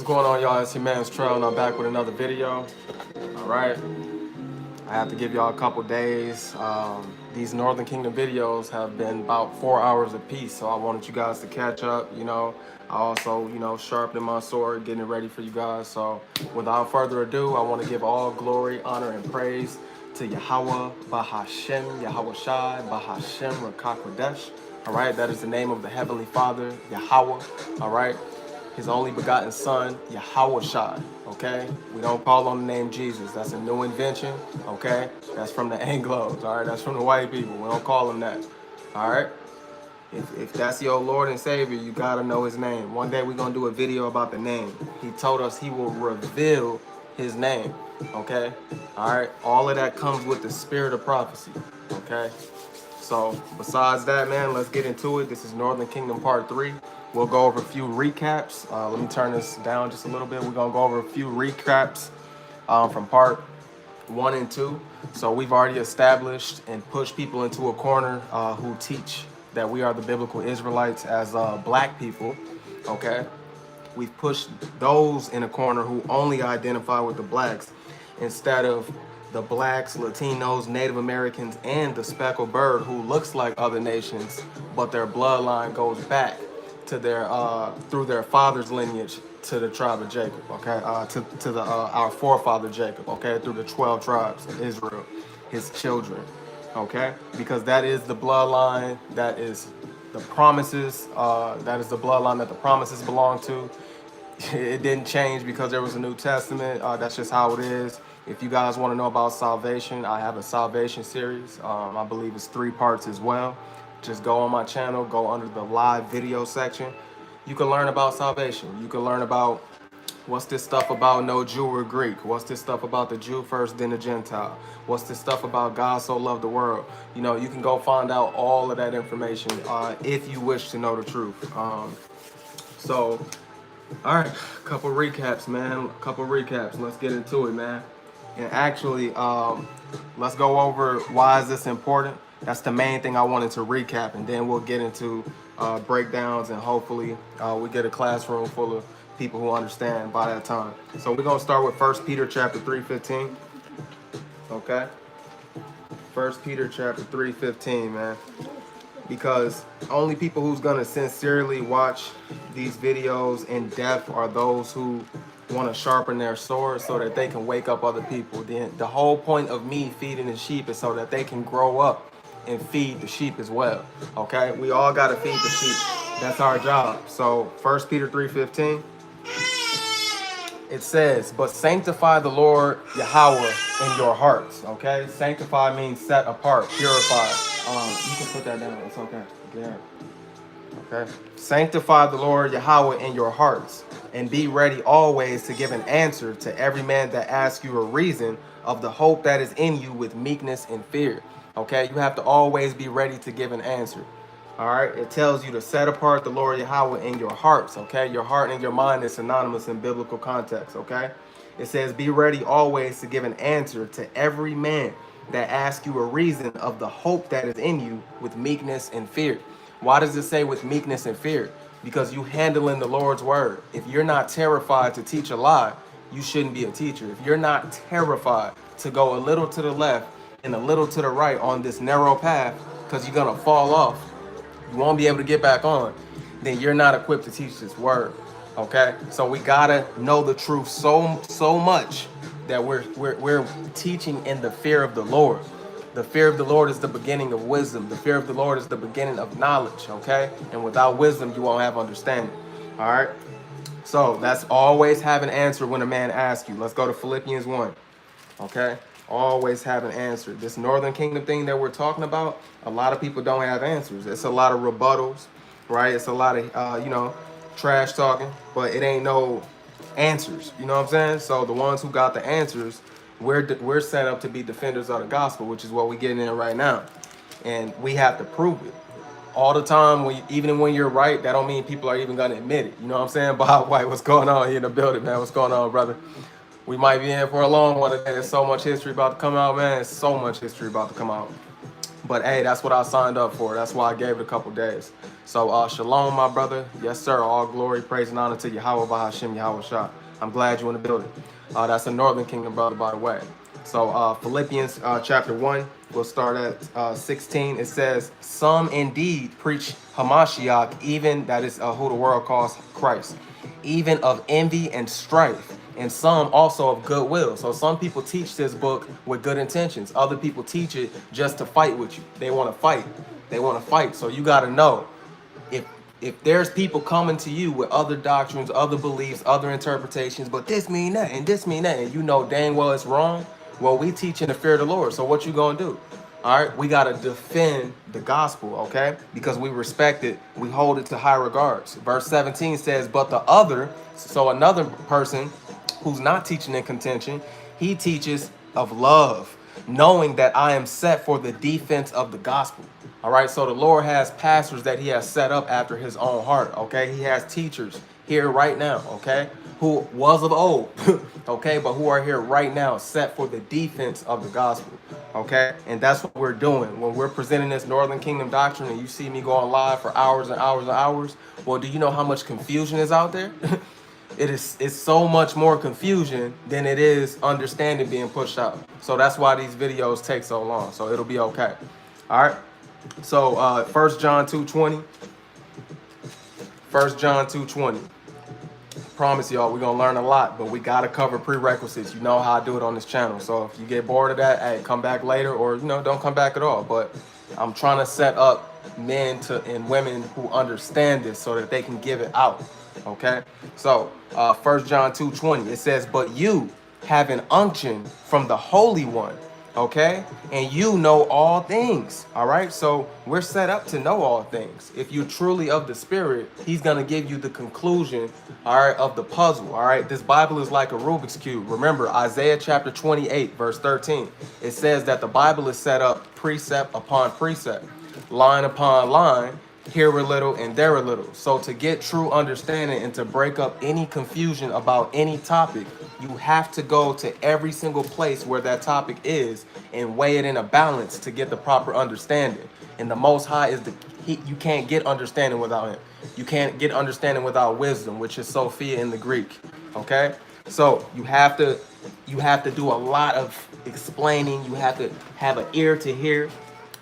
What's going on, y'all? It's your man's Trail, and I'm back with another video. All right, I have to give y'all a couple days. These Northern Kingdom videos have been about 4 hours apiece, so I wanted you guys to catch up. I also, sharpening my sword, getting it ready for you guys. So without further ado, I want to give all glory, honor, and praise to Yahweh Bahashem, Yahweh Shai, Bahashem Rakakodesh. All right, that is the name of the Heavenly Father, Yahweh. All right. His only begotten son, Yahweh Shai, okay? We don't call on the name Jesus. That's a new invention, okay? That's from the Anglos, all right? That's from the white people. We don't call him that, all right? If that's your Lord and Savior, you gotta know his name. One day we're gonna do a video about the name. He told us he will reveal his name, okay? All right, all of that comes with the spirit of prophecy, okay? So besides that, man, let's get into it. This is Northern Kingdom Part 3. We'll go over a few recaps. Let me turn this down just a little bit. We're gonna go over a few recaps from Part 1 and 2. So we've already established and pushed people into a corner who teach that we are the biblical Israelites as black people, okay? We've pushed those in a corner who only identify with the blacks instead of the blacks, Latinos, Native Americans, and the speckled bird who looks like other nations, but their bloodline goes back to their through their father's lineage to the tribe of Jacob, okay, to our forefather Jacob, okay, through the 12 tribes of Israel, his children, okay, because that is the bloodline, that is the promises, that is the bloodline that the promises belong to. It didn't change because there was a New Testament. That's just how it is. If you guys want to know about salvation, I have a salvation series. I believe it's 3 parts as well. Just go on my channel, go under the live video section. You can learn about salvation. You can learn about what's this stuff about no Jew or Greek? What's this stuff about the Jew first, then the Gentile? What's this stuff about God so loved the world? You can go find out all of that information if you wish to know the truth. So, all right, couple recaps, man. Couple recaps. Let's get into it, man. And actually, let's go over why is this important. That's the main thing I wanted to recap, and then we'll get into breakdowns, and hopefully we get a classroom full of people who understand by that time. So we're gonna start with 1 Peter chapter 3:15. Okay, 1 Peter chapter 3:15, man. Because only people who's gonna sincerely watch these videos in depth are those who want to sharpen their sword so that they can wake up other people. The whole point of me feeding the sheep is so that they can grow up and feed the sheep as well. Okay, we all got to feed the sheep. That's our job. So 1 Peter 3:15, it says, but sanctify the Lord Yahweh in your hearts. Okay, sanctify means set apart, purify. You can put that down, it's okay. Yeah. Okay, sanctify the Lord Yahweh in your hearts, and be ready always to give an answer to every man that asks you a reason of the hope that is in you with meekness and fear. Okay, you have to always be ready to give an answer. All right, it tells you to set apart the Lord Yahweh in your hearts. Okay, your heart and your mind is synonymous in biblical context. Okay, it says be ready always to give an answer to every man that asks you a reason of the hope that is in you with meekness and fear. Why does it say with meekness and fear? Because you handling the Lord's word. If you're not terrified to teach a lie, you shouldn't be a teacher. If you're not terrified to go a little to the left and a little to the right on this narrow path, because you're gonna fall off, you won't be able to get back on, then you're not equipped to teach this word. Okay, so we gotta know the truth so much that we're teaching in the fear of the Lord. The fear of the Lord is the beginning of wisdom. The fear of the Lord is the beginning of knowledge, okay? And without wisdom, you won't have understanding, all right? So that's always have an answer when a man asks you. Let's go to Philippians 1, okay? Always have an answer. This Northern Kingdom thing that we're talking about, a lot of people don't have answers. It's a lot of rebuttals, right? It's a lot of, trash talking, but it ain't no answers, you know what I'm saying? So the ones who got the answers, we're set up to be defenders of the gospel, which is what we're getting in right now. And we have to prove it. All the time, even when you're right, that don't mean people are even going to admit it. You know what I'm saying? Bob White, what's going on here in the building, man? What's going on, brother? We might be in for a long one today. There's so much history about to come out, man. There's so much history about to come out. But hey, that's what I signed up for. That's why I gave it a couple days. So shalom, my brother. Yes, sir. All glory, praise, and honor to Yahweh Bahashim Yahweh Shah. I'm glad you're in the building. That's a Northern Kingdom brother, by the way. So Philippians chapter 1, we'll start at 16. It says, some indeed preach Hamashiach, even that is who the world calls Christ, even of envy and strife, and some also of goodwill. So some people teach this book with good intentions. Other people teach it just to fight with you. They want to fight. They want to fight. So you got to know, if there's people coming to you with other doctrines, other beliefs, other interpretations, but this mean that and this mean that, and you know dang well it's wrong, well, we teach in the fear of the Lord. So what you gonna do? All right, we gotta defend the gospel, okay? Because we respect it, we hold it to high regards. Verse 17 says, but the other, so another person who's not teaching in contention, he teaches of love, knowing that I am set for the defense of the gospel. All right, so the Lord has pastors that he has set up after his own heart, okay? He has teachers here right now, okay, who was of old, okay, but who are here right now set for the defense of the gospel, okay? And that's what we're doing. When we're presenting this Northern Kingdom doctrine and you see me going live for hours and hours and hours, well, do you know how much confusion is out there? It's so much more confusion than it is understanding being pushed out. So that's why these videos take so long. So it'll be okay. All right. So 1 John 2:20. 1 John 2:20. Promise y'all, we're gonna learn a lot, but we gotta cover prerequisites. You know how I do it on this channel. So if you get bored of that, hey, come back later, or don't come back at all. But I'm trying to set up men and women who understand this so that they can give it out. Okay, so 1 John 2:20, it says, but you have an unction from the Holy One, okay, and you know all things. All right, so we're set up to know all things. If you're truly of the Spirit, he's gonna give you the conclusion, all right, of the puzzle. All right, this Bible is like a Rubik's Cube. Remember Isaiah chapter 28 verse 13, it says that the Bible is set up precept upon precept, line upon line, here a little and there a little. So to get true understanding and to break up any confusion about any topic, you have to go to every single place where that topic is and weigh it in a balance to get the proper understanding. And the Most High is you can't get understanding without him. You can't get understanding without wisdom, which is Sophia in the Greek. Okay, so you have to do a lot of explaining. You have to have an ear to hear.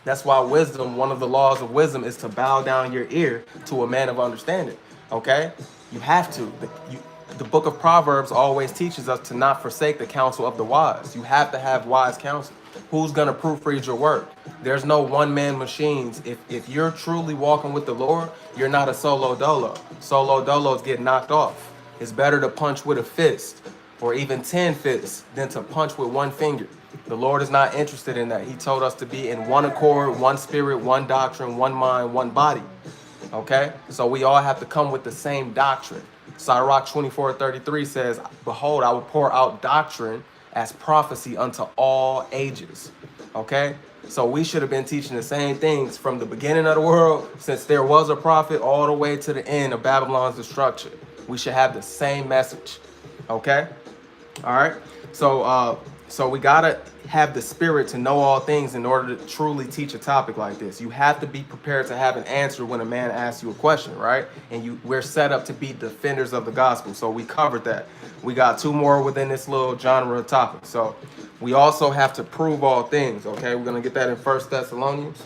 That's why wisdom, one of the laws of wisdom is to bow down your ear to a man of understanding, okay? You have to. The book of Proverbs always teaches us to not forsake the counsel of the wise. You have to have wise counsel. Who's going to proofread your work? There's no one-man machines. If you're truly walking with the Lord, you're not a solo dolo. Solo dolos get knocked off. It's better to punch with a fist or even 10 fists than to punch with one finger. The Lord is not interested in that. He told us to be in one accord, one spirit, one doctrine, one mind, one body. Okay? So we all have to come with the same doctrine. Sirach 24:33 says, behold, I will pour out doctrine as prophecy unto all ages. Okay? So we should have been teaching the same things from the beginning of the world, since there was a prophet, all the way to the end of Babylon's destruction. We should have the same message. Okay? All right? So we gotta have the spirit to know all things in order to truly teach a topic like this. You have to be prepared to have an answer when a man asks you a question, right? And we're set up to be defenders of the gospel. So we covered that. We got two more within this little genre of topic. So we also have to prove all things, okay? We're gonna get that in 1 Thessalonians.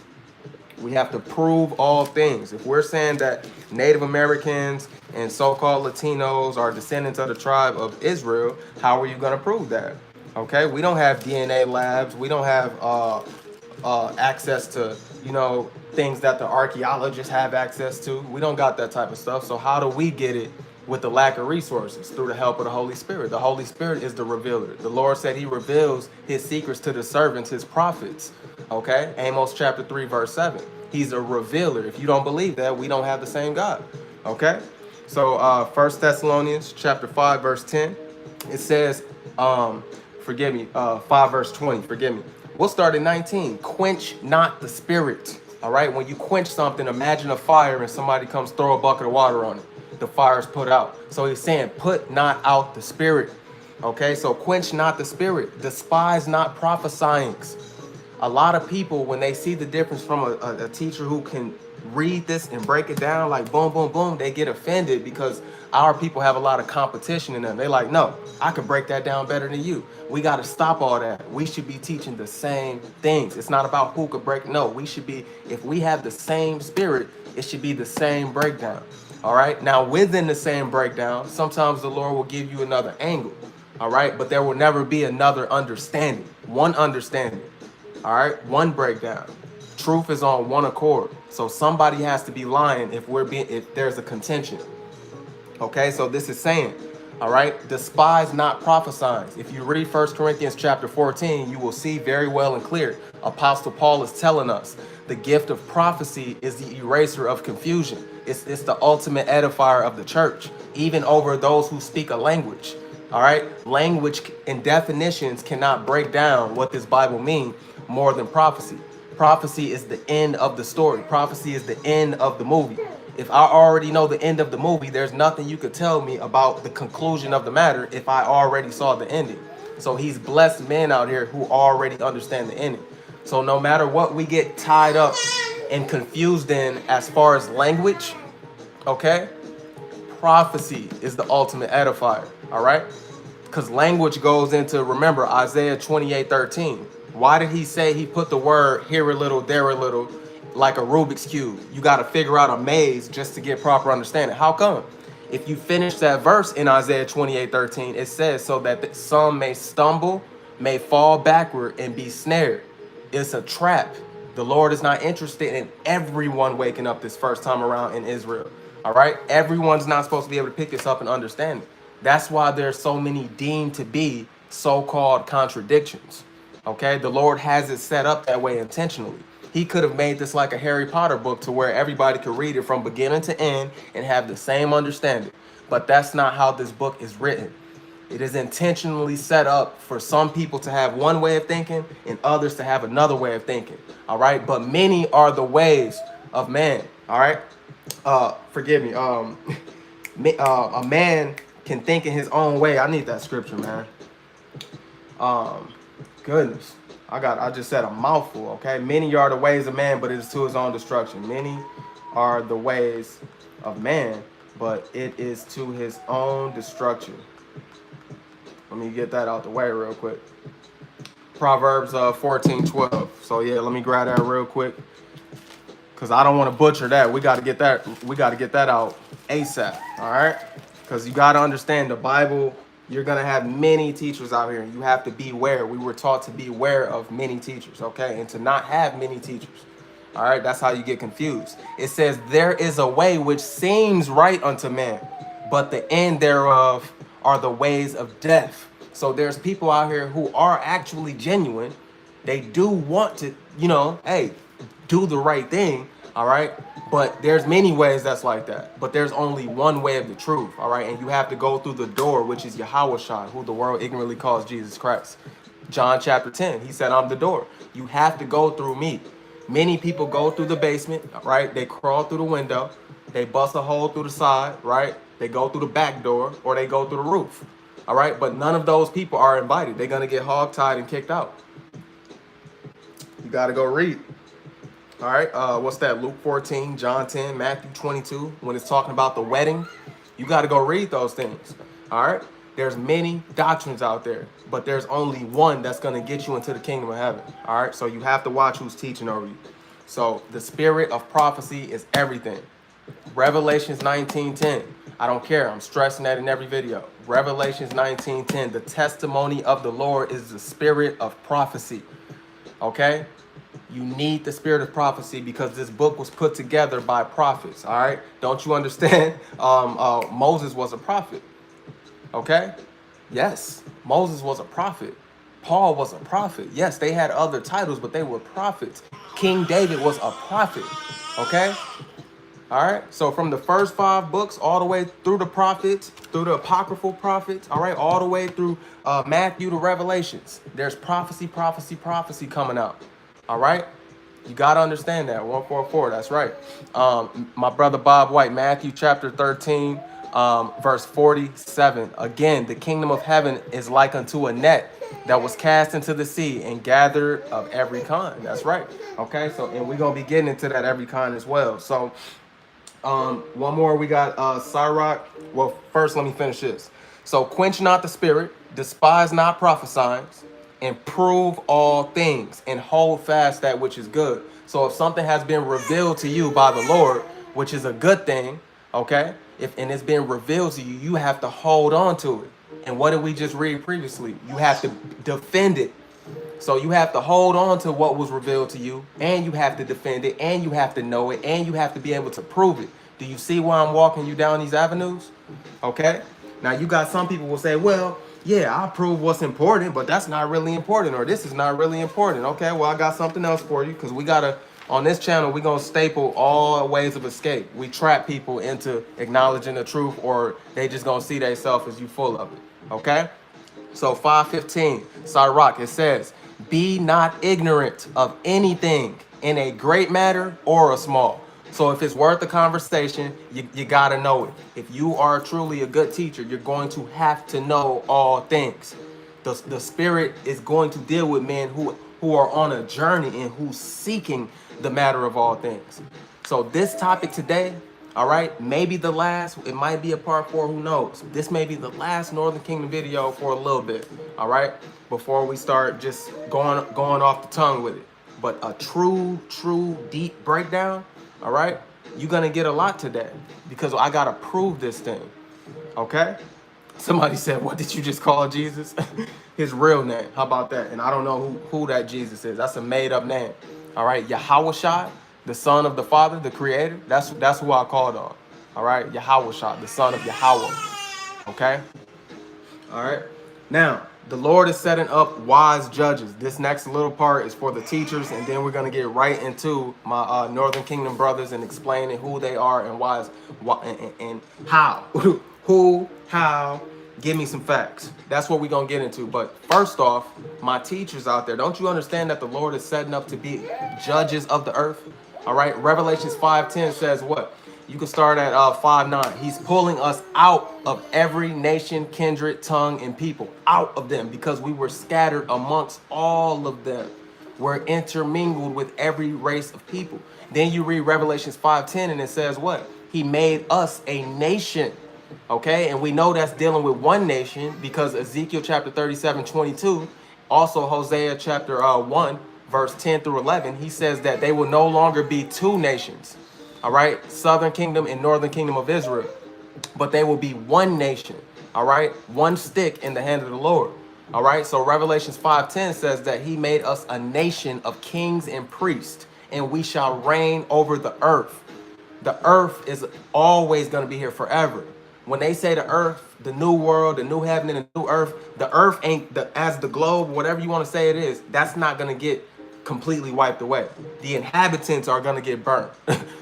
We have to prove all things. If we're saying that Native Americans and so-called Latinos are descendants of the tribe of Israel, how are you gonna prove that? Okay, we don't have DNA labs. We don't have access to, things that the archaeologists have access to. We don't got that type of stuff. So how do we get it with the lack of resources? Through the help of the Holy Spirit. The Holy Spirit is the revealer. The Lord said he reveals his secrets to the servants, his prophets. Okay, Amos chapter 3, verse 7. He's a revealer. If you don't believe that, we don't have the same God. Okay, so 1 Thessalonians chapter 5, verse 10, it says, 5 verse 20, forgive me. We'll start at 19. Quench not the spirit. All right, when you quench something, imagine a fire and somebody comes throw a bucket of water on it. The fire's put out. So he's saying, put not out the spirit. Okay, so quench not the spirit. Despise not prophesying. A lot of people, when they see the difference from a teacher who can read this and break it down like boom, boom, boom, they get offended because our people have a lot of competition in them. They're like, no, I can break that down better than you. We got to stop all that. We should be teaching the same things. It's not about who could break. No, we should be, if we have the same spirit, it should be the same breakdown. All right. Now, within the same breakdown, sometimes the Lord will give you another angle. All right. But there will never be another understanding. One understanding. All right. One breakdown. Truth is on one accord. So somebody has to be lying if there's a contention. Okay. So this is saying, all right, despise not prophesying. If you read 1 Corinthians chapter 14, you will see very well and clear. Apostle Paul is telling us the gift of prophecy is the eraser of confusion. It's the ultimate edifier of the church, even over those who speak a language. All right. Language and definitions cannot break down what this Bible means more than prophecy. Prophecy is the end of the story. Prophecy is the end of the movie. If I already know the end of the movie, there's nothing you could tell me about the conclusion of the matter if I already saw the ending. So he's blessed men out here who already understand the ending. So no matter what we get tied up and confused in as far as language, okay, prophecy is the ultimate edifier, all right? Because language goes into, remember, Isaiah 28:13. Why did he say he put the word here a little, there a little, like a Rubik's Cube? You got to figure out a maze just to get proper understanding. How come? If you finish that verse in Isaiah 28:13, it says, so that some may stumble, may fall backward and be snared. It's a trap. The Lord is not interested in everyone waking up this first time around in Israel. All right. Everyone's not supposed to be able to pick this up and understand it. That's why there's so many deemed to be so-called contradictions. Okay. The Lord has it set up that way intentionally. He could have made this like a Harry Potter book to where everybody could read it from beginning to end and have the same understanding. But that's not how this book is written. It is intentionally set up for some people to have one way of thinking and others to have another way of thinking. All right. But many are the ways of man. All right. Forgive me. A man can think in his own way. I need that scripture, man. Goodness. I just said a mouthful, okay? Many are the ways of man, but it is to his own destruction. Many are the ways of man, but it is to his own destruction. Let me get that out the way real quick. Proverbs 14:12. So yeah, let me grab that real quick, because I don't want to butcher that. We got to get that out ASAP, all right? Because you got to understand the Bible. You're going to have many teachers out here. You have to beware. We were taught to beware of many teachers, okay? And to not have many teachers. All right, that's how you get confused. It says, there is a way which seems right unto man, but the end thereof are the ways of death. So there's people out here who are actually genuine. They do want to, hey, do the right thing. All right. But there's many ways that's like that. But there's only one way of the truth. All right. And you have to go through the door, which is Yahushua, who the world ignorantly calls Jesus Christ. John chapter 10, he said, I'm the door. You have to go through me. Many people go through the basement, right? They crawl through the window. They bust a hole through the side, right? They go through the back door, or they go through the roof. All right. But none of those people are invited. They're going to get hogtied and kicked out. You got to go read. All right, what's that? Luke 14, John 10, Matthew 22. When it's talking about the wedding, you got to go read those things. All right, there's many doctrines out there, but there's only one that's going to get you into the kingdom of heaven. All right, so you have to watch who's teaching over you. So the spirit of prophecy is everything. Revelations 19:10. I don't care. I'm stressing that in every video. Revelations 19:10. The testimony of the Lord is the spirit of prophecy. Okay. You need the spirit of prophecy because this book was put together by prophets. All right. Don't you understand? Moses was a prophet. Okay. Yes. Moses was a prophet. Paul was a prophet. Yes, they had other titles, but they were prophets. King David was a prophet. Okay. All right. So from the first 5 books all the way through the prophets, through the apocryphal prophets, all right, all the way through Matthew to Revelations, there's prophecy coming out. All right. You got to understand that. 144. That's right. My brother Bob White, Matthew chapter 13, verse 47. Again, the kingdom of heaven is like unto a net that was cast into the sea and gathered of every kind. That's right. Okay, so and we're gonna be getting into that every kind as well. So one more, we got Sirach. Well, first let me finish this. So quench not the spirit, despise not prophesying, and prove all things, and hold fast that which is good. So if something has been revealed to you by the Lord, which is a good thing, okay? If and it's been revealed to you, you have to hold on to it. And what did we just read previously? You have to defend it. So you have to hold on to what was revealed to you, and you have to defend it, and you have to know it, and you have to be able to prove it. Do you see why I'm walking you down these avenues? Okay. Now you got some people will say, well, yeah, I'll prove what's important, but that's not really important, or this is not really important. Okay, well, I got something else for you, because we gotta, on this channel, we're gonna staple all ways of escape. We trap people into acknowledging the truth, or they just gonna see themselves as you full of it. Okay? So 5:15, Sirach, it says, be not ignorant of anything in a great matter or a small. So if it's worth the conversation, you got to know it. If you are truly a good teacher, you're going to have to know all things. The Spirit is going to deal with men who are on a journey and who's seeking the matter of all things. So this topic today, all right, maybe the last, it might be a part 4, who knows? This may be the last Northern Kingdom video for a little bit, all right? Before we start just going off the tongue with it. But a true, deep breakdown, all right, you're going to get a lot today because I got to prove this thing, okay? Somebody said, what did you just call Jesus? His real name. How about that? And I don't know who that Jesus is. That's a made-up name, all right? Yahweh, the son of the Father, the creator. That's who I called on, all right? Yahweh, the son of Yahweh, okay? All right? Now, the Lord is setting up wise judges. This next little part is for the teachers, and then we're going to get right into my Northern Kingdom brothers and explaining who they are and why and how. Who, how, give me some facts. That's what we're going to get into. But first off, my teachers out there, don't you understand that the Lord is setting up to be judges of the earth? All right, Revelations 5:10 says what? You can start at 5:9. He's pulling us out of every nation, kindred, tongue, and people. Out of them, because we were scattered amongst all of them. We're intermingled with every race of people. Then you read Revelations 5:10 and it says what? He made us a nation. Okay, and we know that's dealing with one nation because Ezekiel chapter 37:22, also Hosea chapter 1, verse 10 through 11, he says that they will no longer be two nations. All right, Southern Kingdom and Northern Kingdom of Israel, but they will be one nation. All right, one stick in the hand of the Lord. All right, so Revelations 5:10 says that he made us a nation of kings and priests, and we shall reign over the earth. The earth is always going to be here forever. When they say the earth, the new world, the new heaven, and the new earth, the earth ain't as the globe, whatever you want to say it is, that's not going to get completely wiped away. The inhabitants are going to get burned.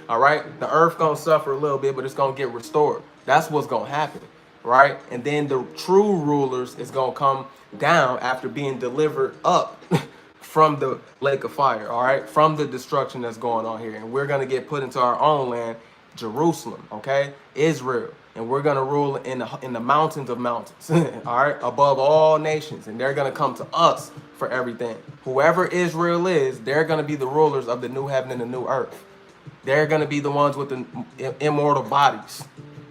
All right, the earth going to suffer a little bit, but it's going to get restored. That's what's going to happen, right? And then the true rulers is going to come down after being delivered up from the lake of fire, all right, from the destruction that's going on here. And we're going to get put into our own land, Jerusalem, okay, Israel. And we're going to rule in the mountains of mountains, all right, above all nations. And they're going to come to us for everything. Whoever Israel is, they're going to be the rulers of the new heaven and the new earth. They're going to be the ones with the immortal bodies,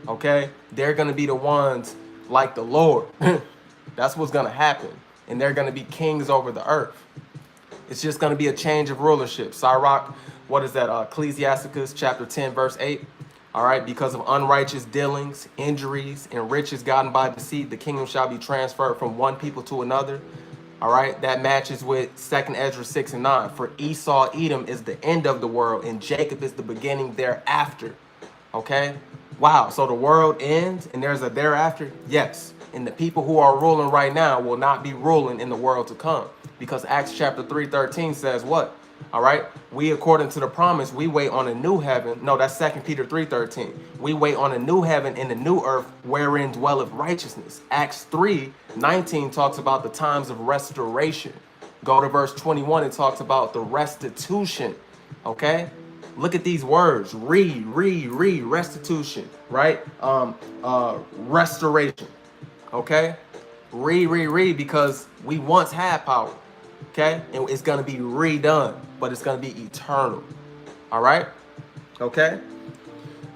okay? They're going to be the ones like the Lord. That's what's going to happen. And they're going to be kings over the earth. It's just going to be a change of rulership. Sirach, what is that? Ecclesiasticus chapter 10, verse 8. All right, because of unrighteous dealings, injuries, and riches gotten by deceit, the kingdom shall be transferred from one people to another. All right, that matches with 2nd Ezra 6:9. For Esau, Edom is the end of the world, and Jacob is the beginning thereafter. Okay, wow, so the world ends and there's a thereafter? Yes, and the people who are ruling right now will not be ruling in the world to come, because Acts chapter 3:13 says what? All right, we, according to the promise, we wait on a new heaven. No, that's 2 Peter 3:13. We wait on a new heaven and a new earth wherein dwelleth righteousness. Acts 3:19 talks about the times of restoration. Go to verse 21, it talks about the restitution. Okay, Look at these words: restitution, right? Restoration. Okay, because we once had power. Okay, and it's gonna be redone, but it's gonna be eternal. All right. Okay.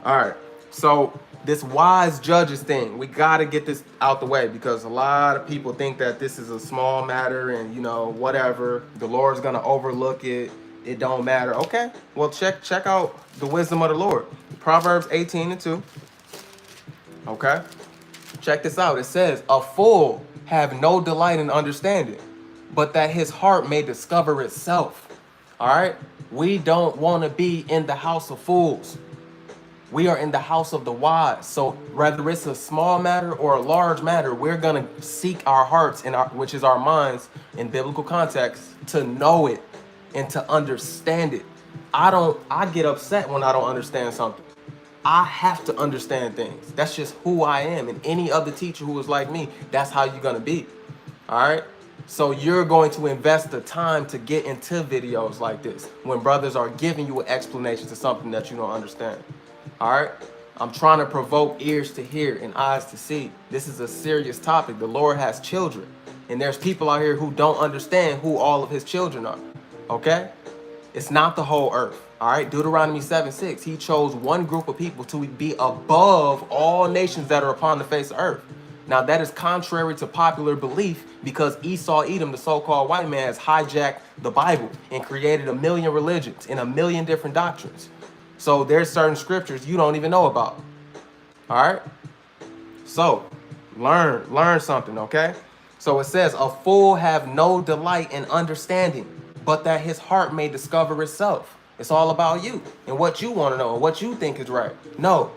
All right. So this wise judges thing, we got to get this out the way, because a lot of people think that this is a small matter and, you know, whatever, the Lord's going to overlook it. It don't matter. Okay. Well, check out the wisdom of the Lord. Proverbs 18:2. Okay. Check this out. It says, a fool have no delight in understanding, but that his heart may discover itself. All right. We don't want to be in the house of fools. We are in the house of the wise. So whether it's a small matter or a large matter, we're going to seek our hearts, which is our minds in biblical context, to know it and to understand it. I get upset when I don't understand something. I have to understand things. That's just who I am. And any other teacher who is like me, that's how you're going to be. All right. So you're going to invest the time to get into videos like this when brothers are giving you an explanation to something that you don't understand. All right. I'm trying to provoke ears to hear and eyes to see. This is a serious topic. The Lord has children, and there's people out here who don't understand who all of his children are. Okay. It's not the whole earth. All right. Deuteronomy 7:6. He chose one group of people to be above all nations that are upon the face of earth. Now, that is contrary to popular belief, because Esau Edom, the so-called white man, has hijacked the Bible and created a million religions and a million different doctrines. So there's certain scriptures you don't even know about. All right. So learn something. Okay. So it says, a fool have no delight in understanding, but that his heart may discover itself. It's all about you and what you want to know and what you think is right. No,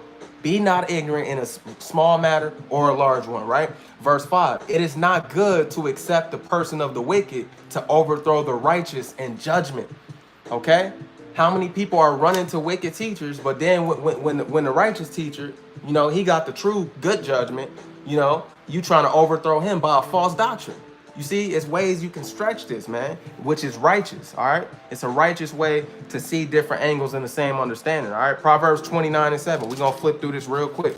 be not ignorant in a small matter or a large one, right? Verse 5, it is not good to accept the person of the wicked, to overthrow the righteous in judgment. Okay? How many people are running to wicked teachers, but then when the righteous teacher, you know, he got the true good judgment, you know, you trying to overthrow him by a false doctrine. You see, it's ways you can stretch this, man, which is righteous, all right? It's a righteous way to see different angles in the same understanding, all right? Proverbs 29:7. We're going to flip through this real quick.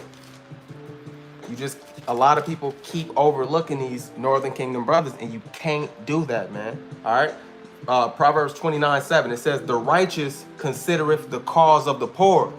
A lot of people keep overlooking these Northern Kingdom brothers, and you can't do that, man, all right? Proverbs 29:7. It says, the righteous considereth the cause of the poor,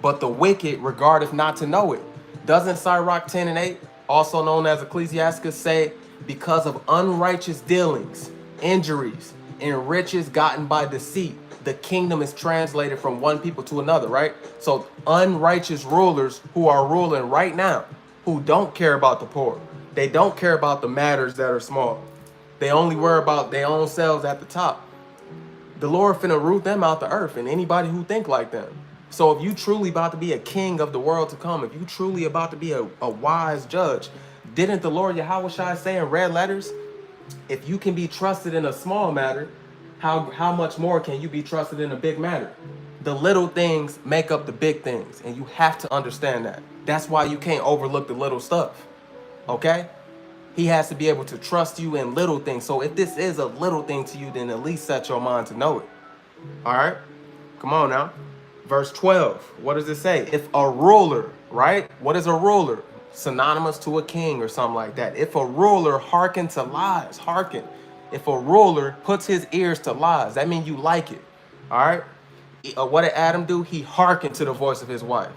but the wicked regardeth not to know it. Doesn't Sirach 10:8, also known as Ecclesiasticus, say, because of unrighteous dealings, injuries, and riches gotten by deceit, the kingdom is translated from one people to another, right? So unrighteous rulers who are ruling right now, who don't care about the poor, they don't care about the matters that are small. They only worry about their own selves at the top. The Lord finna root them out the earth, and anybody who think like them. So if you truly about to be a king of the world to come, if you truly about to be a wise judge, didn't the Lord Yahushua say in red letters, if you can be trusted in a small matter, how much more can you be trusted in a big matter? The little things make up the big things, and you have to understand that. That's why you can't overlook the little stuff, okay? He has to be able to trust you in little things. So if this is a little thing to you, then at least set your mind to know it. All right? Come on now. Verse 12. What does it say? If a ruler, right? What is a ruler? Synonymous to a king or something like that. If a ruler hearken to lies, hearken. If a ruler puts his ears to lies, that means you like it. All right? What did Adam do? He hearkened to the voice of his wife.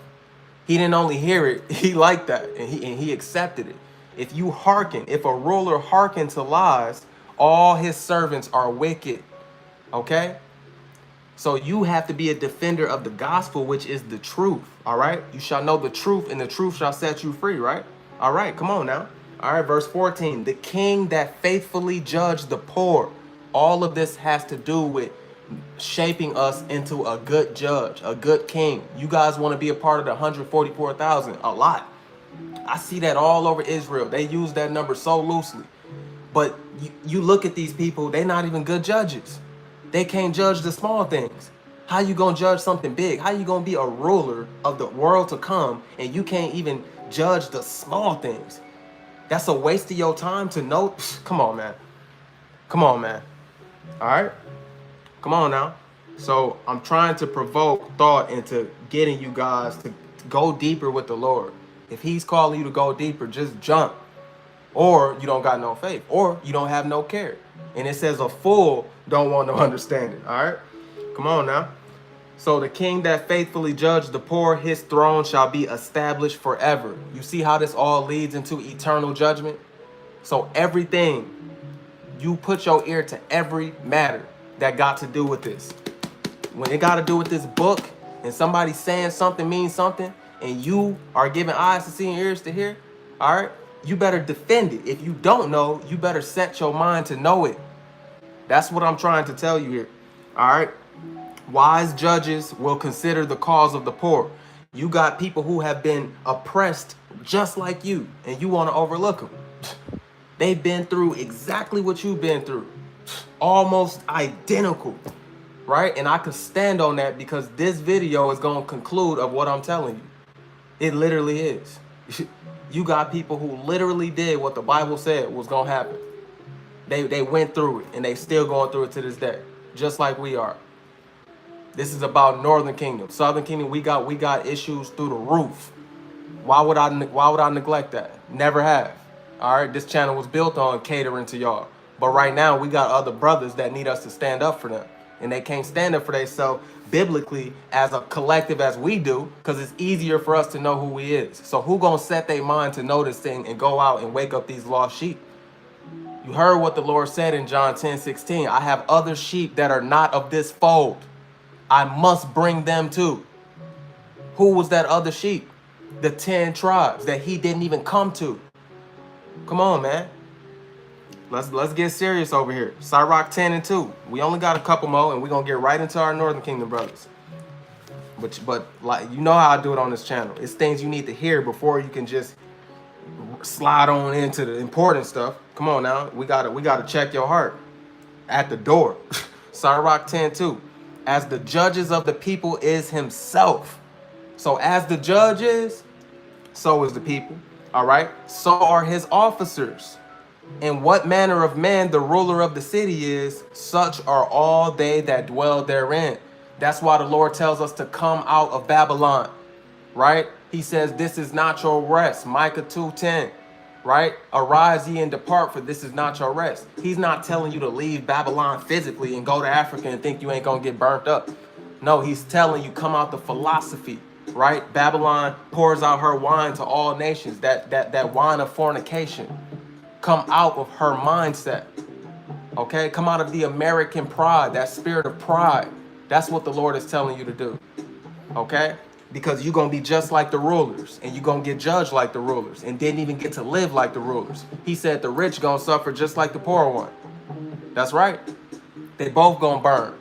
He didn't only hear it, he liked that, and he accepted it. If you hearken, if a ruler hearken to lies, all his servants are wicked. Okay? So you have to be a defender of the gospel, which is the truth. All right? You shall know the truth, and the truth shall set you free, right? All right, come on now. All right, verse 14. The king that faithfully judged the poor. All of this has to do with shaping us into a good judge, a good king. You guys want to be a part of the 144,000? A lot. I see that all over Israel. They use that number so loosely. But you look at these people, they're not even good judges. They can't judge the small things. How you gonna judge something big? How you gonna be a ruler of the world to come and you can't even judge the small things? That's a waste of your time to know. Come on, man. Come on, man. All right? Come on now. So I'm trying to provoke thought into getting you guys to go deeper with the Lord. If he's calling you to go deeper, just jump. Or you don't got no faith, or you don't have no care. And it says a fool don't want no understanding. All right, come on now. So the king that faithfully judged the poor, his throne shall be established forever. You see how this all leads into eternal judgment? So everything, you put your ear to every matter that got to do with this. When it got to do with this book and somebody saying something means something, and you are giving eyes to see and ears to hear, all right, you better defend it. If you don't know, you better set your mind to know it. That's what I'm trying to tell you here. All right. Wise judges will consider the cause of the poor. You got people who have been oppressed just like you, and you want to overlook them. They've been through exactly what you've been through, almost identical, right? And I can stand on that because this video is going to conclude of what I'm telling you. It literally is. You got people who literally did what the Bible said was going to happen. They went through it, and they still going through it to this day, just like we are. This is about Northern Kingdom. Southern Kingdom, we got issues through the roof. Why would I neglect that? Never have. All right, this channel was built on catering to y'all. But right now, we got other brothers that need us to stand up for them. And they can't stand up for themselves biblically as a collective as we do, because it's easier for us to know who he is. So who gonna set their mind to know this thing and go out and wake up these lost sheep? You heard what the Lord said in John 10:16. I have other sheep that are not of this fold. I must bring them too. Who was that other sheep? The 10 tribes that he didn't even come to. Come on, man. Let's get serious over here. Sirach 10 and 2. We only got a couple more, and we're gonna get right into our Northern Kingdom brothers. But like, you know how I do it on this channel. It's things you need to hear before you can just slide on into the important stuff. Come on now. We gotta check your heart at the door. Sirach 10:2. As the judges of the people is himself. So as the judge is, so is the people. All right. So are his officers. And what manner of man the ruler of the city is, such are all they that dwell therein. That's why the Lord tells us to come out of Babylon, right? He says, this is not your rest. Micah 2:10, right? Arise ye and depart, for this is not your rest. He's not telling you to leave Babylon physically and go to Africa and think you ain't gonna get burnt up. No, he's telling you come out the philosophy, right? Babylon pours out her wine to all nations, that wine of fornication. Come out of her mindset, okay? Come out of the American pride, that spirit of pride. That's what the Lord is telling you to do, okay? Because you're going to be just like the rulers, and you're going to get judged like the rulers, and didn't even get to live like the rulers. He said the rich going to suffer just like the poor one. That's right. They both going to burn.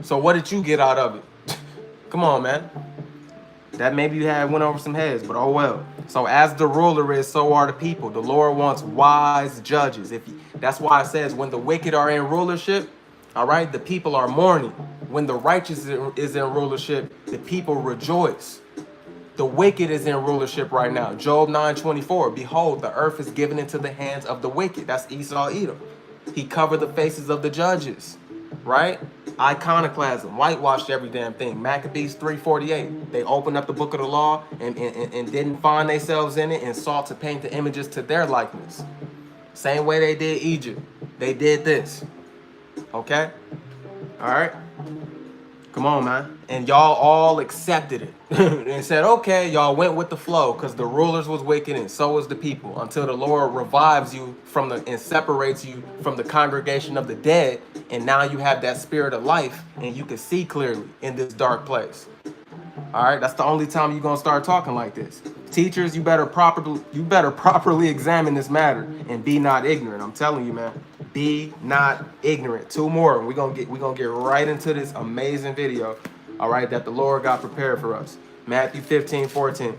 So what did you get out of it? Come on, man. That maybe you had went over some heads, but oh well. So as the ruler is, so are the people. The Lord wants wise judges. That's why it says when the wicked are in rulership, all right, the people are mourning. When the righteous is in rulership, the people rejoice. The wicked is in rulership right now. Job 9:24. Behold, the earth is given into the hands of the wicked. That's Esau, Edom. He covered the faces of the judges, right? Iconoclasm, whitewashed every damn thing. Maccabees 3:48. They opened up the book of the law and didn't find themselves in it and sought to paint the images to their likeness. Same way they did Egypt. They did this. Okay? All right? Come on, man. And y'all all accepted it and said, okay, y'all went with the flow because the rulers was wicked and so was the people, until the Lord revives you and separates you from the congregation of the dead. And now you have that spirit of life and you can see clearly in this dark place. All right. That's the only time you're going to start talking like this. Teachers, you better properly examine this matter and be not ignorant. I'm telling you, man, be not ignorant. Two more. And we're going to get right into this amazing video. All right. That the Lord got prepared for us. Matthew 15:14.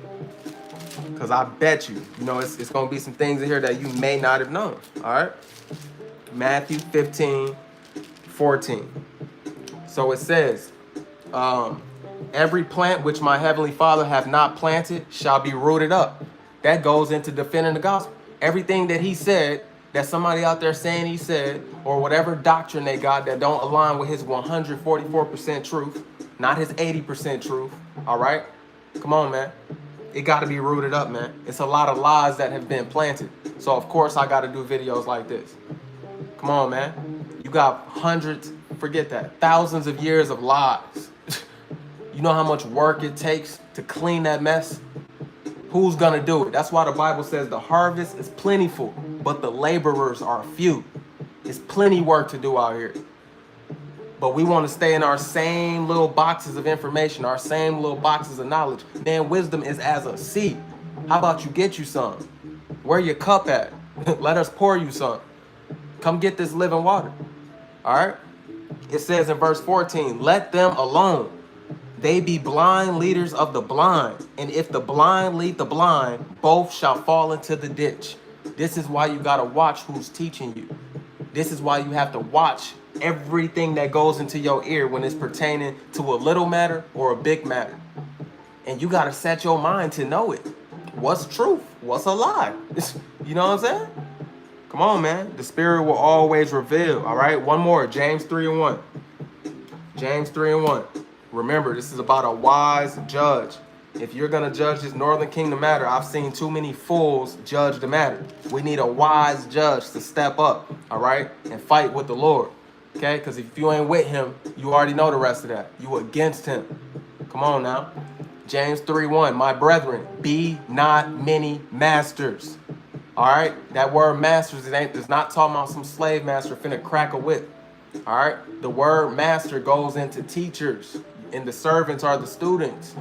Because I bet you, it's going to be some things in here that you may not have known. All right. Matthew 15:14. So it says, every plant which my heavenly Father hath not planted shall be rooted up. That goes into defending the gospel. Everything that he said that somebody out there saying he said, or whatever doctrine they got that don't align with his 144% truth, not his 80% truth, all right? Come on, man. It got to be rooted up, man. It's a lot of lies that have been planted. So, of course, I got to do videos like this. Come on, man. You got hundreds, forget that, thousands of years of lies. You know how much work it takes to clean that mess? Who's gonna do it? That's why the Bible says the harvest is plentiful, but the laborers are few. It's plenty work to do out here. But we want to stay in our same little boxes of information, our same little boxes of knowledge. Man, wisdom is as a seed. How about you get you some? Where your cup at? Let us pour you some. Come get this living water. All right? It says in verse 14, let them alone. They be blind leaders of the blind. And if the blind lead the blind, both shall fall into the ditch. This is why you got to watch who's teaching you. This is why you have to watch everything that goes into your ear when it's pertaining to a little matter or a big matter. And you got to set your mind to know it. What's truth? What's a lie? You know what I'm saying? Come on, man. The Spirit will always reveal. All right. One more. James 3:1. James 3:1. Remember, this is about a wise judge. If you're going to judge this Northern Kingdom matter, I've seen too many fools judge the matter. We need a wise judge to step up, all right, and fight with the Lord, okay? Because if you ain't with him, you already know the rest of that. You against him. Come on now. James 3:1, my brethren, be not many masters. All right? That word masters, it's not talking about some slave master finna crack a whip. All right? The word master goes into teachers, and the servants are the students.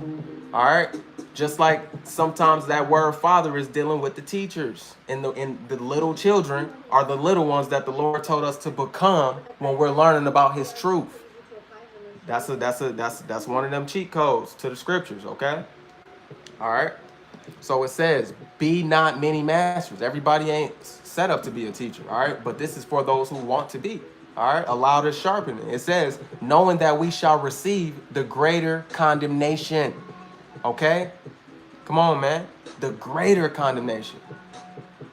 All right? Just like sometimes that word father is dealing with the teachers, and the little children are the little ones that the Lord told us to become when we're learning about his truth. That's one of them cheat codes to the scriptures, okay? All right? So it says, be not many masters. Everybody ain't set up to be a teacher, all right? But this is for those who want to be. All right, allow this sharpening. It says, knowing that we shall receive the greater condemnation. Okay? Come on, man. The greater condemnation.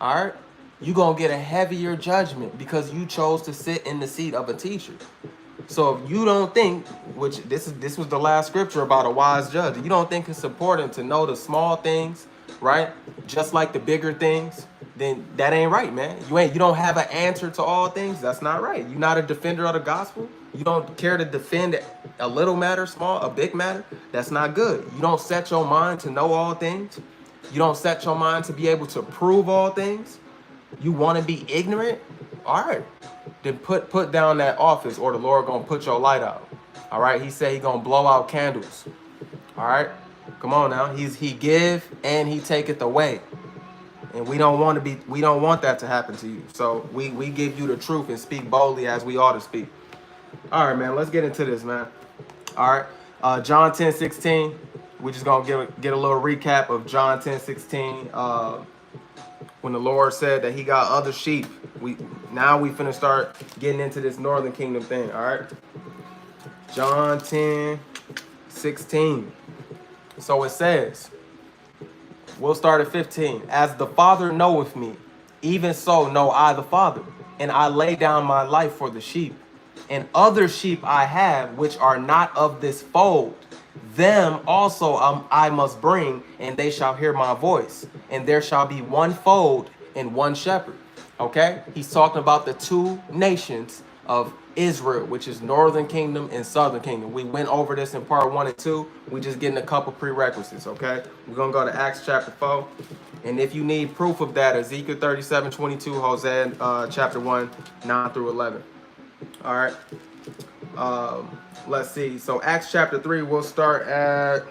All right? You're going to get a heavier judgment because you chose to sit in the seat of a teacher. So if you don't think, which this was the last scripture about a wise judge, you don't think it's important to know the small things, right? Just like the bigger things, then that ain't right, man. You don't have an answer to all things. That's not right. You're not a defender of the gospel. You don't care to defend a little matter, small, a big matter. That's not good. You don't set your mind to know all things. You don't set your mind to be able to prove all things. You want to be ignorant? All right. Then put down that office, or the Lord gonna put your light out. All right. He said he gonna blow out candles. All right. Come on now. He give and he taketh away. And we don't want that to happen to you. So we give you the truth and speak boldly as we ought to speak. All right, man. Let's get into this, man. All right. John 10:16. We're just gonna get a little recap of John 10:16. When the Lord said that he got other sheep. We finna start getting into this Northern Kingdom thing. All right. John 10:16. So it says, we'll start at 15. As the Father knoweth me, even so know I the Father, and I lay down my life for the sheep. And other sheep I have, which are not of this fold. Them also I must bring, and they shall hear my voice. And there shall be one fold and one shepherd. Okay? He's talking about the two nations of Israel, which is Northern Kingdom and Southern Kingdom. We went over this in part 1 and 2. We just getting a couple prerequisites, okay? We're going to go to Acts chapter 4. And if you need proof of that, Ezekiel 37:22, Hosea chapter 1, 9 through 11. All right. Let's see. So Acts chapter 3, we'll start at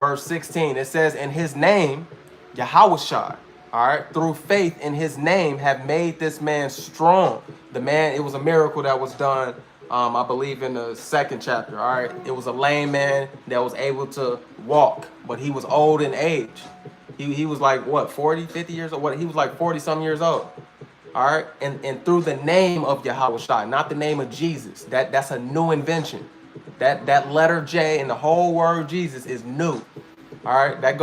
verse 16. It says, in his name, Yahushua, all right, through faith in his name have made this man strong. The man, it was a miracle that was done, I believe in the 2nd chapter, all right. It was a lame man that was able to walk, but he was old in age. He was like, what, 40, 50 years old? What? He was like 40-some years old. All right, and through the name of Yahushua, not the name of Jesus. That's a new invention. That letter J in the whole word Jesus is new. All right, that's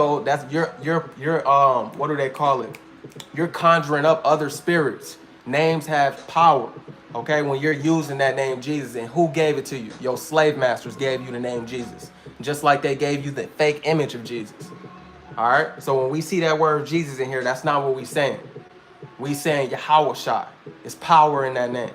your what do they call it? You're conjuring up other spirits. Names have power, okay, when you're using that name Jesus. And who gave it to you? Your slave masters gave you the name Jesus, just like they gave you the fake image of Jesus. All right, so when we see that word Jesus in here, that's not what we saying. We saying Yahweh Shai. It's power in that name.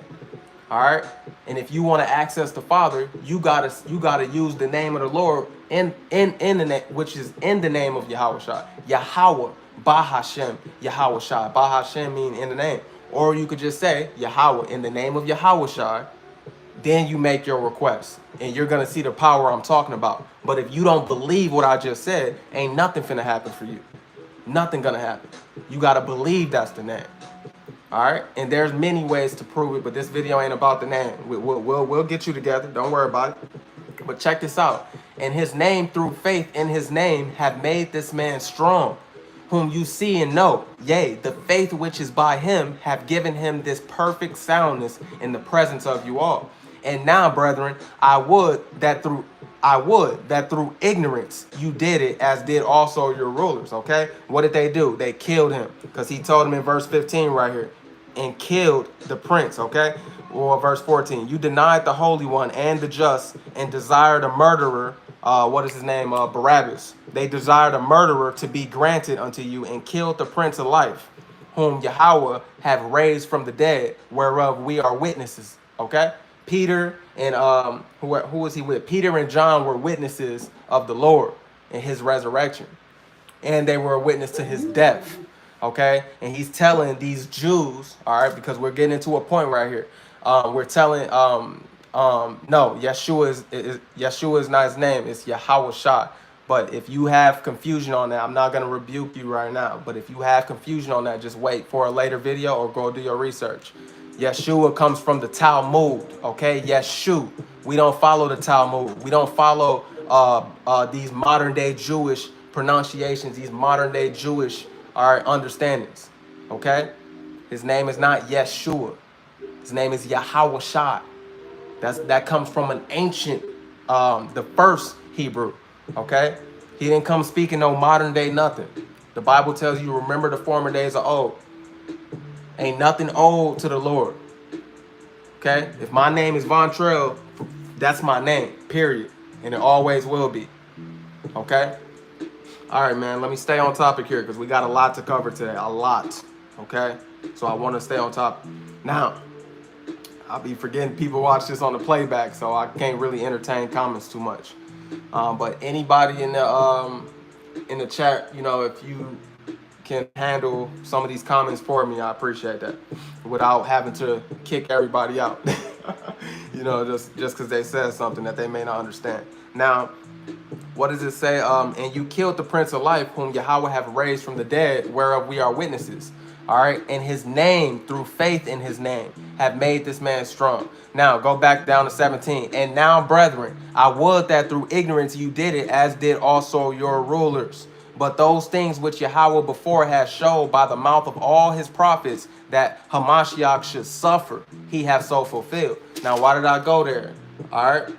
All right, and if you want to access the Father, you gotta use the name of the Lord in the name, which is in the name of Yahweh Shai. Yahweh, Bahashem, Yahweh Shai. Bahashem mean in the name. Or you could just say Yahweh in the name of Yahweh Shai. Then you make your request, and you're gonna see the power I'm talking about. But if you don't believe what I just said, ain't nothing finna happen for you. Nothing gonna happen. You gotta believe that's the name. All right, and there's many ways to prove it, but this video ain't about the name. We'll get you together. Don't worry about it. But check this out. And his name, through faith in his name, have made this man strong, whom you see and know. Yea, the faith which is by him have given him this perfect soundness in the presence of you all. And now, brethren, I would that through ignorance you did it, as did also your rulers. Okay, what did they do? They killed him, because he told them in verse 15 right here, and killed the prince. Okay, or verse 14, you denied the Holy One and the just, and desired a murderer. What is his name? Barabbas. They desired a murderer to be granted unto you, and killed the Prince of Life, whom Yahweh have raised from the dead, whereof we are witnesses. Okay, Peter and who was he with? Peter and John were witnesses of the Lord and his resurrection, and they were a witness to his death. Okay, and he's telling these Jews, all right, because we're getting into a point right here. We're telling no, Yeshua is not his name, it's Yahweh Shai. But if you have confusion on that, I'm not going to rebuke you right now, but if you have confusion on that, just wait for a later video or go do your research. Yeshua comes from the Talmud, okay? Yeshu. We don't follow the Talmud. We don't follow these modern day Jewish pronunciations, these modern day Jewish understandings, okay? His name is not Yeshua. His name is Yahweh Shai. That comes from an ancient, the first Hebrew, okay? He didn't come speaking no modern day nothing. The Bible tells you, remember the former days are old. Ain't nothing old to the Lord, okay? If my name is Von Trail, that's my name, period. And it always will be, okay? All right, man, let me stay on topic here because we got a lot to cover today, a lot, okay? So I want to stay on topic. Now, I'll be forgetting people watch this on the playback, so I can't really entertain comments too much. But anybody in the chat, you know, if you can handle some of these comments for me, I appreciate that, without having to kick everybody out. You know, just because they said something that they may not understand. Now, what does it say? And you killed the Prince of Life, whom Yahweh have raised from the dead, whereof we are witnesses. All right, and his name, through faith in his name, have made this man strong. Now go back down to 17. And now, brethren, I would that through ignorance you did it, as did also your rulers. But those things which Yahweh before has showed by the mouth of all his prophets, that Hamashiach should suffer, he have so fulfilled. Now, why did I go there? All right.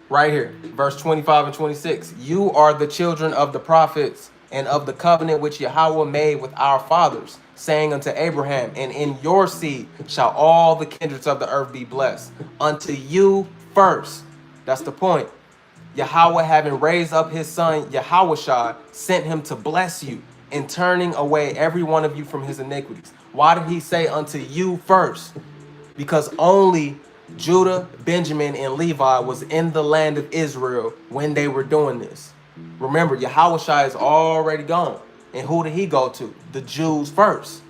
Right here, verse 25 and 26. You are the children of the prophets, and of the covenant which Yahweh made with our fathers, saying unto Abraham, and in your seed shall all the kindreds of the earth be blessed. Unto you first. That's the point. Yahweh, having raised up his son Yahweh Shai, sent him to bless you, in turning away every one of you from his iniquities. Why did he say unto you first? Because only Judah, Benjamin, and Levi was in the land of Israel when they were doing this. Remember, Yahweh Shai is already gone. And who did he go to? The Jews first.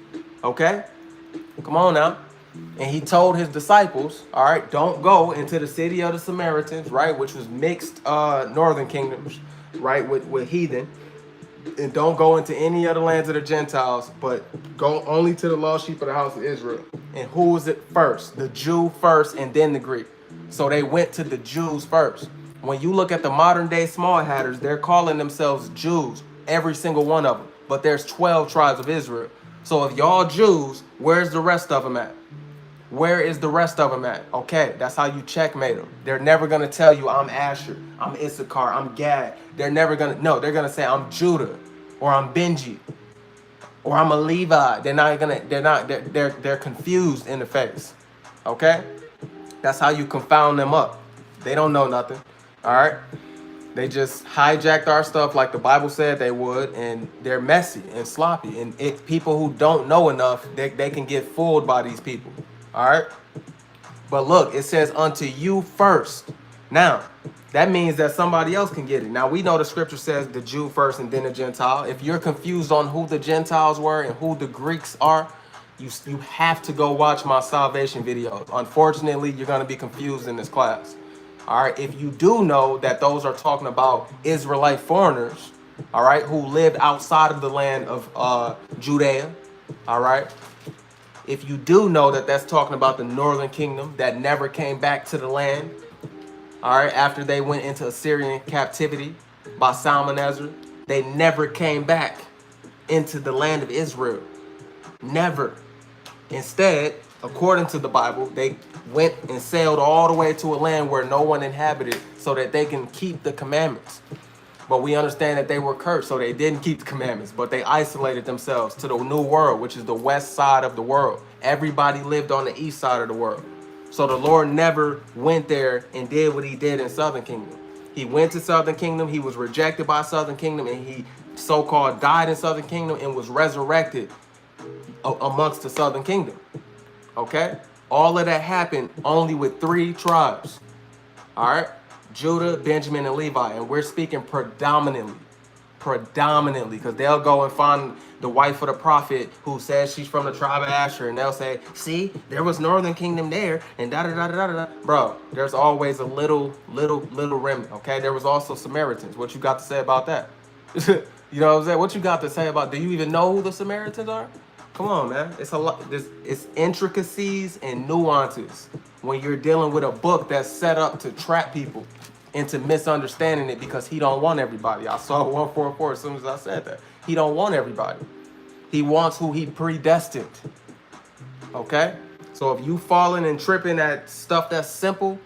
Okay? Come on now. And he told his disciples, all right, don't go into the city of the Samaritans, right, which was mixed northern kingdoms, right, with heathen. And don't go into any other lands of the Gentiles, but go only to the lost sheep of the house of Israel. And who was it first? The Jew first, and then the Greek. So they went to the Jews first. When you look at the modern day small hatters, they're calling themselves Jews, every single one of them. But there's 12 tribes of Israel. So if y'all Jews, where's the rest of them at? Where is the rest of them at? Okay, that's how you checkmate them. They're never going to tell you, I'm Asher, I'm Issachar, I'm Gad. They're never going to, no, they're going to say, I'm Judah. or I'm Benji, or I'm a Levi. They're confused in the face. Okay? That's how you confound them up. They don't know nothing. All right? They just hijacked our stuff like the Bible said they would, and they're messy and sloppy. And people who don't know enough, they can get fooled by these people. All right? But look, it says unto you first. Now, that means that somebody else can get it. Now, we know the scripture says the Jew first and then the Gentile. If you're confused on who the Gentiles were and who the Greeks are, you have to go watch my salvation videos. Unfortunately, you're going to be confused in this class. All right. If you do know that those are talking about Israelite foreigners, all right, who lived outside of the land of Judea, all right. If you do know that that's talking about the northern kingdom that never came back to the land, all right, after they went into Assyrian captivity by Salmanasar, they never came back into the land of Israel. Never. Instead, according to the Bible, they went and sailed all the way to a land where no one inhabited so that they can keep the commandments. But we understand that they were cursed, so they didn't keep the commandments, but they isolated themselves to the new world, which is the west side of the world. Everybody lived on the east side of the world. So the Lord never went there and did what he did in Southern Kingdom. He went to Southern Kingdom, he was rejected by Southern Kingdom, and he so-called died in Southern Kingdom and was resurrected amongst the Southern Kingdom. Okay? All of that happened only with 3 tribes. All right? Judah, Benjamin, and Levi. And we're speaking predominantly, because they'll go and find the wife of the prophet who says she's from the tribe of Asher, and they'll say, see, there was northern kingdom there, and da-da-da-da-da-da. Bro, there's always a little remnant, okay? There was also Samaritans. What you got to say about that? You know what I'm saying? What you got to say about, do you even know who the Samaritans are? Come on, man. It's a lot. It's intricacies and nuances when you're dealing with a book that's set up to trap people into misunderstanding it because he don't want everybody. I saw 144 as soon as I said that. He don't want everybody. He wants who he predestined. Okay? So if you falling and tripping at stuff that's simple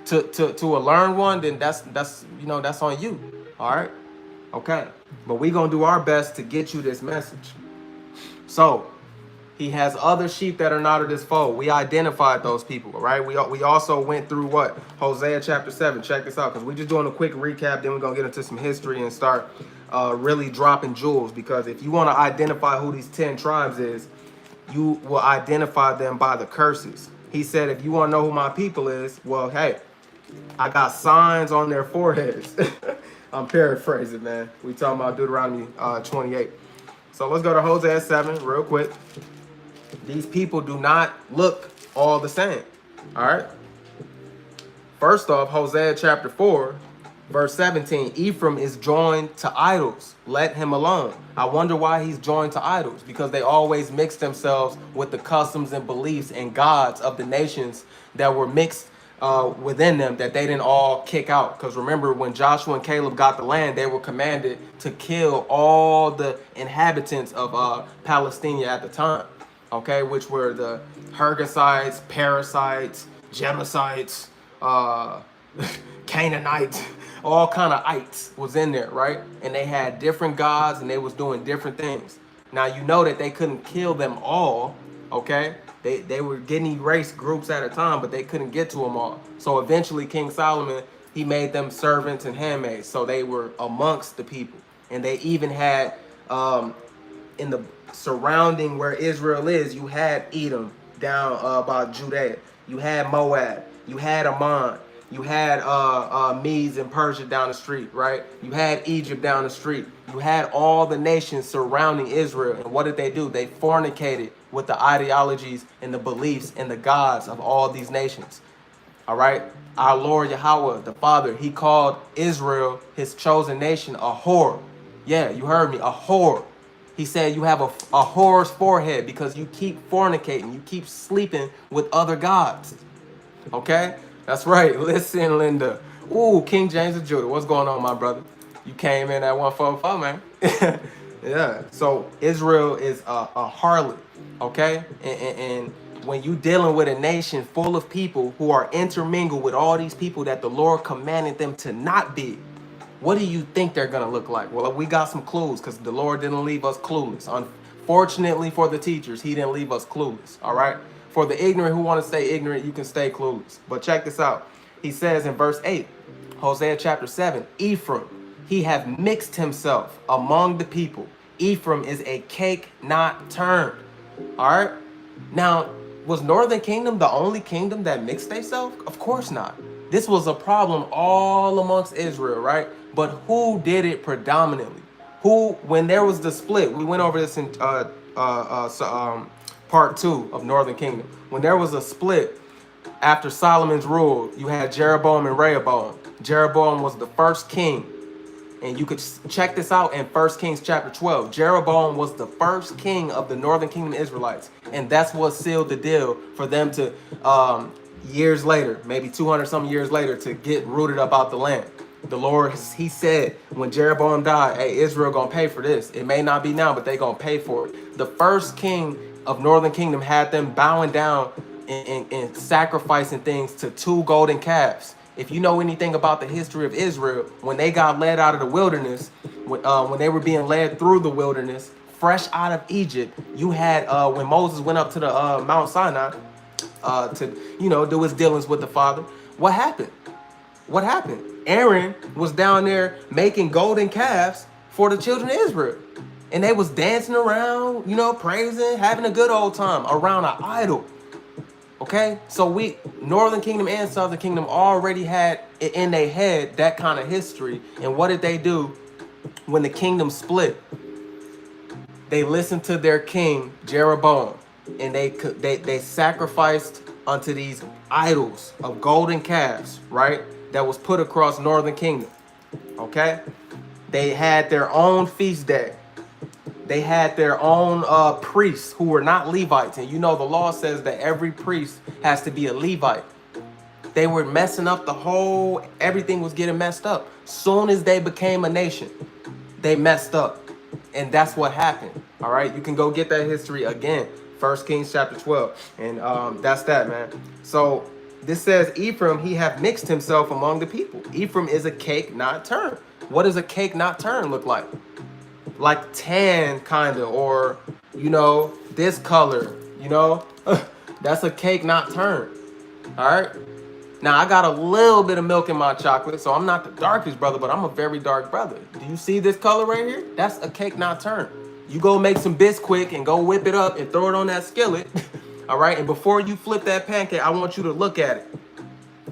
to a learned one, then that's on you. All right? Okay. But we gonna do our best to get you this message. So he has other sheep that are not of this fold. We identified those people, right? We also went through what? Hosea chapter 7. Check this out, because we're just doing a quick recap. Then we're going to get into some history and start really dropping jewels. Because if you want to identify who these 10 tribes is, you will identify them by the curses. He said, if you want to know who my people is, well, hey, I got signs on their foreheads. I'm paraphrasing, man. We talking about Deuteronomy 28. So let's go to Hosea 7 real quick. These people do not look all the same. All right. First off, Hosea chapter 4, verse 17. Ephraim is joined to idols. Let him alone. I wonder why he's joined to idols. Because they always mix themselves with the customs and beliefs and gods of the nations that were mixed within them, that they didn't all kick out. Because remember, when Joshua and Caleb got the land, they were commanded to kill all the inhabitants of Palestine at the time, okay, which were the Gergesites, Parasites, Jebusites, Canaanites, all kind of ites was in there, right? And they had different gods and they was doing different things. Now, you know that they couldn't kill them all, okay? They were getting erased groups at a time, but they couldn't get to them all. So eventually King Solomon, he made them servants and handmaids. So they were amongst the people. And they even had, in the surrounding where Israel is, you had Edom down by Judea. You had Moab. You had Ammon. You had Medes and Persia down the street, right? You had Egypt down the street. You had all the nations surrounding Israel. And what did they do? They fornicated with the ideologies and the beliefs and the gods of all these nations. All right? Our Lord Yahweh, the Father, he called Israel, his chosen nation, a whore. Yeah, you heard me, a whore. He said you have a whore's forehead because you keep fornicating. You keep sleeping with other gods. Okay? That's right. Listen, Linda. Ooh, King James of Judah. What's going on, my brother? You came in at 144, man. Yeah. So Israel is a harlot, okay? And when you dealing with a nation full of people who are intermingled with all these people that the Lord commanded them to not be, What do you think they're going to look like? Well, we got some clues because the Lord didn't leave us clueless. Unfortunately for the teachers, he didn't leave us clueless. All right. For the ignorant who want to stay ignorant, you can stay clueless. But check this out. He says in verse 8, Hosea chapter 7, Ephraim, he have mixed himself among the people. Ephraim is a cake not turned. All right. Now, was Northern Kingdom the only kingdom that mixed themselves? Of course not. This was a problem all amongst Israel, right? But who did it predominantly? Who, when there was the split, we went over this in part 2 of Northern Kingdom. When there was a split after Solomon's rule, you had Jeroboam and Rehoboam. Jeroboam was the first king. And you could check this out in 1 Kings chapter 12. Jeroboam was the first king of the Northern Kingdom Israelites. And that's what sealed the deal for them to, years later, maybe 200 some years later, to get rooted up out the land. The Lord, he said, when Jeroboam died, hey, Israel gonna pay for this. It may not be now, but they gonna pay for it. The first king of Northern Kingdom had them bowing down and sacrificing things to 2 golden calves. If you know anything about the history of Israel, when they got led out of the wilderness, when they were being led through the wilderness, fresh out of Egypt, you had, when Moses went up to the Mount Sinai to, do his dealings with the Father, what happened? What happened? Aaron was down there making golden calves for the children of Israel. And they was dancing around, praising, having a good old time around an idol. Okay, so Northern Kingdom and Southern Kingdom already had in their head that kind of history. And what did they do when the kingdom split? They listened to their king Jeroboam, and they sacrificed unto these idols of golden calves, right? That was put across Northern Kingdom. Okay, they had their own feast day. They had their own priests who were not Levites. And the law says that every priest has to be a Levite. They were messing up everything was getting messed up. Soon as they became a nation, they messed up. And that's what happened. All right, you can go get that history again. 1 Kings chapter 12. And that's that, man. So this says, Ephraim, he have mixed himself among the people. Ephraim is a cake not turned. What does a cake not turned look like? Like tan, kind of, or, this color, that's a cake not turned. All right. Now, I got a little bit of milk in my chocolate, so I'm not the darkest brother, but I'm a very dark brother. Do you see this color right here? That's a cake not turned. You go make some Bisquick and go whip it up and throw it on that skillet. All right. And before you flip that pancake, I want you to look at it.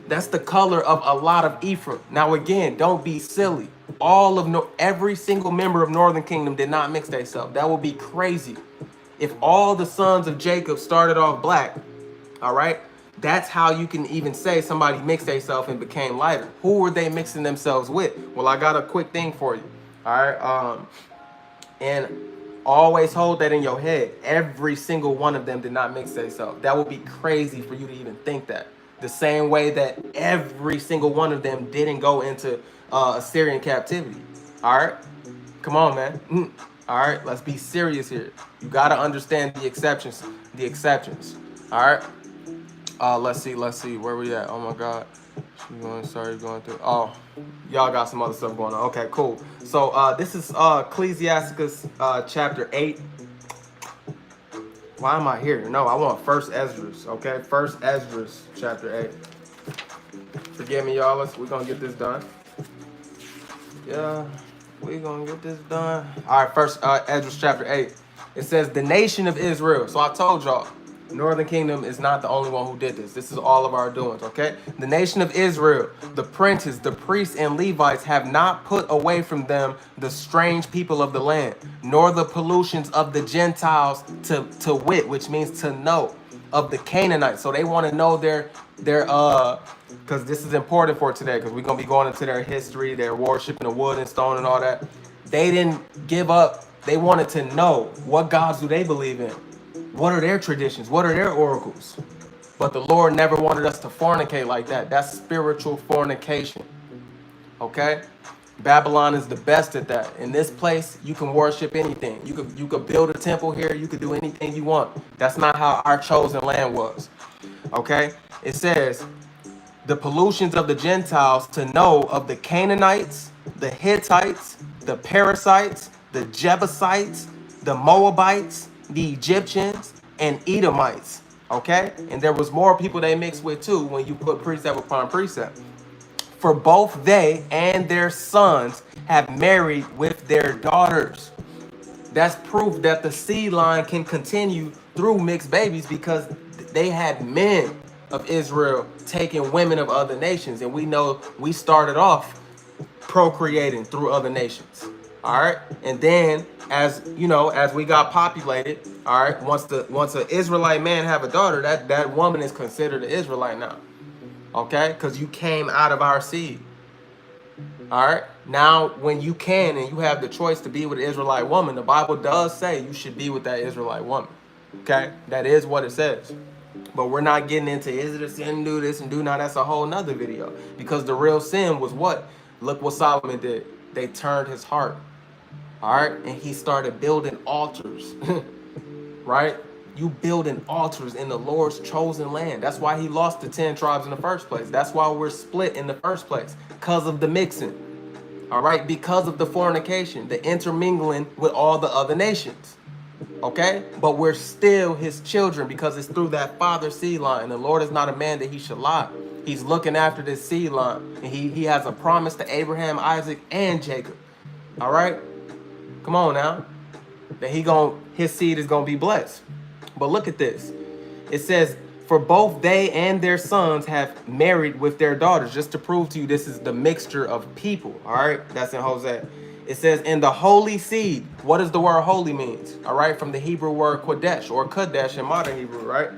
That's the color of a lot of Ephraim. Now, again, don't be silly. Every single member of Northern Kingdom did not mix themselves. That would be crazy. If all the sons of Jacob started off black, all right, that's how you can even say somebody mixed themselves and became lighter. Who were they mixing themselves with? Well, I got a quick thing for you. All right. And always hold that in your head. Every single one of them did not mix themselves. That would be crazy for you to even think that. The same way that every single one of them didn't go into Assyrian captivity. All right, come on, man. All right, let's be serious here. You got to understand the exceptions. All right. Let's see. Where we at? Oh my God. Going through. Oh, y'all got some other stuff going on. Okay, cool. So this is Ecclesiasticus chapter 8. Why am I here? No, I want 1 Esdras. Okay, 1 Esdras chapter 8. Forgive me, y'all. We're gonna get this done. Yeah, we're gonna get this done. All right, 1 Esdras chapter 8. It says the nation of Israel. So I told y'all, Northern Kingdom is not the only one who did this. This is all of our doings, okay? The nation of Israel, the princes, the priests, and Levites have not put away from them the strange people of the land, nor the pollutions of the Gentiles to wit, which means to know, of the Canaanites. So they want to know their because this is important for today, because we're going to be going into their history, their worship in the wood and stone and all that. They didn't give up. They wanted to know, what gods do they believe in? What are their traditions? What are their oracles? But the Lord never wanted us to fornicate like that. That's spiritual fornication. Okay? Babylon is the best at that. In this place, you can worship anything. You could build a temple here. You could do anything you want. That's not how our chosen land was. Okay? It says, the pollutions of the Gentiles, to know of the Canaanites, the Hittites, the Perizzites, the Jebusites, the Moabites, the Egyptians, and Edomites. Okay? And there was more people they mixed with too when you put precept upon precept. For both they and their sons have married with their daughters. That's proof that the seed line can continue through mixed babies, because they had men of Israel taking women of other nations. And we know we started off procreating through other nations. All right. And then as you know, as we got populated, all right, once an Israelite man have a daughter, that woman is considered an Israelite now. Okay? Because you came out of our seed. All right. Now, when you can and you have the choice to be with an Israelite woman, the Bible does say you should be with that Israelite woman. Okay. That is what it says. But we're not getting into, is it a sin to do this and do now? That's a whole nother video. Because the real sin was what? Look what Solomon did. They turned his heart. All right. And he started building altars. Right? You building altars in the Lord's chosen land. That's why he lost the 10 tribes in the first place. That's why we're split in the first place. Because of the mixing. All right? Because of the fornication, the intermingling with all the other nations. Okay? But we're still his children because it's through that father seed line. The Lord is not a man that he should lie. He's looking after this seed line. And he has a promise to Abraham, Isaac, and Jacob. All right? Come on now. That his seed is going to be blessed. But look at this. It says, for both they and their sons have married with their daughters. Just to prove to you, this is the mixture of people. All right. That's in Hosea. It says, in the holy seed. What does the word holy means? All right. From the Hebrew word kodesh or kadesh in modern Hebrew. Right.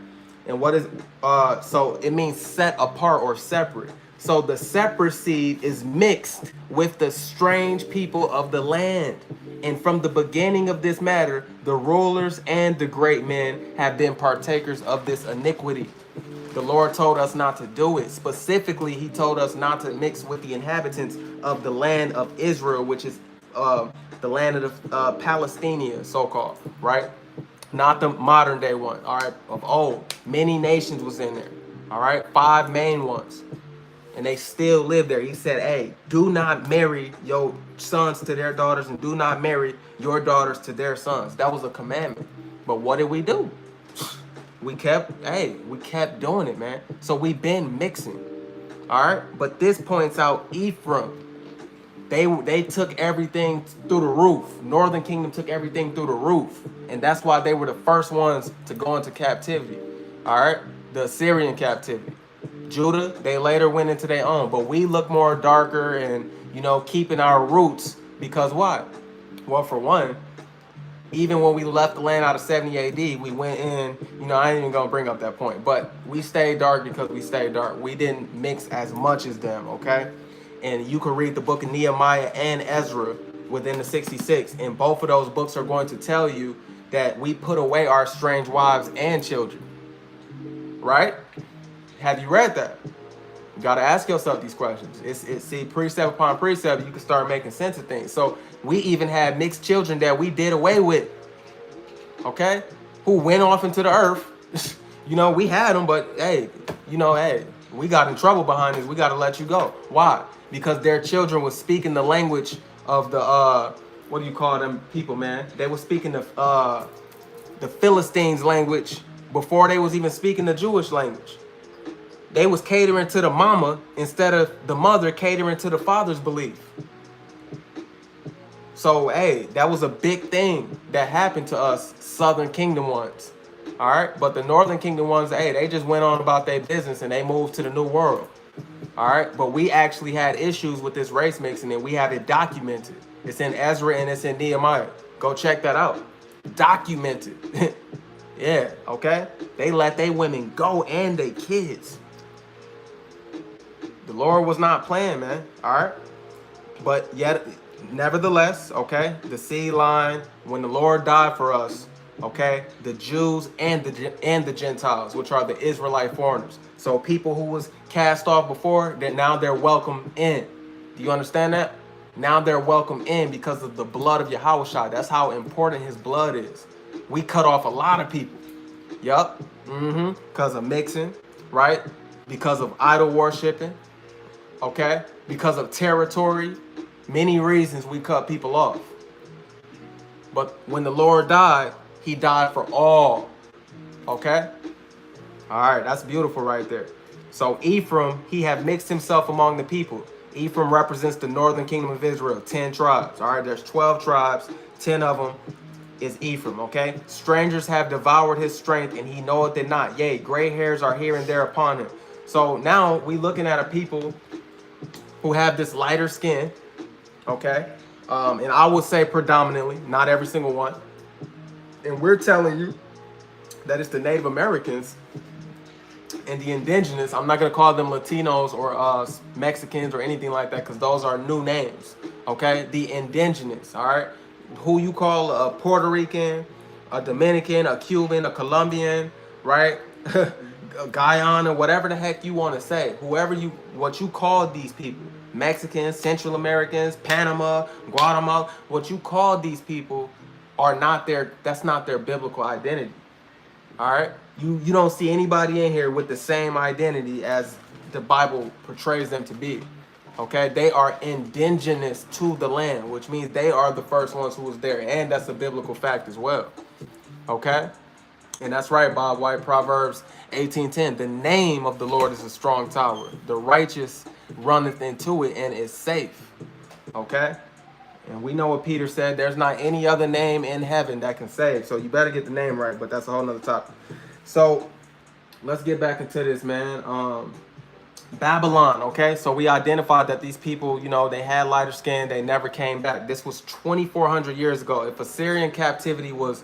And what is, so it means set apart or separate. So the separate seed is mixed with the strange people of the land. And from the beginning of this matter, the rulers and the great men have been partakers of this iniquity. The Lord told us not to do it. Specifically, he told us not to mix with the inhabitants of the land of Israel, which is the land of the Palestinians, so-called, right? Not the modern day one, all right, of old. Many nations was in there, all right? 5 main ones. And they still live there. He said, hey, do not marry your sons to their daughters and do not marry your daughters to their sons. That was a commandment. But what did we do? We kept doing it, man. So we've been mixing. All right. But this points out Ephraim. They took everything through the roof. Northern Kingdom took everything through the roof. And that's why they were the first ones to go into captivity. All right. The Assyrian captivity. Judah, they later went into their own, but we look more darker and, keeping our roots because why? Well, for one, even when we left the land out of 70 AD, we went in, I ain't even gonna bring up that point, but we stayed dark because we stayed dark. We didn't mix as much as them, okay? And you can read the book of Nehemiah and Ezra within the 66, and both of those books are going to tell you that we put away our strange wives and children, right? Have you read that? You got to ask yourself these questions. See, precept upon precept, you can start making sense of things. So we even had mixed children that we did away with, okay? Who went off into the earth. We had them, but hey, we got in trouble behind this. We got to let you go. Why? Because their children was speaking the language of the, what do you call them people, man? They were speaking the Philistines language before they was even speaking the Jewish language. They was catering to the mama instead of the mother catering to the father's belief. So, hey, that was a big thing that happened to us Southern Kingdom ones. All right. But the Northern Kingdom ones, hey, they just went on about their business and they moved to the New World. All right. But we actually had issues with this race mixing and we have it documented. It's in Ezra and it's in Nehemiah. Go check that out. Documented. Yeah. Okay. They let their women go and their kids. The Lord was not playing, man. All right. But yet, nevertheless, okay, the seed line, when the Lord died for us, okay, the Jews and the Gentiles, which are the Israelite foreigners. So people who was cast off before, that now they're welcome in. Do you understand that? Now they're welcome in because of the blood of Yahushua. That's how important his blood is. We cut off a lot of people. Yup. Because of mixing, right? because of idol worshiping, okay? Because of territory, many reasons we cut people off. But when the Lord died, he died for all, okay? All right, that's beautiful right there. So Ephraim, he had mixed himself among the people. Ephraim represents the northern kingdom of Israel, 10 tribes. All right, there's 12 tribes, 10 of them is Ephraim, okay? Strangers have devoured his strength, and he knoweth it not. Yea, gray hairs are here and there upon him. So now we looking at a people who have this lighter skin, okay? And I would say predominantly, not every single one. And we're telling you that it's the Native Americans and the indigenous. I'm not going to call them Latinos or Mexicans or anything like that, because those are new names, okay? The indigenous, all right? Who you call a Puerto Rican, a Dominican, a Cuban, a Colombian, right? Guyana, whatever the heck you want to say. What you call these people, Mexicans, Central Americans, Panama, Guatemala, what you call these people are not that's not their biblical identity. All right, you don't see anybody in here with the same identity as the Bible portrays them to be. Okay, they are indigenous to the land, which means they are the first ones who was there, and that's a biblical fact as well. Okay, and that's right, Bob White, Proverbs 18:10. The name of the Lord is a strong tower. The righteous runneth into it and is safe. Okay. And we know what Peter said, there's not any other name in heaven that can save. So you better get the name right, but that's a whole nother topic. So let's get back into this, man. Babylon, okay? So we identified that these people, they had lighter skin. They never came back. This was 2,400 years ago. If Assyrian captivity was,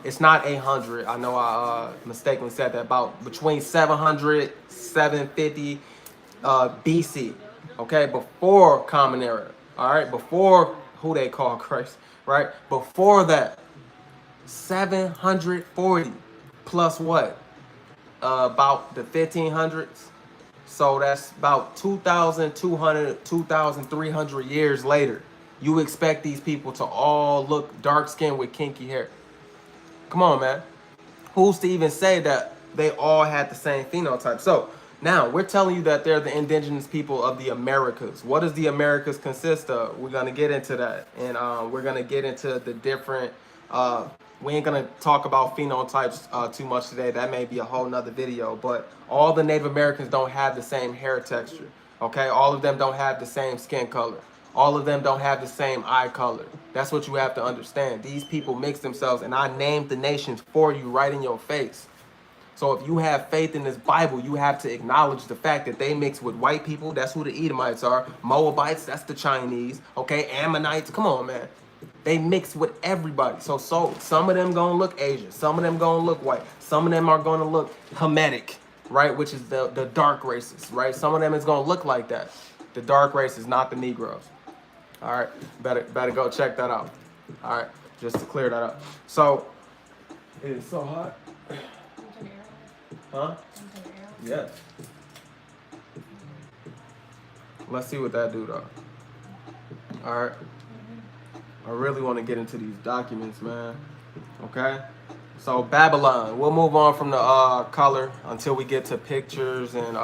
it's not 800. I know I mistakenly said that. About between 700, 750 BC, okay? Before Common Era. All right, before who they call Christ, right? Before that, 740 plus what? About the 1500s. So that's about 2,200, 2,300 years later. You expect these people to all look dark skinned with kinky hair. Come on, man. Who's to even say that they all had the same phenotype? So now we're telling you that they're the indigenous people of the Americas. What does the Americas consist of? We're going to get into that. And we're going to get into the different, we ain't going to talk about phenotypes too much today. That may be a whole nother video. But all the Native Americans don't have the same hair texture. Okay, all of them don't have the same skin color. All of them don't have the same eye color. That's what you have to understand. These people mix themselves, and I named the nations for you right in your face. So if you have faith in this Bible, you have to acknowledge the fact that they mix with white people. That's who the Edomites are. Moabites, that's the Chinese. Okay, Ammonites, come on, man. They mix with everybody. So some of them gonna look Asian. Some of them gonna look white. Some of them are gonna look Hamitic, right? Which is the dark races, right? Some of them is gonna look like that. The dark races, not the Negroes. All right, better go check that out. All right, just to clear that up. So it is so hot. Huh? Yes. Let's see what that do though. All right. I really want to get into these documents, man. Okay. So Babylon. We'll move on from the color until we get to pictures and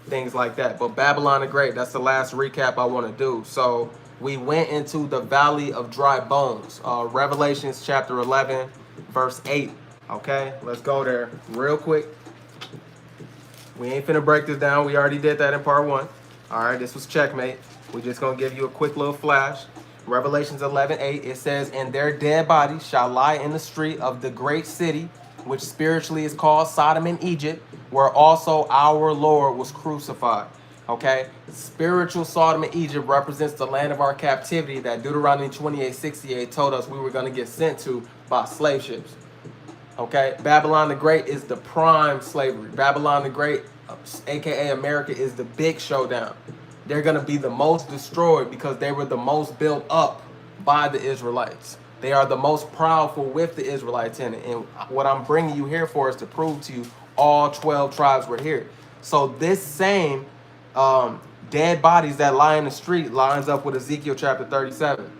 things like that. But Babylon the Great. That's the last recap I want to do. So we went into the Valley of Dry Bones. Revelations chapter 11, verse 8. Okay, let's go there real quick. We ain't finna break this down. We already did that in part 1. All right, this was checkmate. We're just gonna give you a quick little flash. Revelations 11:8, it says, "And their dead bodies shall lie in the street of the great city, which spiritually is called Sodom and Egypt, where also our Lord was crucified." Okay, spiritual Sodom and Egypt represents the land of our captivity that Deuteronomy 28:68 told us we were gonna get sent to by slave ships. Okay, Babylon the Great is the prime slavery. Babylon the Great, aka America, is the big showdown. They're going to be the most destroyed because they were the most built up by the Israelites. They are the most proudful with the Israelites in it. And what I'm bringing you here for is to prove to you all 12 tribes were here. So this same dead bodies that lie in the street lines up with Ezekiel chapter 37.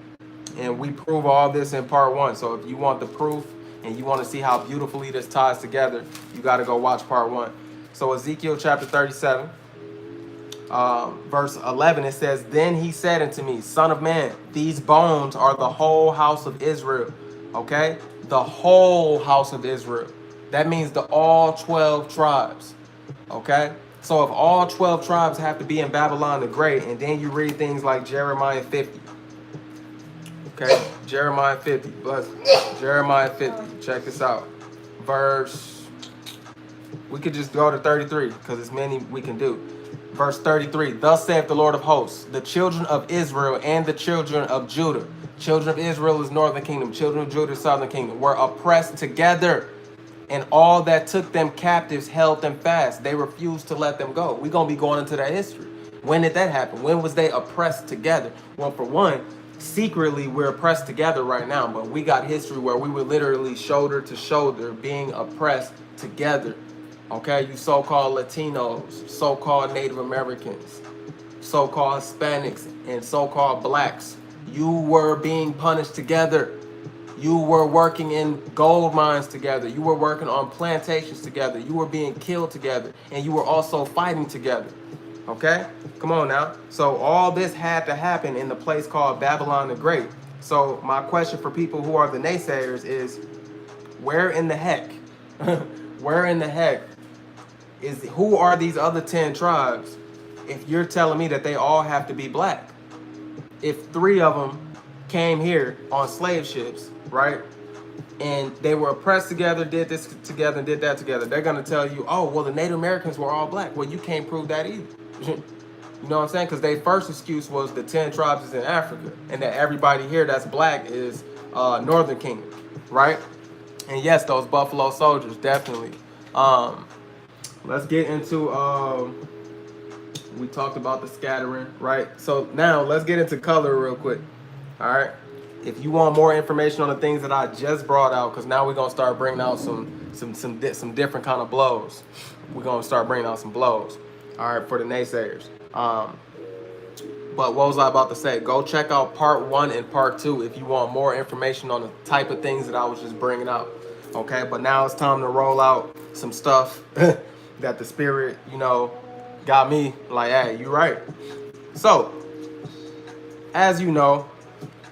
And we prove all this in part 1. So if you want the proof and you want to see how beautifully this ties together, you got to go watch part 1. So Ezekiel chapter 37, verse 11, it says, "Then he said unto me, Son of man, these bones are the whole house of Israel." Okay? The whole house of Israel. That means the all 12 tribes. Okay? So if all 12 tribes have to be in Babylon the Great, and then you read things like Jeremiah 50. Okay? Jeremiah 50. Bless Jeremiah 50. Check this out. Verse, we could just go to 33 because it's many we can do. Verse 33, "Thus saith the Lord of hosts, the children of Israel and the children of Judah." Children of Israel is northern kingdom. Children of Judah is southern kingdom. "Were oppressed together, and all that took them captives held them fast. They refused to let them go." We're going to be going into that history. When did that happen? When was they oppressed together? Well, for one, secretly we're oppressed together right now, but we got history where we were literally shoulder to shoulder being oppressed together. Okay, you so-called Latinos, so-called Native Americans, so-called Hispanics, and so-called blacks. You were being punished together. You were working in gold mines together. You were working on plantations together. You were being killed together. And you were also fighting together. Okay? Come on now. So all this had to happen in the place called Babylon the Great. So my question for people who are the naysayers is, where in the heck, where in the heck who are these other 10 tribes if you're telling me that they all have to be black? If 3 of them came here on slave ships, right, and they were oppressed together, did this together, and did that together, they're going to tell you, oh, well, the Native Americans were all black. Well, you can't prove that either. You know what I'm saying? Because their first excuse was the 10 tribes is in Africa, and that everybody here that's black is Northern Kingdom, right? And yes, those Buffalo Soldiers, definitely. Let's get into, we talked about the scattering, right? So now let's get into color real quick, all right? If you want more information on the things that I just brought out, because now we're going to start bringing out some different kind of blows. We're going to start bringing out some blows, all right, for the naysayers. But what was I about to say? Go check out part 1 and part 2 if you want more information on the type of things that I was just bringing out, okay? But now it's time to roll out some stuff that the Spirit, you know, got me like, hey, you right. So, as you know,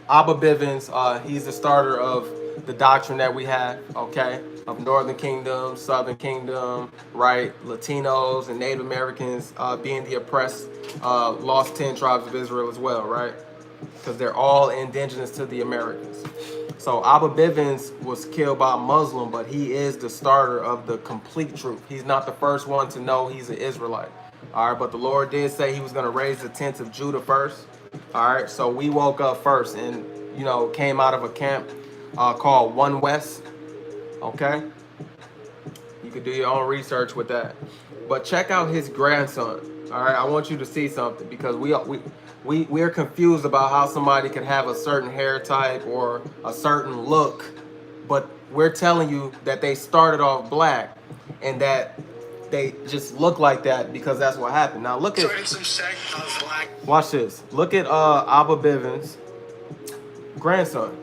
Abba Bivens, he's the starter of the doctrine that we have, okay, of Northern Kingdom, Southern Kingdom, right, Latinos and Native Americans being the oppressed, lost 10 tribes of Israel as well, right, because they're all indigenous to the Americas. So Abba Bivens was killed by a Muslim, but he is the starter of the complete truth. He's not the first one to know he's an Israelite. All right, but the Lord did say he was going to raise the tents of Judah first. All right, so we woke up first and, you know, came out of a camp called One West. Okay, you could do your own research with that. But check out his grandson. All right, I want you to see something because we're confused about how somebody can have a certain hair type or a certain look, but we're telling you that they started off black and that they just look like that because that's what happened. Now look at, watch this. Look at Abba Bivens' grandson,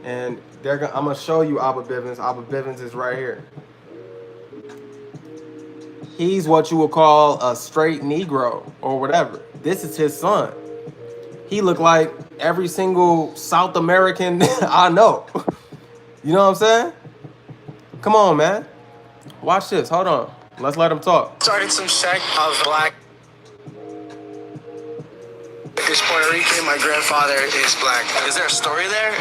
and I'm gonna show you Abba Bivens. Abba Bivens is right here. He's what you would call a straight Negro or whatever. This is his son. He looked like every single South American I know. You know what I'm saying? Come on, man. Watch this. Hold on. Let's let him talk. Started some sect of black. Is Puerto Rican. My grandfather is black. Is there a story there?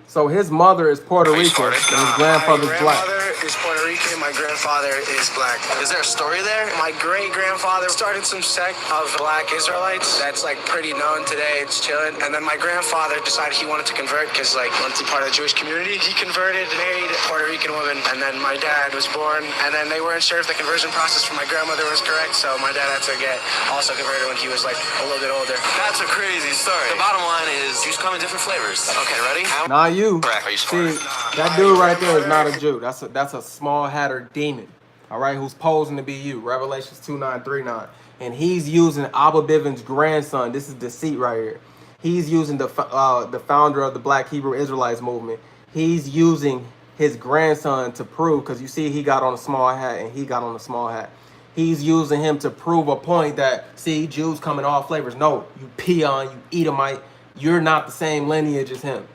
So his mother is Puerto Rican and his grandfather's black. My grandmother is Puerto Rican. My grandfather is black. Is there a story there? My great-grandfather started some sect of black Israelites that's like pretty known today. It's chilling. And then my grandfather decided he wanted to convert because like wanted to be part of the Jewish community. He converted, married a Puerto Rican woman, and then my dad was born. And then they weren't sure if the conversion process for my grandmother was correct, so my dad had to get also converted when he was like a little bit older. That's a crazy story. The bottom line is Jews come in different flavors. Okay, ready? Not you. See, that dude right there is not a Jew. That's a small hatter demon, all right, who's posing to be you. Revelations 2:9-3:9. And he's using Abba Bivens' grandson. This is deceit right here. He's using the founder of the Black Hebrew Israelites movement. He's using his grandson to prove, because you see he got on a small hat and he got on a small hat. He's using him to prove a point that, see, Jews come in all flavors. No, you peon, you Edomite, you're not the same lineage as him.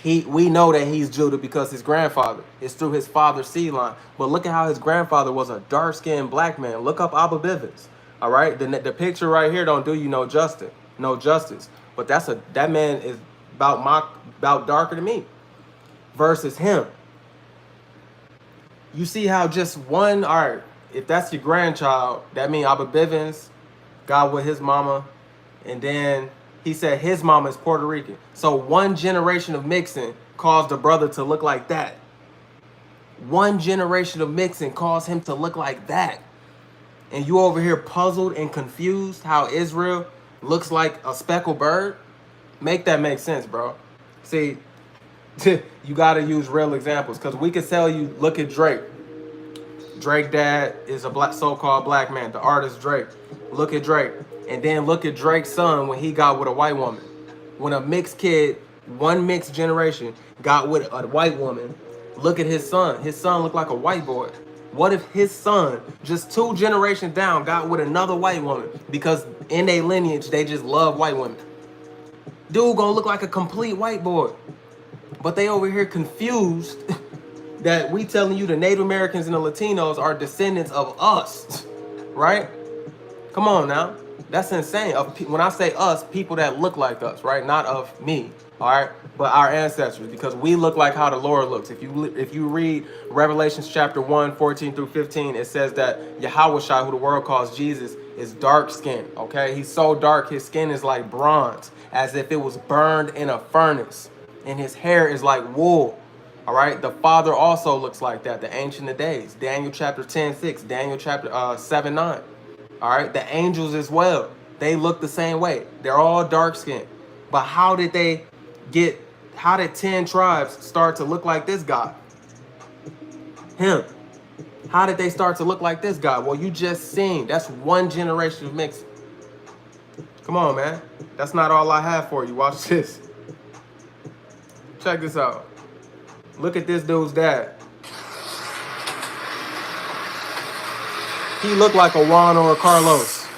We know that he's Judah because his grandfather is through his father's seed line. But look at how his grandfather was a dark-skinned black man. Look up Abba Bivens. All right, the picture right here don't do you no justice, But that man is about darker than me versus him. You see how just one, all right, if that's your grandchild, that means Abba Bivens got with his mama, and then he said his mama is Puerto Rican. So one generation of mixing caused a brother to look like that. One generation of mixing caused him to look like that. And you over here puzzled and confused how Israel looks like a speckled bird? Make that make sense, bro. See, you got to use real examples, because we could tell you, look at Drake. Drake dad is a so-called black man, the artist Drake. Look at Drake. And then look at Drake's son when he got with a white woman. When a mixed kid, one mixed generation, got with a white woman, look at his son. His son looked like a white boy. What if his son, just 2 generations down, got with another white woman because in their lineage, they just love white women? Dude gonna look like a complete white boy. But they over here confused that we telling you the Native Americans and the Latinos are descendants of us, right? Come on now. That's insane. When I say us, people that look like us, right? Not of me, all right? But our ancestors, because we look like how the Lord looks. If you read Revelations chapter 1, 14 through 15, it says that Yahweh, who the world calls Jesus, is dark skinned, okay? He's so dark, his skin is like bronze, as if it was burned in a furnace. And his hair is like wool, all right? The Father also looks like that, the Ancient of Days. Daniel chapter 10, 6, Daniel chapter 7, 9. All right, the angels as well. They look the same way. They're all dark skinned. But how did 10 tribes start to look like this God? Him. How did they start to look like this God? Well, you just seen. That's one generation of mixing. Come on, man. That's not all I have for you. Watch this. Check this out. Look at this dude's dad. He looked like a Juan or a Carlos.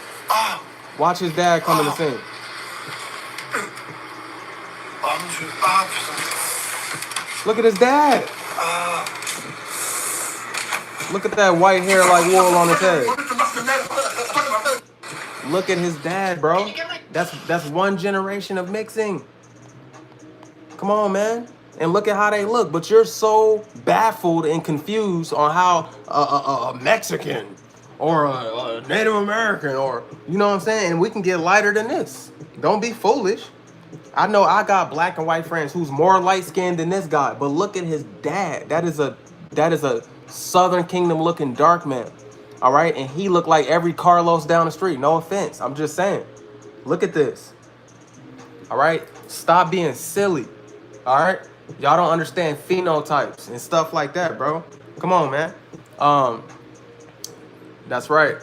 Watch his dad come in the scene. Look at his dad. Look at that white hair like wool on his head. Look at his dad, bro. That's one generation of mixing. Come on, man. And look at how they look. But you're so baffled and confused on how a Mexican or a Native American, or, you know what I'm saying? And we can get lighter than this. Don't be foolish. I know I got black and white friends who's more light-skinned than this guy, but look at his dad. That is a Southern Kingdom looking dark man. All right? And he looked like every Carlos down the street. No offense. I'm just saying. Look at this. All right? Stop being silly. All right? Y'all don't understand phenotypes and stuff like that, bro. Come on, man. That's right.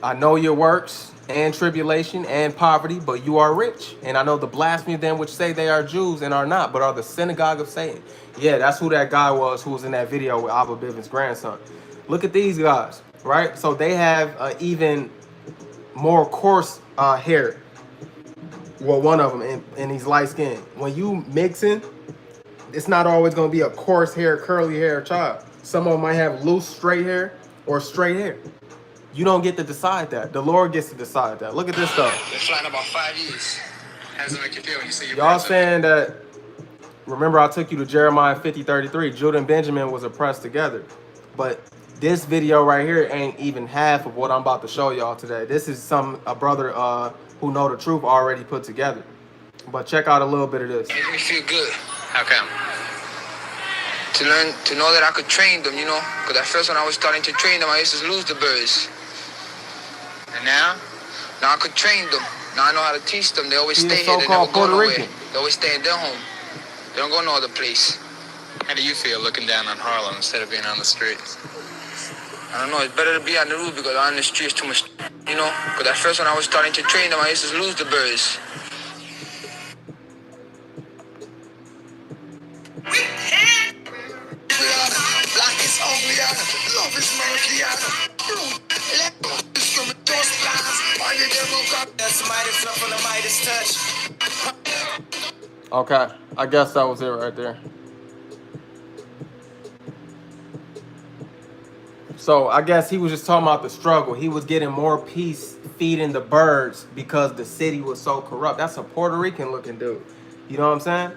I know your works and tribulation and poverty, but you are rich. And I know the blasphemy of them which say they are Jews and are not, but are the synagogue of Satan. Yeah, that's who that guy was who was in that video with Abba Bivens' grandson. Look at these guys, right? So they have even more coarse hair. Well, one of them, and he's light skinned. When you mixing, it's not always going to be a coarse hair, curly hair child. Some of them might have loose, straight hair or straight hair. You don't get to decide that. The Lord gets to decide that. Look at this stuff. Been flying about 5 years. How does it make you feel when you see your Y'all saying that, remember I took you to Jeremiah 50:33. Judah and Benjamin was oppressed together. But this video right here ain't even half of what I'm about to show y'all today. This is a brother who know the truth already put together. But check out a little bit of this. It made me feel good. How come? To know that I could train them, you know? Because at first when I was starting to train them, I used to lose the birds. And now? Now I could train them. Now I know how to teach them. They always stay here. They never go nowhere. They always stay in their home. They don't go no other place. How do you feel looking down on Harlem instead of being on the streets? I don't know. It's better to be on the roof because on the streets too much, you know? Because at first when I was starting to train them, I used to lose the birds. Love is murky and that's mighty tough on the Midas touch. Okay, I guess that was it right there. So I guess he was just talking about the struggle. He was getting more peace feeding the birds because the city was so corrupt. That's a Puerto Rican looking dude. You know what I'm saying?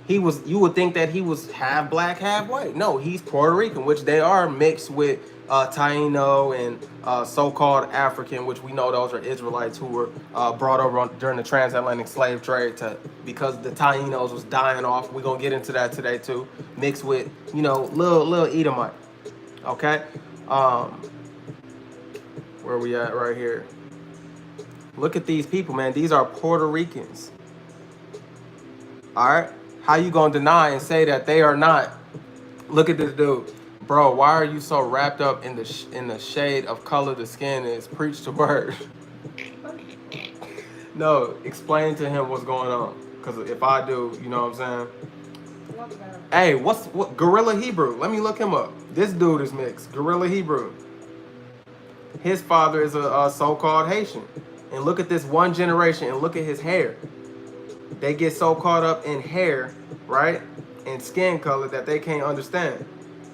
You would think that he was half black, half white. No, he's Puerto Rican, which they are mixed with Taino and so-called African, which we know those are Israelites who were brought over during the transatlantic slave trade because the Tainos was dying off. We're going to get into that today too. Mixed with, you know, little Edomite. Okay? Where we at right here? Look at these people, man. These are Puerto Ricans. All right? How you gonna deny and say that they are not? Look at this dude, bro. Why are you so wrapped up in the shade of color the skin is? Preach the word. No, explain to him what's going on. Cause if I do, you know what I'm saying. Hey, what Gorilla Hebrew? Let me look him up. This dude is mixed. Gorilla Hebrew. His father is a so-called Haitian, and look at this one generation and look at his hair. They get so caught up in hair, right, and skin color that they can't understand.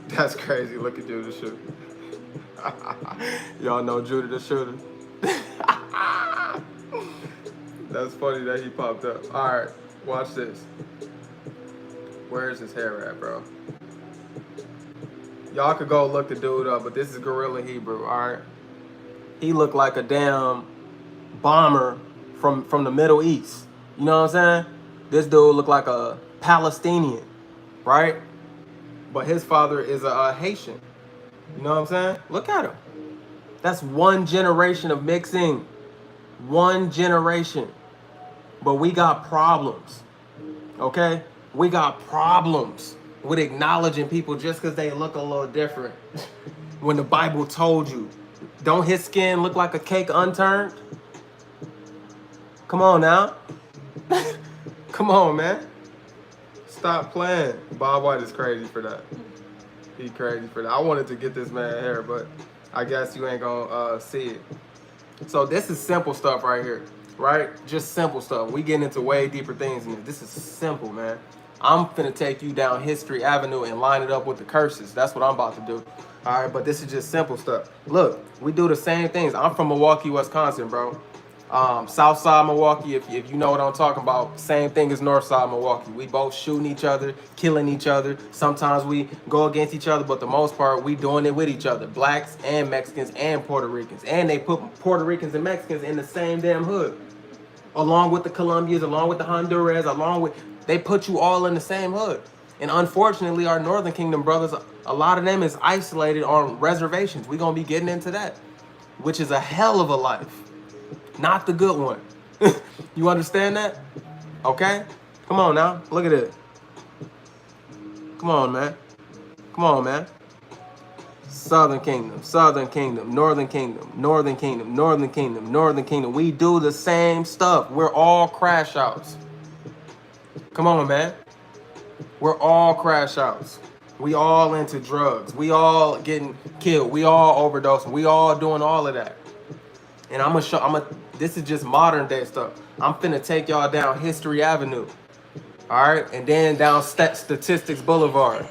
That's crazy. Look at Judah the shooter. Y'all know Judah the shooter. That's funny that he popped up. All right, watch this. Where's his hair at, bro? Y'all could go look the dude up, but this is Gorilla Hebrew, all right? He looked like a damn bomber from the Middle East. You know what I'm saying? This dude looked like a Palestinian, right? But his father is a Haitian. You know what I'm saying? Look at him. That's one generation of mixing. One generation. But we got problems, okay? We got problems with acknowledging people just because they look a little different. When the Bible told you, don't his skin look like a cake unturned? Come on now. Come on, man. Stop playing. Bob White is crazy for that. He crazy for that. I wanted to get this man hair, but I guess you ain't gonna see it. So this is simple stuff right here, right? Just simple stuff. We getting into way deeper things in this. This is simple, man. I'm finna take you down History Avenue and line it up with the curses. That's what I'm about to do. All right, but this is just simple stuff. Look, we do the same things. I'm from Milwaukee, Wisconsin, bro. South side Milwaukee, if you know what I'm talking about, same thing as north side Milwaukee. We both shooting each other, killing each other. Sometimes we go against each other, but the most part, we doing it with each other. Blacks and Mexicans and Puerto Ricans. And they put Puerto Ricans and Mexicans in the same damn hood. Along with the Colombians, along with the Honduras, they put you all in the same hood. And unfortunately, our Northern Kingdom brothers, a lot of them is isolated on reservations. We're going to be getting into that, which is a hell of a life. Not the good one. You understand that? Okay? Come on now. Look at it. Come on, man. Come on, man. Southern Kingdom, Southern Kingdom, Northern Kingdom, Northern Kingdom, Northern Kingdom, Northern Kingdom. We do the same stuff. We're all crash outs. Come on, man. We're all crash outs. We all into drugs. We all getting killed. We all overdosing. We all doing all of that. And this is just modern day stuff. I'm finna take y'all down History Avenue. All right? And then down Statistics Boulevard.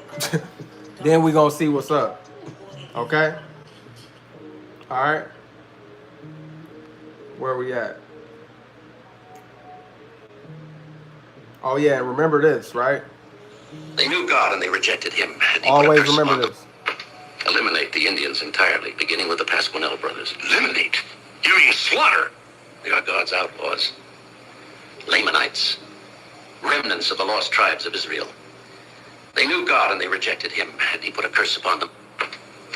Then we gonna see what's up. Okay? All right? Where we at? Oh yeah, remember this, right? They knew God and they rejected him. Always remember this. Eliminate the Indians entirely, beginning with the Pasquinel brothers. Eliminate? You mean slaughter? They are God's outlaws. Lamanites. Remnants of the lost tribes of Israel. They knew God and they rejected him, and he put a curse upon them.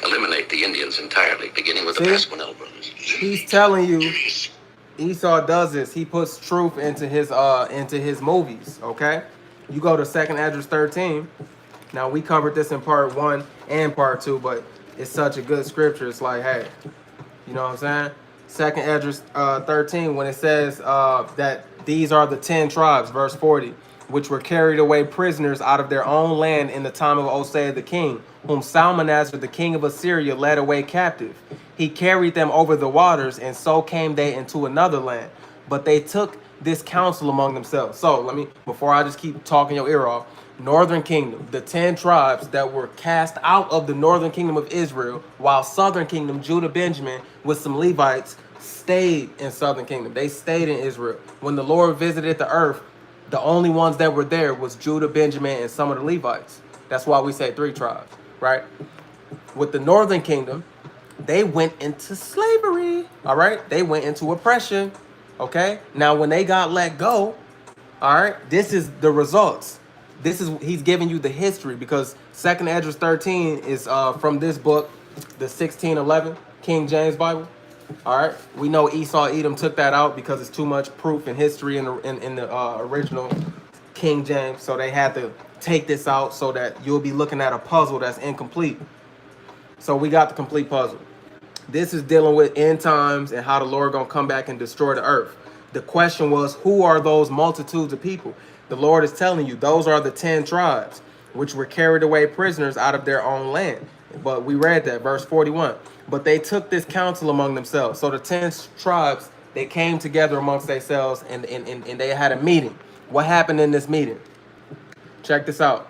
Eliminate the Indians entirely, beginning with the Pasquinel brothers. He's telling you, Esau does this. He puts truth into his movies, okay? You go to 2nd Esdras 13. Now, we covered this in part 1 and part 2, but it's such a good scripture. It's like, hey, you know what I'm saying? 2nd Esdras 13, when it says that these are the 10 tribes, verse 40. which were carried away prisoners out of their own land in the time of Osea the king, whom Salmanasar the king of Assyria led away captive. He carried them over the waters, and so came they into another land. But they took this counsel among themselves. So let me, before I just keep talking your ear off, Northern Kingdom, the 10 tribes that were cast out of the Northern Kingdom of Israel, while Southern Kingdom, Judah, Benjamin, with some Levites, stayed in Southern Kingdom. They stayed in Israel. When the Lord visited the earth, the only ones that were there was Judah, Benjamin, and some of the Levites. That's why we say 3 tribes, right? With the Northern Kingdom, they went into slavery, all right? They went into oppression, okay? Now, when they got let go, all right, this is the results. He's giving you the history, because 2nd Esdras 13 is from this book, the 1611 King James Bible. All right, we know Esau Edom took that out because it's too much proof and history in the original King James, so they had to take this out so that you'll be looking at a puzzle that's incomplete. So we got the complete puzzle. This is dealing with end times and how the Lord gonna come back and destroy the earth. The question was, who are those multitudes of people? The Lord is telling you, those are the 10 tribes, which were carried away prisoners out of their own land. But we read that, verse 41. But they took this counsel among themselves. So the 10 tribes, they came together amongst themselves, and they had a meeting. What happened in this meeting? Check this out.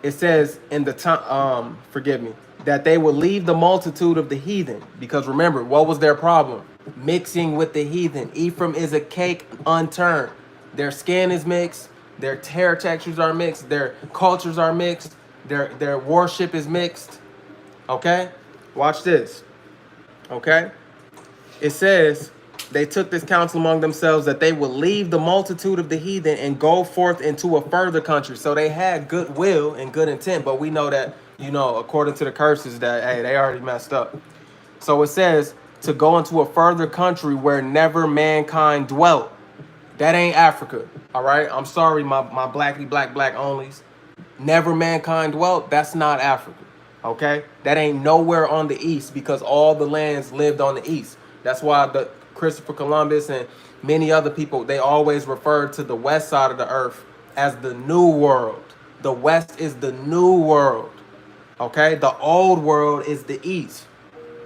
It says in the time, forgive me, that they would leave the multitude of the heathen. Because remember, what was their problem? Mixing with the heathen. Ephraim is a cake unturned. Their skin is mixed. Their hair textures are mixed. Their cultures are mixed. Their worship is mixed. Okay? Watch this. Okay? It says, they took this counsel among themselves that they would leave the multitude of the heathen and go forth into a further country. So they had goodwill and good intent, but we know that, you know, according to the curses, that, hey, they already messed up. So it says to go into a further country where never mankind dwelt. That ain't Africa, all right? I'm sorry, my black onlys. Never mankind dwelt, that's not Africa, okay? That ain't nowhere on the east, because all the lands lived on the east. That's why the Christopher Columbus and many other people, they always refer to the west side of the earth as the New World. The west is the New World, okay? The old world is the east.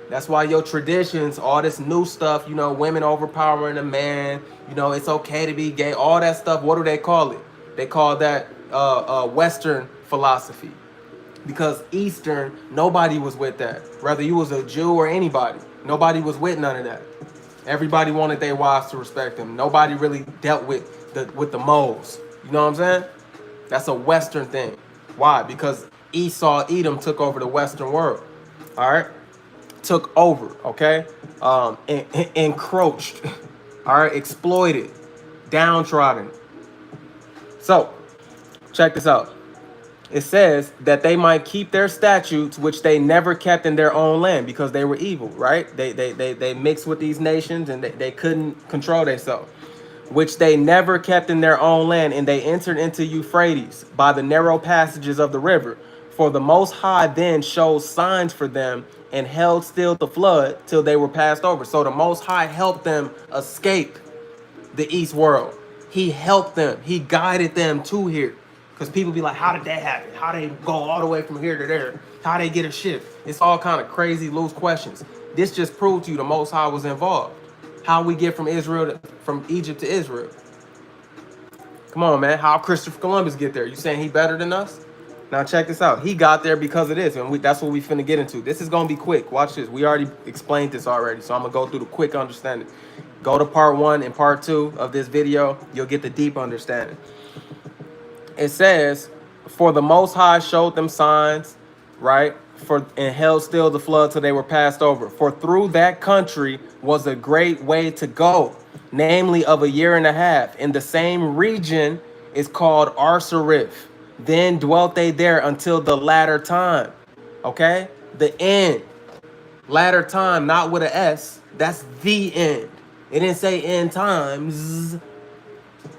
That's why your traditions, all this new stuff, you know, women overpowering a man, you know, it's okay to be gay, all that stuff, what do they call it? They call that Western philosophy. Because Eastern, nobody was with that. Whether you was a Jew or anybody, nobody was with none of that. Everybody wanted their wives to respect them. Nobody really dealt with the moles. You know what I'm saying? That's a Western thing. Why? Because Esau, Edom took over the Western world. All right? Took over, okay? Encroached, all right? Exploited, downtrodden. So, check this out. It says that they might keep their statutes, which they never kept in their own land because they were evil, right? They mixed with these nations and they couldn't control themselves, which they never kept in their own land, and they entered into Euphrates by the narrow passages of the river. For the Most High then showed signs for them and held still the flood till they were passed over. So the Most High helped them escape the east world. He helped them. He guided them to here. Because people be like, how did that happen? How they go all the way from here to there? How they get a ship? It's all kind of crazy, loose questions. This just proved to you the Most High was involved. How we get from from Egypt to Israel? Come on, man. How Christopher Columbus get there? You saying he better than us? Now check this out. He got there because of this, and that's what we finna get into. This is gonna be quick. Watch this. We already explained this already, so I'm gonna go through the quick understanding. Go to part 1 and part 2 of this video. You'll get the deep understanding. It says, for the Most High showed them signs, right? And held still the flood till they were passed over. For through that country was a great way to go, namely of 1.5 years. In the same region is called Arsarif. Then dwelt they there until the latter time. Okay? The end. Latter time, not with an S. That's the end. It didn't say end times.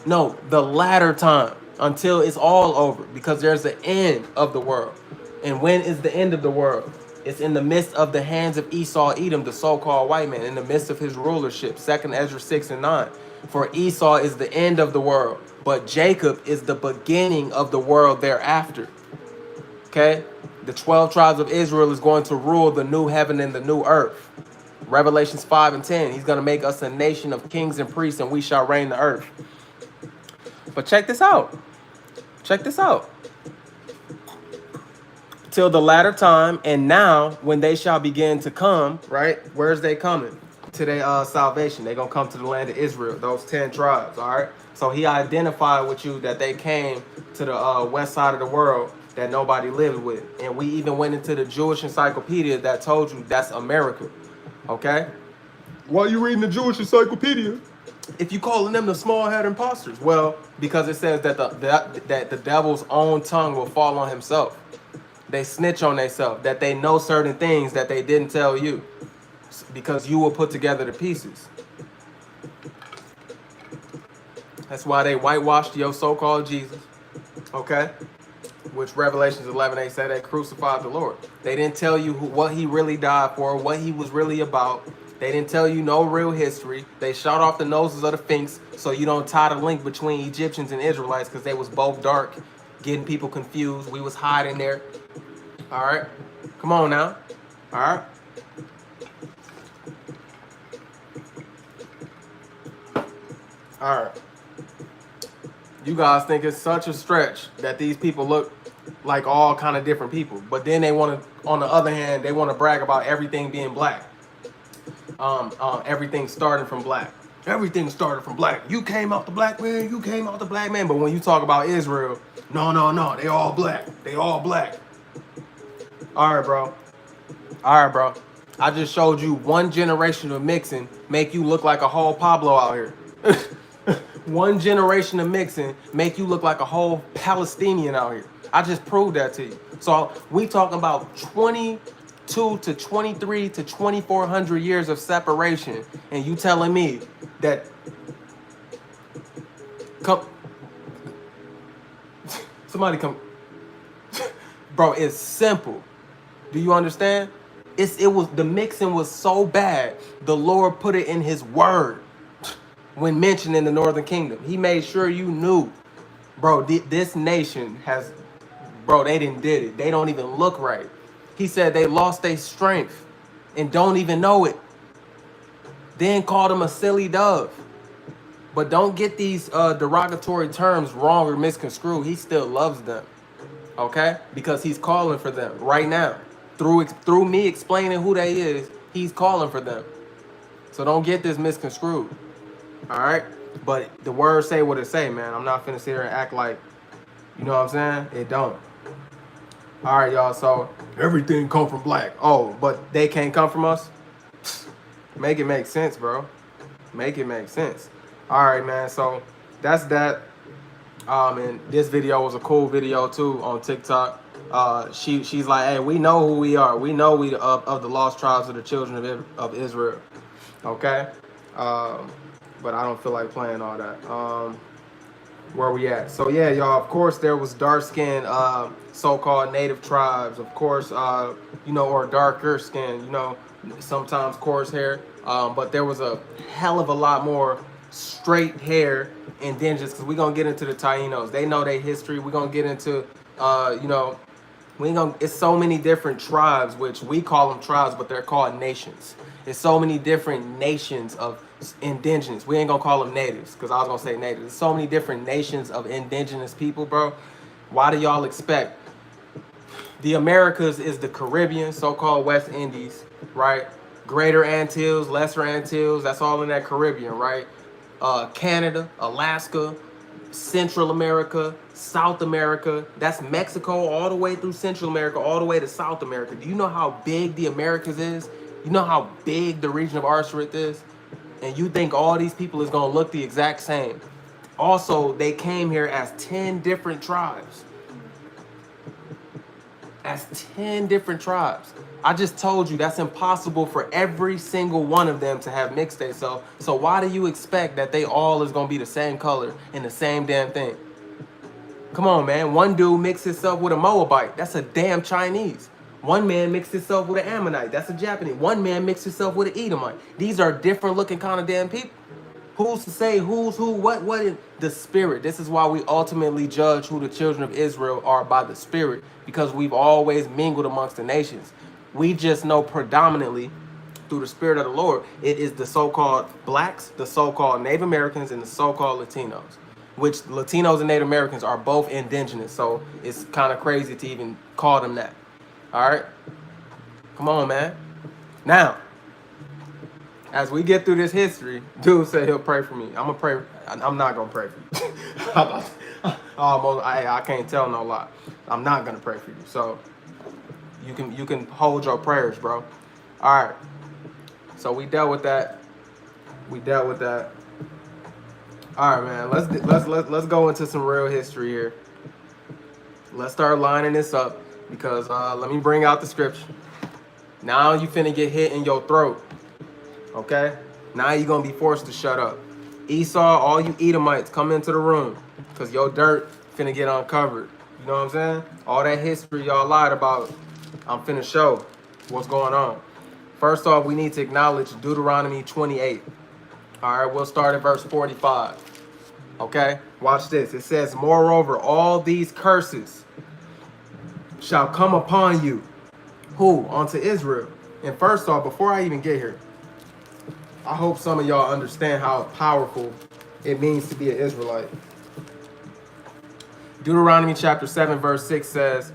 No, the latter time. Until it's all over. Because there's the end of the world. And when is the end of the world? It's in the midst of the hands of Esau, Edom, the so-called white man. In the midst of his rulership. 2nd Esdras 6 and 9. For Esau is the end of the world. But Jacob is the beginning of the world thereafter. Okay? The 12 tribes of Israel is going to rule the new heaven and the new earth. Revelations 5 and 10. He's going to make us a nation of kings and priests, and we shall reign the earth. But check this out. Check this out. Till the latter time, and now when they shall begin to come, right? Where's they coming? To their salvation. They're going to come to the land of Israel, those 10 tribes, all right? So he identified with you that they came to the west side of the world that nobody lived with. And we even went into the Jewish encyclopedia that told you that's America, okay? Why are you reading the Jewish encyclopedia if you calling them the small-head imposters? Well, because it says that the devil's own tongue will fall on himself. They snitch on themselves, that they know certain things that they didn't tell you because you will put together the pieces. That's why they whitewashed your so-called Jesus, okay? Which Revelations 11:8 said they crucified the Lord. They didn't tell you what he really died for, what he was really about. They didn't tell you no real history. They shot off the noses of the Sphinx so you don't tie the link between Egyptians and Israelites because they was both dark, getting people confused. We was hiding there. All right? Come on now. All right? All right. You guys think it's such a stretch that these people look like all kind of different people. But then they want to, on the other hand, they want to brag about everything being black. Everything starting from black. Everything started from black. You came out the black man. You came out the black man. But when you talk about Israel, no. They all black. They all black. All right, bro. All right, bro. I just showed you one generation of mixing make you look like a whole Pablo out here. One generation of mixing make you look like a whole Palestinian out here. I just proved that to you. So we talking about 22 to 23 to 2,400 years of separation, and you telling me that somebody come, bro? It's simple. Do you understand? The mixing was so bad. The Lord put it in His Word. When mentioning the Northern Kingdom, He made sure you knew, bro, this nation has, bro, they didn't did it. They don't even look right. He said they lost their strength and don't even know it. Then called them a silly dove. But don't get these derogatory terms wrong or misconstrued. He still loves them, okay? Because He's calling for them right now. Through me explaining who they is, He's calling for them. So don't get this misconstrued. All right, but the words say what it say, man. I'm not finna sit here and act like, you know what I'm saying? It don't. All right, y'all. So everything come from black. Oh, but they can't come from us. Make it make sense, bro. Make it make sense. All right, man. So that's that. And this video was a cool video too on TikTok. She's like, hey, we know who we are. We know we of the lost tribes of the children of Israel. Okay. But I don't feel like playing all that. Where we at? So yeah, y'all, of course there was dark-skinned so-called native tribes, of course, you know, or darker skin, you know, sometimes coarse hair. But there was a hell of a lot more straight hair indigenous, because we're gonna get into the Tainos. They know their history. We're gonna get into you know, it's so many different tribes, which we call them tribes, but they're called nations. It's so many different nations of indigenous. We ain't gonna call them natives, because I was gonna say natives. There's so many different nations of indigenous people, bro. Why do y'all expect? The Americas is the Caribbean, so-called West Indies, right? Greater Antilles, Lesser Antilles, that's all in that Caribbean, right? Canada, Alaska, Central America, South America, that's Mexico all the way through Central America, all the way to South America. Do you know how big the Americas is? You know how big the region of Arsarith is? And you think all these people is gonna look the exact same. Also, they came here as 10 different tribes. As 10 different tribes. I just told you that's impossible for every single one of them to have mixed themselves. So why do you expect that they all is gonna be the same color and the same damn thing? Come on, man. One dude mixed himself with a Moabite. That's a damn Chinese. One man mixed himself with an Ammonite. That's a Japanese. One man mixed himself with an Edomite. These are different looking kind of damn people. Who's to say who's who? What in the spirit? This is why we ultimately judge who the children of Israel are by the spirit, because we've always mingled amongst the nations. We just know predominantly through the spirit of the Lord, it is the so-called blacks, the so-called Native Americans, and the so-called Latinos, which Latinos and Native Americans are both indigenous. So it's kind of crazy to even call them that. All right. Come on, man. Now, as we get through this history, dude said he'll pray for me. I'm gonna pray. I'm not gonna pray for you. I can't tell no lie. I'm not gonna pray for you. So you can hold your prayers, bro. All right. So we dealt with that. All right, man. Let's go into some real history here. Let's start lining this up because let me bring out the scripture. Now you finna get hit in your throat. Okay? Now you're gonna be forced to shut up. Esau, all you Edomites, come into the room. Cause your dirt finna get uncovered. You know what I'm saying? All that history y'all lied about, I'm finna show what's going on. First off, we need to acknowledge Deuteronomy 28. All right, we'll start at verse 45. Okay? Watch this. It says, moreover, all these curses shall come upon you. Who? Unto Israel. And first off, before I even get here, I hope some of y'all understand how powerful it means to be an Israelite. Deuteronomy chapter 7 verse 6 says,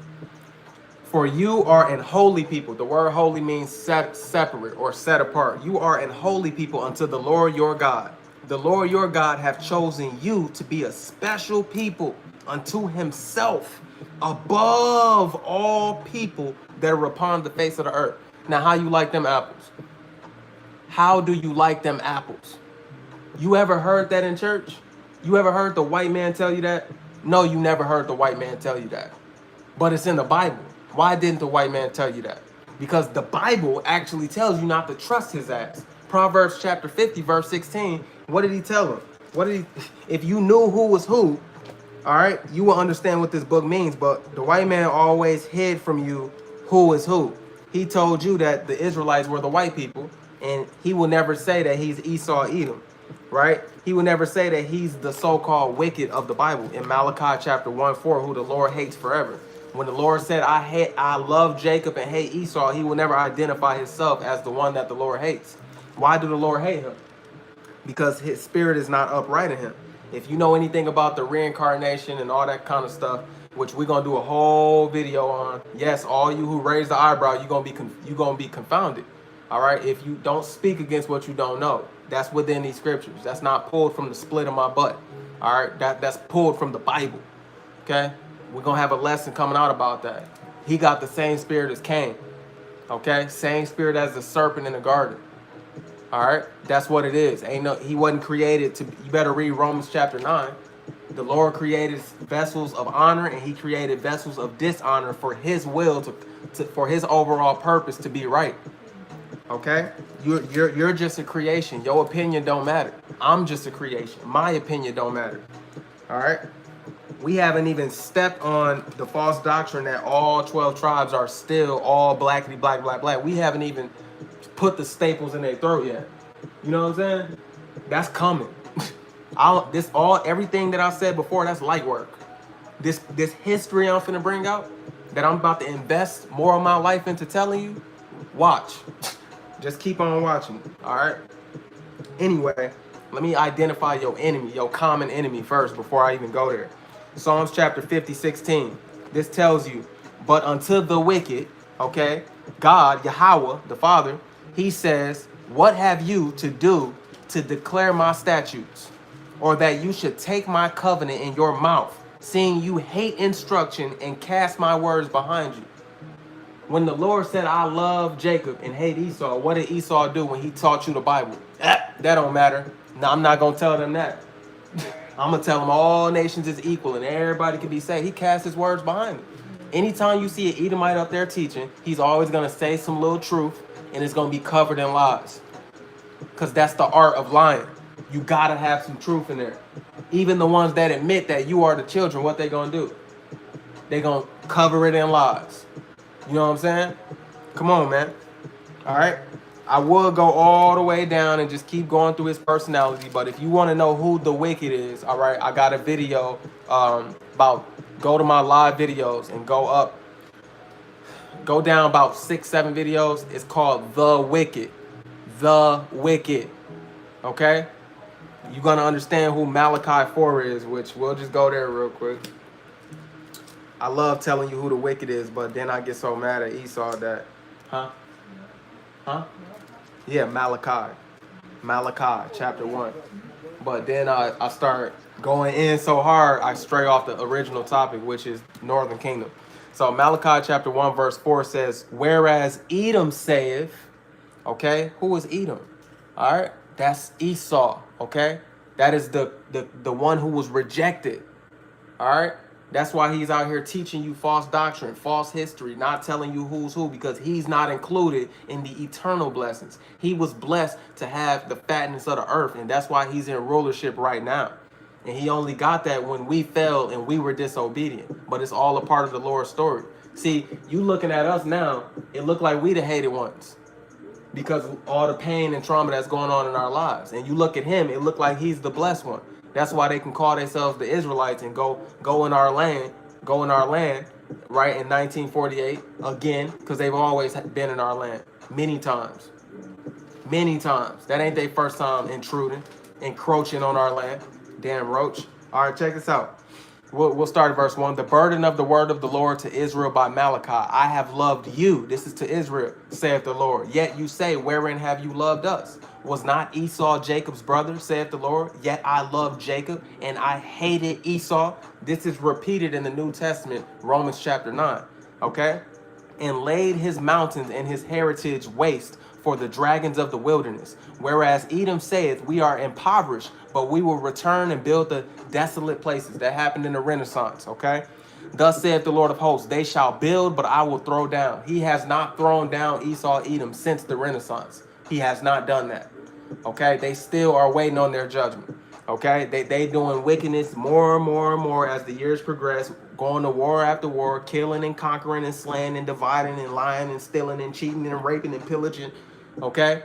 for you are an holy people. The word holy means separate or set apart. You are an holy people unto the Lord your God. The Lord your God hath chosen you to be a special people unto himself above all people that are upon the face of the earth. Now, how you like them apples? How do you like them apples? You ever heard that in church? You ever heard the white man tell you that? No, you never heard the white man tell you that. But it's in the Bible. Why didn't the white man tell you that? Because the Bible actually tells you not to trust his ass. Proverbs chapter 50, verse 16. What did he tell him? If you knew who was who, all right, you will understand what this book means. But the white man always hid from you who is who. He told you that the Israelites were the white people. And he will never say that he's Esau Edom, right? He will never say that he's the so-called wicked of the Bible. In Malachi chapter 1:4, who the Lord hates forever. When the Lord said, I love Jacob and hate Esau, he will never identify himself as the one that the Lord hates. Why do the Lord hate him? Because his spirit is not upright in him. If you know anything about the reincarnation and all that kind of stuff, which we're going to do a whole video on, yes, all you who raise the eyebrow, you're going to be confounded. All right, if you don't speak against what you don't know, that's within these scriptures. That's not pulled from the split of my butt. All right, that's pulled from the Bible. Okay, we're gonna have a lesson coming out about that. He got the same spirit as Cain. Okay, same spirit as the serpent in the garden. All right, that's what it is. He wasn't created to. You better read Romans chapter 9. The Lord created vessels of honor, and he created vessels of dishonor for his will for his overall purpose to be right. Okay, you're just a creation. Your opinion don't matter. I'm just a creation. My opinion don't matter. All right, we haven't even stepped on the false doctrine that all 12 tribes are still all blackity black black black. We haven't even put the staples in their throat yet. You know what I'm saying? That's coming. Everything that I said before, that's light work. This history I'm finna bring out, that I'm about to invest more of my life into telling you, watch. Just keep on watching, all right? Anyway, let me identify your enemy, your common enemy first before I even go there. Psalms chapter 50:16. This tells you, but unto the wicked, okay, God, Yahweh, the Father, he says, what have you to do to declare my statutes, or that you should take my covenant in your mouth, seeing you hate instruction and cast my words behind you? When the Lord said, I love Jacob and hate Esau, what did Esau do when he taught you the Bible? That don't matter. No, I'm not going to tell them that. I'm going to tell them all nations is equal and everybody can be saved. He cast his words behind him. Anytime you see an Edomite up there teaching, he's always going to say some little truth and it's going to be covered in lies. Because that's the art of lying. You got to have some truth in there. Even the ones that admit that you are the children, what they going to do? They going to cover it in lies. You know what I'm saying? Come on, man. All right. I would go all the way down and just keep going through his personality. But if you want to know who the wicked is, all right, I got a video about, go to my live videos and go down about 6, 7 videos. It's called The Wicked. The Wicked. Okay? You're going to understand who Malachi 4 is, which we'll just go there real quick. I love telling you who the wicked is, but then I get so mad at Esau that, huh? Yeah, Malachi chapter 1. But then I start going in so hard, I stray off the original topic, which is Northern Kingdom. So Malachi chapter 1 verse 4 says, whereas Edom saith, okay, who is Edom? All right, that's Esau, okay? That is the one who was rejected, all right? That's why he's out here teaching you false doctrine, false history, not telling you who's who, because he's not included in the eternal blessings. He was blessed to have the fatness of the earth, and that's why he's in rulership right now. And he only got that when we fell and we were disobedient. But it's all a part of the Lord's story. See, you looking at us now, it look like we the hated ones because of all the pain and trauma that's going on in our lives. And you look at him, it look like he's the blessed one. That's why they can call themselves the Israelites and go in our land, right, in 1948 again, because they've always been in our land many times. Many times. That ain't their first time intruding, encroaching on our land. Damn roach. All right, check this out. We'll start at verse 1. The burden of the word of the Lord to Israel by Malachi. I have loved you. This is to Israel, saith the Lord. Yet you say, wherein have you loved us? Was not Esau Jacob's brother, saith the Lord? Yet I loved Jacob, and I hated Esau. This is repeated in the New Testament, Romans chapter 9. Okay? And laid his mountains and his heritage waste for the dragons of the wilderness. Whereas Edom saith, we are impoverished, but we will return and build the desolate places. That happened in the Renaissance, okay? Thus saith the Lord of hosts, they shall build, but I will throw down. He has not thrown down Esau, Edom since the Renaissance. He has not done that, okay? They still are waiting on their judgment, okay? They doing wickedness more and more and more as the years progress, going to war after war, killing and conquering and slaying and dividing and lying and stealing and cheating and raping and pillaging, okay?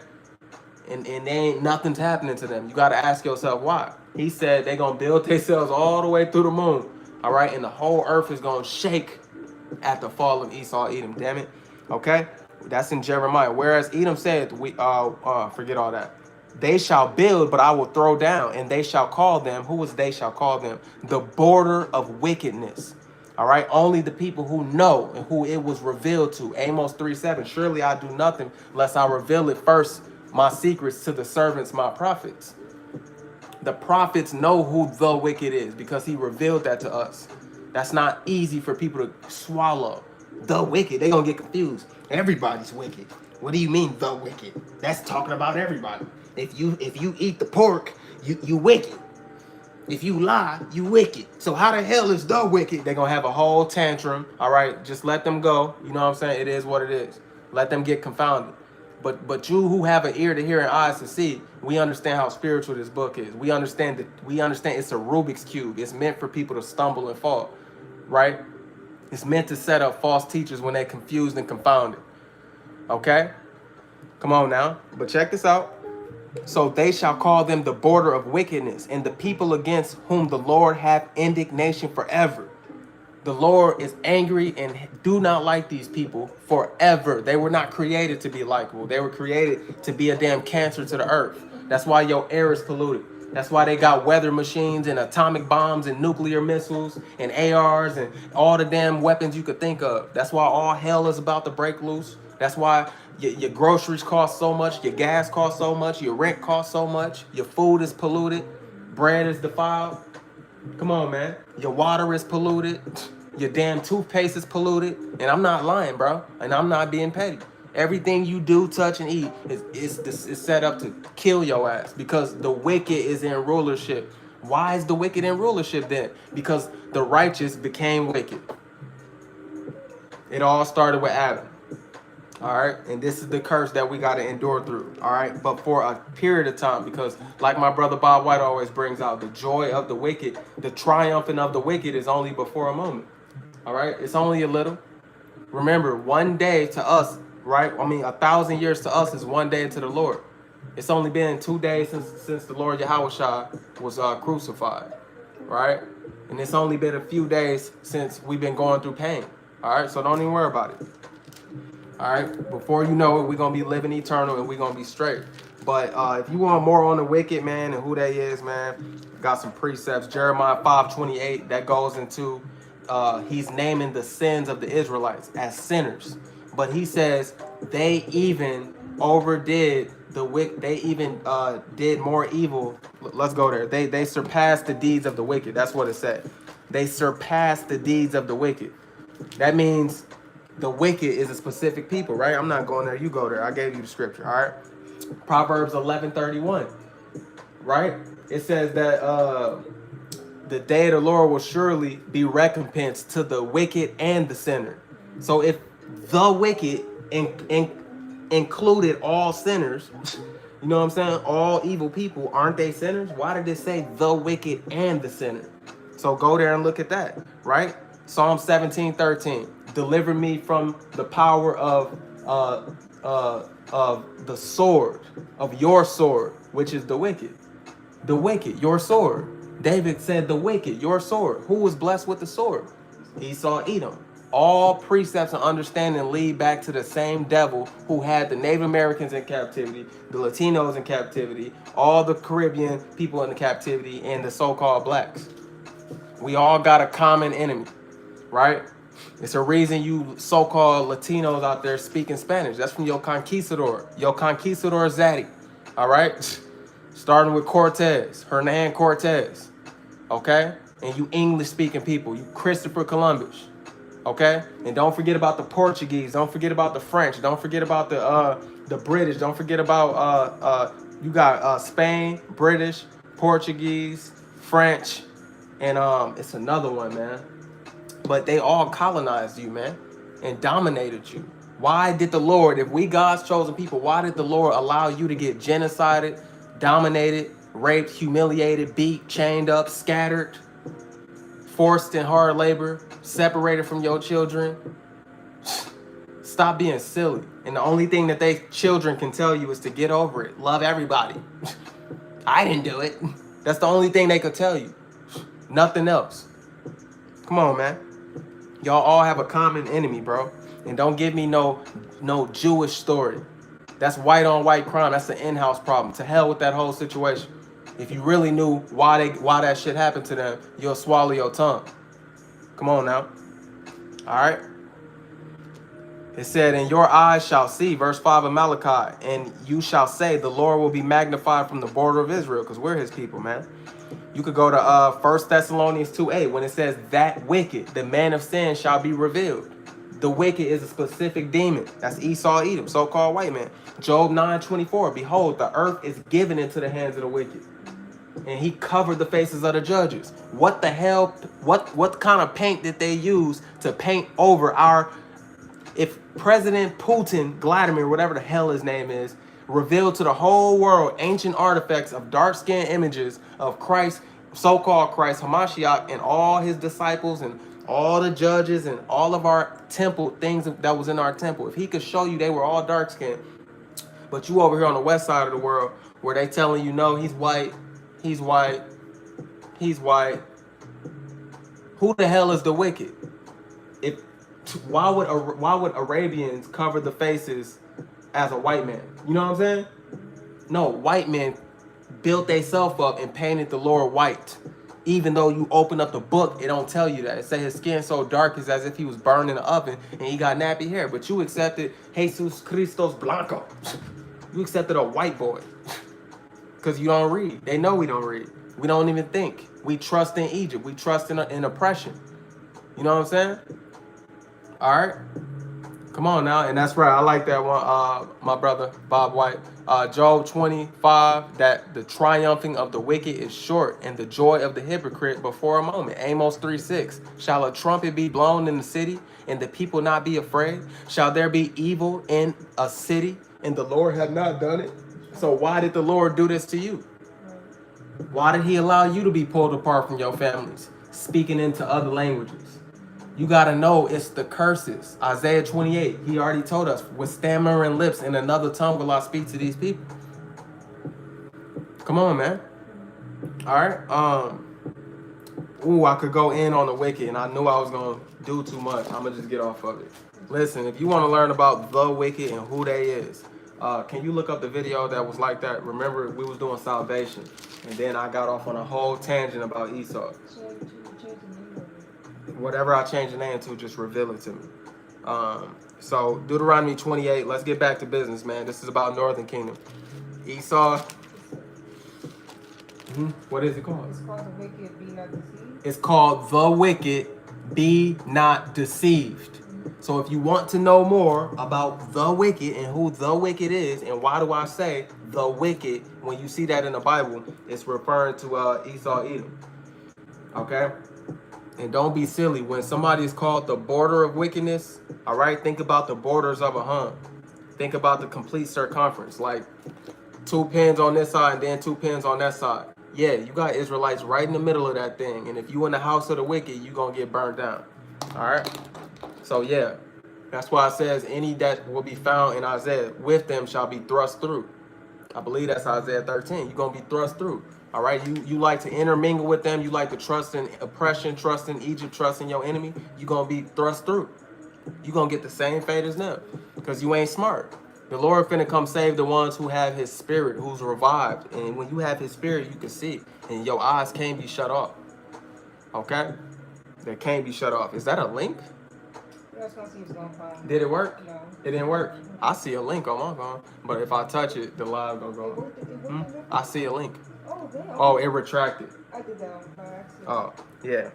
And they ain't nothing's happening to them. You got to ask yourself why. He said they're going to build themselves all the way through the moon, all right? And the whole earth is going to shake at the fall of Esau, Edom, damn it, okay? That's in Jeremiah. Whereas Edom said, forget all that. They shall build, but I will throw down, and they shall call them, who was they shall call them? The border of wickedness. All right, only the people who know and who it was revealed to. Amos 3:7. Surely I do nothing lest I reveal it first, my secrets to the servants, my prophets. The prophets know who the wicked is because he revealed that to us. That's not easy for people to swallow. The wicked, they're going to get confused. Everybody's wicked. What do you mean the wicked? That's talking about everybody. If you eat the pork, you wicked. If you lie, you wicked. So how the hell is the wicked? They're going to have a whole tantrum. All right, just let them go. You know what I'm saying? It is what it is. Let them get confounded. But you who have an ear to hear and eyes to see, we understand how spiritual this book is. We understand it's a Rubik's Cube. It's meant for people to stumble and fall, right? It's meant to set up false teachers when they're confused and confounded. Okay? Come on now. But check this out. So they shall call them the border of wickedness, and the people against whom the Lord hath indignation forever. The Lord is angry and do not like these people forever. They were not created to be likable. They were created to be a damn cancer to the earth. That's why your air is polluted. That's why they got weather machines and atomic bombs and nuclear missiles and ARs and all the damn weapons you could think of. That's why all hell is about to break loose. That's why your groceries cost so much, your gas costs so much, your rent costs so much, your food is polluted, bread is defiled. Come on, man. Your water is polluted. Your damn toothpaste is polluted. And I'm not lying, bro. And I'm not being petty. Everything you do, touch, and eat is set up to kill your ass because the wicked is in rulership. Why is the wicked in rulership then? Because the righteous became wicked. It all started with Adam. All right, and this is the curse that we got to endure through. All right, but for a period of time, because like my brother Bob White always brings out, the joy of the wicked, the triumphing of the wicked is only before a moment. All right, it's only a little. Remember, one day to us right? I mean, 1,000 years to us is one day to the Lord. It's only been 2 days since the Lord Yahushua was crucified, right? And it's only been a few days since we've been going through pain, all right? So don't even worry about it, all right? Before you know it, we're going to be living eternal and we're going to be straight. But if you want more on the wicked, man, and who they is, man, got some precepts. Jeremiah 5:28, that goes into, he's naming the sins of the Israelites as sinners. But he says they even overdid the wicked. They even did more evil. Let's go there. They surpassed the deeds of the wicked. That's what it said. They surpassed the deeds of the wicked. That means the wicked is a specific people, right? I'm not going there. You go there. I gave you the scripture, all right? Proverbs 11:31, right? It says that the day of the Lord will surely be recompense to the wicked and the sinner. So if the wicked included all sinners, you know what I'm saying? All evil people, aren't they sinners? Why did it say the wicked and the sinner? So go there and look at that, right? Psalm 17:13. Deliver me from the power of the sword, of your sword, which is the wicked. The wicked, your sword. David said the wicked, your sword. Who was blessed with the sword? Esau, Edom. All precepts and understanding lead back to the same devil who had the Native Americans in captivity, the Latinos in captivity, all the Caribbean people in captivity, and the so-called blacks. We all got a common enemy, right? It's a reason you so-called Latinos out there speaking Spanish. That's from your conquistador Zaddy, all right? Starting with Cortez, Hernan Cortez, okay? And you English-speaking people, you Christopher Columbus, okay? And don't forget about the Portuguese. Don't forget about the French. Don't forget about the British. Don't forget about you got Spain, British, Portuguese, French, and it's another one, man. But they all colonized you, man, and dominated you. Why did the Lord, if we God's chosen people, why did the Lord allow you to get genocided, dominated, raped, humiliated, beat, chained up, scattered, forced in hard labor, separated from your children? Stop being silly. And the only thing that they children can tell you is to get over it. Love everybody. I didn't do it. That's the only thing they could tell you. Nothing else. Come on, man. Y'all all have a common enemy, bro. And don't give me no Jewish story. That's white on white crime. That's an in-house problem. To hell with that whole situation. If you really knew why that shit happened to them, you'll swallow your tongue. Come on now. All right. It said, and your eyes shall see, verse 5 of Malachi, and you shall say, the Lord will be magnified from the border of Israel, because we're his people, man. You could go to 1 Thessalonians 2:8 when it says that wicked, the man of sin, shall be revealed. The wicked is a specific demon. That's Esau, Edom, so-called white man. Job 9:24, behold, the earth is given into the hands of the wicked, and he covered the faces of the judges. What the hell? What kind of paint did they use to paint over our? If President Putin, Vladimir, whatever the hell his name is, revealed to the whole world ancient artifacts of dark-skinned images of Christ, so-called Christ, Hamashiach, and all his disciples and all the judges and all of our temple, things that was in our temple. If he could show you they were all dark-skinned, but you over here on the west side of the world where they telling you, no, he's white, he's white, he's white. Who the hell is the wicked? Why would Arabians cover the faces as a white man? You know what I'm saying? No, white men built themselves up and painted the Lord white. Even though you open up the book, it don't tell you that. It say his skin so dark is as if he was burned in the oven and he got nappy hair. But you accepted Jesus Christos Blanco. You accepted a white boy. Because you don't read. They know we don't read. We don't even think. We trust in Egypt. We trust in oppression. You know what I'm saying? All right. Come on now. And that's right. I like that one, my brother, Bob White. Job 25, that the triumphing of the wicked is short and the joy of the hypocrite before a moment. Amos 3:6. Shall a trumpet be blown in the city and the people not be afraid? Shall there be evil in a city and the Lord have not done it? So why did the Lord do this to you? Why did he allow you to be pulled apart from your families, speaking into other languages? You got to know it's the curses. Isaiah 28, he already told us, with stammering lips in another tongue will I speak to these people. Come on, man. All right. Ooh, I could go in on the wicked, and I knew I was going to do too much. I'm going to just get off of it. Listen, if you want to learn about the wicked and who they is, can you look up the video that was like that? Remember, we was doing salvation, and then I got off on a whole tangent about Esau. Whatever I change the name to, just reveal it to me. So Deuteronomy 28, let's get back to business, man. This is about Northern Kingdom. Esau. What is it called? It's called the wicked, be not deceived. It's called the wicked, be not deceived. So if you want to know more about the wicked and who the wicked is, and why do I say the wicked, when you see that in the Bible, it's referring to Esau, Edom. Okay? And don't be silly. When somebody is called the border of wickedness, all right, think about the borders of a hum. Think about the complete circumference, like 2 pins on this side and then 2 pins on that side. Yeah, you got Israelites right in the middle of that thing. And if you in the house of the wicked, you going to get burned down. All right? So, yeah, that's why it says any that will be found in Isaiah, with them shall be thrust through. I believe that's Isaiah 13. You're going to be thrust through. All right? You like to intermingle with them. You like to trust in oppression, trust in Egypt, trust in your enemy. You're going to be thrust through. You're going to get the same fate as them because you ain't smart. The Lord finna come save the ones who have his spirit, who's revived. And when you have his spirit, you can see. And your eyes can't be shut off. Okay? They can't be shut off. Is that a link? That's what it's gonna find. Did it work? No. It didn't work. I see a link on my phone. But if I touch it, the live gonna go. I see a link. Oh, damn. Oh, it retracted. I did that on accident. Oh, yeah. Okay.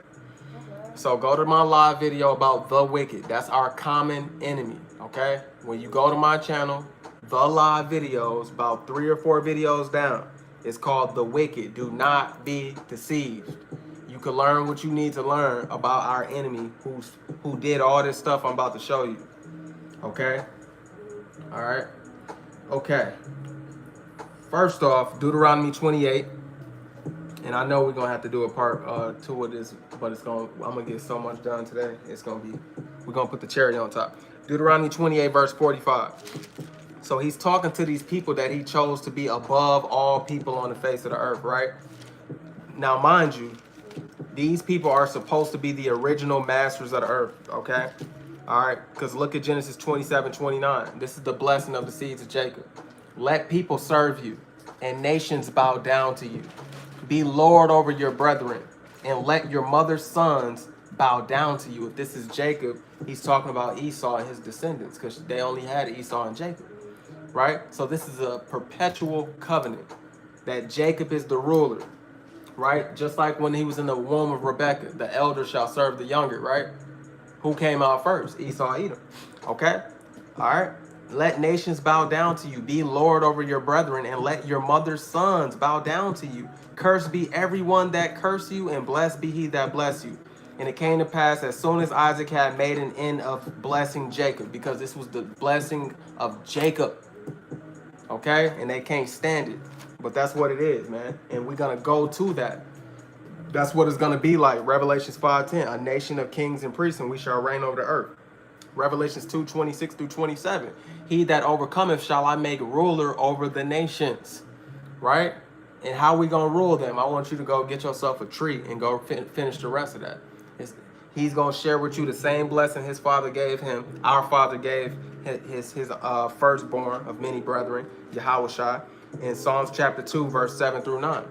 So go to my live video about the wicked. That's our common enemy, okay? When you go to my channel, the live videos, about 3 or 4 videos down, it's called The Wicked. Do not be deceived. You can learn what you need to learn about our enemy who did all this stuff I'm about to show you, okay? All right? Okay. First off, Deuteronomy 28. And I know we're gonna have to do a part 2 of this, but I'm gonna get so much done today. We're gonna put the cherry on top. Deuteronomy 28, verse 45. So he's talking to these people that he chose to be above all people on the face of the earth, right? Now, mind you, these people are supposed to be the original masters of the earth, okay? All right, because look at Genesis 27:29. This is the blessing of the seeds of Jacob. Let people serve you, and nations bow down to you. Be Lord over your brethren, and let your mother's sons bow down to you. If this is Jacob, he's talking about Esau and his descendants, because they only had Esau and Jacob, right? So this is a perpetual covenant that Jacob is the ruler, right? Just like when he was in the womb of Rebekah, the elder shall serve the younger, right? Who came out first? Esau, Edom. Okay? All right? Let nations bow down to you. Be Lord over your brethren, and let your mother's sons bow down to you. Cursed be everyone that curse you, and blessed be he that bless you. And it came to pass as soon as Isaac had made an end of blessing Jacob, because this was the blessing of Jacob. Okay? And they can't stand it. But that's what it is, man. And we're going to go to that. That's what it's going to be like. Revelations 5:10, a nation of kings and priests, and we shall reign over the earth. Revelations 2:26 through 27. He that overcometh shall I make ruler over the nations. Right? And how we going to rule them? I want you to go get yourself a tree and go finish the rest of that. He's going to share with you the same blessing his father gave him. Our father gave his firstborn of many brethren, Yahushua, in Psalms chapter 2, verse 7 through 9.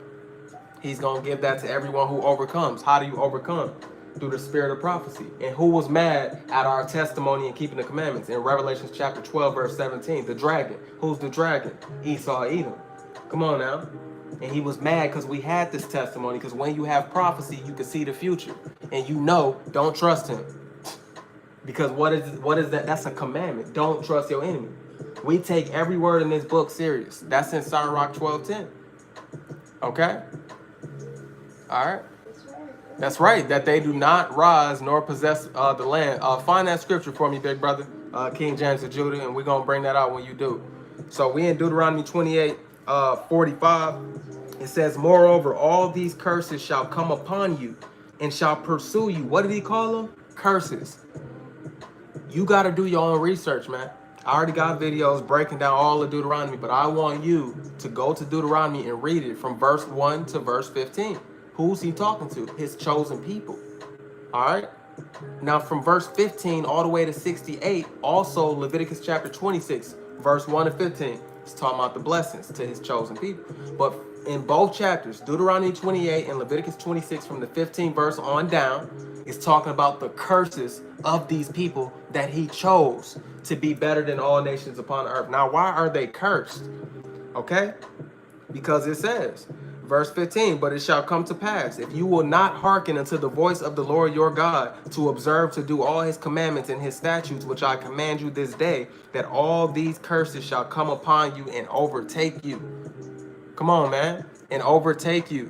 He's going to give that to everyone who overcomes. How do you overcome? Through the spirit of prophecy. And who was mad at our testimony and keeping the commandments? In Revelation chapter 12, verse 17, the dragon. Who's the dragon? Esau, Edom. Come on now. And he was mad because we had this testimony, because when you have prophecy, you can see the future. And you know, don't trust him. Because what is that? That's a commandment. Don't trust your enemy. We take every word in this book serious. That's in Sirach 12:10. Okay? All right. That's right. That they do not rise nor possess the land. Find that scripture for me, big brother. King James of Judah, and we're going to bring that out when you do. So we in Deuteronomy 28, 45. It says, moreover, all these curses shall come upon you and shall pursue you. What did he call them? curses. You got to do your own research, man. I already got videos breaking down all of Deuteronomy, but I want you to go to Deuteronomy and read it from verse 1 to verse 15. Who's he talking to? His chosen people. All right? Now, from verse 15 all the way to 68, also Leviticus chapter 26, verse 1 to 15, it's talking about the blessings to his chosen people. But in both chapters, Deuteronomy 28 and Leviticus 26, from the 15th verse on down, is talking about the curses of these people that he chose to be better than all nations upon the earth. Now, why are they cursed? Okay? Because it says, verse 15, but it shall come to pass, if you will not hearken unto the voice of the Lord your God, to observe to do all his commandments and his statutes, which I command you this day, that all these curses shall come upon you and overtake you. Come on, man. And overtake you.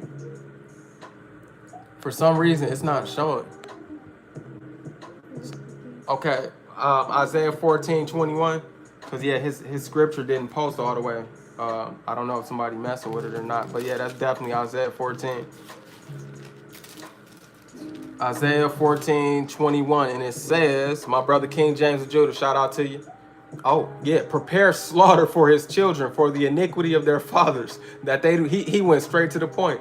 For some reason, it's not showing. Okay. Isaiah 14:21. Because, yeah, his scripture didn't post all the way. I don't know if somebody messing with it or not. But, yeah, that's definitely Isaiah 14. Isaiah 14:21. And it says, my brother King James of Judah, shout out to you. Oh, yeah, prepare slaughter for his children, for the iniquity of their fathers, that they do. He went straight to the point.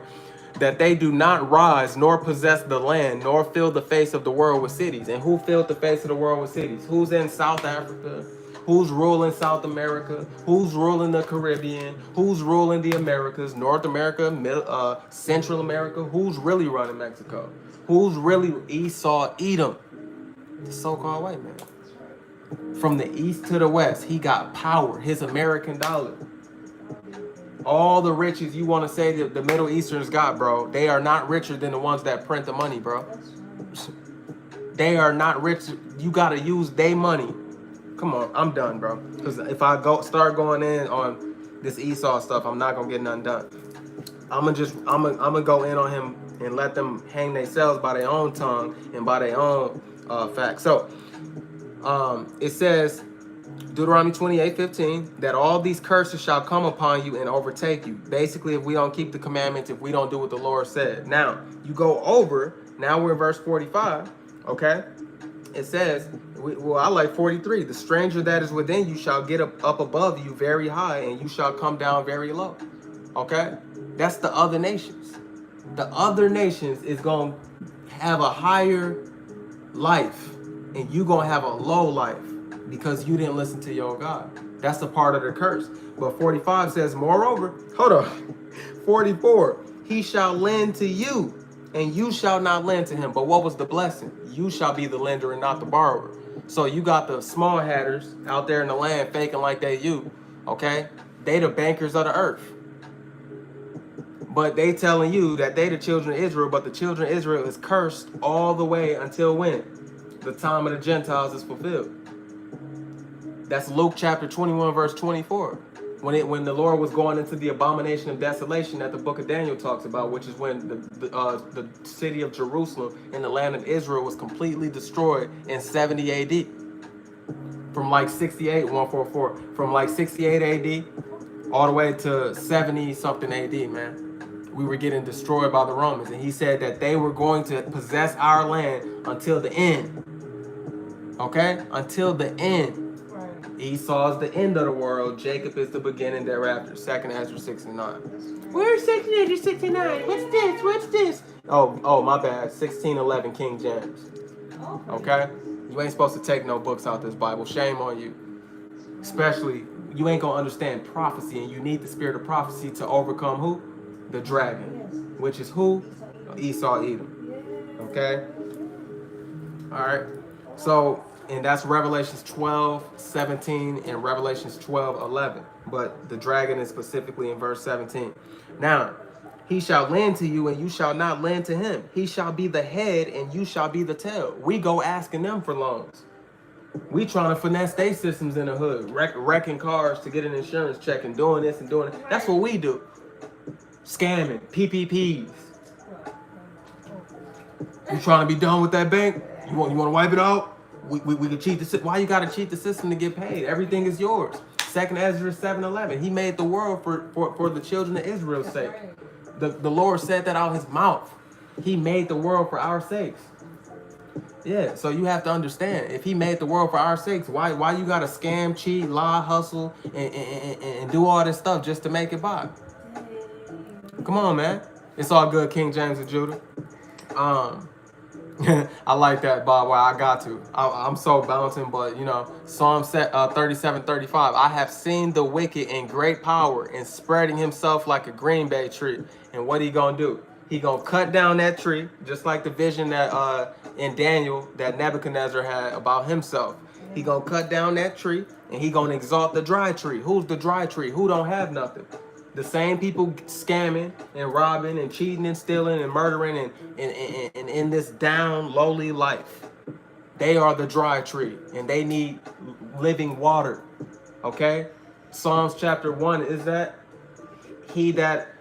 That they do not rise, nor possess the land, nor fill the face of the world with cities. And who filled the face of the world with cities? Who's in South Africa? Who's ruling South America? Who's ruling the Caribbean? Who's ruling the Americas? North America, Central America? Who's really running Mexico? Who's really Esau, Edom? The so-called white man. From the east to the west, he got power, his American dollar. All the riches you want to say that the Middle Easterns got, bro, they are not richer than the ones that print the money, bro. They are not rich. You got to use their money. Come on, I'm done, bro. Because if I start going in on this Esau stuff, I'm not going to get nothing done. I'm gonna go in on him and let them hang themselves by their own tongue and by their own facts. So, it says, Deuteronomy 28:15, that all these curses shall come upon you and overtake you. Basically, if we don't keep the commandments, if we don't do what the Lord said. Now, you go over, now we're in verse 45, okay? It says, I like 43, the stranger that is within you shall get up above you very high, and you shall come down very low, okay? That's the other nations. The other nations is going to have a higher life, and you going to have a low life. Because you didn't listen to your God. That's a part of the curse. But 45 says, moreover, hold on. 44, he shall lend to you, and you shall not lend to him. But what was the blessing? You shall be the lender and not the borrower. So you got the small hatters out there in the land faking like they you, okay? They the bankers of the earth. But they telling you that they the children of Israel, but the children of Israel is cursed all the way until when? The time of the Gentiles is fulfilled. That's Luke chapter 21, verse 24. When the Lord was going into the abomination of desolation that the book of Daniel talks about, which is when the city of Jerusalem in the land of Israel was completely destroyed in 70 AD. From like 68, 144, from like 68 AD all the way to 70 something AD, man. We were getting destroyed by the Romans. And he said that they were going to possess our land until the end. Okay? Until the end. Esau is the end of the world. Jacob is the beginning thereafter. 2nd Ezra 69. Where's 2nd Ezra 69? What's this? Oh, my bad. 1611 King James. Okay? You ain't supposed to take no books out this Bible. Shame on you. Especially, you ain't gonna understand prophecy, and you need the spirit of prophecy to overcome who? The dragon. Which is who? Esau, Edom. Okay? Alright. So, and that's Revelations 12:17 and Revelations 12:11. But the dragon is specifically in verse 17. Now, he shall lend to you and you shall not lend to him. He shall be the head and you shall be the tail. We go asking them for loans. We trying to finesse their systems in the hood. Wrecking cars to get an insurance check and doing this and doing it. That's what we do. Scamming. PPPs. You trying to be done with that bank? You want to wipe it out? We can cheat the system. Why you gotta cheat the system to get paid? Everything is yours. 2nd Ezra 7:11. He made the world for the children of Israel's sake. The Lord said that out his mouth. He made the world for our sakes. Yeah, so you have to understand, if he made the world for our sakes, why you gotta scam, cheat, lie, hustle, and do all this stuff just to make it by? Come on, man. It's all good, King James and Judah. Um, I like that, Bob. Well, I got to. I'm so bouncing, but you know, Psalm 37:35. I have seen the wicked in great power and spreading himself like a green bay tree. And what he gonna do? He gonna cut down that tree, just like the vision that in Daniel that Nebuchadnezzar had about himself. He gonna cut down that tree and he gonna exalt the dry tree. Who's the dry tree? Who don't have nothing? The same people scamming and robbing and cheating and stealing and murdering and in this down lowly life. They are the dry tree and they need living water. Okay? Psalms chapter 1 is that he that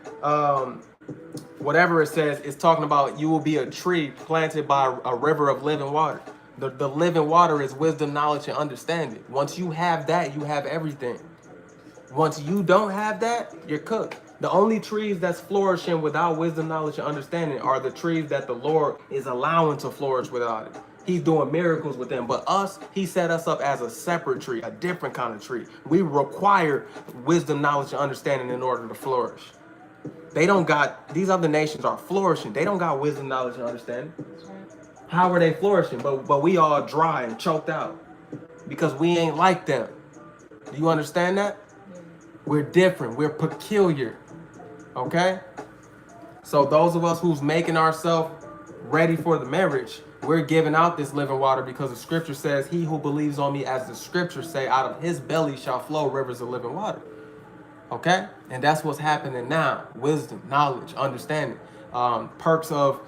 whatever it says is talking about you will be a tree planted by a river of living water. The living water is wisdom, knowledge, and understanding. Once you have that, you have everything. Once you don't have that, you're cooked. The only trees that's flourishing without wisdom, knowledge, and understanding are the trees that the Lord is allowing to flourish without it. He's doing miracles with them. But us, he set us up as a separate tree, a different kind of tree. We require wisdom, knowledge, and understanding in order to flourish. They don't got, these other nations are flourishing. They don't got wisdom, knowledge, and understanding. How are they flourishing? But we all dry and choked out because we ain't like them. Do you understand that? We're different. We're peculiar. Okay? So those of us who's making ourselves ready for the marriage, we're giving out this living water because the scripture says, he who believes on me, as the scriptures say, out of his belly shall flow rivers of living water. Okay? And that's what's happening now. Wisdom, knowledge, understanding. Perks of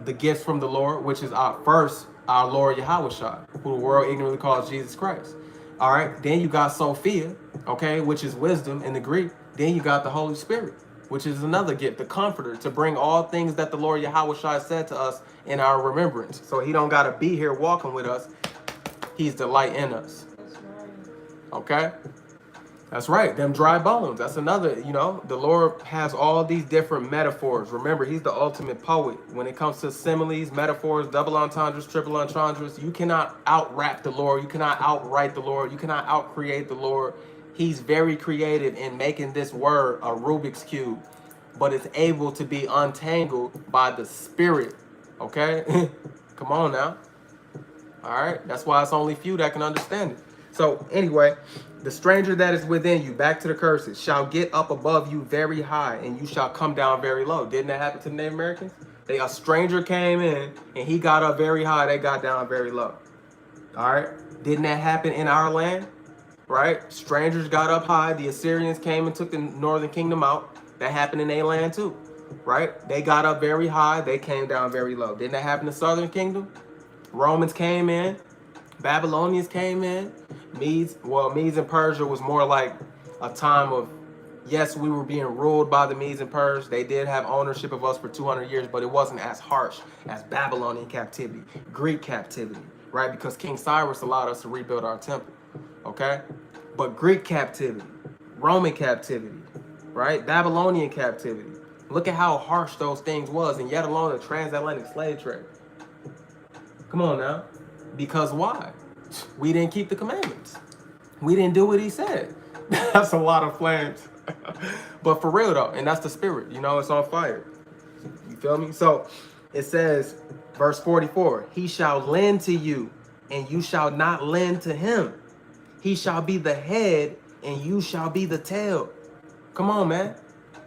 the gifts from the Lord, which is our Lord Yahushua, who the world ignorantly calls Jesus Christ. All right, then you got Sophia, okay, which is wisdom in the Greek. Then you got the Holy Spirit, which is another gift, the comforter, to bring all things that the Lord Yahushua said to us in our remembrance. So he don't got to be here walking with us. He's the light in us. Okay? That's right, them dry bones. That's another, you know, the Lord has all these different metaphors. Remember, he's the ultimate poet. When it comes to similes, metaphors, double entendres, triple entendres, you cannot out-rap the Lord. You cannot outright the Lord. You cannot out-create the Lord. He's very creative in making this word a Rubik's Cube, but it's able to be untangled by the Spirit, okay? Come on now. All right, that's why it's only few that can understand it. So anyway, the stranger that is within you, back to the curses, shall get up above you very high, and you shall come down very low. Didn't that happen to the Native Americans? A stranger came in, and he got up very high, they got down very low. All right? Didn't that happen in our land? Right? Strangers got up high. The Assyrians came and took the northern kingdom out. That happened in their land too. Right? They got up very high, they came down very low. Didn't that happen in the southern kingdom? Romans came in. Babylonians came in. Medes and Persia was more like a time of, yes, we were being ruled by the Medes and Persians. They did have ownership of us for 200 years, but it wasn't as harsh as Babylonian captivity, Greek captivity, right? Because King Cyrus allowed us to rebuild our temple, okay? But Greek captivity, Roman captivity, right? Babylonian captivity. Look at how harsh those things was, and yet alone the transatlantic slave trade. Come on now. Because why? We didn't keep the commandments. We didn't do what he said. That's a lot of flames. But for real though, and that's the spirit, you know, it's on fire. You feel me? So it says, verse 44, he shall lend to you, and you shall not lend to him. He shall be the head, and you shall be the tail. Come on, man.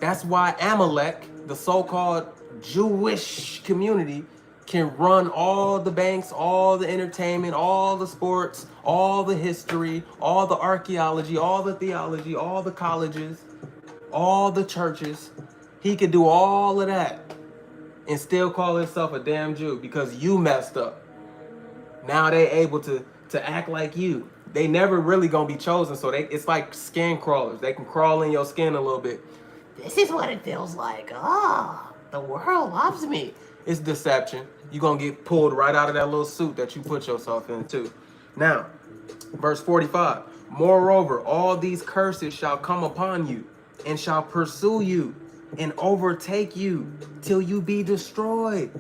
That's why Amalek, the so-called Jewish community, can run all the banks, all the entertainment, all the sports, all the history, all the archaeology, all the theology, all the colleges, all the churches. He could do all of that and still call himself a damn Jew because you messed up. Now they able to act like you. They never really gonna be chosen, so it's like skin crawlers. They can crawl in your skin a little bit. This is what it feels like. Oh, the world loves me. It's deception. You're going to get pulled right out of that little suit that you put yourself into. Now, verse 45. Moreover, all these curses shall come upon you and shall pursue you and overtake you till you be destroyed.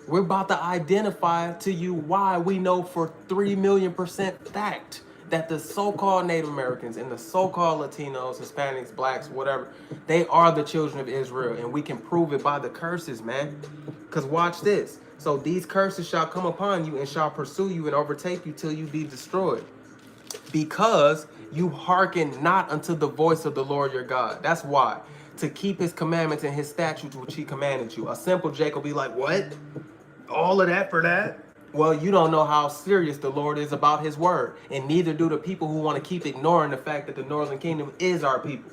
We're about to identify to you why we know for 3,000,000% fact that the so-called Native Americans and the so-called Latinos, Hispanics, blacks, whatever, they are the children of Israel. And we can prove it by the curses, man. Because watch this. So these curses shall come upon you and shall pursue you and overtake you till you be destroyed. Because you hearken not unto the voice of the Lord your God. That's why. To keep his commandments and his statutes which he commanded you. A simple Jake will be like, what? All of that for that? Well, you don't know how serious the Lord is about his word. And neither do the people who want to keep ignoring the fact that the Northern Kingdom is our people.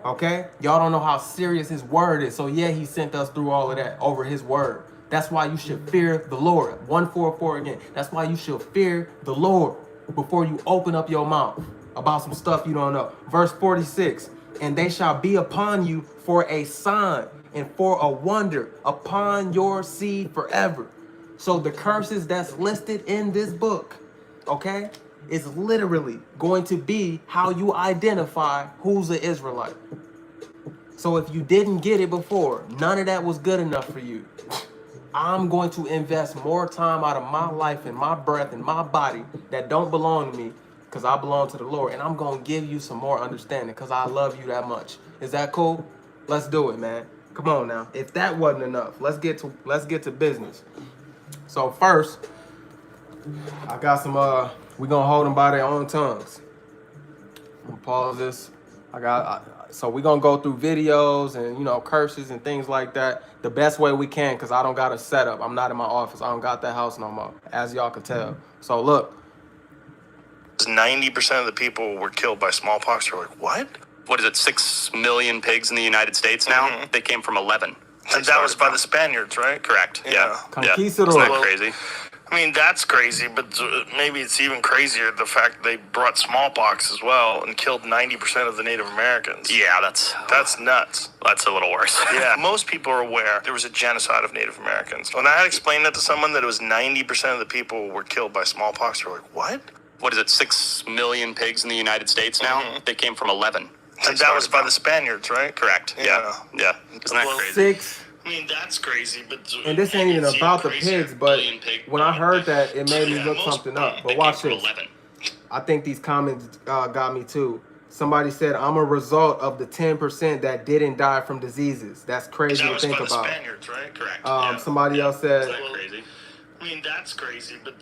Okay? Y'all don't know how serious his word is. So yeah, he sent us through all of that over his word. That's why you should fear the Lord. 144 again. That's why you should fear the Lord before you open up your mouth about some stuff you don't know. Verse 46. And they shall be upon you for a sign and for a wonder upon your seed forever. So the curses that's listed in this book, okay, is literally going to be how you identify who's an Israelite. So if you didn't get it before, none of that was good enough for you. I'm going to invest more time out of my life and my breath and my body that don't belong to me because I belong to the Lord. And I'm going to give you some more understanding because I love you that much. Is that cool? Let's do it, man. Come on now. If that wasn't enough, let's get to business. So first, I got some, we're going to hold them by their own tongues. I'm going to pause this. So we're going to go through videos and, curses and things like that the best way we can because I don't got a setup. I'm not in my office. I don't got that house no more, as y'all can tell. So look. 90% of the people were killed by smallpox. You're like, what? What is it, 6 million pigs in the United States now? Mhm. They came from 11. And that was by the Spaniards, right? Correct. Yeah. Conquistadors. Isn't that crazy? I mean, that's crazy, but maybe it's even crazier the fact they brought smallpox as well and killed 90% of the Native Americans. Yeah, that's nuts. That's a little worse. Yeah, most people are aware there was a genocide of Native Americans. When I had explained that to someone that it was 90% of the people were killed by smallpox, they're like, what? What is it, 6 million pigs in the United States now? Mhm. They came from 11. And that was by the Spaniards, right? Correct. Yeah. Isn't that crazy? 6. I mean, that's crazy, but... And this ain't even about the pigs, but when I heard that, it made me look something up. But watch this. I think these comments got me too. Somebody said, I'm a result of the 10% that didn't die from diseases. That's crazy to think about. That was by the Spaniards, right? Correct. Somebody else said... Isn't that crazy? I mean, that's crazy, but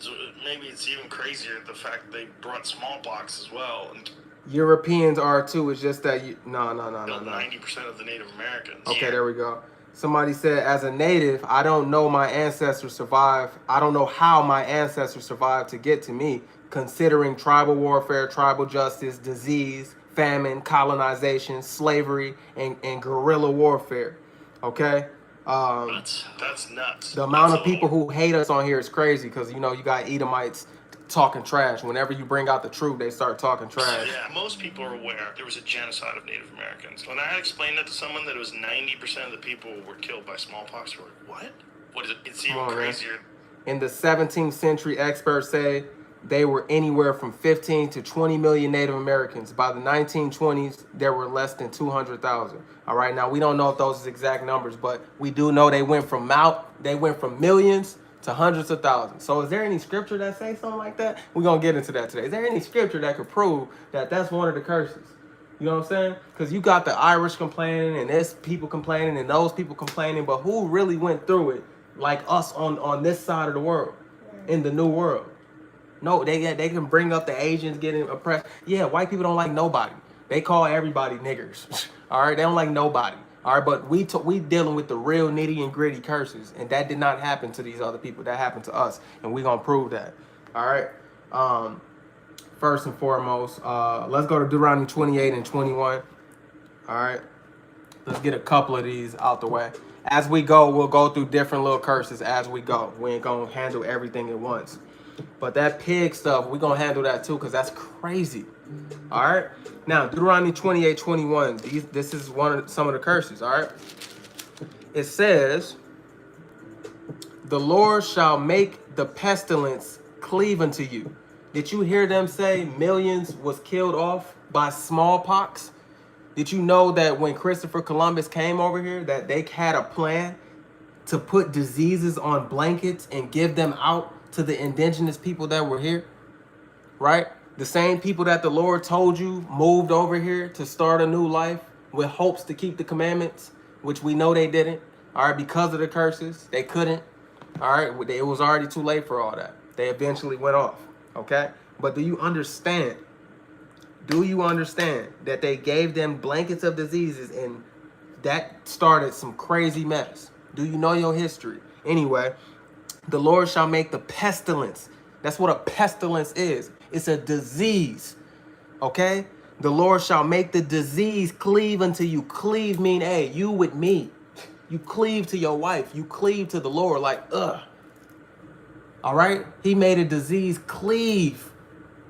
maybe it's even crazier the fact they brought smallpox as well and Europeans are too. It's just that no. 90% of the Native Americans. Okay, there we go. Somebody said, as a native, I don't know my ancestors survived. I don't know how my ancestors survived to get to me, considering tribal warfare, tribal justice, disease, famine, colonization, slavery, and guerrilla warfare. Okay? That's nuts. The amount of people who hate us on here is crazy because, you got Edomites talking trash. Whenever you bring out the truth, they start talking trash. Yeah, most people are aware there was a genocide of Native Americans. When I had explained that to someone that it was 90% of the people were killed by smallpox, they were like, what? What is it? It's even crazier. In the 17th century, experts say they were anywhere from 15 to 20 million Native Americans. By the 1920s, there were less than 200,000. All right, now we don't know if those are exact numbers, but we do know they went from millions to hundreds of thousands. So is there any scripture that says something like that? We're going to get into that today. Is there any scripture that could prove that that's one of the curses? You know what I'm saying? Because you got the Irish complaining and this people complaining and those people complaining, but who really went through it like us on this side of the world, in the new world? No, they can bring up the Asians getting oppressed. Yeah, white people don't like nobody. They call everybody niggers. All right, they don't like nobody. All right, but we dealing with the real nitty and gritty curses, and that did not happen to these other people. That happened to us, and we're gonna prove that. All right. First and foremost, let's go to Deuteronomy 28 and 21. All right. Let's get a couple of these out the way. As we go, we'll go through different little curses as we go. We ain't gonna handle everything at once. But that pig stuff, we're gonna handle that too, because that's crazy. All right. Now, Deuteronomy 28, 21. This is some of the curses. All right. It says, the Lord shall make the pestilence cleave unto you. Did you hear them say millions was killed off by smallpox? Did you know that when Christopher Columbus came over here, that they had a plan to put diseases on blankets and give them out to the indigenous people that were here, right? The same people that the Lord told you moved over here to start a new life with hopes to keep the commandments, which we know they didn't, all right, because of the curses. They couldn't, all right? It was already too late for all that. They eventually went off, okay? But do you understand? Do you understand that they gave them blankets of diseases and that started some crazy mess? Do you know your history? Anyway, the Lord shall make the pestilence. That's what a pestilence is. It's a disease, okay? The Lord shall make the disease cleave unto you. Cleave mean, hey, you with me. You cleave to your wife. You cleave to the Lord like, ugh. All right? He made a disease cleave.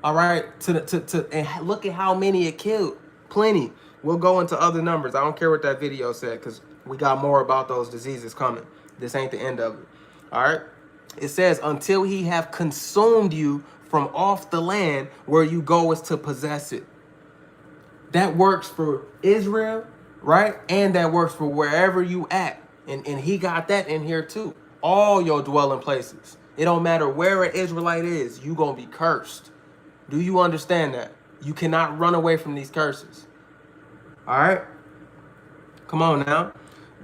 All right? And look at how many it killed. Plenty. We'll go into other numbers. I don't care what that video said because we got more about those diseases coming. This ain't the end of it. All right? It says, until he have consumed you from off the land where you go is to possess it. That works for Israel, right? And that works for wherever you at. And he got that in here too. All your dwelling places. It don't matter where an Israelite is, you gonna be cursed. Do you understand that? You cannot run away from these curses. All right? Come on now.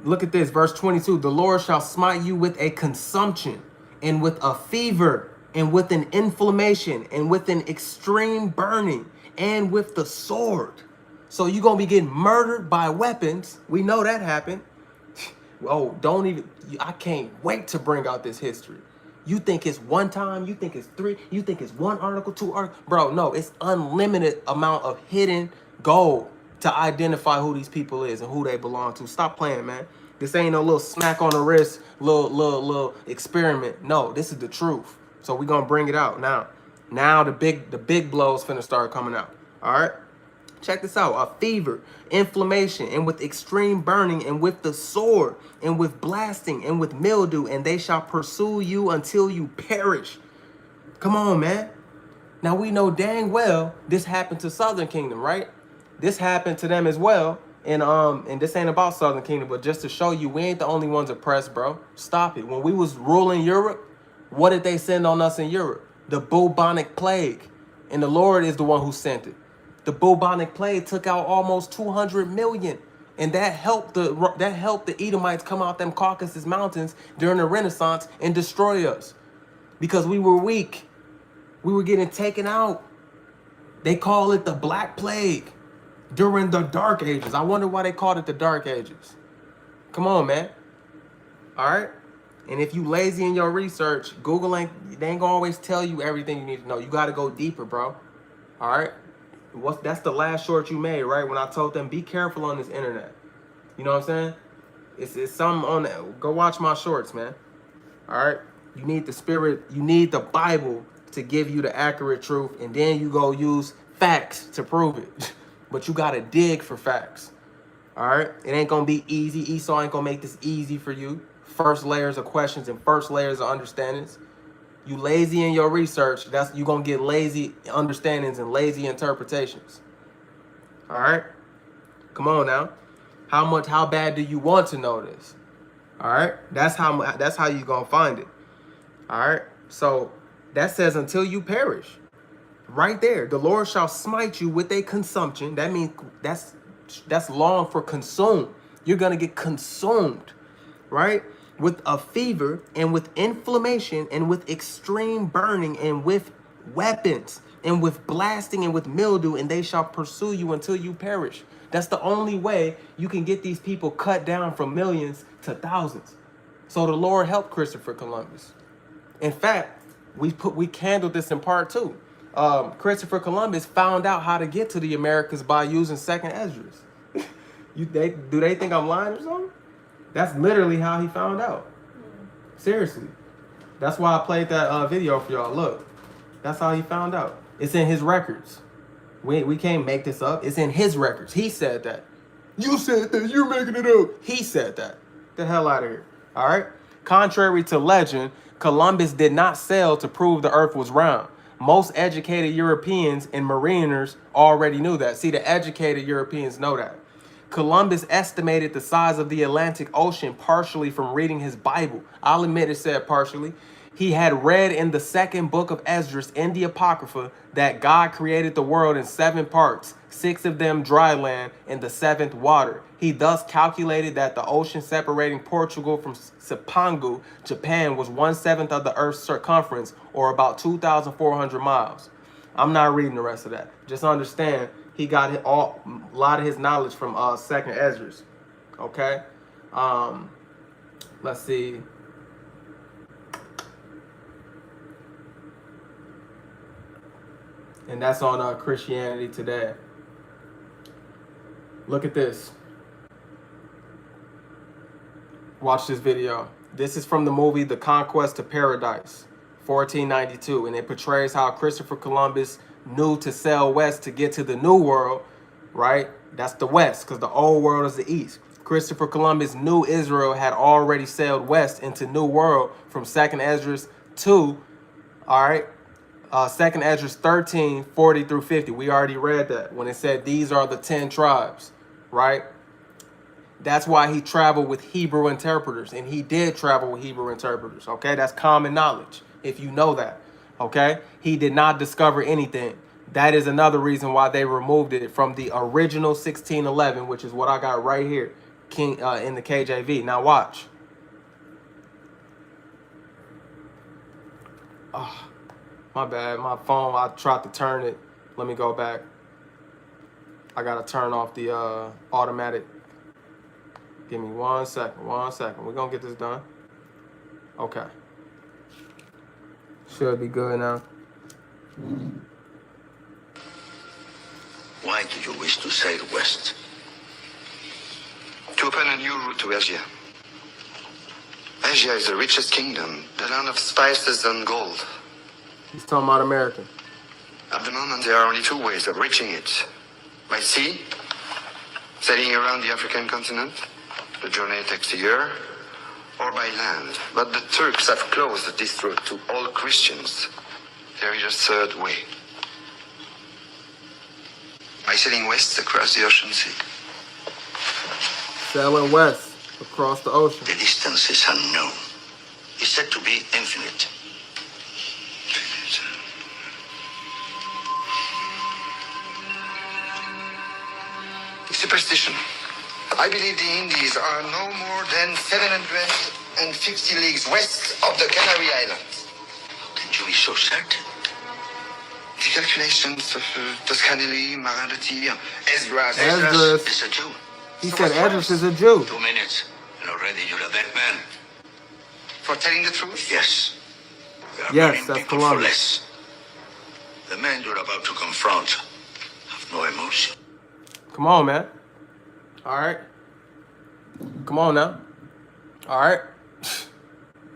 Look at this, verse 22. The Lord shall smite you with a consumption and with a fever and with an inflammation and with an extreme burning and with the sword. So you're going to be getting murdered by weapons. We know that happened. Oh, don't even, I can't wait to bring out this history. You think it's one time, you think it's three, you think it's one article, two articles. Bro, no, it's unlimited amount of hidden gold to identify who these people is and who they belong to. Stop playing, man. This ain't no little smack on the wrist, little experiment. No, this is the truth. So we're gonna bring it out now. Now the big blows finna start coming out. All right. Check this out. A fever, inflammation, and with extreme burning, and with the sword, and with blasting, and with mildew, and they shall pursue you until you perish. Come on, man. Now we know dang well this happened to Southern Kingdom, right? This happened to them as well. And this ain't about Southern Kingdom, but just to show you, we ain't the only ones oppressed, bro. Stop it. When we was ruling Europe, what did they send on us in Europe? The bubonic plague. And the Lord is the one who sent it. The bubonic plague took out almost 200 million. And that helped the Edomites come out them Caucasus Mountains during the Renaissance and destroy us. Because we were weak. We were getting taken out. They call it the Black Plague. During the Dark Ages. I wonder why they called it the Dark Ages. Come on, man. All right? And if you lazy in your research, Google they ain't gonna always tell you everything you need to know. You got to go deeper, bro. All right? That's the last short you made, right? When I told them, be careful on this internet. You know what I'm saying? It's something on that. Go watch my shorts, man. All right? You need the spirit. You need the Bible to give you the accurate truth. And then you go use facts to prove it. But you got to dig for facts. All right? It ain't going to be easy. Esau ain't going to make this easy for you. First layers of questions and first layers of understandings. You lazy in your research, you're going to get lazy understandings and lazy interpretations. All right? Come on now. How bad do you want to know this? All right? That's how you're going to find it. All right? So that says until you perish. Right there, the Lord shall smite you with a consumption. That means that's long for consume. You're going to get consumed, right? With a fever and with inflammation and with extreme burning and with weapons and with blasting and with mildew, and they shall pursue you until you perish. That's the only way you can get these people cut down from millions to thousands. So the Lord helped Christopher Columbus. In fact, we candled this in part 2. Christopher Columbus found out how to get to the Americas by using Second Esdras. Do they think I'm lying or something? That's literally how he found out. Seriously. That's why I played that video for y'all. Look, that's how he found out. It's in his records. We can't make this up. It's in his records. He said that. You said that. You're making it up. He said that. Get the hell out of here. All right? Contrary to legend, Columbus did not sail to prove the earth was round. Most educated Europeans and mariners already knew that. See, the educated Europeans know that. Columbus estimated the size of the Atlantic Ocean partially from reading his Bible. I'll admit it said partially. He had read in the second book of Esdras in the Apocrypha that God created the world in 7 parts, 6 of them dry land, and the 7th water. He thus calculated that the ocean separating Portugal from Cipangu, Japan, was 1/7 of the Earth's circumference, or about 2,400 miles. I'm not reading the rest of that. Just understand he got a lot of his knowledge from second Esdras. Okay? Let's see. And that's on Christianity Today. Look at this. Watch this video. This is from the movie The Conquest of Paradise, 1492. And it portrays how Christopher Columbus knew to sail west to get to the New World, right? That's the west, because the old world is the east. Christopher Columbus knew Israel had already sailed west into New World from 2nd Esdras 2, all right? 2nd Esdras 13, 40 through 50. We already read that when it said these are the 10 tribes, right? That's why he traveled with Hebrew interpreters, and he did travel with Hebrew interpreters, okay? That's common knowledge, if you know that, okay? He did not discover anything. That is another reason why they removed it from the original 1611, which is what I got right here in the KJV. Now watch. Oh, my bad, my phone, I tried to turn it. Let me go back. I gotta turn off the automatic. Give me 1 second, 1 second. We're gonna get this done. Okay. Should be good now. Why do you wish to sail west? To open a new route to Asia. Asia is the richest kingdom, the land of spices and gold. He's talking about America. At the moment, there are only 2 ways of reaching it. By sea, sailing around the African continent. The journey takes a year. Or by land. But the Turks have closed this route to all Christians. There is a 3rd way. By sailing west across the ocean sea. Sailing west across the ocean. The distance is unknown. It's said to be infinite. Superstition. I believe the Indies are no more than 750 leagues west of the Canary Islands. How can you be so certain? The calculations of Toscanelli, Marin de Tir, Esdras. Esdras is a Jew. He said Esdras is a Jew. 2 minutes, and already you're a dead man. For telling the truth? Yes. We are Yes, burning that's people Columbus. for less. The men you're about to confront have no emotion. Come on, man. All right. Come on now. All right.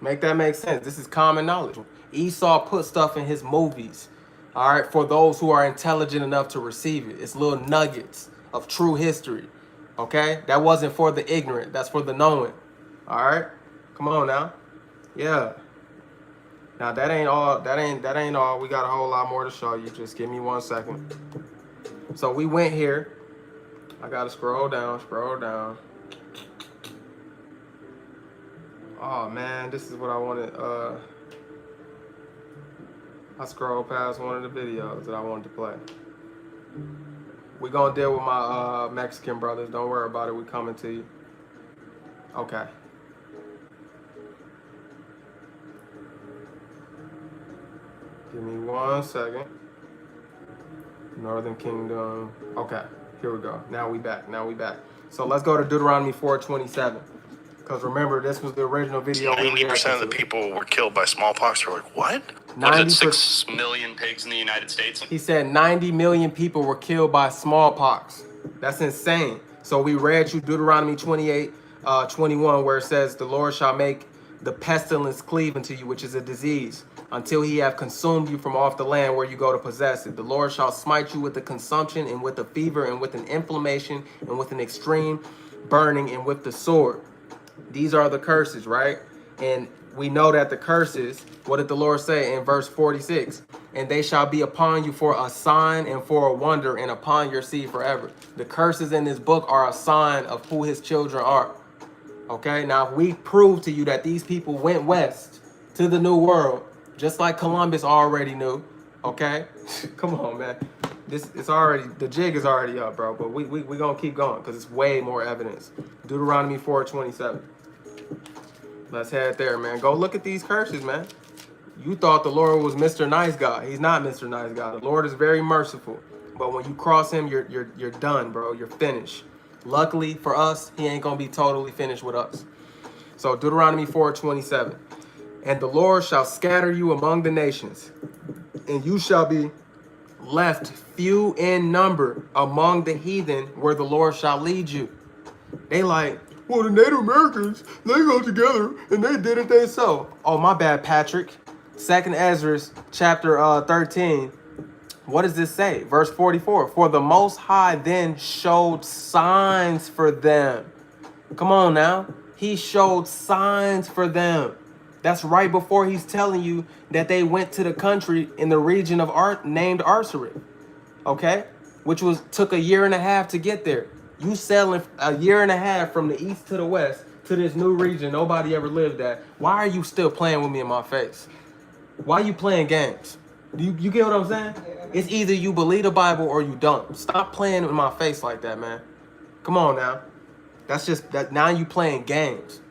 Make that make sense. This is common knowledge. Esau put stuff in his movies, all right, for those who are intelligent enough to receive it. It's little nuggets of true history, okay? That wasn't for the ignorant. That's for the knowing, all right? Come on now. Yeah. Now, that ain't all. That ain't all. We got a whole lot more to show you. Just give me 1 second. So we went here. I gotta scroll down, scroll down. Oh man, this is what I wanted. I scrolled past one of the videos that I wanted to play. We're gonna deal with my Mexican brothers. Don't worry about it. We coming to you. Okay. Give me 1 second. Northern Kingdom. Okay. Here we go. Now we back. Now we back. So let's go to Deuteronomy 4:27. Because remember, this was the original video. 90% of the people were killed by smallpox. We're like, what? What is it, 6 million pigs in the United States? He said 90 million people were killed by smallpox. That's insane. So we read you Deuteronomy 28:21, where it says, the Lord shall make the pestilence cleave unto you, which is a disease, until he have consumed you from off the land where you go to possess it. The Lord shall smite you with the consumption, and with a fever, and with an inflammation, and with an extreme burning, and with the sword. These are the curses, right? And we know that the curses, what did the Lord say in verse 46? and they shall be upon you for a sign and for a wonder, and upon your seed forever. The curses in this book are a sign of who his children are. Okay, now if we prove to you that these people went west to the New World, just like Columbus already knew, okay? Come on, man. The jig is already up, bro, but we gonna keep going because it's way more evidence. Deuteronomy 4:27. Let's head there, man. Go look at these curses, man. You thought the Lord was Mr. Nice Guy. He's not Mr. Nice Guy. The Lord is very merciful, but when you cross him, you're done, bro. You're finished. Luckily for us, he ain't gonna be totally finished with us. So Deuteronomy 4:27. And the Lord shall scatter you among the nations, and you shall be left few in number among the heathen where the Lord shall lead you. They like, well, the Native Americans, they go together and they did it they so. Oh, my bad, Patrick. 2nd Ezra chapter 13. What does this say? Verse 44. For the Most High then showed signs for them. Come on now. He showed signs for them. That's right before he's telling you that they went to the country in the region of named Arsarit. Okay? Which took a year and a half to get there. You sailing a year and a half from the east to the west to this new region nobody ever lived at. Why are you still playing with me in my face? Why are you playing games? You get what I'm saying? It's either you believe the Bible or you don't. Stop playing in my face like that, man. Come on now. That's just that now you playing games.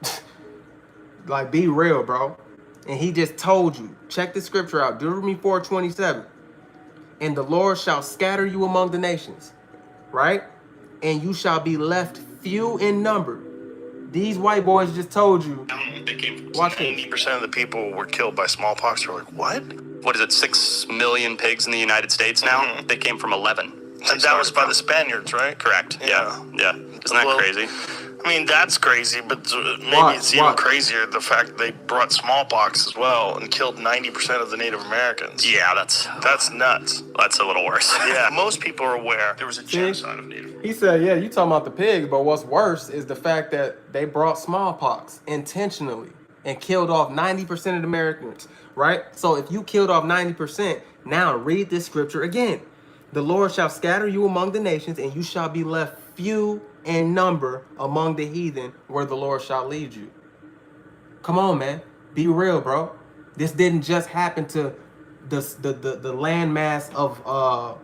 Like, be real, bro. And he just told you. Check the scripture out. Deuteronomy 4:27. And the Lord shall scatter you among the nations. Right? And you shall be left few in number. These white boys just told you. They came. Watch this. 90% of the people were killed by smallpox. We're like, what? What is it, 6 million pigs in the United States now? They came from 11. And that was by the Spaniards, right? Correct. Yeah. Isn't that Well, crazy? I mean, that's crazy, but maybe Why? it's even Why? crazier the fact that they brought smallpox as well and killed 90% of the Native Americans. Yeah, that's nuts. That's a little worse. Yeah, most people are aware there was a genocide of Native Americans. He said, yeah, you talking about the pigs, but what's worse is the fact that they brought smallpox intentionally and killed off 90% of the Americans, right? So if you killed off 90%, now read this scripture again. The Lord shall scatter you among the nations, and you shall be left few in number among the heathen where the Lord shall lead you. Come on, man. Be real, bro. This didn't just happen to the landmass of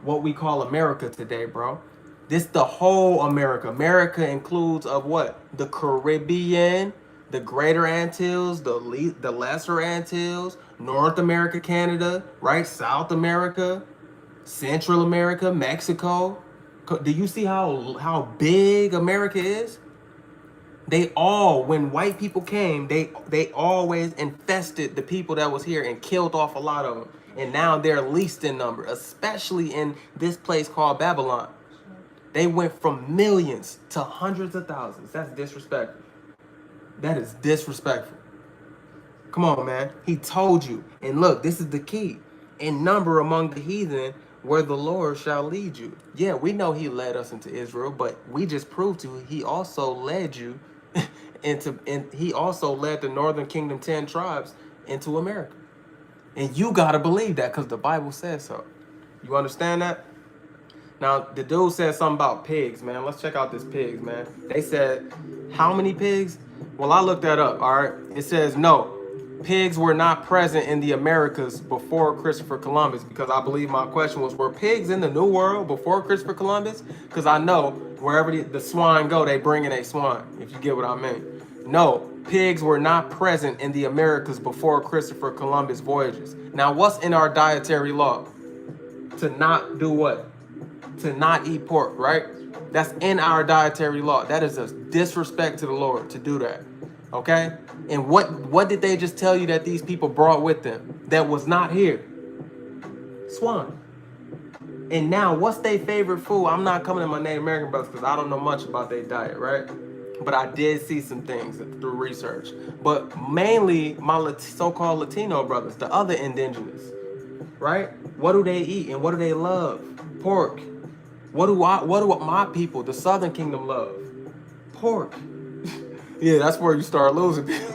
what we call America today, bro. This the whole America. America includes of what? The Caribbean, the Greater Antilles, the Lesser Antilles, North America, Canada, right? South America, Central America, Mexico. Do you see how big America is? They all, when white people came, they always infested the people that was here and killed off a lot of them. And now they're least in number, especially in this place called Babylon. They went from millions to hundreds of thousands. That's disrespectful. That is disrespectful. Come on, man. He told you. And look, this is the key. In number among the heathen where the Lord shall lead you. Yeah, we know he led us into Israel, but we just proved to you he also led you he also led the Northern Kingdom 10 tribes into America. And you got to believe that because the Bible says so. You understand that? Now, the dude said something about pigs, man. Let's check out this pigs, man. They said, how many pigs? Well, I looked that up, all right? It says, no, pigs were not present in the Americas before Christopher Columbus, because I believe my question was, were pigs in the New World before Christopher Columbus? Because I know wherever the swine go, they bring in a swine, if you get what I mean. No, pigs were not present in the Americas before Christopher Columbus voyages. Now, what's in our dietary law? To not do what? To not eat pork, right? That's in our dietary law. That is a disrespect to the Lord to do that. Okay? And what did they just tell you that these people brought with them that was not here? Swine. And now, what's their favorite food? I'm not coming to my Native American brothers because I don't know much about their diet, right? But I did see some things through research. But mainly my so-called Latino brothers, the other indigenous, right? What do they eat and what do they love? Pork. What do my people, the Southern Kingdom, love? Pork. Yeah, that's where you start losing people.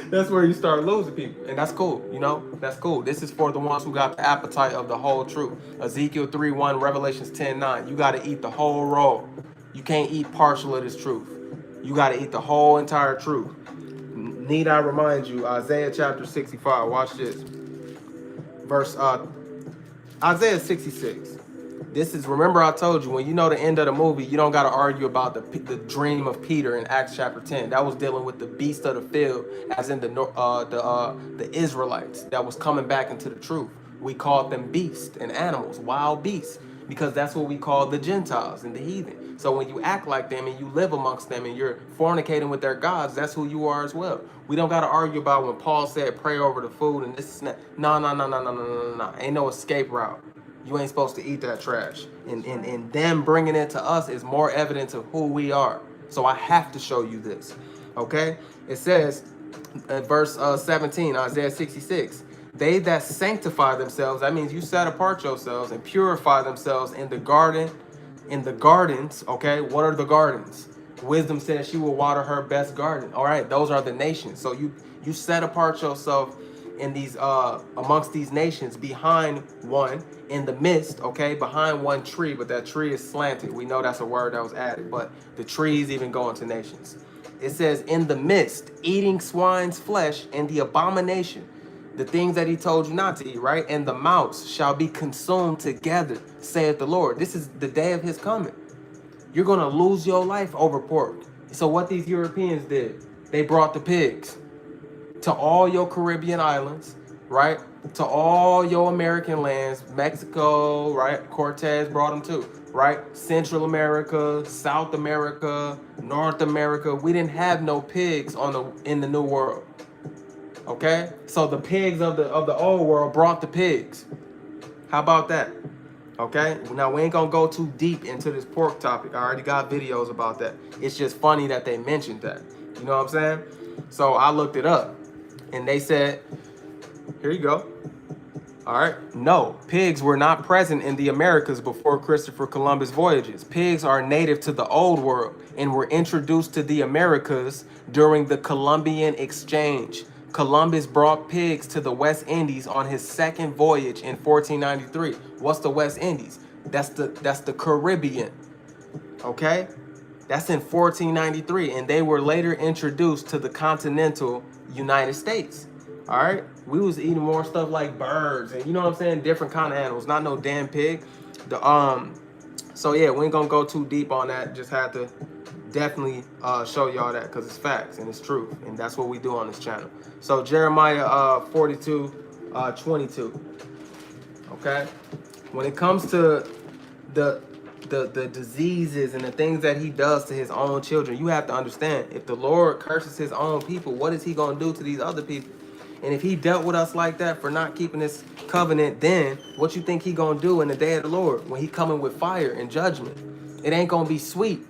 That's where you start losing people. And that's cool, you know? That's cool. This is for the ones who got the appetite of the whole truth. Ezekiel 3:1, Revelations 10:9. You got to eat the whole roll. You can't eat partial of this truth. You got to eat the whole entire truth. Need I remind you, Isaiah chapter 65. Watch this. Verse Isaiah 66. This is, remember I told you, when you know the end of the movie, you don't got to argue about the dream of Peter in Acts chapter 10. That was dealing with the beast of the field, as in the Israelites that was coming back into the truth. We called them beasts and animals, wild beasts, because that's what we call the Gentiles and the heathen. So when you act like them and you live amongst them and you're fornicating with their gods, that's who you are as well. We don't got to argue about when Paul said pray over the food and this is not. No. Ain't no escape route. You ain't supposed to eat that trash. And them bringing it to us is more evidence of who we are. So I have to show you this. Okay? It says in verse 17, Isaiah 66, they that sanctify themselves, that means you set apart yourselves and purify themselves in the gardens, okay? What are the gardens? Wisdom says she will water her best garden. All right, those are the nations. So you set apart yourself in these amongst these nations, behind one, in the midst, okay, behind one tree, but that tree is slanted. We know that's a word that was added, but the trees even go into nations. It says in the midst, eating swine's flesh and the abomination, the things that he told you not to eat, right? And the mouse shall be consumed together, saith the Lord. This is the day of his coming. You're gonna lose your life over pork. So what these Europeans did, they brought the pigs to all your Caribbean islands, right? To all your American lands, Mexico, right? Cortez brought them too, right? Central America, South America, North America. We didn't have no pigs in the New World. Okay? So the pigs of the old world brought the pigs. How about that? Okay? Now we ain't gonna go too deep into this pork topic. I already got videos about that. It's just funny that they mentioned that. You know what I'm saying? So I looked it up. And they said, here you go. All right. No, pigs were not present in the Americas before Christopher Columbus voyages. Pigs are native to the old world and were introduced to the Americas during the Columbian Exchange. Columbus brought pigs to the West Indies on his second voyage in 1493. What's the West Indies? That's the Caribbean. Okay? That's in 1493, and they were later introduced to the continental United States. All right, we was eating more stuff like birds and you know what I'm saying, different kind of animals, not no damn pig. So yeah, we ain't gonna go too deep on that. Just had to definitely show y'all that because it's facts and it's truth, and that's what we do on this channel. So Jeremiah 42:22. Okay, when it comes to the diseases and the things that he does to his own children, you have to understand, if the Lord curses his own people, what is he going to do to these other people? And if he dealt with us like that for not keeping this covenant, then what you think he going to do in the day of the Lord when he coming with fire and judgment? It ain't going to be sweet.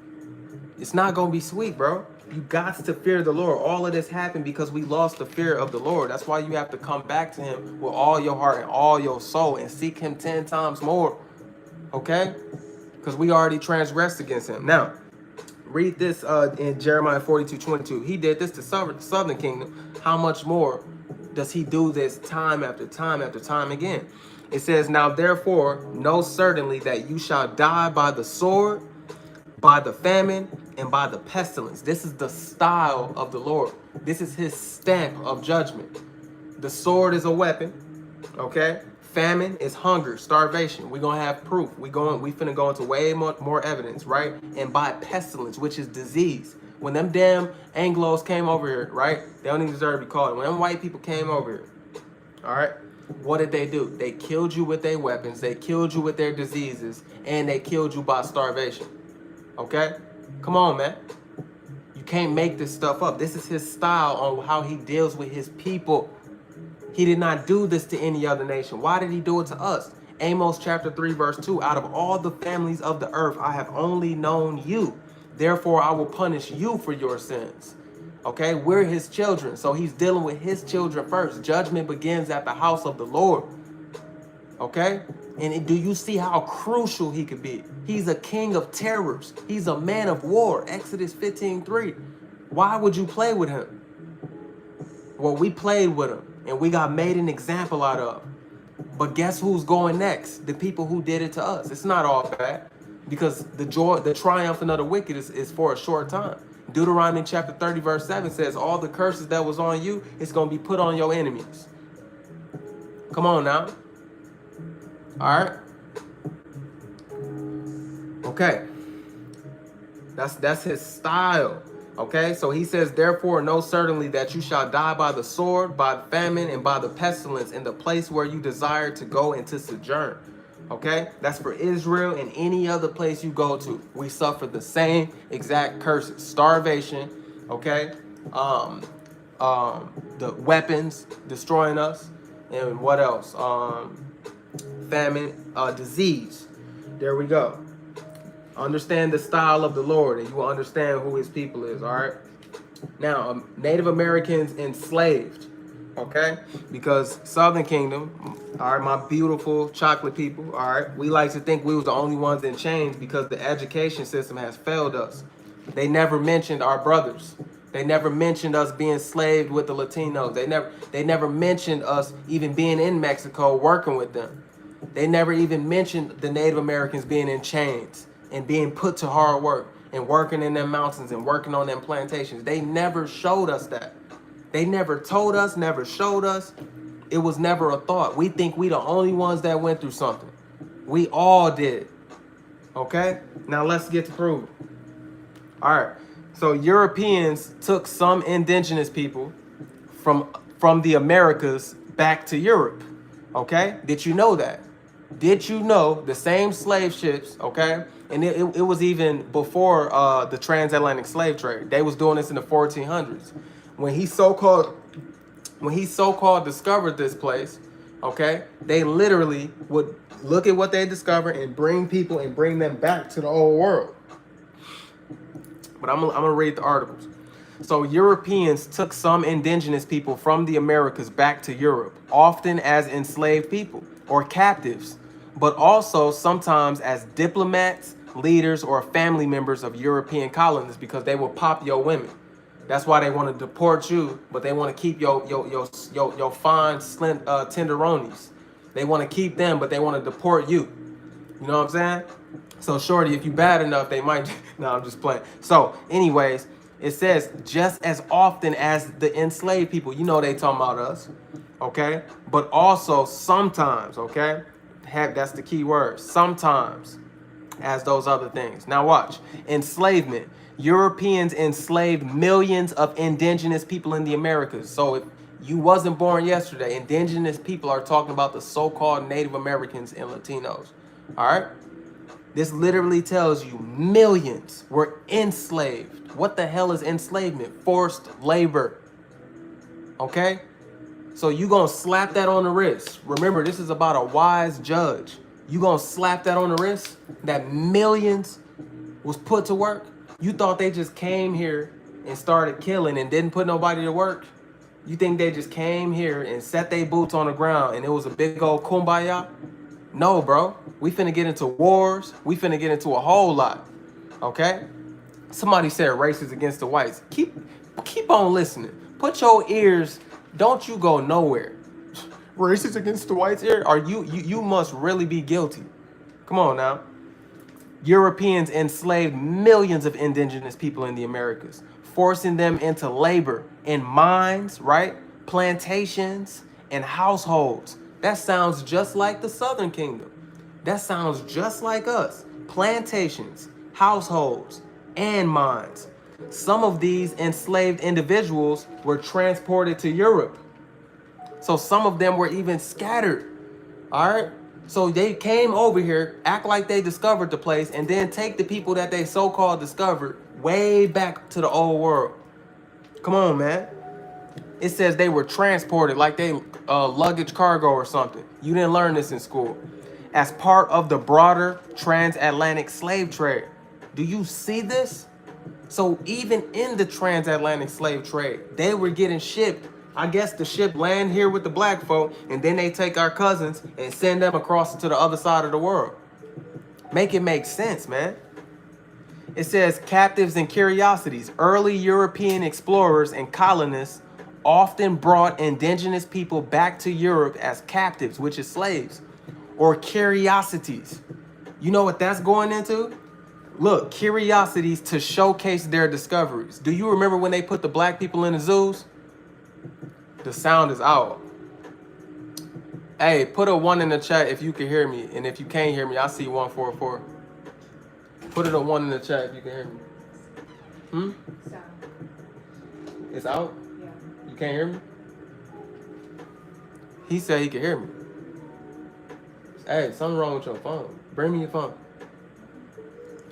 It's not going to be sweet, bro. You got to fear the Lord. All of this happened because we lost the fear of the Lord. That's why you have to come back to him with all your heart and all your soul and seek him 10 times more. Okay? Because we already transgressed against him. Now, read this in Jeremiah 42:22. He did this to Southern Kingdom. How much more does he do this time after time after time again? It says, now therefore, know certainly that you shall die by the sword, by the famine, and by the pestilence. This is the style of the Lord. This is his stamp of judgment. The sword is a weapon, okay? Famine is hunger, starvation. We're going to have proof. We finna go into way more evidence, right? And by pestilence, which is disease. When them damn Anglos came over here, right? They don't even deserve to be called. When them white people came over here, all right? What did they do? They killed you with their weapons. They killed you with their diseases. And they killed you by starvation. Okay? Come on, man. You can't make this stuff up. This is his style on how he deals with his people. He did not do this to any other nation. Why did he do it to us? Amos chapter 3 verse 2. Out of all the families of the earth, I have only known you. Therefore, I will punish you for your sins. Okay? We're his children. So he's dealing with his children first. Judgment begins at the house of the Lord. Okay? And do you see how crucial he could be? He's a king of terrors. He's a man of war. Exodus 15:3. Why would you play with him? Well, we played with them and we got made an example out of. But guess who's going next? The people who did it to us. It's not all bad, because the triumphing of the wicked is for a short time. Deuteronomy chapter 30 verse 7 says all the curses that was on you, it's going to be put on your enemies. Come on now. All right. Okay. That's his style. Okay, so he says, therefore, know certainly that you shall die by the sword, by the famine, and by the pestilence in the place where you desire to go into sojourn. Okay, that's for Israel and any other place you go to. We suffer the same exact curses: starvation, okay, the weapons destroying us, and what else? Famine, disease. There we go. Understand the style of the Lord, and you will understand who his people is, all right? Now, Native Americans enslaved, okay? Because Southern Kingdom, all right, my beautiful chocolate people, all right, we like to think we was the only ones in chains because the education system has failed us. They never mentioned our brothers. They never mentioned us being slaved with the Latinos. They never mentioned us even being in Mexico working with them. They never even mentioned the Native Americans being in chains and being put to hard work and working in them mountains and working on them plantations. They never showed us that. They never told us, never showed us. It was never a thought. We think we the only ones that went through something. We all did. Okay? Now let's get to proof. All right. So Europeans took some indigenous people from the Americas back to Europe. Okay? Did you know that? Did you know the same slave ships, okay? And it was even before the transatlantic slave trade. They was doing this in the 1400s. When he so-called discovered this place, okay, they literally would look at what they discovered and bring people and bring them back to the old world. But I'm gonna read the articles. So Europeans took some indigenous people from the Americas back to Europe, often as enslaved people or captives, but also sometimes as diplomats, leaders, or family members of European colonists, because they will pop your women. That's why they want to deport you, but they want to keep your fine tenderonis. They want to keep them, but they want to deport you. You know what I'm saying? So shorty, if you bad enough, they might. No, I'm just playing. So anyways, it says just as often as the enslaved people. You know they talking about us, okay? But also sometimes, okay? That's the key word. Sometimes, as those other things. Now watch. Enslavement. Europeans enslaved millions of indigenous people in the Americas. So if you wasn't born yesterday, indigenous people are talking about the so-called Native Americans and Latinos. All right? This literally tells you millions were enslaved. What the hell is enslavement? Forced labor. Okay? So you gonna slap that on the wrist. Remember, this is about a wise judge. You gonna slap that on the wrist? That millions was put to work? You thought they just came here and started killing and didn't put nobody to work? You think they just came here and set their boots on the ground and it was a big old kumbaya? No, bro. We finna get into wars. We finna get into a whole lot. Okay? Somebody said races against the whites. Keep on listening. Put your ears. Don't you go nowhere. Races against the whites here? Are you must really be guilty. Come on now. Europeans enslaved millions of indigenous people in the Americas, forcing them into labor in mines, right? Plantations and households. That sounds just like the Southern Kingdom. That sounds just like us. Plantations, households, and mines. Some of these enslaved individuals were transported to Europe. So some of them were even scattered. All right? So they came over here, act like they discovered the place, and then take the people that they so-called discovered way back to the old world. Come on, man. It says they were transported like they luggage cargo or something. You didn't learn this in school. As part of the broader transatlantic slave trade. Do you see this? So even in the transatlantic slave trade, they were getting shipped. I guess the ship land here with the black folk, and then they take our cousins and send them across to the other side of the world. Make it make sense, man. It says captives and curiosities. Early European explorers and colonists often brought indigenous people back to Europe as captives, which is slaves, or curiosities. You know what that's going into? Look, curiosities to showcase their discoveries. Do you remember when they put the black people in the zoos? The sound is out. Hey, put a 1 in the chat if you can hear me. And if you can't hear me, I see 144. Put it a 1 in the chat if you can hear me. Sound. It's out? Yeah. You can't hear me? He said he could hear me. Hey, something wrong with your phone. Bring me your phone.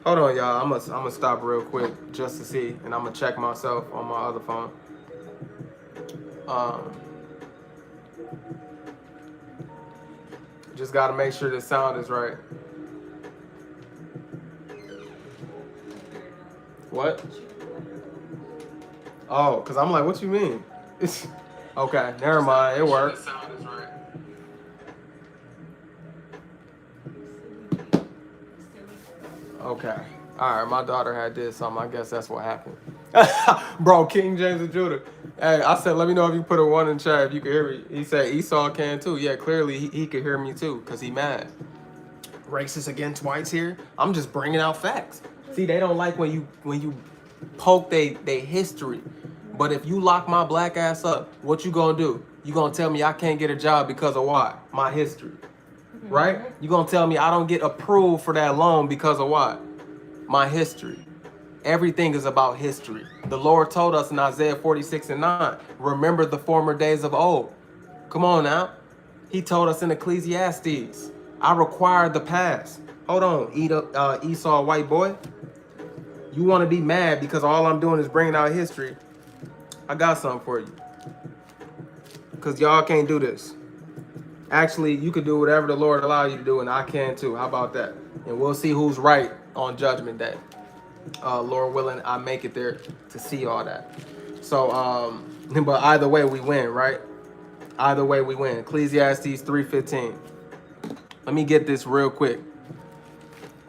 Hold on, y'all. I'm gonna stop real quick just to see, and I'm gonna check myself on my other phone. Just gotta make sure the sound is right. What? Oh, cause I'm like, what you mean? Okay, never mind. It worked. Okay. All right, my daughter had did something. I guess that's what happened. Bro, King James of Judah. Hey, I said, let me know if you put a 1 in chat if you can hear me. He said Esau can too. Yeah, clearly he could hear me too because he mad. Racist against whites here. I'm just bringing out facts. See, they don't like when you poke they history. But if you lock my black ass up, what you gonna do? You gonna tell me I can't get a job because of what? My history. Right? You gonna tell me I don't get approved for that loan because of what? My history. Everything is about history. The Lord told us in Isaiah 46:9, remember the former days of old. Come on now. He told us in Ecclesiastes, I require the past. Hold on, Esau, white boy. You want to be mad because all I'm doing is bringing out history. I got something for you. Because y'all can't do this. Actually, you could do whatever the Lord allow you to do, and I can too. How about that? And we'll see who's right on Judgment Day. Lord willing, I make it there to see all that. So, but either way, we win, right? Either way, we win. Ecclesiastes 3:15. Let me get this real quick.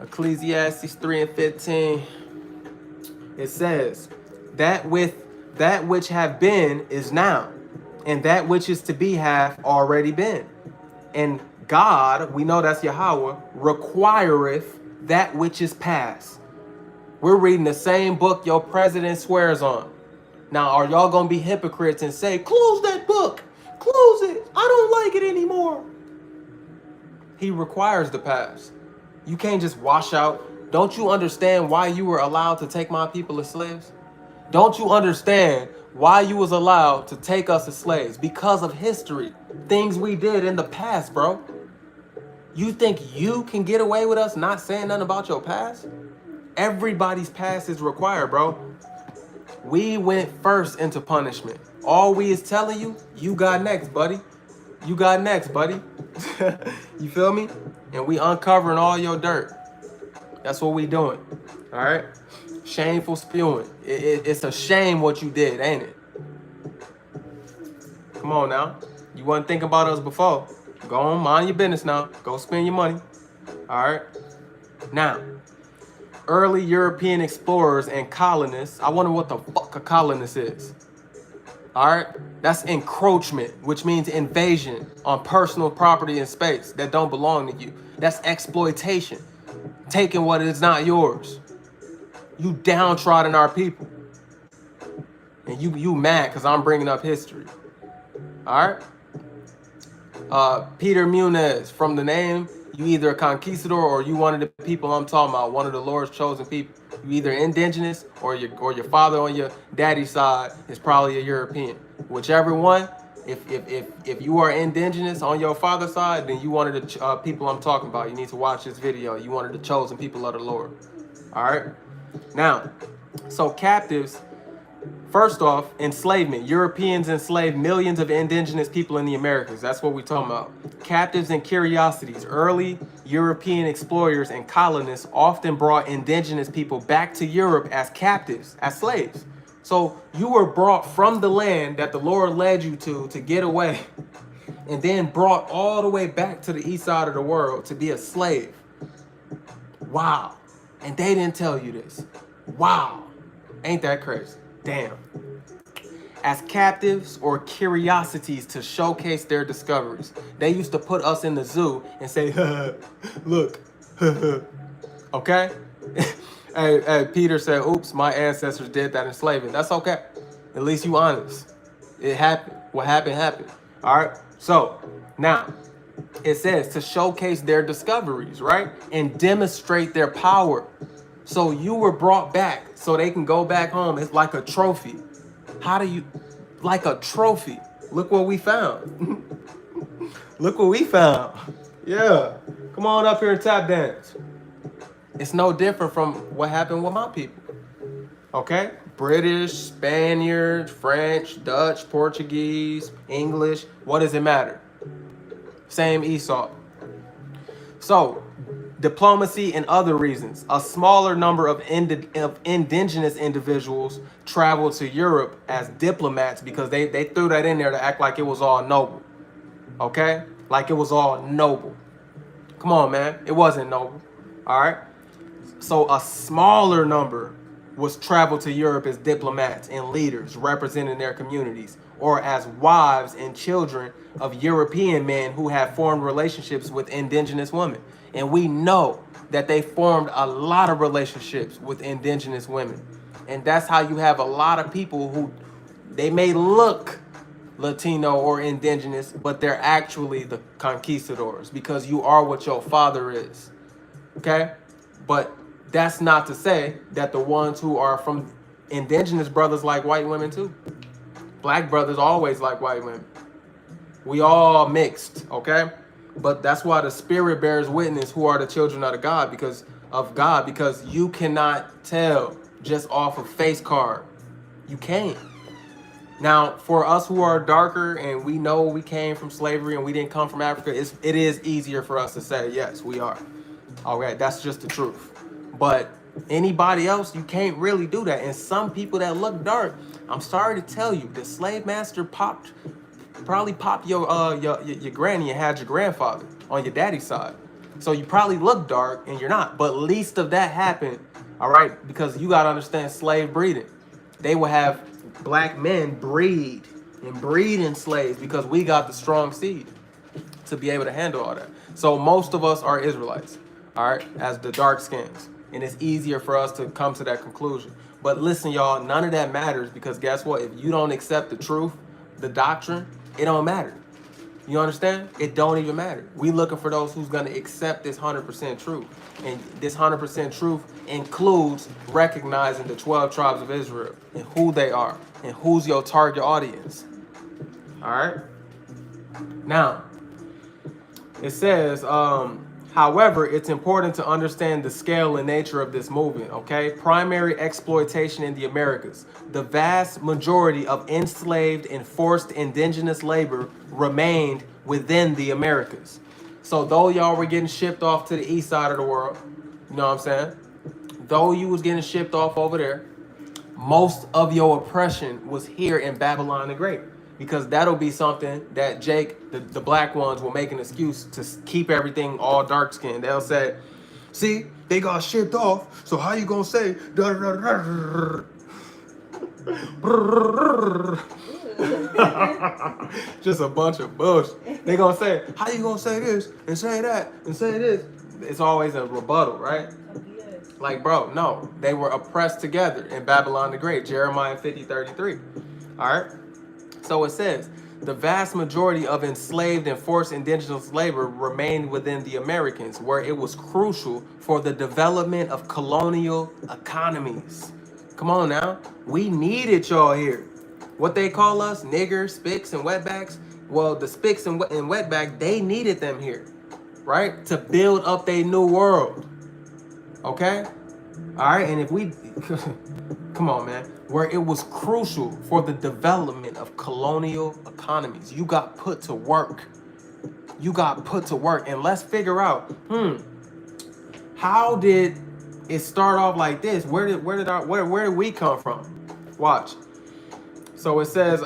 Ecclesiastes 3:15. It says, that which have been is now, and that which is to be hath already been. And God, we know that's Yahweh, requireth that which is past. We're reading the same book your president swears on. Now, are y'all going to be hypocrites and say, close that book, close it, I don't like it anymore? He requires the past. You can't just wash out. Don't you understand why you were allowed to take my people as slaves? Don't you understand why you was allowed to take us as slaves? Because of history, things we did in the past, bro. You think you can get away with us not saying nothing about your past? Everybody's past is required, bro. We went first into punishment. All we is telling you, you got next, buddy. You got next, buddy. You feel me? And we uncovering all your dirt. That's what we doing. All right? Shameful spewing. It's a shame what you did, ain't it? Come on now. You wasn't thinking about us before. Go on, mind your business now. Go spend your money. All right? Now, early European explorers and colonists. I wonder what the fuck a colonist is. All right? That's encroachment, which means invasion on personal property and space that don't belong to you. That's exploitation. Taking what is not yours. You downtrodden our people. And you mad because I'm bringing up history. All right? Peter Munez, from the name, you either a conquistador or you one of the people I'm talking about, one of the Lord's chosen people. You either indigenous or your father on your daddy's side is probably a European. Whichever one, if you are indigenous on your father's side, then you one of the people I'm talking about. You need to watch this video. You one of the chosen people of the Lord. All right? Now, so captives, first off, enslavement. Europeans enslaved millions of indigenous people in the Americas. That's what we're talking about. Captives and curiosities. Early European explorers and colonists often brought indigenous people back to Europe as captives, as slaves. So you were brought from the land that the Lord led you to get away, and then brought all the way back to the east side of the world to be a slave. Wow. And they didn't tell you this. Wow. Ain't that crazy? Damn. as captives or curiosities to showcase their discoveries. They used to put us in the zoo and say, look, okay? Hey, Peter said, oops, my ancestors did that in slavery. That's okay. At least you honest. It happened. What happened, happened. All right? So, now, it says to showcase their discoveries, right? And demonstrate their power. So you were brought back so they can go back home. It's like a trophy. How do you, like a trophy? Look what we found. Look what we found. Yeah. Come on up here and tap dance. It's no different from what happened with my people. Okay? British, Spaniard, French, Dutch, Portuguese, English. What does it matter? Same Esau. So, diplomacy and other reasons. A smaller number of indigenous individuals traveled to Europe as diplomats because they threw that in there to act like it was all noble. Okay? Like it was all noble. Come on, man. It wasn't noble. All right? So a smaller number was traveled to Europe as diplomats and leaders representing their communities, or as wives and children of European men who had formed relationships with indigenous women. And we know that they formed a lot of relationships with indigenous women. And that's how you have a lot of people who they may look Latino or indigenous, but they're actually the conquistadors because you are what your father is. Okay? But that's not to say that the ones who are from indigenous brothers like white women too. Black brothers always like white women. We all mixed, okay? But that's why the spirit bears witness who are the children of God, because you cannot tell just off a face card. You can't. Now, for us who are darker and we know we came from slavery and we didn't come from Africa, it is easier for us to say, yes, we are. Okay, that's just the truth. But anybody else, you can't really do that. And some people that look dark, I'm sorry to tell you, the slave master probably popped your granny and had your grandfather on your daddy's side. So you probably look dark and you're not. But least of that happened, all right? Because you got to understand slave breeding. They will have black men breed in slaves because we got the strong seed to be able to handle all that. So most of us are Israelites, all right, as the dark skins. And it's easier for us to come to that conclusion. But listen, y'all, none of that matters because guess what? If you don't accept the truth, the doctrine, it don't matter. You understand? It don't even matter. We looking for those who's going to accept this 100% truth. And this 100% truth includes recognizing the 12 tribes of Israel and who they are and who's your target audience. All right? Now, it says, however, it's important to understand the scale and nature of this movement, okay? Primary exploitation in the Americas. The vast majority of enslaved and forced indigenous labor remained within the Americas. So though y'all were getting shipped off to the east side of the world, you know what I'm saying? Though you was getting shipped off over there, most of your oppression was here in Babylon the Great. Because that'll be something that Jake, the black ones, will make an excuse to keep everything all dark skinned. They'll say, see, they got shipped off, so how you gonna say da da da da? Just a bunch of bullshit. They gonna say, how you gonna say this and say that and say this? It's always a rebuttal, right? Like, bro, no, they were oppressed together in Babylon the Great, Jeremiah 50:33. All right. So it says, the vast majority of enslaved and forced indigenous labor remained within the Americans, where it was crucial for the development of colonial economies. Come on now. We needed y'all here. What they call us, niggers, spicks, and wetbacks. Well, the spicks and wetback, they needed them here, right? To build up their new world. Okay? All right, and if we... Come on, man. Where it was crucial for the development of colonial economies. You got put to work. You got put to work. And let's figure out, how did it start off like this? Where did we come from? Watch. So it says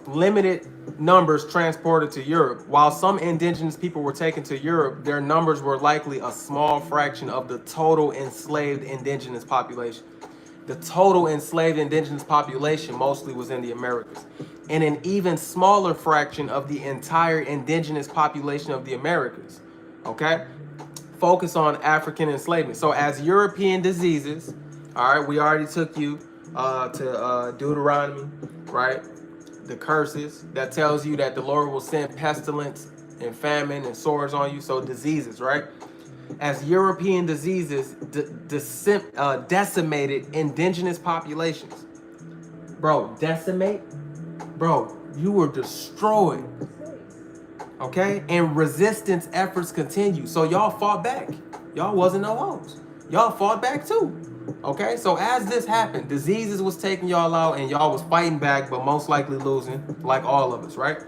limited numbers transported to Europe. While some indigenous people were taken to Europe, their numbers were likely a small fraction of the total enslaved indigenous population. The total enslaved indigenous population mostly was in the Americas. And an even smaller fraction of the entire indigenous population of the Americas. Okay? Focus on African enslavement. So as European diseases, all right, we already took you to Deuteronomy, right? The curses that tells you that the Lord will send pestilence and famine and swords on you. So diseases, right? As European diseases decimated indigenous populations. Bro, decimate? Bro, you were destroyed. Okay? And resistance efforts continue. So y'all fought back. Y'all wasn't no hoes. Y'all fought back too. Okay? So as this happened, diseases was taking y'all out and y'all was fighting back, but most likely losing, like all of us, right?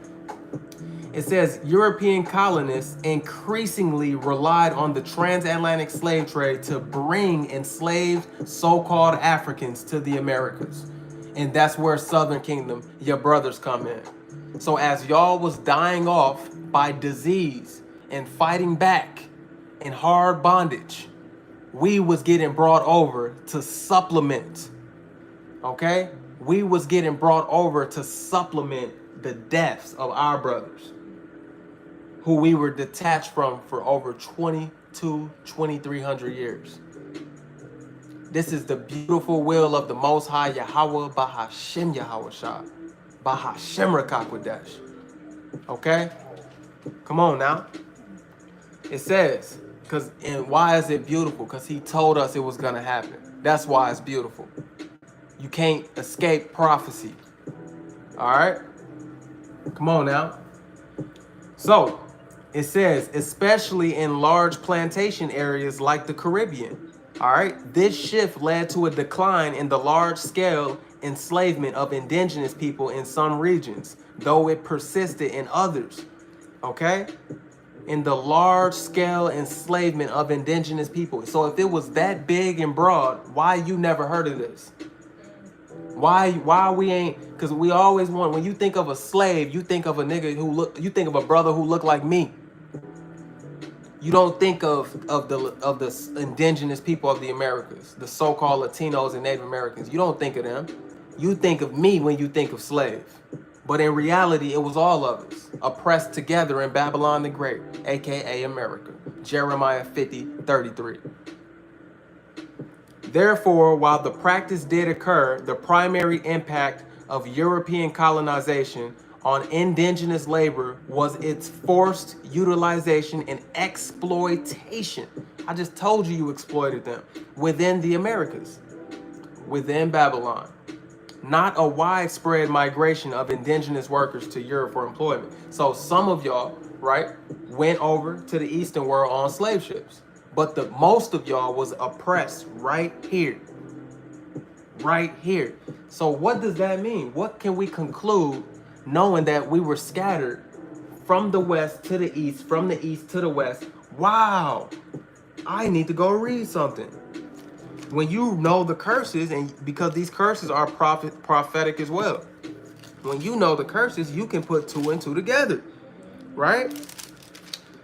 It says European colonists increasingly relied on the transatlantic slave trade to bring enslaved so-called Africans to the Americas. And that's where Southern Kingdom, your brothers, come in. So as y'all was dying off by disease and fighting back in hard bondage, we was getting brought over to supplement. Okay? We was getting brought over to supplement the deaths of our brothers, who we were detached from for over 2,300 years. This is the beautiful will of the Most High Yahweh Bahashem Yahweh Bahashem Rakakwadesh. Okay? Come on now. It says, and why is it beautiful? Because he told us it was going to happen. That's why it's beautiful. You can't escape prophecy. All right? Come on now. So, it says, especially in large plantation areas like the Caribbean. All right. This shift led to a decline in the large-scale enslavement of indigenous people in some regions, though it persisted in others. Okay. In the large-scale enslavement of indigenous people. So if it was that big and broad, why you never heard of this? Why we ain't? Because we always want, when you think of a slave, you think of a nigga you think of a brother who look like me. You don't think of the indigenous people of the Americas, the so-called Latinos and Native Americans. You don't think of them. You think of me when you think of slave. But in reality, it was all of us, oppressed together in Babylon the Great, aka America. Jeremiah 50:33. Therefore, while the practice did occur, the primary impact of European colonization on indigenous labor was its forced utilization and exploitation. I just told you exploited them within the Americas, within Babylon. Not a widespread migration of indigenous workers to Europe for employment. So some of y'all, right, went over to the Eastern world on slave ships. But the most of y'all was oppressed right here. Right here. So what does that mean? What can we conclude knowing that we were scattered from the west to the east, from the east to the west? Wow. I need to go read something. When you know the curses, and because these curses are prophetic as well. When you know the curses, you can put two and two together. Right?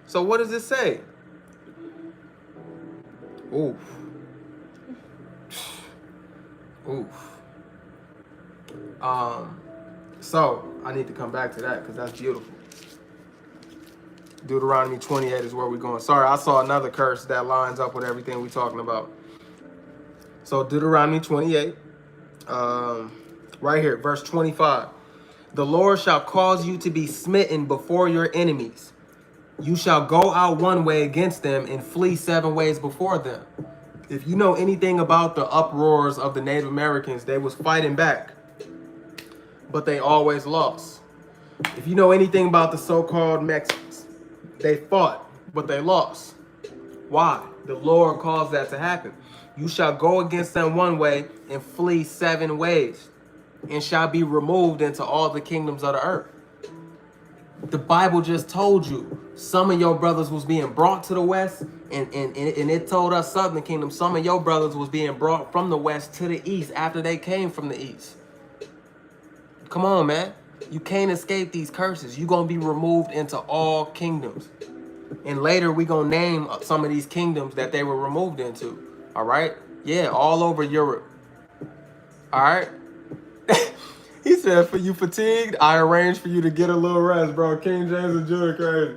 So what does it say? Oof. Oof. So I need to come back to that because that's beautiful. Deuteronomy 28 is where we're going. Sorry, I saw another curse that lines up with everything we're talking about. So Deuteronomy 28, right here, verse 25. The Lord shall cause you to be smitten before your enemies. You shall go out one way against them and flee 7 ways before them. If you know anything about the uproars of the Native Americans, they was fighting back, but they always lost. If you know anything about the so-called Mexicans, they fought, but they lost. Why? The Lord caused that to happen. You shall go against them one way and flee 7 ways, and shall be removed into all the kingdoms of the earth. The Bible just told you some of your brothers was being brought to the west, and it told us Southern Kingdom, some of your brothers was being brought from the west to the east after they came from the east. Come on, man. You can't escape these curses. You're going to be removed into all kingdoms. And later we're going to name some of these kingdoms that they were removed into. All right? Yeah, all over Europe. All right. He said, "For you fatigued, I arranged for you to get a little rest, bro." King James and Judah crazy.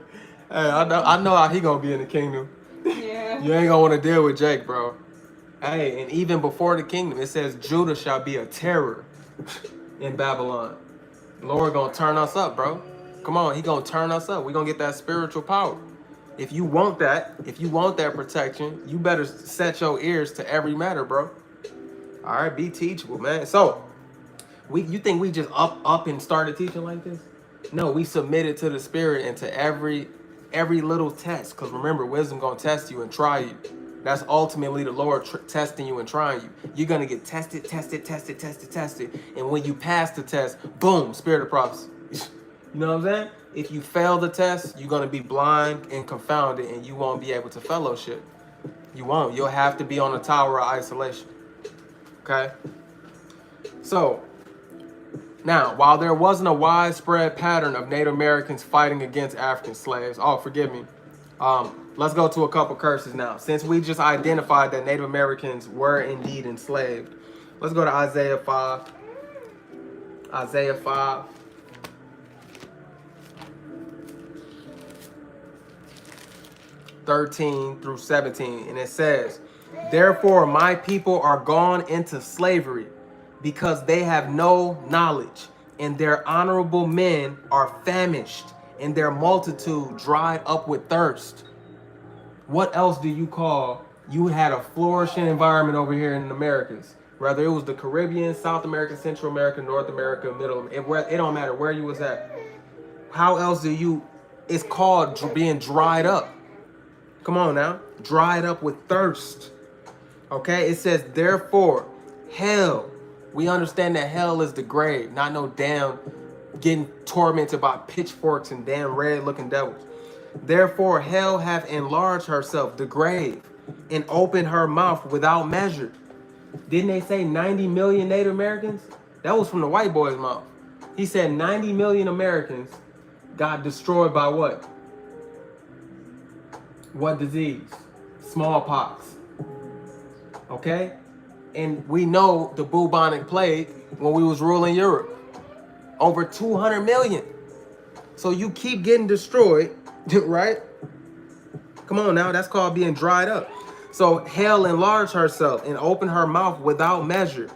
Hey, I know how he gonna be in the kingdom. Yeah. You ain't gonna want to deal with Jake, bro. Hey, and even before the kingdom, it says Judah shall be a terror in Babylon. Lord gonna turn us up, bro. Come on, he gonna turn us up. We gonna get that spiritual power. If you want that protection, you better set your ears to every matter, bro. All right, be teachable, man. So, you think we just up and started teaching like this? No, we submitted to the Spirit and to every little test. Because remember, wisdom gonna test you and try you. That's ultimately the Lord testing you and trying you. You're gonna get tested. And when you pass the test, boom, spirit of prophecy. You know what I'm saying? If you fail the test, you're gonna be blind and confounded, and you won't be able to fellowship. You won't. You'll have to be on a tower of isolation. Okay? So, now, while there wasn't a widespread pattern of Native Americans fighting against African slaves, oh, forgive me. Let's go to a couple curses now. Since we just identified that Native Americans were indeed enslaved, let's go to Isaiah 5. Isaiah 5. through 17, and it says, "Therefore my people are gone into slavery, because they have no knowledge, and their honorable men are famished, and their multitude dried up with thirst." What else do you call you had a flourishing environment over here in the Americas? Whether it was the Caribbean, South America, Central America, North America, Middle, it don't matter where you was at. How else do you? It's called being dried up. Come on now, dried up with thirst. Okay, it says, "Therefore, hell." We understand that hell is the grave, not no damn getting tormented by pitchforks and damn red-looking devils. "Therefore, hell hath enlarged herself, the grave, and opened her mouth without measure." Didn't they say 90 million Native Americans? That was from the white boy's mouth. He said 90 million Americans got destroyed by what? What disease? Smallpox. Okay? And we know the bubonic plague when we was ruling Europe. Over 200 million. So you keep getting destroyed, right? Come on now, that's called being dried up. So hell enlarged herself and opened her mouth without measure,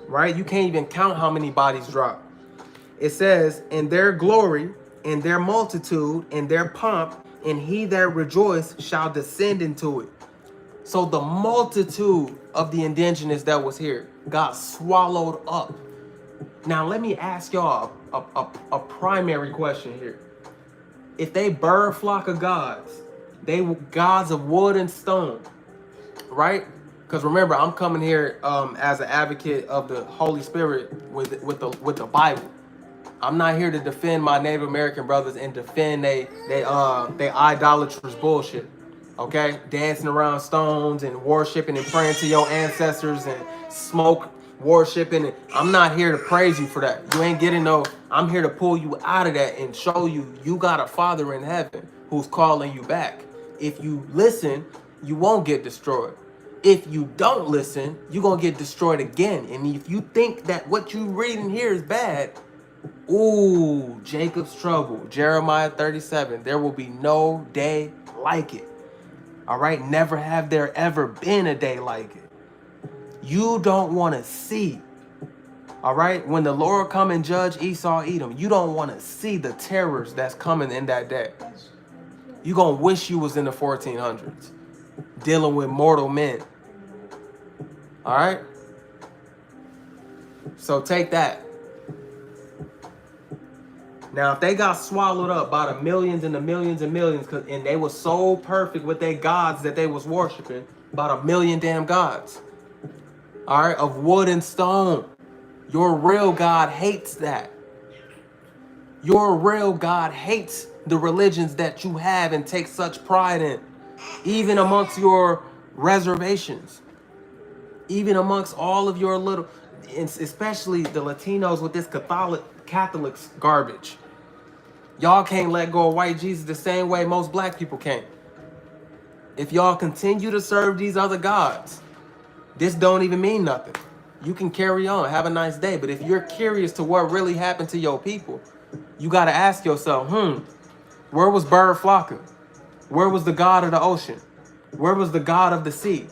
right? You can't even count how many bodies drop. It says, "In their glory, in their multitude, in their pomp, and he that rejoiced shall descend into it." So the multitude of the indigenous that was here got swallowed up. Now let me ask y'all a primary question here. If they bird flock of gods, they were gods of wood and stone, right? Because remember, I'm coming here as an advocate of the Holy Spirit with the Bible. I'm not here to defend my Native American brothers and defend they idolatrous bullshit. Okay? Dancing around stones and worshiping and praying to your ancestors and smoke worshiping. I'm not here to praise you for that. You ain't getting no, I'm here to pull you out of that and show you got a Father in heaven who's calling you back. If you listen, you won't get destroyed. If you don't listen, you're going to get destroyed again. And if you think that what you reading here is bad, ooh, Jacob's trouble. Jeremiah 37. There will be no day like it. All right? Never have there ever been a day like it. You don't want to see. All right? When the Lord come and judge Esau, Edom, you don't want to see the terrors that's coming in that day. You're going to wish you was in the 1400s dealing with mortal men. All right? So take that. Now, if they got swallowed up by the millions and the millions and millions, and they were so perfect with their gods that they was worshiping, about a million damn gods, all right, of wood and stone. Your real God hates that. Your real God hates the religions that you have and take such pride in, even amongst your reservations, even amongst all of your little, especially the Latinos with this Catholics garbage. Y'all can't let go of white Jesus the same way most black people can't. If y'all continue to serve these other gods, this don't even mean nothing. You can carry on, have a nice day. But if you're curious to what really happened to your people, you got to ask yourself, where was bird flocking? Where was the God of the ocean? Where was the God of the sea?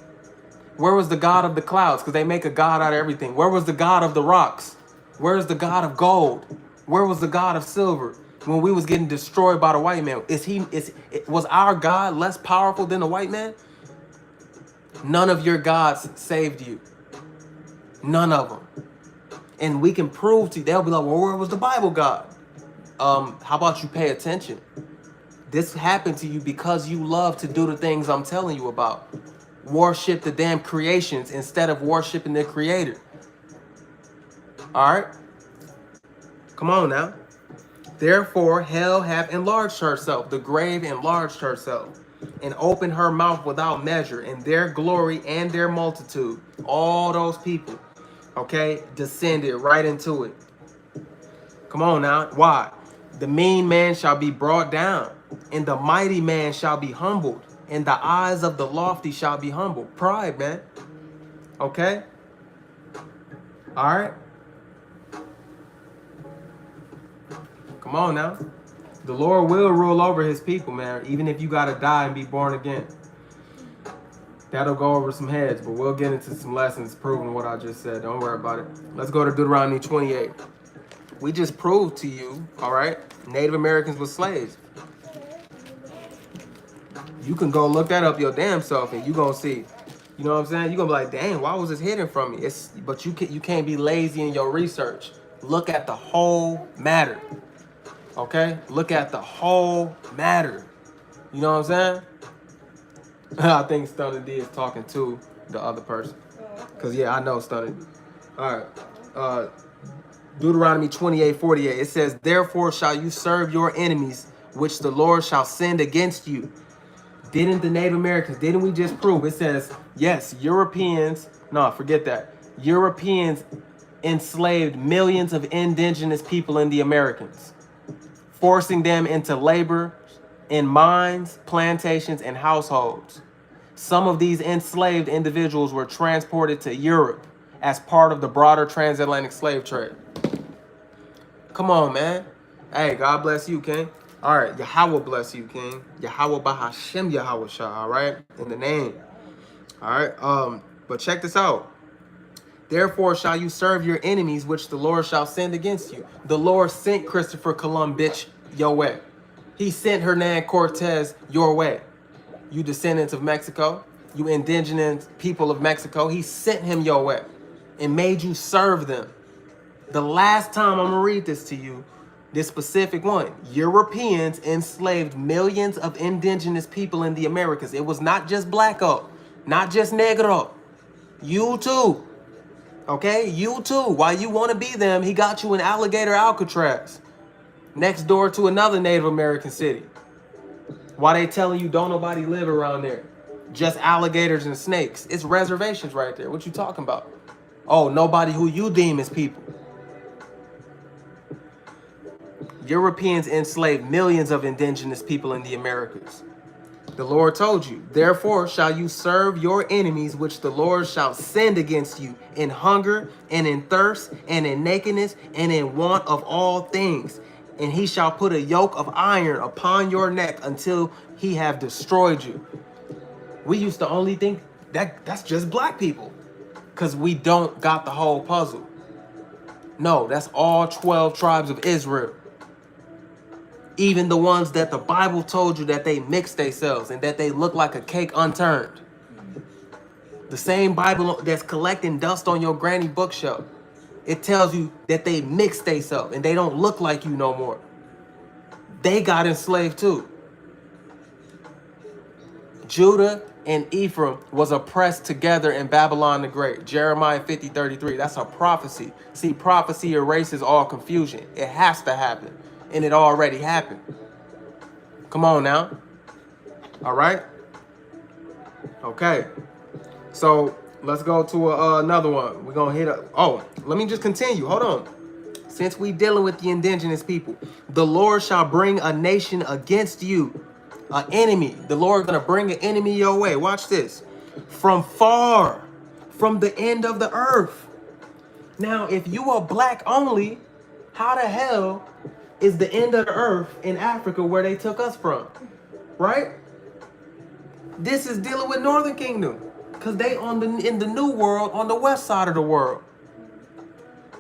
Where was the God of the clouds? Because they make a God out of everything. Where was the God of the rocks? Where is the God of gold? Where was the God of silver when we was getting destroyed by the white man? Was our God less powerful than the white man? None of your gods saved you. None of them. And we can prove to you, they'll be like, well, where was the Bible God? How about you pay attention? This happened to you because you love to do the things I'm telling you about. Worship the damn creations instead of worshiping the creator. All right? Come on now. Therefore, hell hath enlarged herself, the grave enlarged herself, and opened her mouth without measure, and their glory and their multitude, all those people, okay, descended right into it. Come on now. Why? The mean man shall be brought down, and the mighty man shall be humbled, and the eyes of the lofty shall be humbled. Pride, man. Okay? All right? Come on now. The Lord will rule over his people, man, even if you got to die and be born again. That'll go over some heads, but we'll get into some lessons proving what I just said. Don't worry about it. Let's go to Deuteronomy 28. We just proved to you, all right, Native Americans were slaves. You can go look that up your damn self and you gonna see. You know what I'm saying? You're gonna be like, dang, why was this hidden from me? But you can't be lazy in your research. Look at the whole matter. Okay? Look at the whole matter. You know what I'm saying? I think Stunner D is talking to the other person. Because, yeah, I know Stunner D. All right. Deuteronomy 28:48. It says, therefore shall you serve your enemies, which the Lord shall send against you. Didn't the Native Americans, didn't we just prove? It says, yes, Europeans, no, forget that. Europeans enslaved millions of indigenous people in the Americas, forcing them into labor in mines, plantations, and households. Some of these enslaved individuals were transported to Europe as part of the broader transatlantic slave trade. Come on, man. Hey, God bless you, King. All right, Yahweh bless you, King. Yahweh Bahashem Yahweh Shah, all right? In the name. All right, but check this out. Therefore shall you serve your enemies, which the Lord shall send against you. The Lord sent Christopher Columbus, bitch, your way. He sent Hernan Cortez your way. You descendants of Mexico, you indigenous people of Mexico, he sent him your way and made you serve them. The last time I'm gonna read this to you, this specific one, Europeans enslaved millions of indigenous people in the Americas. It was not just blacko, not just negro. You too. Okay, you too. While you want to be them, he got you in Alligator, Alcatraz, next door to another Native American city. Why they telling you don't nobody live around there? Just alligators and snakes. It's reservations right there. What you talking about? Oh, nobody who you deem as people. Europeans enslaved millions of indigenous people in the Americas. The Lord told you, therefore shall you serve your enemies, which the Lord shall send against you in hunger and in thirst and in nakedness and in want of all things. And he shall put a yoke of iron upon your neck until he have destroyed you. We used to only think that's just black people because we don't got the whole puzzle. No, that's all 12 tribes of Israel. Even the ones that the Bible told you that they mixed themselves and that they look like a cake unturned. The same Bible that's collecting dust on your granny bookshelf. It tells you that they mixed themselves and they don't look like you no more. They got enslaved too. Judah and Ephraim was oppressed together in Babylon the Great. Jeremiah 50:33. That's a prophecy. See, prophecy erases all confusion. It has to happen. And it already happened. Come on now. All right. Okay. So let's go to another one. We're going to hit up. Oh, let me just continue. Hold on. Since we dealing with the indigenous people, the Lord shall bring a nation against you, an enemy. The Lord going to bring an enemy your way. Watch this. From far, from the end of the earth. Now, if you are black only, how the hell is the end of the earth in Africa where they took us from? Right? This is dealing with Northern Kingdom. Because they in the new world, on the west side of the world.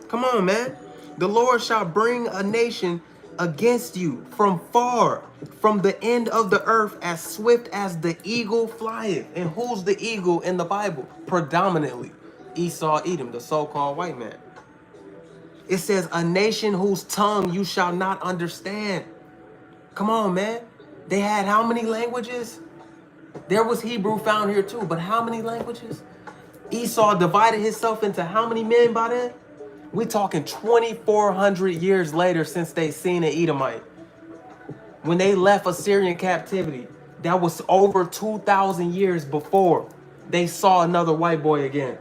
Come on, man. The Lord shall bring a nation against you from far, from the end of the earth, as swift as the eagle flieth. And who's the eagle in the Bible? Predominantly Esau, Edom, the so-called white man. It says, a nation whose tongue you shall not understand. Come on, man. They had how many languages? There was Hebrew found here too, but how many languages? Esau divided himself into how many men by then? We're talking 2,400 years later since they seen an Edomite. When they left Assyrian captivity, that was over 2,000 years before they saw another white boy again.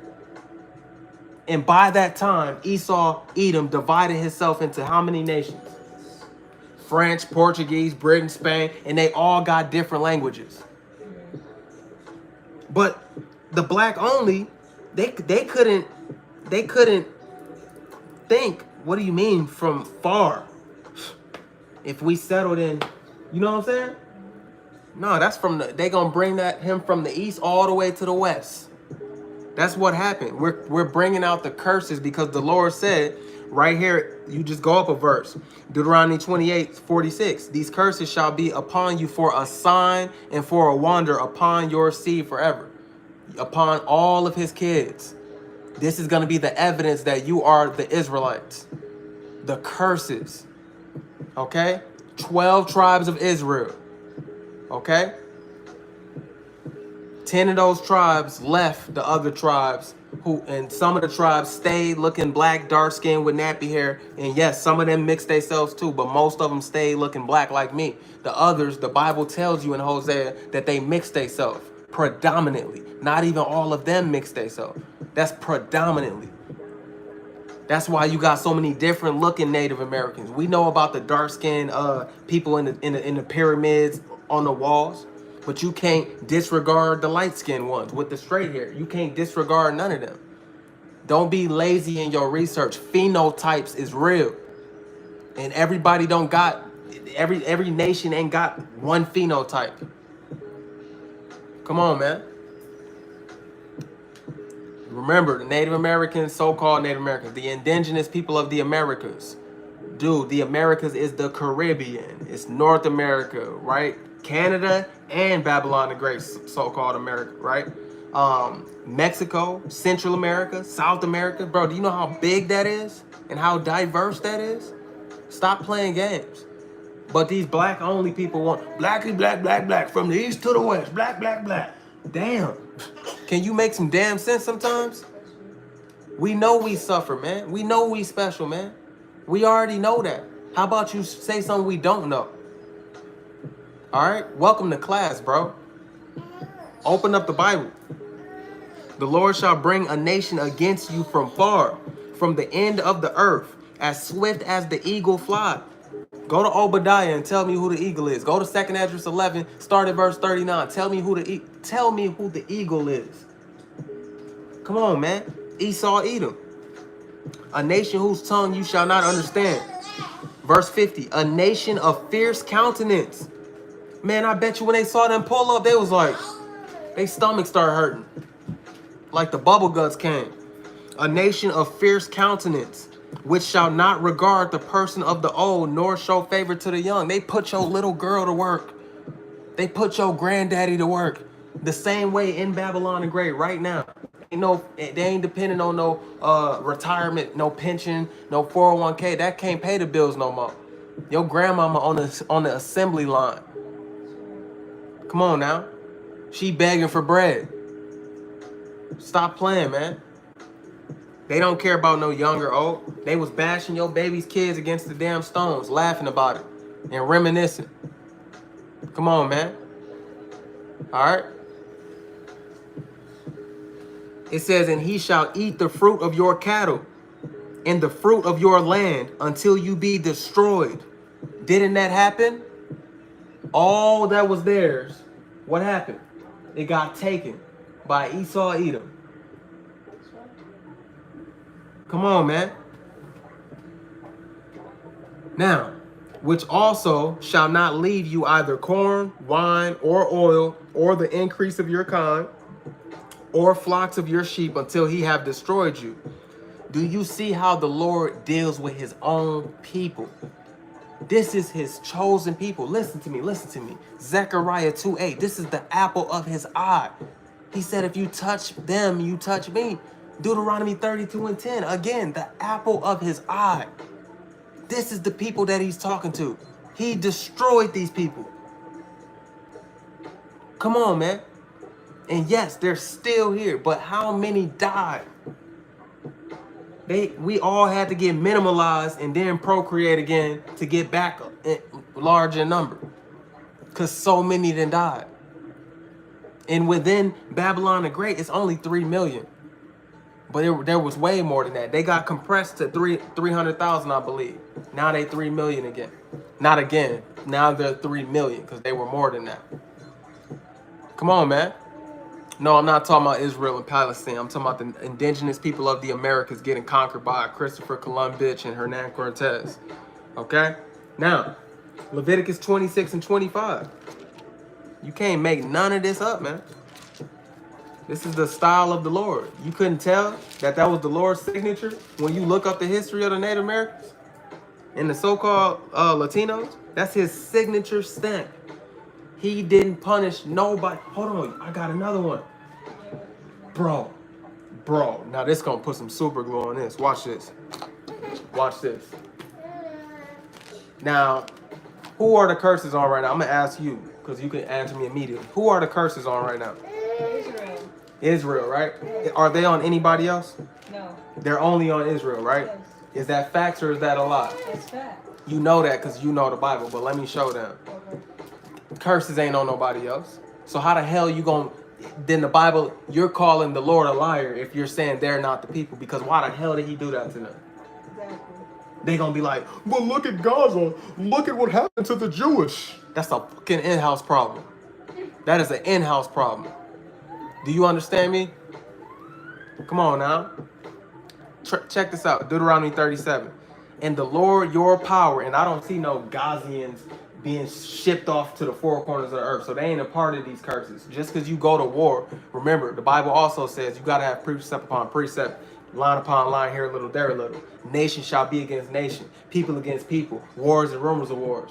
And by that time, Esau, Edom, divided himself into how many nations? French, Portuguese, Britain, Spain, and they all got different languages. But the black only, they couldn't think, what do you mean from far? If we settled in, you know what I'm saying? No, that's from they gonna bring him from the east all the way to the west. That's what happened. We're bringing out the curses because the Lord said right here, you just go up a verse. Deuteronomy 28:46. These curses shall be upon you for a sign and for a wonder upon your seed forever. Upon all of his kids. This is going to be the evidence that you are the Israelites. The curses. Okay? 12 tribes of Israel. Okay? 10 of those tribes left the other tribes, and some of the tribes stayed looking black, dark skinned with nappy hair. And yes, some of them mixed themselves too, but most of them stayed looking black like me. The others, the Bible tells you in Hosea that they mixed themselves predominantly. Not even all of them mixed themselves. That's predominantly. That's why you got so many different looking Native Americans. We know about the dark skinned people in the pyramids on the walls. But you can't disregard the light-skinned ones with the straight hair. You can't disregard none of them. Don't be lazy in your research. Phenotypes is real. And everybody don't got, every nation ain't got one phenotype. Come on, man. Remember, the Native Americans, so-called Native Americans, the indigenous people of the Americas. Dude, the Americas is the Caribbean. It's North America, right? Canada and Babylon the Great, so-called America, right? Mexico, Central America, South America. Bro, do you know how big that is and how diverse that is? Stop playing games. But these black only people want black is black, black, black, from the east to the west, black, black, black. Damn. Can you make some damn sense sometimes? We know we suffer, man. We know we special, man. We already know that. How about you say something we don't know? All right, welcome to class, bro. Open up the Bible. The Lord shall bring a nation against you from far, from the end of the earth, as swift as the eagle fly. Go to Obadiah and tell me who the eagle is. Go to 2nd Esdras 11, start at verse 39. Tell me who the eagle is. Come on, man. Esau, Edom. A nation whose tongue you shall not understand. Verse 50. A nation of fierce countenance. Man, I bet you when they saw them pull up, they was like, their stomach started hurting. Like the bubble guts came. A nation of fierce countenance, which shall not regard the person of the old, nor show favor to the young. They put your little girl to work. They put your granddaddy to work. The same way in Babylon the Great right now. They ain't depending on no retirement, no pension, no 401k. That can't pay the bills no more. Your grandmama on the assembly line. Come on now. She begging for bread. Stop playing, man. They don't care about no young or old. They was bashing your baby's kids against the damn stones, laughing about it and reminiscing. Come on, man. All right. It says, and he shall eat the fruit of your cattle and the fruit of your land until you be destroyed. Didn't that happen? All that was theirs, what happened? It got taken by Esau, Edom. Come on, man. Now, which also shall not leave you either corn, wine, or oil, or the increase of your kind, or flocks of your sheep until he have destroyed you. Do you see how the Lord deals with his own people? This is his chosen people. Listen to me, listen to me. Zechariah 2:8. This is the apple of his eye. He said, if you touch them, you touch me. Deuteronomy 32:10. Again, the apple of his eye. This is the people that he's talking to. He destroyed these people. Come on, man. And yes, they're still here, but how many died? We all had to get minimalized and then procreate again to get back large in number. Because so many then died. And within Babylon the Great, it's only 3 million. But there was way more than that. They got compressed to 300,000, I believe. Now they 3 million again. Not again. Now they're 3 million because they were more than that. Come on, man. No, I'm not talking about Israel and Palestine. I'm talking about the indigenous people of the Americas getting conquered by Christopher Columbus and Hernan Cortez. Okay? Now, Leviticus 26 and 25. You can't make none of this up, man. This is the style of the Lord. You couldn't tell that was the Lord's signature when you look up the history of the Native Americans and the so-called Latinos? That's his signature stamp. He didn't punish nobody. Hold on, I got another one. Bro. Now this gonna put some super glue on this. Watch this. Watch this. Now, who are the curses on right now? I'm gonna ask you because you can answer me immediately. Who are the curses on right now? Israel. Israel, right? Are they on anybody else? No. They're only on Israel, right? Yes. Is that facts or is that a lie? It's fact. You know that because you know the Bible, but let me show them. Okay. Curses ain't on nobody else. So how the hell you gonna, then the Bible, you're calling the Lord a liar if you're saying they're not the people, because why the hell did he do that to them? Exactly. They gonna be like, but look at Gaza, look at what happened to the Jewish. That's a fucking in-house problem. That is an in-house problem. Do you understand me? Come on now. Check this out, Deuteronomy 37. And the Lord your power, and I don't see no Gazians being shipped off to the four corners of the earth. So they ain't a part of these curses. Just because you go to war, remember, the Bible also says you got to have precept upon precept, line upon line, here a little, there a little. Nation shall be against nation, people against people, wars and rumors of wars.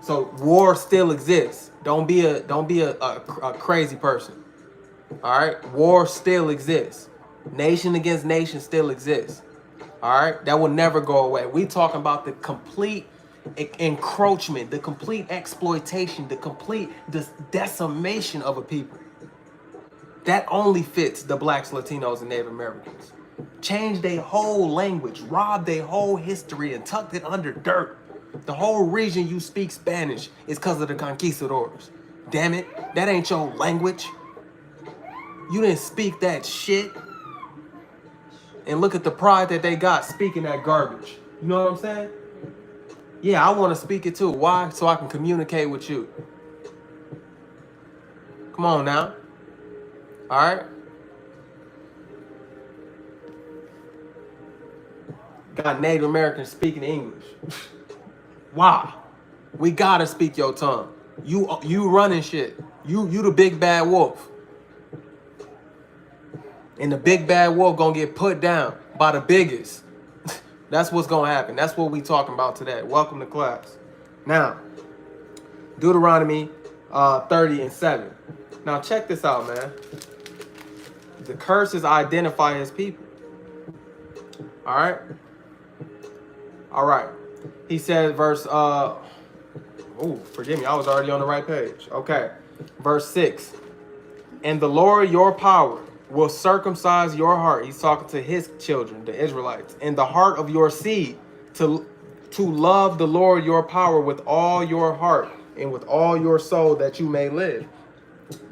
So war still exists. Don't be a crazy person. All right? War still exists. Nation against nation still exists. All right? That will never go away. We talking about the complete encroachment, the complete exploitation, the complete decimation of a people. That only fits the blacks, Latinos, and Native Americans. Change their whole language, rob their whole history, and tucked it under dirt. The whole reason you speak Spanish is because of the conquistadors. Damn it, that ain't your language. You didn't speak that shit. And look at the pride that they got speaking that garbage. You know what I'm saying? Yeah, I want to speak it too. Why? So I can communicate with you. Come on now. All right? Got Native Americans speaking English. Why? We gotta speak your tongue. You running shit. You the big bad wolf. And the big bad wolf gonna get put down by the biggest. That's what's gonna happen. That's what we talking about today. Welcome to class. Now, Deuteronomy 30 and 7. Now check this out, man. The curses identify his people. All right. All right. He says, verse, forgive me. I was already on the right page. Okay. Verse 6. And the Lord your power will circumcise your heart. He's talking to his children, the Israelites, and the heart of your seed to love the Lord your power with all your heart and with all your soul that you may live.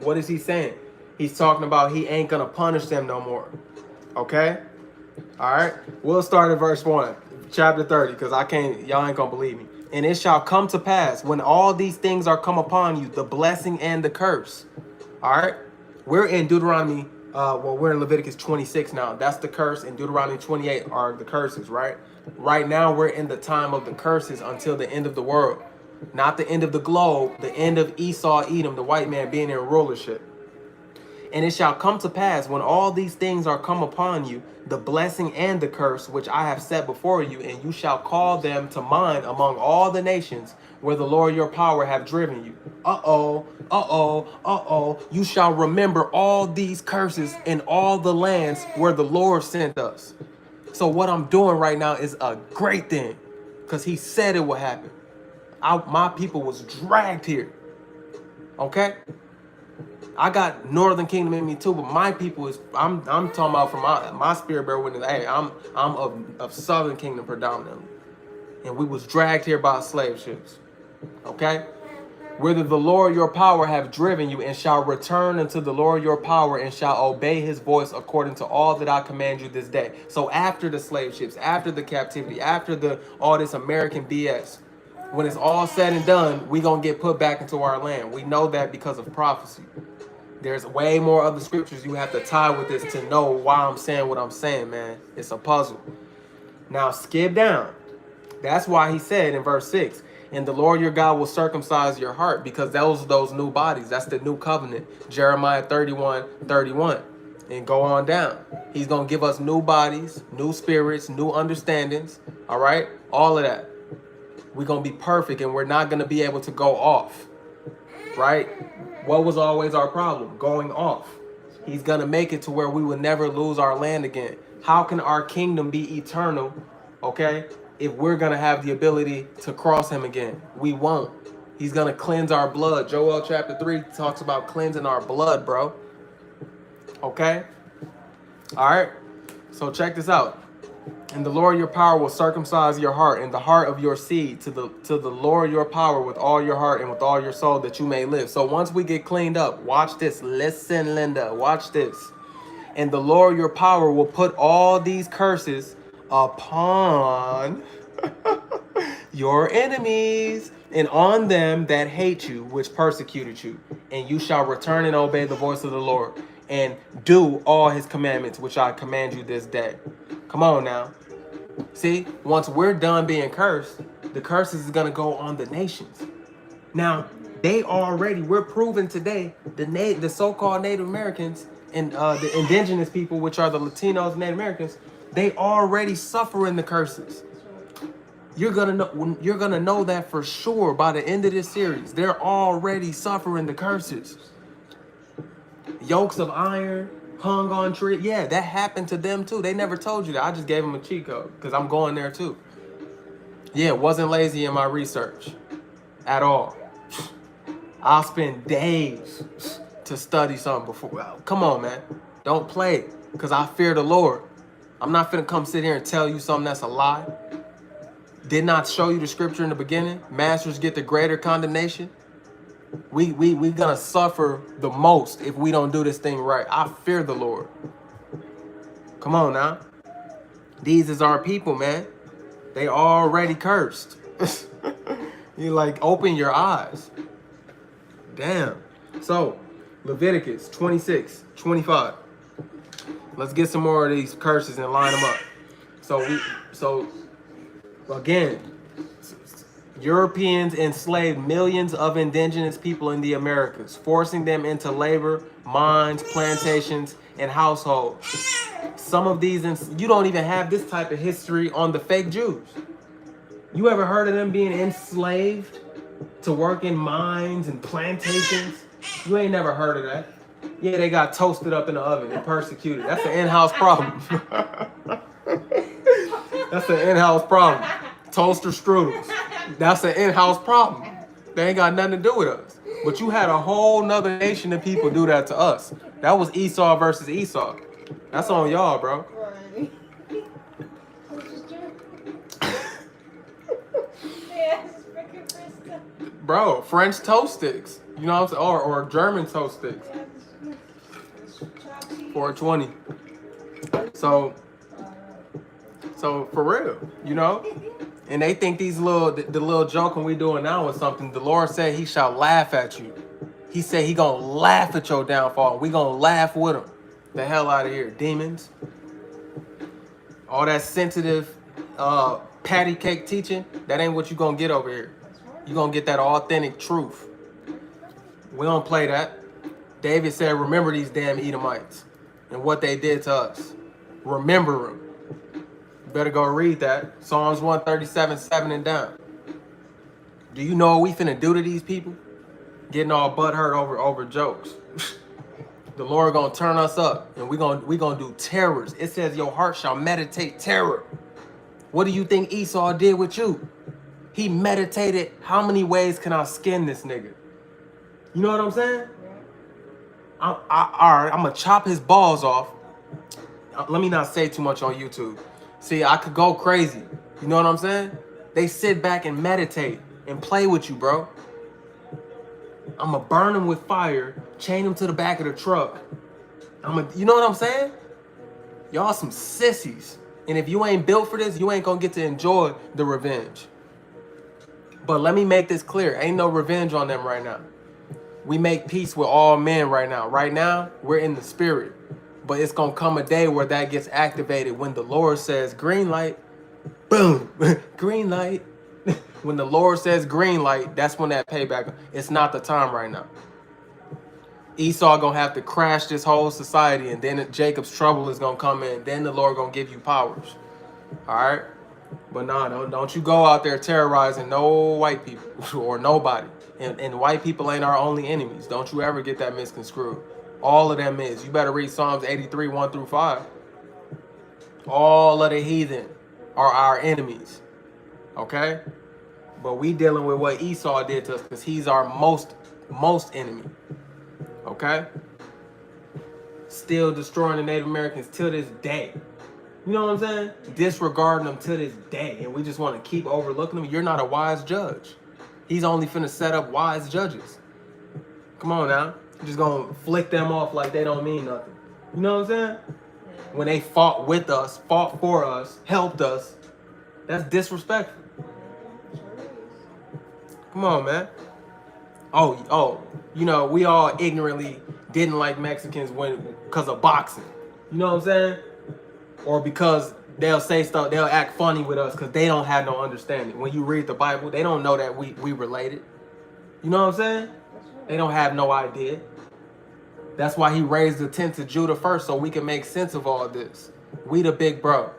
What is he saying? He's talking about he ain't going to punish them no more. Okay? All right. We'll start at verse 1, chapter 30, because y'all ain't going to believe me. And it shall come to pass when all these things are come upon you, the blessing and the curse. All right. We're in Deuteronomy well, we're in Leviticus 26 now. That's the curse. And Deuteronomy 28 are the curses, right? Right now, we're in the time of the curses until the end of the world. Not the end of the globe, the end of Esau, Edom, the white man being in rulership. And it shall come to pass when all these things are come upon you, the blessing and the curse which I have set before you, and you shall call them to mind among all the nations where the Lord your power have driven you. You shall remember all these curses in all the lands where the Lord sent us. So what I'm doing right now is a great thing, because he said it would happen. My people was dragged here. Okay? I got Northern Kingdom in me too, but my people is I'm talking about from my spirit bear witness. Hey, I'm of Southern Kingdom predominantly. And we was dragged here by slave ships. Okay? Whither the Lord your power have driven you, and shall return unto the Lord your power, and shall obey his voice according to all that I command you this day. So after the slave ships, after the captivity, after all this American BS, when it's all said and done, we gonna get put back into our land. We know that because of prophecy. There's way more other scriptures you have to tie with this to know why I'm saying what I'm saying, man. It's a puzzle. Now skip down. That's why he said in verse 6, and the Lord your God will circumcise your heart, because those new bodies. That's the new covenant. Jeremiah 31:31. And go on down. He's going to give us new bodies, new spirits, new understandings. All right? All of that. We're going to be perfect, and we're not going to be able to go off. Right? What was always our problem? Going off. He's going to make it to where we will never lose our land again. How can our kingdom be eternal, okay, if we're going to have the ability to cross him again? We won't. He's going to cleanse our blood. Joel chapter 3 talks about cleansing our blood, bro. Okay? All right? So check this out. And the Lord your power will circumcise your heart and the heart of your seed to the Lord your power with all your heart and with all your soul, that you may live. So once we get cleaned up, watch this. Listen, Linda, watch this. And the Lord your power will put all these curses upon your enemies and on them that hate you, which persecuted you. And you shall return and obey the voice of the Lord and do all his commandments, which I command you this day. Come on now. See, once we're done being cursed, the curses is going to go on the nations. Now, we're proving today, the so-called Native Americans and the indigenous people, which are the Latinos and Native Americans, they already suffering the curses. You're gonna know that for sure by the end of this series. They're already suffering the curses. Yokes of iron hung on tree. Yeah, that happened to them too. They never told you that. I just gave them a cheat code because I'm going there too. Yeah, wasn't lazy in my research at all. I'll spend days to study something before. Come on, man. Don't play, because I fear the Lord. I'm not finna come sit here and tell you something that's a lie. Did not show you the scripture in the beginning. Masters get the greater condemnation. We gonna suffer the most if we don't do this thing right. I fear the Lord. Come on now. These is our people, man. They already cursed. You like, open your eyes. Damn. So, Leviticus 26:25. Let's get some more of these curses and line them up. So again, Europeans enslaved millions of indigenous people in the Americas, forcing them into labor, mines, plantations, and households. Some of these, you don't even have this type of history on the fake Jews. You ever heard of them being enslaved to work in mines and plantations? You ain't never heard of that. Yeah, they got toasted up in the oven and persecuted. That's an in-house problem. That's an in-house problem. Toaster strudels. That's an in-house problem. They ain't got nothing to do with us. But you had a whole nother nation of people do that to us. That was Esau versus Esau. That's on y'all, bro. Right. Yes, freaking Krista. Bro, French toast sticks. You know what I'm saying? Or German toast sticks. $4.20. So for real, you know? And they think the little joking we doing now is something. The Lord said he shall laugh at you. He said he gonna laugh at your downfall. We gonna laugh with him. The hell out of here, demons. All that sensitive patty cake teaching, that ain't what you gonna get over here. You gonna get that authentic truth. We don't play that. David said, remember these damn Edomites and what they did to us. Remember them. You better go read that. Psalms 137, 7 and down. Do you know what we finna do to these people? Getting all butthurt over jokes. The Lord gonna turn us up, and we gonna do terrors. It says your heart shall meditate terror. What do you think Esau did with you? He meditated, how many ways can I skin this nigga? You know what I'm saying? All right, I'm gonna chop his balls off. Let me not say too much on YouTube. See, I could go crazy. You know what I'm saying? They sit back and meditate and play with you, bro. I'm gonna burn him with fire, chain him to the back of the truck. You know what I'm saying? Y'all some sissies. And if you ain't built for this, you ain't gonna get to enjoy the revenge. But let me make this clear. Ain't no revenge on them right now. We make peace with all men right now. Right now, we're in the spirit. But it's gonna come a day where that gets activated when the Lord says green light, boom, green light. When the Lord says green light, that's when that payback. It's not the time right now. Esau gonna have to crash this whole society, and then Jacob's trouble is gonna come in. Then the Lord gonna give you powers. All right, but nah, don't you go out there terrorizing no white people or nobody. And white people ain't our only enemies. Don't you ever get that misconstrued. All of them is. You better read Psalms 83, 1 through 5. All of the heathen are our enemies. Okay? But we dealing with what Esau did to us because he's our most enemy. Okay? Still destroying the Native Americans till this day. You know what I'm saying? Disregarding them to this day. And we just want to keep overlooking them. You're not a wise judge. He's only finna set up wise judges. Come on now. You're just gonna flick them off like they don't mean nothing. You know what I'm saying? When they fought with us, fought for us, helped us, that's disrespectful. Come on, man. Oh, you know, we all ignorantly didn't like Mexicans because of boxing. You know what I'm saying? Or because they'll say stuff, they'll act funny with us because they don't have no understanding. When you read the Bible, they don't know that we related. You know what I'm saying? They don't have no idea. That's why he raised the tent of Judah first, so we can make sense of all this. We the big bro.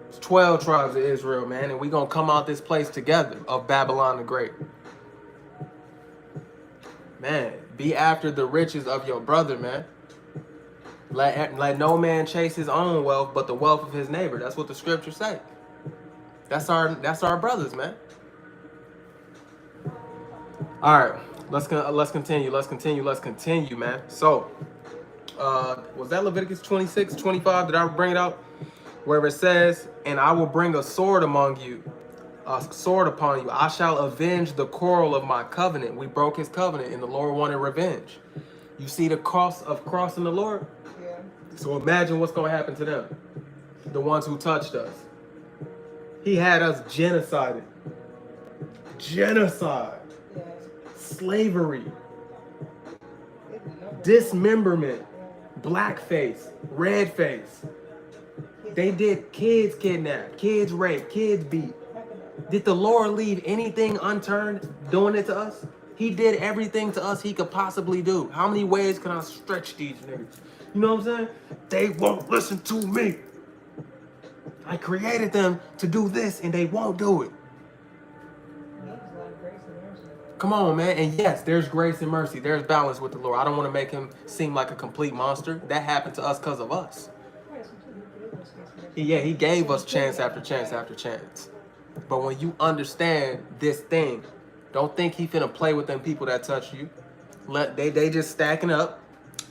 It's 12 tribes of Israel, man, and we gonna come out this place together of Babylon the Great. Man, be after the riches of your brother, man. Let no man chase his own wealth, but the wealth of his neighbor. That's what the scriptures say. That's our brothers, man. All right, let's continue, man. So, was that Leviticus 26, 25? Did I bring it out? Where it says, and I will bring a sword among you, a sword upon you. I shall avenge the quarrel of my covenant. We broke his covenant, and the Lord wanted revenge. You see the cost of crossing the Lord? Yeah. So imagine what's going to happen to them, the ones who touched us. He had us genocided. Genocide. Yes. Slavery. Dismemberment. Blackface. Redface. They did kids kidnapped, kids raped, kids beat. Did the Lord leave anything unturned doing it to us? He did everything to us he could possibly do. How many ways can I stretch these niggas? You know what I'm saying? They won't listen to me. I created them to do this and they won't do it. Come on, man. And yes, there's grace and mercy. There's balance with the Lord. I don't want to make him seem like a complete monster. That happened to us because of us. Yeah, he gave us chance after chance after chance. But when you understand this thing, don't think he finna play with them people that touch you. They just stacking up.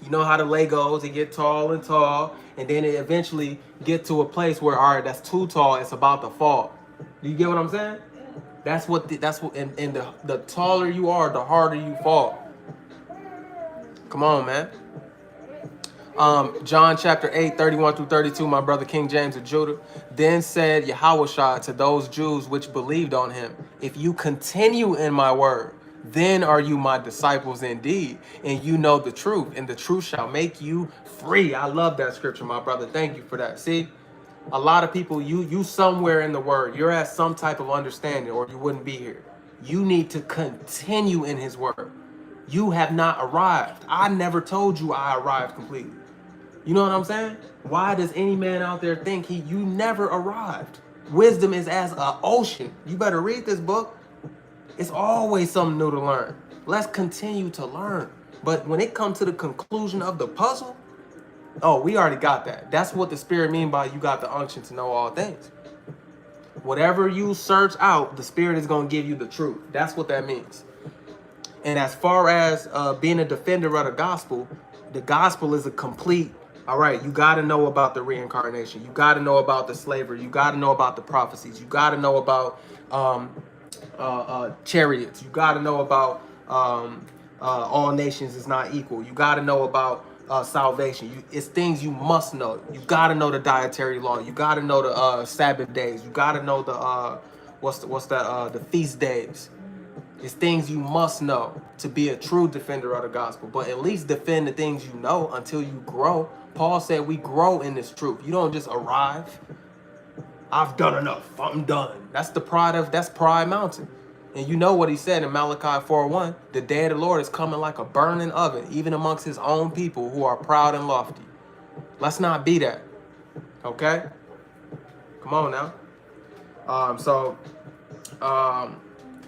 You know how the Legos, they get tall and tall, and then it eventually get to a place where, all right, that's too tall, it's about to fall. Do you get what I'm saying? That's what and the taller you are, the harder you fall. Come on, man. John chapter 8, 31 through 32, my brother King James of Judah. Then said Yahushua to those Jews which believed on him, if you continue in my word, Then are you my disciples indeed, and you know the truth, and the truth shall make you free. I love that scripture, my brother. Thank you for that. See, a lot of people, you somewhere in the word, you're at some type of understanding, or you wouldn't be here. You need to continue in his word. You have not arrived. I never told you I arrived completely. You know what I'm saying? Why does any man out there think you never arrived? Wisdom is as an ocean. You better read this book. It's always something new to learn. Let's continue to learn. But when it comes to the conclusion of the puzzle, oh, we already got that. That's what the Spirit mean by you got the unction to know all things. Whatever you search out, the Spirit is going to give you the truth. That's what that means. And as far as being a defender of the gospel is a complete, all right, you got to know about the reincarnation. You got to know about the slavery. You got to know about the prophecies. You got to know about chariots. You got to know about all nations is not equal. You got to know about salvation. It's things you must know. You got to know the dietary law. You got to know the Sabbath days. You got to know the the feast days. It's things you must know to be a true defender of the gospel. But at least defend the things you know until you grow. Paul said we grow in this truth. You don't just arrive. I've done enough. I'm done. That's Pride Mountain. And you know what he said in Malachi 4:1. The day of the Lord is coming like a burning oven, even amongst his own people who are proud and lofty. Let's not be that. Okay? Come on now.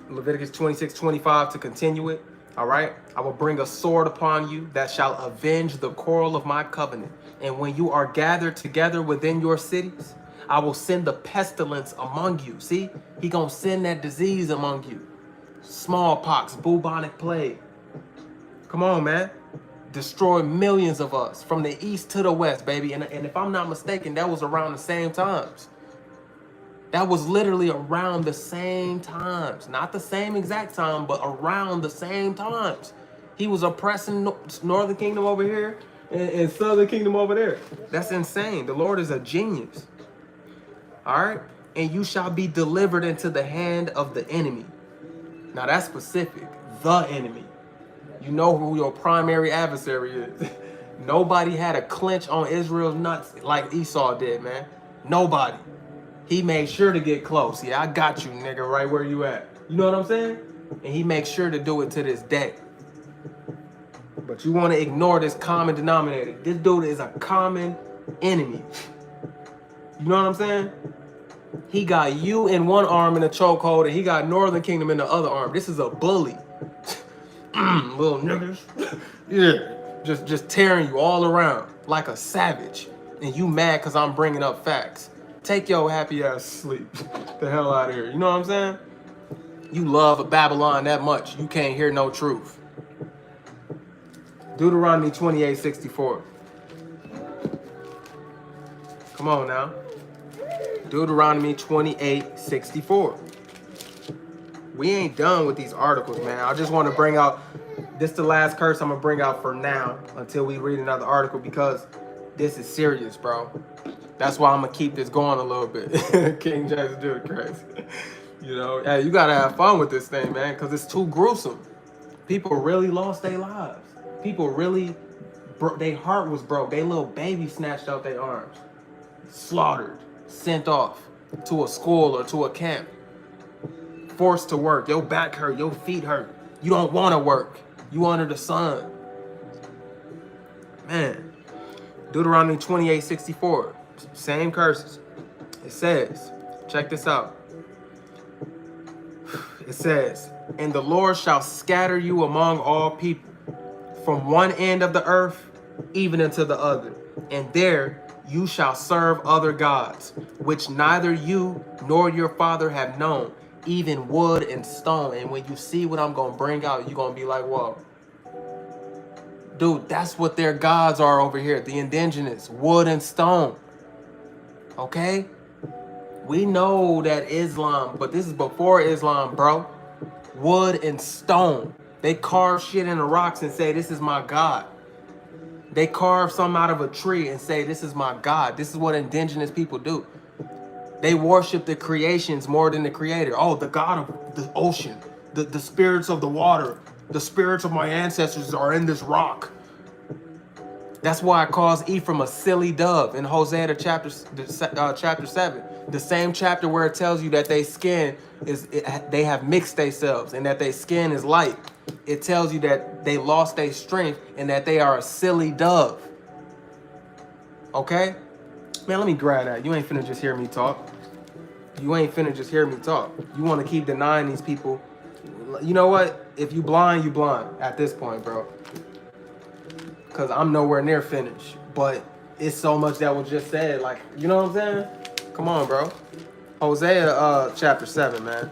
Leviticus 26:25 to continue it. All right. I will bring a sword upon you that shall avenge the quarrel of my covenant. And when you are gathered together within your cities, I will send the pestilence among you. See, he gonna send that disease among you. Smallpox, bubonic plague. Come on, man. Destroy millions of us from the east to the west, baby. And if I'm not mistaken, that was around the same times. That was literally around the same times. Not the same exact time, but around the same times. He was oppressing Northern Kingdom over here and Southern Kingdom over there. That's insane. The Lord is a genius. All right? And you shall be delivered into the hand of the enemy. Now that's specific. The enemy. You know who your primary adversary is. Nobody had a clinch on Israel's nuts like Esau did, man. Nobody. He made sure to get close. Yeah, I got you, nigga, right where you at. You know what I'm saying? And he makes sure to do it to this day. But you want to ignore this common denominator. This dude is a common enemy. You know what I'm saying? He got you in one arm in a chokehold, and he got Northern Kingdom in the other arm. This is a bully. Little niggas. Yeah. Just tearing you all around like a savage. And you mad because I'm bringing up facts. Take your happy ass sleep the hell out of here. You know what I'm saying? You love Babylon that much. You can't hear no truth. Deuteronomy 28:64. Come on now. Deuteronomy 28:64. We ain't done with these articles, man. I just want to bring out, this the last curse I'm going to bring out for now until we read another article, because this is serious, bro. That's why I'm going to keep this going a little bit. King James do it crazy. You know, hey, you got to have fun with this thing, man, because it's too gruesome. People really lost their lives. People really, their heart was broke. They little baby snatched out their arms. Slaughtered. Sent off to a school or to a camp. Forced to work. Your back hurt. Your feet hurt. You don't want to work. You under the sun. Man. Deuteronomy 28:64. Same curses. It says, check this out. It says, and the Lord shall scatter you among all people, from one end of the earth even unto the other. And there you shall serve other gods, which neither you nor your father have known, even wood and stone. And when you see what I'm going to bring out, you're going to be like, whoa. Dude, that's what their gods are over here. The indigenous, wood and stone. Okay? We know that Islam, but this is before Islam, bro. Wood and stone. They carve shit in the rocks and say, this is my God. They carve something out of a tree and say, this is my God. This is what indigenous people do. They worship the creations more than the creator. Oh, the God of the ocean, the spirits of the water, the spirits of my ancestors are in this rock. That's why it calls Ephraim a silly dove in Hosea chapter 7. The same chapter where it tells you that they skin they have mixed themselves and that their skin is light. It tells you that they lost their strength and that they are a silly dove. Okay? Man, let me grab that. You ain't finna just hear me talk. You ain't finna just hear me talk. You want to keep denying these people. You know what? If you blind, you blind at this point, bro. Because I'm nowhere near finished. But it's so much that was just said. Like, you know what I'm saying? Come on, bro. Hosea chapter 7, man.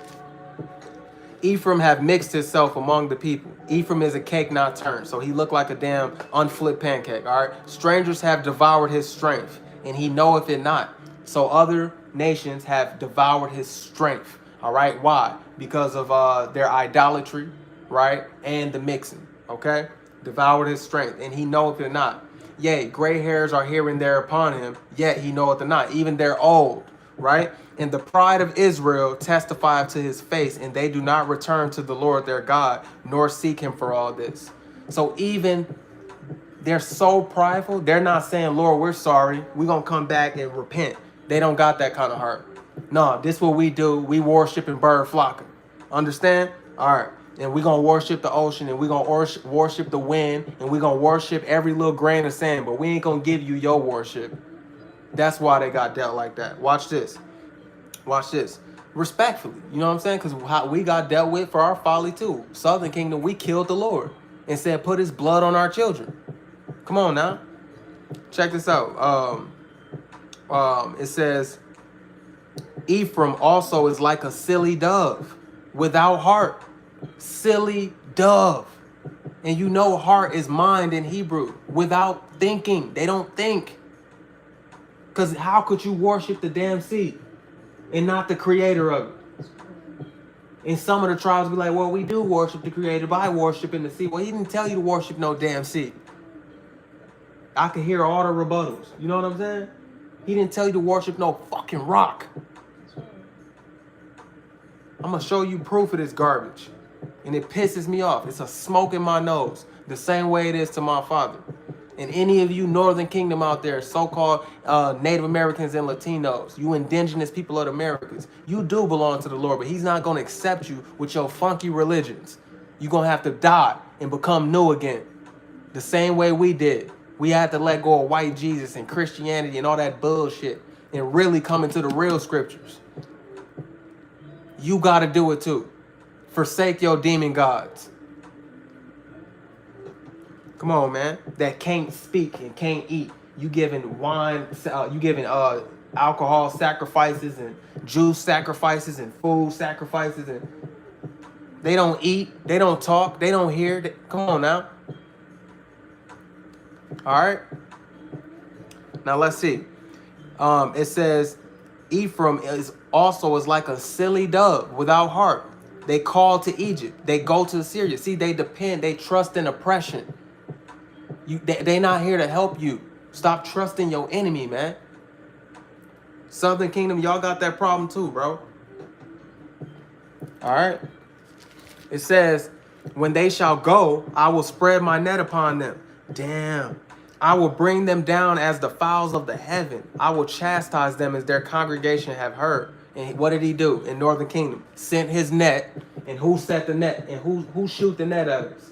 Ephraim have mixed himself among the people. Ephraim is a cake not turned. So he looked like a damn unflipped pancake, all right? Strangers have devoured his strength, and he knoweth it not. So other nations have devoured his strength, all right? Why? Because of their idolatry, right? And the mixing, okay? Devoured his strength, and he knoweth it not. Yea, gray hairs are here and there upon him, yet he knoweth it not. Even they're old, right? And the pride of Israel testifieth to his face, and they do not return to the Lord their God, nor seek him for all this. So even they're so prideful, they're not saying, Lord, we're sorry. We're going to come back and repent. They don't got that kind of heart. No, this is what we do. We worship and bird flocking. Understand? All right. And we're going to worship the ocean, and we're going to worship the wind, and we're going to worship every little grain of sand, but we ain't going to give you your worship. That's why they got dealt like that. Watch this. Watch this. Respectfully. You know what I'm saying? Because how we got dealt with for our folly too. Southern Kingdom, we killed the Lord and said, put his blood on our children. Come on now. Check this out. It says, Ephraim also is like a silly dove without heart. Silly dove. And you know heart is mind in Hebrew. Without thinking. They don't think. Because how could you worship the damn sea and not the creator of it? And some of the tribes be like, well, we do worship the creator, but I worship in the sea. Well, he didn't tell you to worship no damn sea. I could hear all the rebuttals. You know what I'm saying? He didn't tell you to worship no fucking rock. I'm going to show you proof of this garbage. And it pisses me off. It's a smoke in my nose. The same way it is to my father. And any of you Northern Kingdom out there, so-called Native Americans and Latinos, you indigenous people of the Americas, you do belong to the Lord, but he's not going to accept you with your funky religions. You're going to have to die and become new again. The same way we did. We had to let go of white Jesus and Christianity and all that bullshit and really come into the real scriptures. You got to do it too. Forsake your demon gods. Come on, man. That can't speak and can't eat. You giving wine, you giving alcohol sacrifices and juice sacrifices and food sacrifices, and they don't eat, they don't talk, they don't hear. Come on now. All right. Now let's see. It says Ephraim is like a silly dove without heart. They call to Egypt. They go to Syria. See, they trust in oppression. They not here to help you. Stop trusting your enemy, man. Southern Kingdom, y'all got that problem too, bro. All right. It says, when they shall go, I will spread my net upon them. Damn. I will bring them down as the fowls of the heaven. I will chastise them as their congregation have heard. And what did he do in Northern Kingdom? Sent his net. And who set the net? And who shoot the net at us?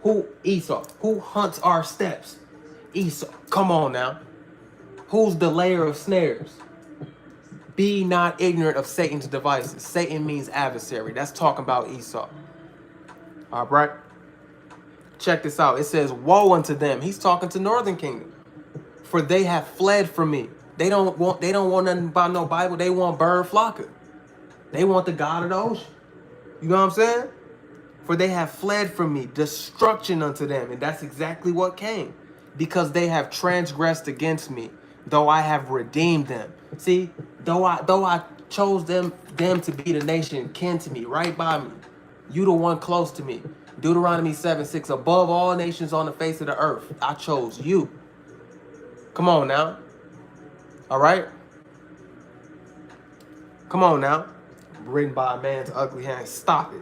Who Esau? Who hunts our steps? Esau. Come on now. Who's the layer of snares? Be not ignorant of Satan's devices. Satan means adversary. That's talking about Esau. All right. Check this out. It says, woe unto them. He's talking to Northern Kingdom. For they have fled from me. They don't want nothing about no Bible. They want bird flocker. They want the God of the ocean. You know what I'm saying? For they have fled from me, destruction unto them. And that's exactly what came. Because they have transgressed against me, though I have redeemed them. See, though I chose them to be the nation kin to me, right by me. You the one close to me. Deuteronomy 7:6, above all nations on the face of the earth, I chose you. Come on now. All right? Come on now. Written by a man's ugly hand. Stop it.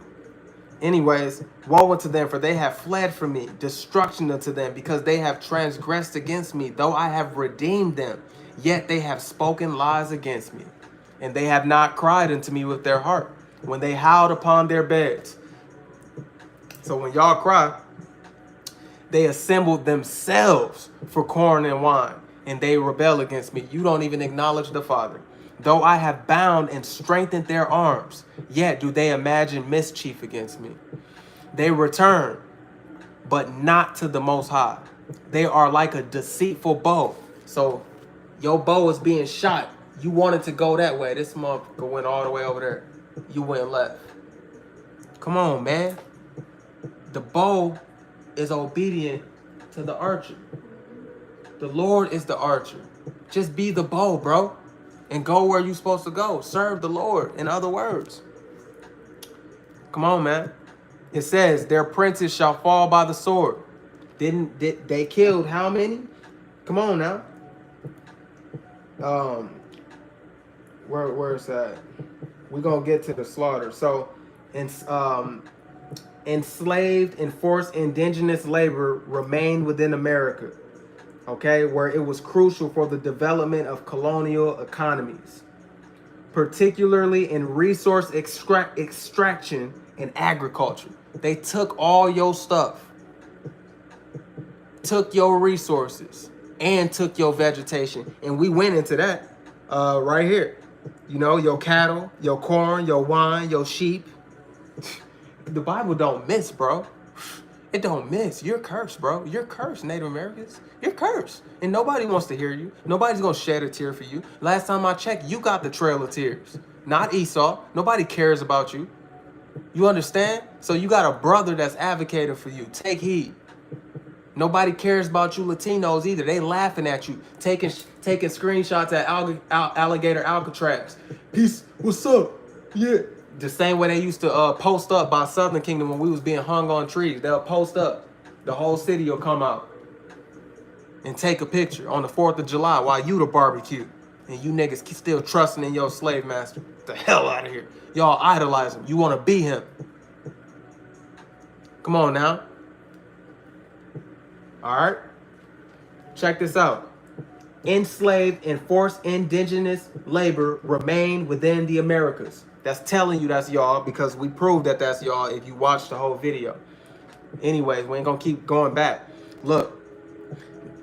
Anyways, woe unto them, for they have fled from me. Destruction unto them, because they have transgressed against me. Though I have redeemed them, yet they have spoken lies against me. And they have not cried unto me with their heart, when they howled upon their beds. So when y'all cry, they assembled themselves for corn and wine, and they rebel against me. You don't even acknowledge the Father. Though I have bound and strengthened their arms, yet do they imagine mischief against me. They return, but not to the Most High. They are like a deceitful bow. So your bow is being shot. You wanted to go that way. This motherfucker went all the way over there. You went left. Come on, man. The bow is obedient to the archer. The Lord is the archer. Just be the bow, bro. And go where you're supposed to go. Serve the Lord, in other words. Come on, man. It says, their princes shall fall by the sword. Did they killed how many? Come on now. Where's that? We're gonna get to the slaughter. So, enslaved and forced indigenous labor remained within America. Okay, where it was crucial for the development of colonial economies, particularly in resource extraction and agriculture. They took all your stuff, took your resources, and took your vegetation. And we went into that right here. You know, your cattle, your corn, your wine, your sheep. The Bible don't miss, bro. It don't miss. You're cursed, bro. You're cursed, Native Americans. You're cursed. And nobody wants to hear you. Nobody's going to shed a tear for you. Last time I checked, you got the trail of tears. Not Esau. Nobody cares about you. You understand? So you got a brother that's advocating for you. Take heed. Nobody cares about you Latinos either. They laughing at you. Taking screenshots at Alligator Alcatraz. Peace. What's up? Yeah. The same way they used to post up by Southern Kingdom when we was being hung on trees. They'll post up. The whole city will come out and take a picture on the 4th of July while you the barbecue. And you niggas still trusting in your slave master. Get the hell out of here. Y'all idolize him. You want to be him. Come on now. All right. Check this out. Enslaved and forced indigenous labor remain within the Americas. That's telling you that's y'all, because we proved that that's y'all if you watch the whole video. Anyways, we ain't gonna keep going back. Look,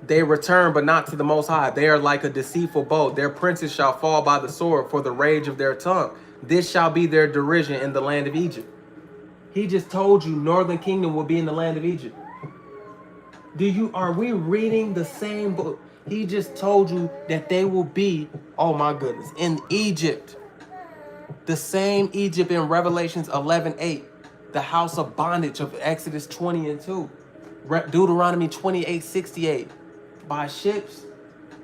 they return, but not to the Most High. They are like a deceitful bow. Their princes shall fall by the sword for the rage of their tongue. This shall be their derision in the land of Egypt. He just told you Northern Kingdom will be in the land of Egypt. Are we reading the same book? He just told you that they will be, oh my goodness, in Egypt. The same Egypt in Revelations 11:8, the house of bondage of Exodus 20 and 2, Deuteronomy 28:68, by ships.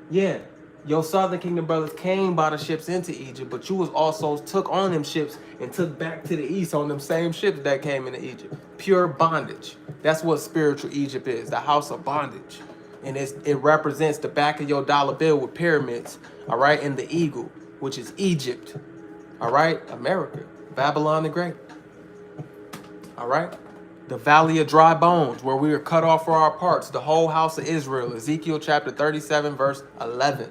Yeah, your Southern Kingdom brothers came by the ships into Egypt, but you was also took on them ships and took back to the east on them same ships that came into Egypt. Pure bondage. That's what spiritual Egypt is, the house of bondage. And it represents the back of your dollar bill with pyramids, all right, and the eagle, which is Egypt. All right, America, Babylon the Great. All right, the valley of dry bones, where we were cut off for our parts, the whole house of Israel, Ezekiel chapter 37, verse 11.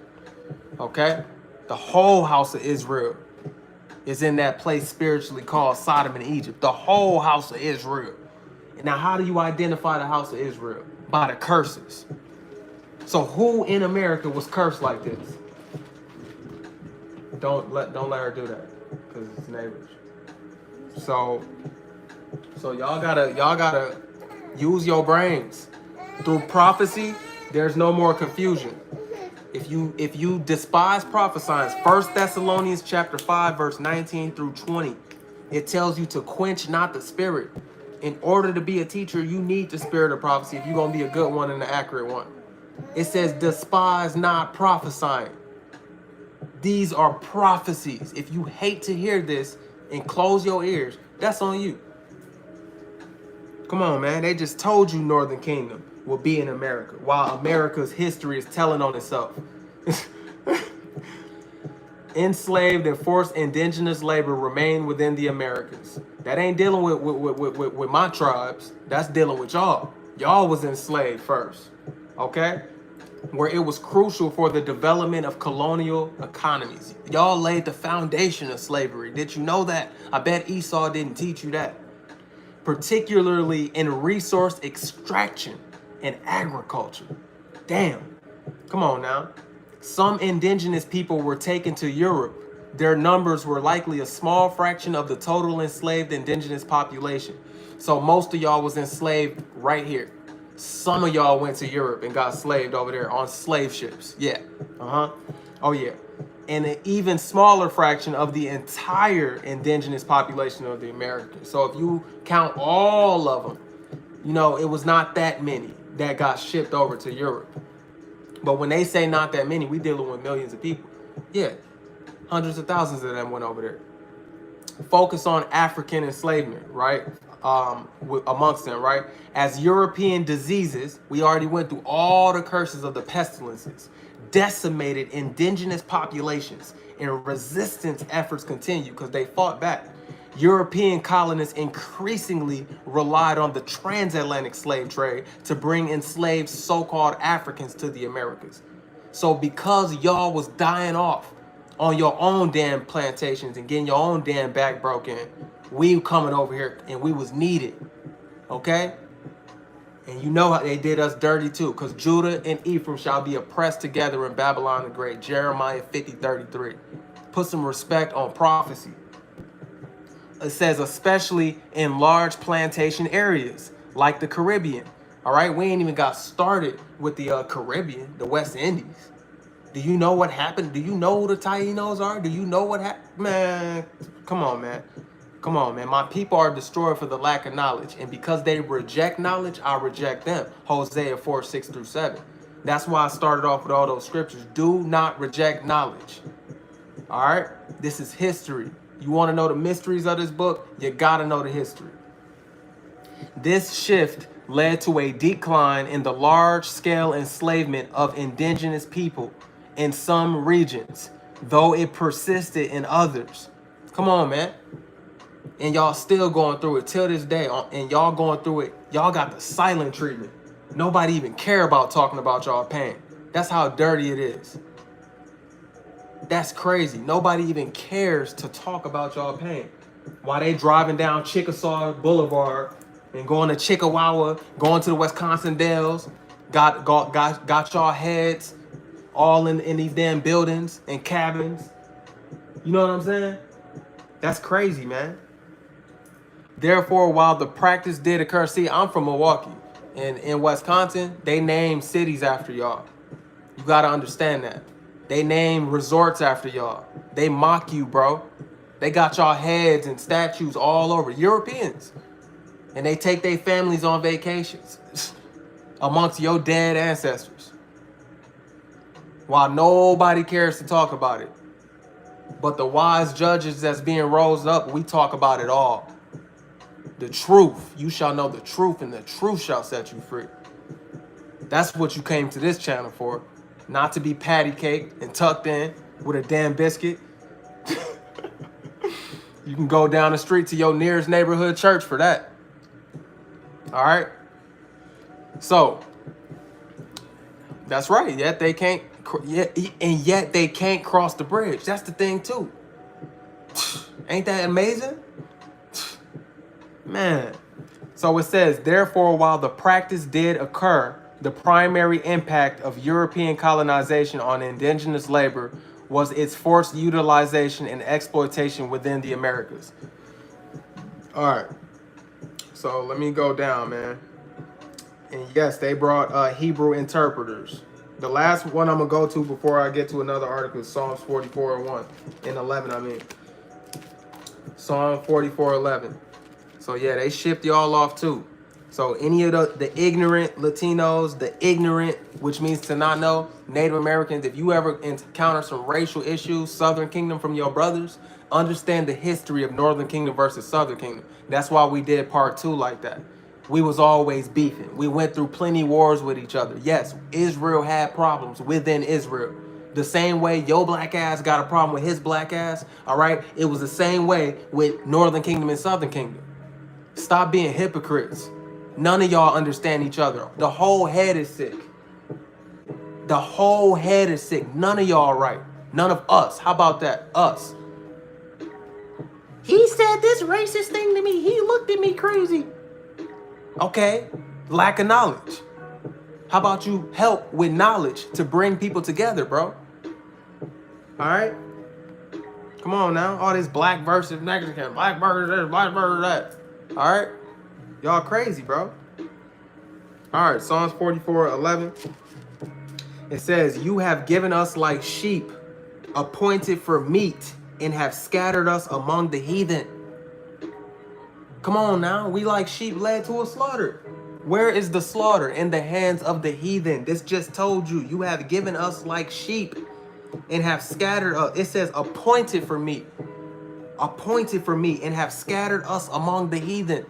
Okay, the whole house of Israel is in that place spiritually called Sodom and Egypt. The whole house of Israel. Now, how do you identify the house of Israel? By the curses. So who in America was cursed like this? Don't let her do that, because it's neighbors. So y'all gotta use your brains. Through prophecy, there's no more confusion. If you despise prophesying, 1 Thessalonians chapter 5, verse 19 through 20, it tells you to quench not the spirit. In order to be a teacher, you need the spirit of prophecy if you're gonna be a good one and an accurate one. It says, despise not prophesying. These are prophecies. If you hate to hear this and close your ears, that's on you. Come on, man. They just told you Northern Kingdom will be in America, while America's history is telling on itself. enslaved and forced indigenous labor remain within the Americas. That ain't dealing with my tribes. That's dealing with y'all. Y'all was enslaved first, okay? Where it was crucial for the development of colonial economies. Y'all laid the foundation of slavery. Did you know that? I bet Esau didn't teach you that. Particularly in resource extraction and agriculture. Damn. Come on now. Some indigenous people were taken to Europe. Their numbers were likely a small fraction of the total enslaved indigenous population. So most of y'all was enslaved right here. Some of y'all went to Europe and got slaved over there on slave ships. Yeah. Oh yeah. And an even smaller fraction of the entire indigenous population of the Americas. So if you count all of them, you know, it was not that many that got shipped over to Europe. But when they say not that many, we dealing with millions of people. Yeah, hundreds of thousands of them went over there. Focus on African enslavement, right? Amongst them, right? As European diseases, we already went through all the curses of the pestilences, decimated indigenous populations, and resistance efforts continue because they fought back. European colonists increasingly relied on the transatlantic slave trade to bring enslaved so-called Africans to the Americas. So because y'all was dying off on your own damn plantations and getting your own damn back broken, we coming over here and we was needed, okay? And you know how they did us dirty too, because Judah and Ephraim shall be oppressed together in Babylon the Great, Jeremiah 50:33. Put some respect on prophecy. It says especially in large plantation areas like the Caribbean. All right, we ain't even got started with the Caribbean, the West Indies. Do you know what happened? Do you know who the Tainos are? Do you know what happened? Man, come on, man. Come on, man. My people are destroyed for the lack of knowledge. And because they reject knowledge, I reject them. Hosea 4:6-7. That's why I started off with all those scriptures. Do not reject knowledge. All right? This is history. You want to know the mysteries of this book? You got to know the history. This shift led to a decline in the large-scale enslavement of indigenous people in some regions, though it persisted in others. Come on, man. And y'all still going through it till this day. And y'all going through it. Y'all got the silent treatment. Nobody even care about talking about y'all pain. That's how dirty it is. That's crazy. Nobody even cares to talk about y'all pain. While they driving down Chickasaw Boulevard and going to Chickawawa, going to the Wisconsin Dells, got y'all heads all in these damn buildings and cabins. You know what I'm saying? That's crazy, man. Therefore, while the practice did occur, see, I'm from Milwaukee. And in Wisconsin, they name cities after y'all. You got to understand that. They name resorts after y'all. They mock you, bro. They got y'all heads and statues all over. Europeans. And they take their families on vacations amongst your dead ancestors. While nobody cares to talk about it. But the wise judges that's being rose up, we talk about it all. The truth. You shall know the truth, and the truth shall set you free. That's what you came to this channel for. Not to be patty caked and tucked in with a damn biscuit. You can go down the street to your nearest neighborhood church for that. All right? So, that's right. Yet they can't cross the bridge. That's the thing too. Ain't that amazing? Man. So it says, therefore, while the practice did occur, the primary impact of European colonization on indigenous labor was its forced utilization and exploitation within the Americas. All right. So let me go down, man. And yes, they brought Hebrew interpreters. The last one I'm going to go to before I get to another article is Psalms 44:1 and 11, I mean. Psalm 44:11. So yeah, they shipped y'all off too. So any of the ignorant Latinos, the ignorant, which means to not know, Native Americans, if you ever encounter some racial issues, Southern Kingdom from your brothers, understand the history of Northern Kingdom versus Southern Kingdom. That's why we did part 2 like that. We was always beefing. We went through plenty wars with each other. Yes, Israel had problems within Israel. The same way your black ass got a problem with his black ass, all right? It was the same way with Northern Kingdom and Southern Kingdom. Stop being hypocrites. None of y'all understand each other. The whole head is sick. The whole head is sick. None of y'all right. None of us. How about that? Us. He said this racist thing to me. He looked at me crazy. Okay. Lack of knowledge. How about you help with knowledge to bring people together, bro? All right? Come on now. All this black versus Mexican, black versus this, black versus that. All right? Y'all crazy, bro. All right, Psalms 44:11. It says, you have given us like sheep, appointed for meat, and have scattered us among the heathen. Come on now. We like sheep led to a slaughter. Where is the slaughter? In the hands of the heathen. This just told you. You have given us like sheep and have scattered us. It says appointed for meat. Appointed for meat and have scattered us among the heathen.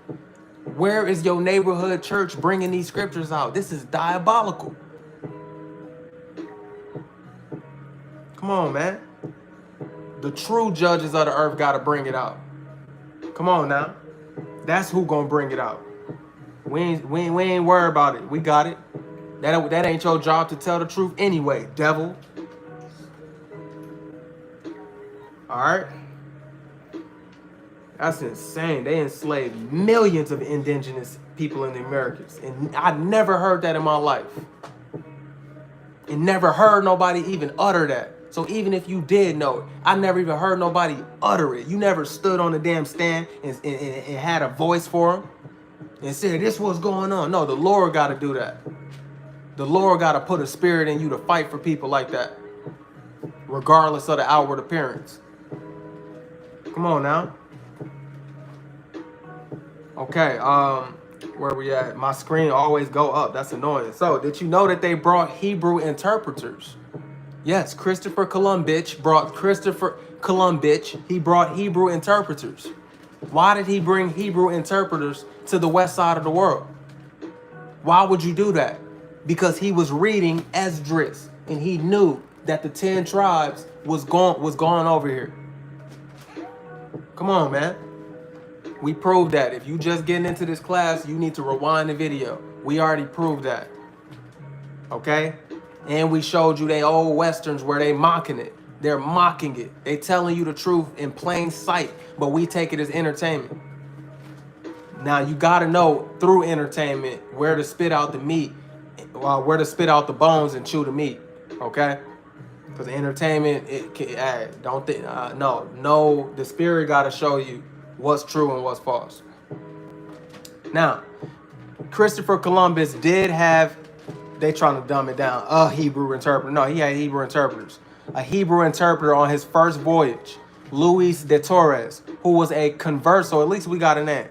Where is your neighborhood church bringing these scriptures out? This is diabolical. Come on, man. The true judges of the earth got to bring it out. Come on now. That's who gonna bring it out. We ain't worried about it. We got it. That ain't your job to tell the truth anyway, devil. All right. That's insane. They enslaved millions of indigenous people in the Americas. And I never heard that in my life. And never heard nobody even utter that. So even if you did know it, I never even heard nobody utter it. You never stood on the damn stand and had a voice for them and said, this what's going on. No, the Lord got to do that. The Lord got to put a spirit in you to fight for people like that, regardless of the outward appearance. Come on now. Okay, where we at? My screen always go up. That's annoying. So, did you know that they brought Hebrew interpreters? Yes, Christopher Columbus brought he brought Hebrew interpreters. Why did he bring Hebrew interpreters to the west side of the world? Why would you do that? Because he was reading Esdras and he knew that the 10 tribes was gone over here. Come on, man. We proved that. If you just getting into this class, you need to rewind the video. We already proved that. Okay? And we showed you they old westerns where they mocking it. They're mocking it. They telling you the truth in plain sight, but we take it as entertainment. Now you gotta know through entertainment where to spit out the meat, where to spit out the bones and chew the meat. Okay? Because entertainment, no. The spirit gotta show you what's true and what's false. Now, Christopher Columbus did have. They trying to dumb it down. A Hebrew interpreter. No, he had Hebrew interpreters. A Hebrew interpreter on his first voyage, Luis de Torres, who was a converso. At least we got a name.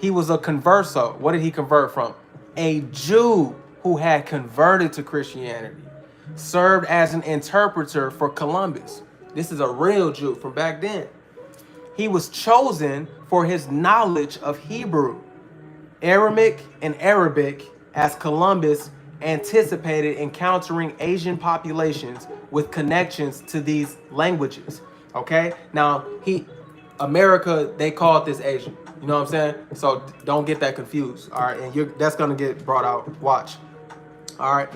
He was a converso. What did he convert from? A Jew who had converted to Christianity. Served as an interpreter for Columbus. This is a real Jew from back then. He was chosen for his knowledge of Hebrew, Aramaic, and Arabic as Columbus anticipated encountering Asian populations with connections to these languages. Okay, now America, they called this Asian. You know what I'm saying? So don't get that confused. All right, and that's gonna get brought out. Watch. All right.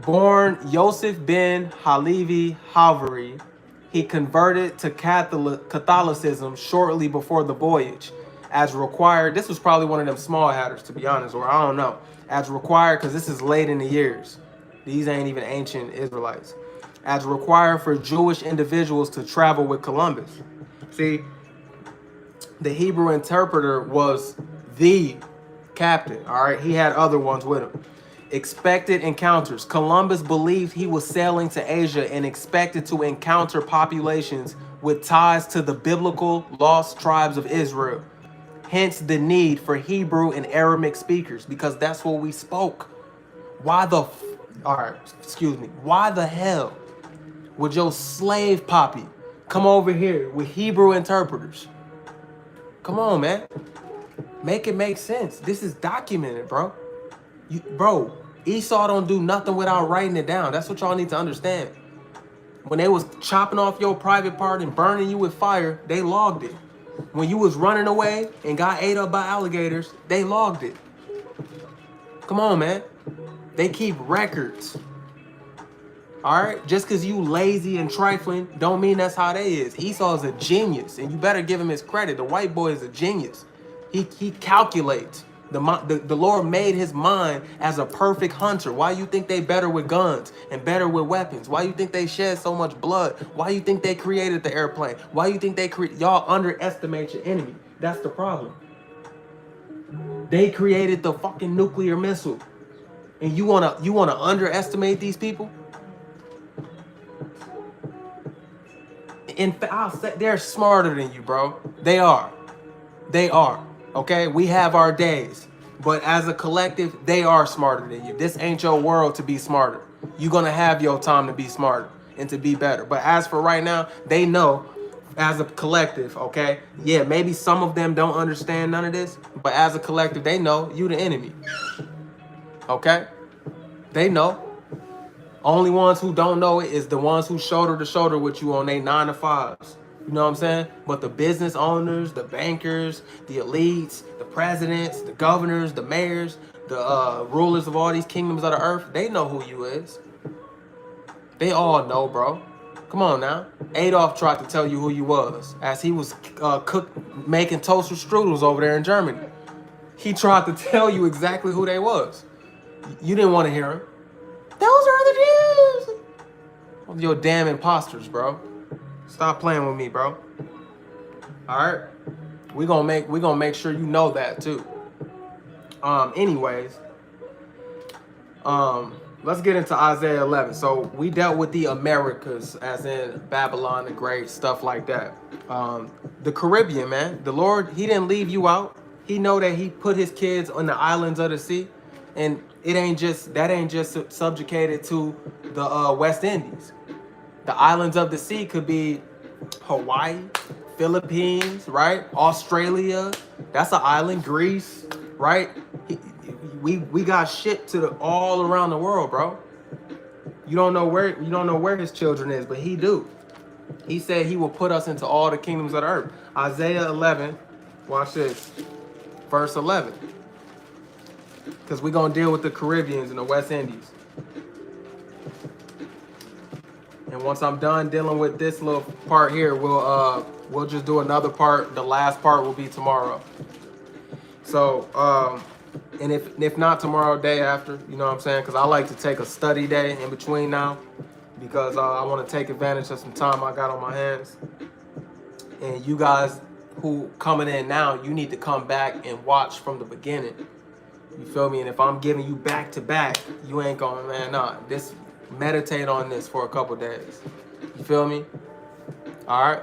Born Yosef ben Halevi Havari, he converted to Catholicism shortly before the voyage, as required. This was probably one of them small hatters, to be honest, or I don't know. As required, because this is late in the years. These ain't even ancient Israelites. As required for Jewish individuals to travel with Columbus. See, the Hebrew interpreter was the captain, all right? He had other ones with him. Expected encounters. Columbus believed he was sailing to Asia and expected to encounter populations with ties to the biblical lost tribes of Israel. Hence the need for Hebrew and Aramaic speakers, because that's what we spoke. Why the hell would your slave poppy come over here with Hebrew interpreters? Come on, man. Make it make sense. This is documented, bro. Esau don't do nothing without writing it down. That's what y'all need to understand. When they was chopping off your private part and burning you with fire, they logged it. When you was running away and got ate up by alligators, they logged it. Come on, man. They keep records. All right? Just because you lazy and trifling don't mean that's how they is. Esau is a genius, and you better give him his credit. The white boy is a genius. He calculates. The Lord made his mind as a perfect hunter. Why you think they better with guns and better with weapons? Why you think they shed so much blood? Why you think they created the airplane? Why you think they y'all underestimate your enemy? That's the problem. They created the fucking nuclear missile, and you wanna underestimate these people? In fact, I'll say they're smarter than you, bro. They are. They are. Okay, we have our days, but as a collective, they are smarter than you. This ain't your world to be smarter. You're gonna have your time to be smarter and to be better. But as for right now, they know as a collective, okay? Yeah, maybe some of them don't understand none of this, but as a collective, they know you the enemy. Okay? They know. Only ones who don't know it is the ones who shoulder to shoulder with you on their 9 to 5s. You know what I'm saying? But the business owners, the bankers, the elites, the presidents, the governors, the mayors, the rulers of all these kingdoms of the earth, they know who you is. They all know, bro. Come on now. Adolf tried to tell you who you was as he was making toaster strudels over there in Germany. He tried to tell you exactly who they was. You didn't want to hear him. Those are the Jews. Your damn imposters, bro. Stop playing with me, bro. All right, we gonna make sure you know that too. Anyways, let's get into Isaiah 11. So we dealt with the Americas, as in Babylon the Great, stuff like that. The Caribbean, man. The Lord, He didn't leave you out. He know that He put His kids on the islands of the sea, and that ain't just subjugated to the West Indies. The islands of the sea could be Hawaii, Philippines, right? Australia, that's an island. Greece, right? We got shit to all around the world, bro. You don't know where His children is, but He do. He said He will put us into all the kingdoms of the earth. Isaiah 11, watch this, verse 11. Because we're gonna deal with the Caribbeans and the West Indies. And once I'm done dealing with this little part here, we'll just do another part. The last part will be tomorrow. So, and if not tomorrow, day after, you know what I'm saying? Because I like to take a study day in between now, because I want to take advantage of some time I got on my hands. And you guys who coming in now, you need to come back and watch from the beginning. You feel me? And if I'm giving you back to back, you ain't going, man, nah. Meditate on this for a couple days. You feel me? All right.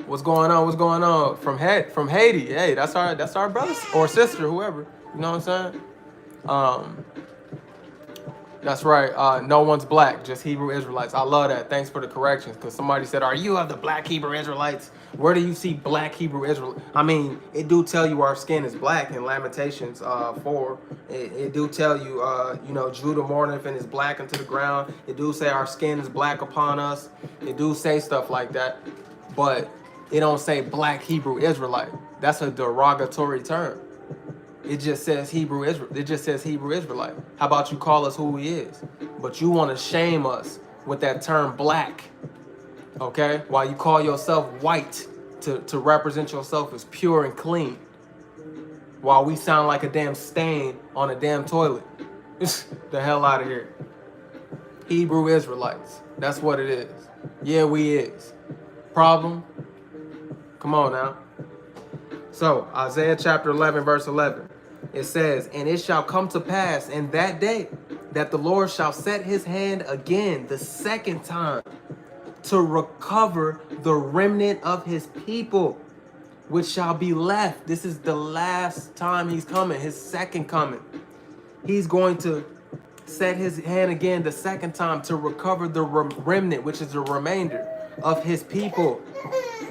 What's going on? What's going on? From Haiti. Hey, that's our brother or sister, whoever. You know what I'm saying? That's right. No one's black, just Hebrew Israelites. I love that. Thanks for the corrections, because somebody said, "Are you of the black Hebrew Israelites?" Where do you see black Hebrew Israel? I mean, it do tell you our skin is black in Lamentations 4. It do tell you, Judah mourneth and is black unto the ground. It do say our skin is black upon us. It do say stuff like that, but it don't say black Hebrew Israelite. That's a derogatory term. It just says Hebrew Israel. It just says Hebrew Israelite. How about you call us who He is? But you want to shame us with that term black. Okay? While you call yourself white to represent yourself as pure and clean. While we sound like a damn stain on a damn toilet. The hell out of here. Hebrew Israelites. That's what it is. Yeah, we is. Problem? Come on now. So, Isaiah chapter 11, verse 11. It says, "And it shall come to pass in that day that the Lord shall set His hand again the second time to recover the remnant of His people, which shall be left." This is the last time He's coming, His second coming. He's going to set His hand again the second time to recover the remnant, which is the remainder of His people,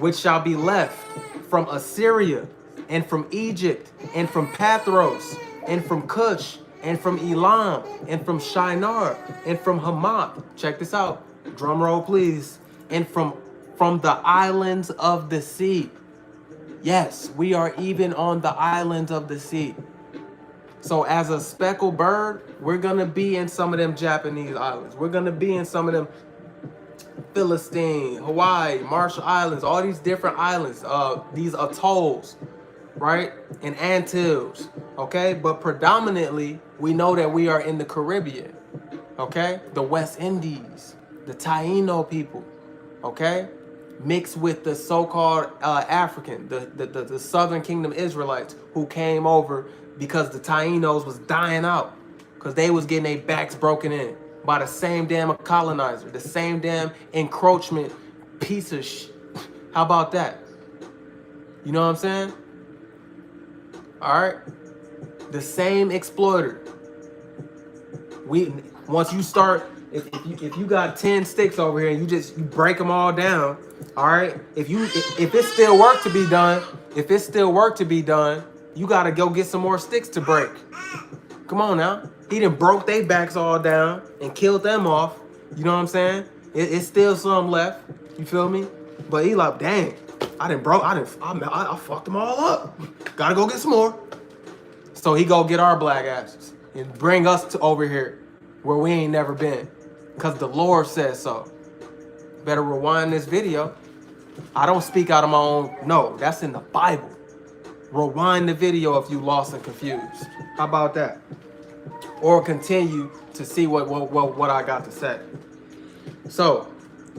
which shall be left from Assyria and from Egypt and from Pathros and from Cush and from Elam and from Shinar and from Hamath. Check this out. drum roll please, and from the islands of the sea. Yes, we are even on the islands of the sea. So as a speckled bird, we're gonna be in some of them Japanese islands. We're gonna be in some of them Philistine, Hawaii, Marshall Islands, all these different islands, these atolls, right? And Antilles, okay? But predominantly, we know that we are in the Caribbean, okay? The West Indies, the Taino people, okay? Mixed with the so-called African, the Southern Kingdom Israelites who came over because the Tainos was dying out because they was getting their backs broken in by the same damn colonizer, the same damn encroachment piece of How about that? You know what I'm saying? All right, the same exploiter. Once you start, if you got 10 sticks over here and you break them all down, all right. If it's still work to be done, you gotta go get some more sticks to break. Come on now. He done broke their backs all down and killed them off. You know what I'm saying? It's still some left. You feel me? But he like, dang, I fucked them all up. Gotta go get some more. So he go get our black asses and bring us to over here where we ain't never been. Cause the Lord says so. Better rewind this video. I don't speak out of my own. No, that's in the Bible. Rewind the video if you lost and confused. How about that? Or continue to see what I got to say. So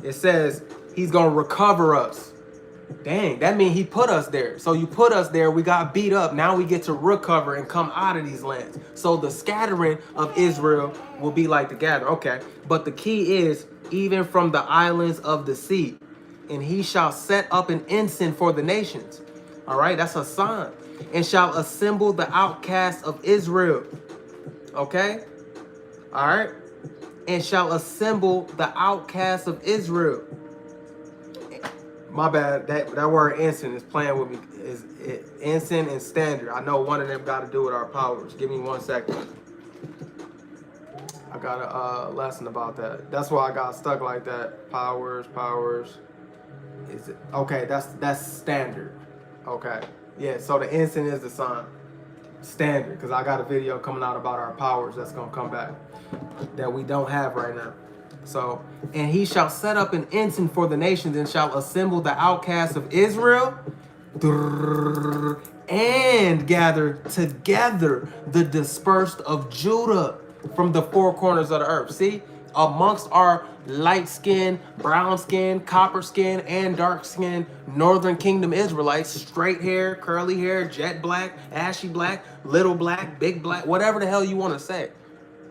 it says he's gonna recover us. Dang, that means he put us there. So you put us there, we got beat up. Now we get to recover and come out of these lands. So the scattering of Israel will be like the gather. Okay, but the key is even from the islands of the sea. And he shall set up an ensign for the nations. All right, that's a sign. And shall assemble the outcasts of Israel. Okay, all right. And shall assemble the outcasts of Israel. My bad, that word ensign is playing with me. Is ensign and standard. I know one of them got to do with our powers. Give me 1 second. I got a lesson about that. That's why I got stuck like that. Powers. Is it okay? That's standard. Okay. Yeah. So the ensign is the sign. Standard, because I got a video coming out about our powers that's gonna come back that we don't have right now. So, and he shall set up an ensign for the nations and shall assemble the outcasts of Israel and gather together the dispersed of Judah from the four corners of the earth. See, amongst our light skin, brown skin, copper skin, and dark skin Northern Kingdom Israelites, straight hair, curly hair, jet black, ashy black, little black, big black, whatever the hell you want to say.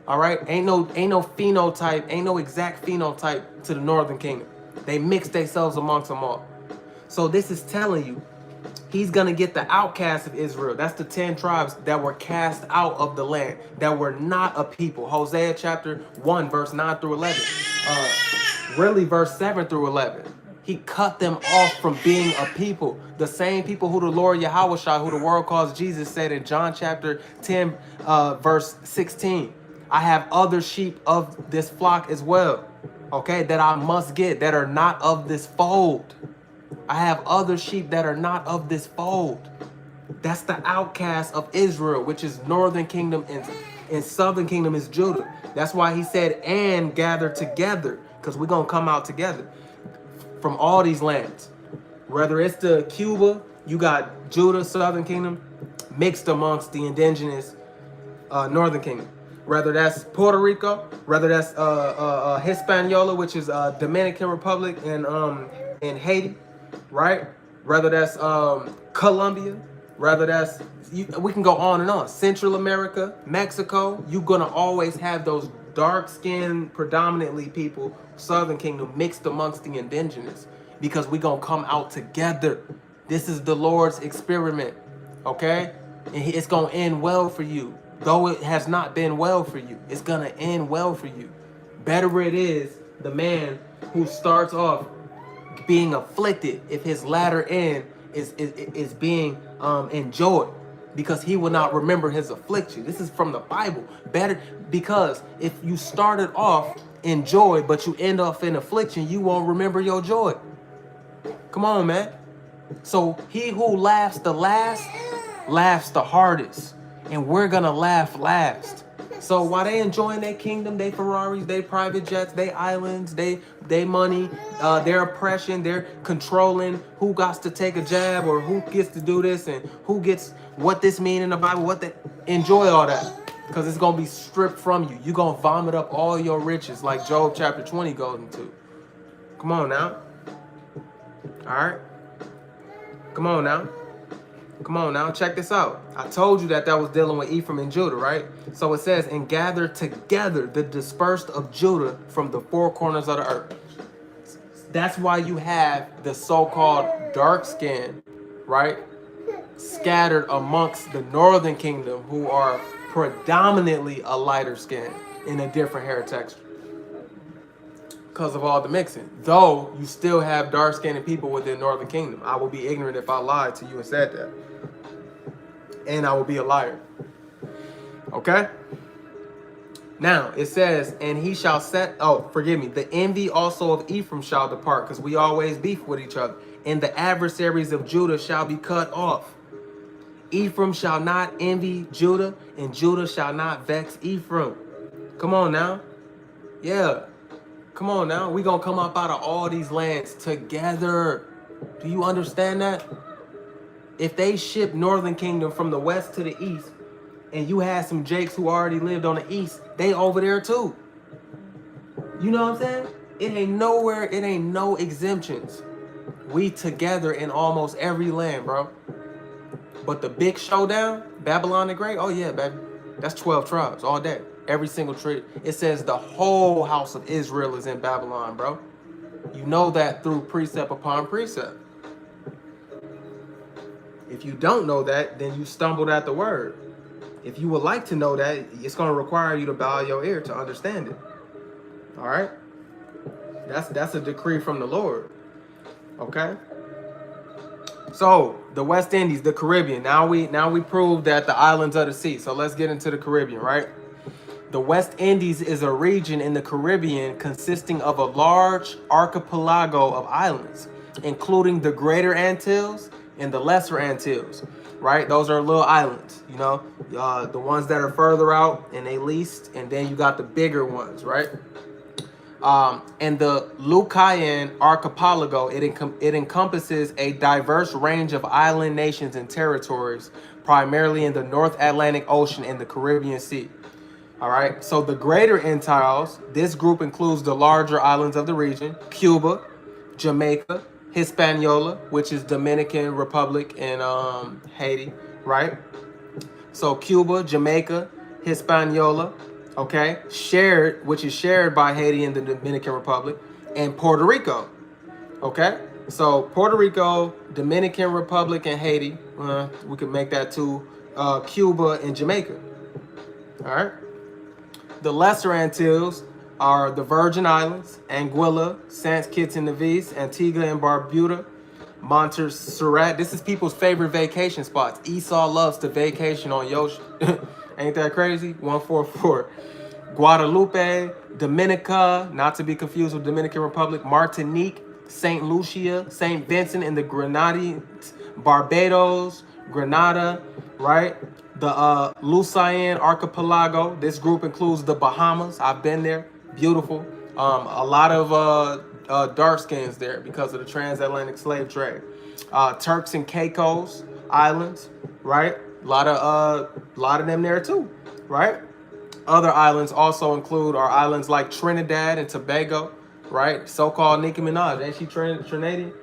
All right, ain't no phenotype, ain't no exact phenotype to the Northern Kingdom. They mix themselves amongst them all. So this is telling you, he's gonna get the outcasts of Israel. That's the 10 tribes that were cast out of the land, that were not a people. Hosea chapter 1, verse 9 through 11. Really verse 7 through 11. He cut them off from being a people. The same people who the Lord Yahushua, who the world calls Jesus, said in John chapter 10, verse 16. I have other sheep of this flock as well, okay, that I must get, that are not of this fold. I have other sheep that are not of this fold. That's the outcast of Israel, which is Northern Kingdom, and Southern Kingdom is Judah. That's why he said, and gather together, because we're going to come out together from all these lands. Whether it's the Cuba, you got Judah, Southern Kingdom, mixed amongst the indigenous Northern Kingdom. Whether that's Puerto Rico, whether that's Hispaniola, which is Dominican Republic and Haiti, right? Whether that's Colombia, whether that's, we can go on and on. Central America, Mexico, you're gonna always have those dark-skinned, predominantly people, Southern Kingdom, mixed amongst the indigenous, because we're gonna come out together. This is the Lord's experiment, okay? And it's gonna end well for you. Though it has not been well for you, it's gonna end well for you. Better it is the man who starts off being afflicted if his latter end is being enjoyed, because he will not remember his affliction. This is from the Bible. Better, because if you started off enjoy, but you end up in affliction, you won't remember your joy. Come on, man. So he who laughs the last, laughs the hardest. And we're gonna laugh last. So while they enjoying their kingdom, they Ferraris, they private jets, they islands, they money, their oppression, they're controlling who got to take a jab or who gets to do this and who gets what this mean in the Bible, what they enjoy all that. Because it's gonna be stripped from you. You're gonna vomit up all your riches like Job chapter 20 goes into. Come on now. Alright. Come on now. Come on now, check this out. I told you that was dealing with Ephraim and Judah, right? So it says, and gather together the dispersed of Judah from the four corners of the earth. That's why you have the so-called dark skin, right? Scattered amongst the northern kingdom who are predominantly a lighter skin in a different hair texture. Because of all the mixing. Though you still have dark-skinned people within northern kingdom. I would be ignorant if I lied to you and said that. And I will be a liar. Okay? Now, it says, and he shall set, the envy also of Ephraim shall depart, because we always beef with each other. And the adversaries of Judah shall be cut off. Ephraim shall not envy Judah, and Judah shall not vex Ephraim. Come on now. Yeah. Come on now. We're going to come up out of all these lands together. Do you understand that? If they ship Northern Kingdom from the west to the east, and you had some Jakes who already lived on the east, they over there too. You know what I'm saying? It ain't nowhere, it ain't no exemptions. We together in almost every land, bro. But the big showdown, Babylon the Great, oh yeah, baby. That's 12 tribes all day. Every single tree. It says the whole house of Israel is in Babylon, bro. You know that through precept upon precept. If you don't know that, then you stumbled at the word. If you would like to know that, it's going to require you to bow your ear to understand it. All right? That's a decree from the Lord. Okay? So, the West Indies, the Caribbean. Now we proved that the islands of the sea. So, let's get into the Caribbean, right? The West Indies is a region in the Caribbean consisting of a large archipelago of islands, including the Greater Antilles and the Lesser Antilles, right? Those are little islands, you know, the ones that are further out and they least, and then you got the bigger ones, right? And the Lucayan archipelago, it encompasses a diverse range of island nations and territories, primarily in the North Atlantic Ocean and the Caribbean Sea. All right, so the Greater Antilles, this group includes the larger islands of the region, Cuba, Jamaica, Hispaniola, which is Dominican Republic and Haiti, right? So Cuba, Jamaica, Hispaniola, okay, which is shared by Haiti and the Dominican Republic, and Puerto Rico, okay? So Puerto Rico, Dominican Republic, and Haiti, we could make that to Cuba and Jamaica, all right? The Lesser Antilles are the Virgin Islands, Anguilla, Saint Kitts and Nevis, Antigua and Barbuda, Montserrat. This is people's favorite vacation spots. Esau loves to vacation on Yoshi. Ain't that crazy? 144. Guadalupe, Dominica, not to be confused with Dominican Republic, Martinique, St. Lucia, St. Vincent and the Grenadines, Barbados, Grenada, right? The Lucayan Archipelago. This group includes the Bahamas. I've been there. Beautiful. A lot of dark skins there because of the transatlantic slave trade. Turks and Caicos Islands, right? A lot of them there too, right? Other islands also include our islands like Trinidad and Tobago, right? So-called Nicki Minaj. Ain't she Trinidad?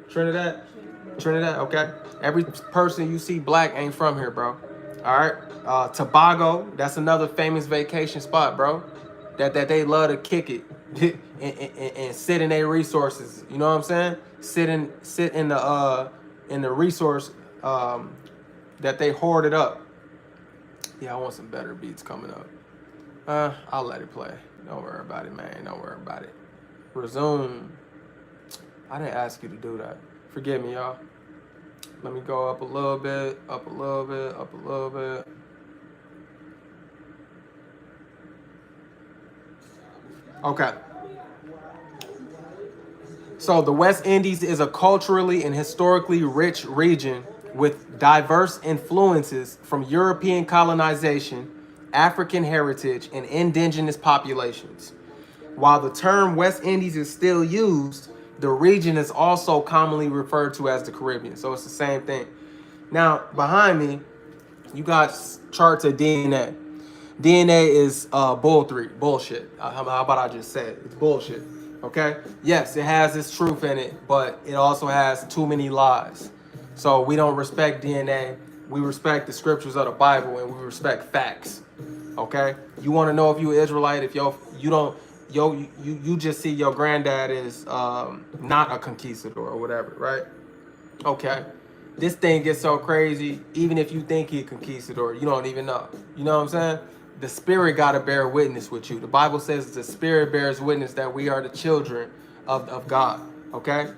Trinidad, okay. Every person you see black ain't from here, bro. All right. Tobago, that's another famous vacation spot, bro. That they love to kick it and sit in their resources. You know what I'm saying? Sit in the resource that they hoarded up. Yeah, I want some better beats coming up. I'll let it play. Don't worry about it, man. Don't worry about it. Resume. I didn't ask you to do that. Forgive me, y'all. Let me go up a little bit, up a little bit, up a little bit. Okay. So the West Indies is a culturally and historically rich region with diverse influences from European colonization, African heritage, and indigenous populations. While the term West Indies is still used, the region is also commonly referred to as the Caribbean. So it's the same thing. Now, behind me, you got charts of DNA. DNA is bullshit. How about I just say it? It's bullshit. Okay? Yes, it has its truth in it, but it also has too many lies. So we don't respect DNA. We respect the scriptures of the Bible, and we respect facts. Okay? You want to know if you Israelite? If you just see your granddad is not a conquistador or whatever, right? Okay. This thing gets so crazy, even if you think he a conquistador, you don't even know. You know what I'm saying? The spirit got to bear witness with you. The Bible says the spirit bears witness that we are the children of God. Okay?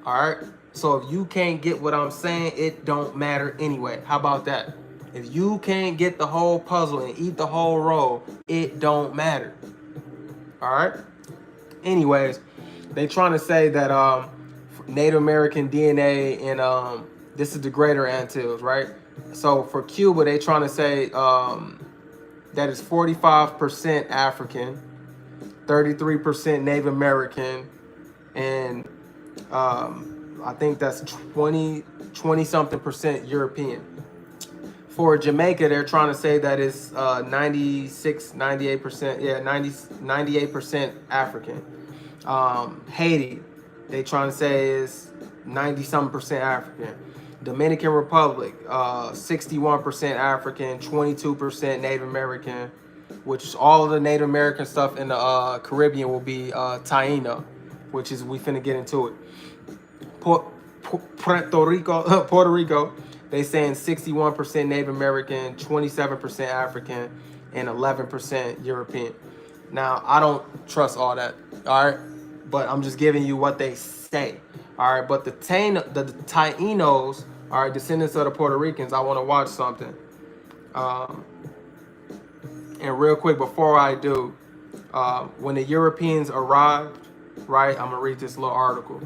All right? So if you can't get what I'm saying, it don't matter anyway. How about that? If you can't get the whole puzzle and eat the whole roll, it don't matter. All right? Anyways, they trying to say that Native American DNA and this is the Greater Antilles, right? So for Cuba, they trying to say that it's 45% African, 33% Native American, and I think that's 20 something percent European. For Jamaica, they're trying to say that it's 98%, yeah, 98% African. Haiti, they trying to say is 90-something% African. Dominican Republic, 61% African, 22% Native American, which is all of the Native American stuff in the Caribbean will be Taino, which is, we finna get into it. Puerto Rico, they saying 61% Native American, 27% African, and 11% European. Now, I don't trust all that, all right? But I'm just giving you what they say, all right? But the Tainos, all right, descendants of the Puerto Ricans, I want to watch something. And real quick, before I do, when the Europeans arrived, right, I'm going to read this little article.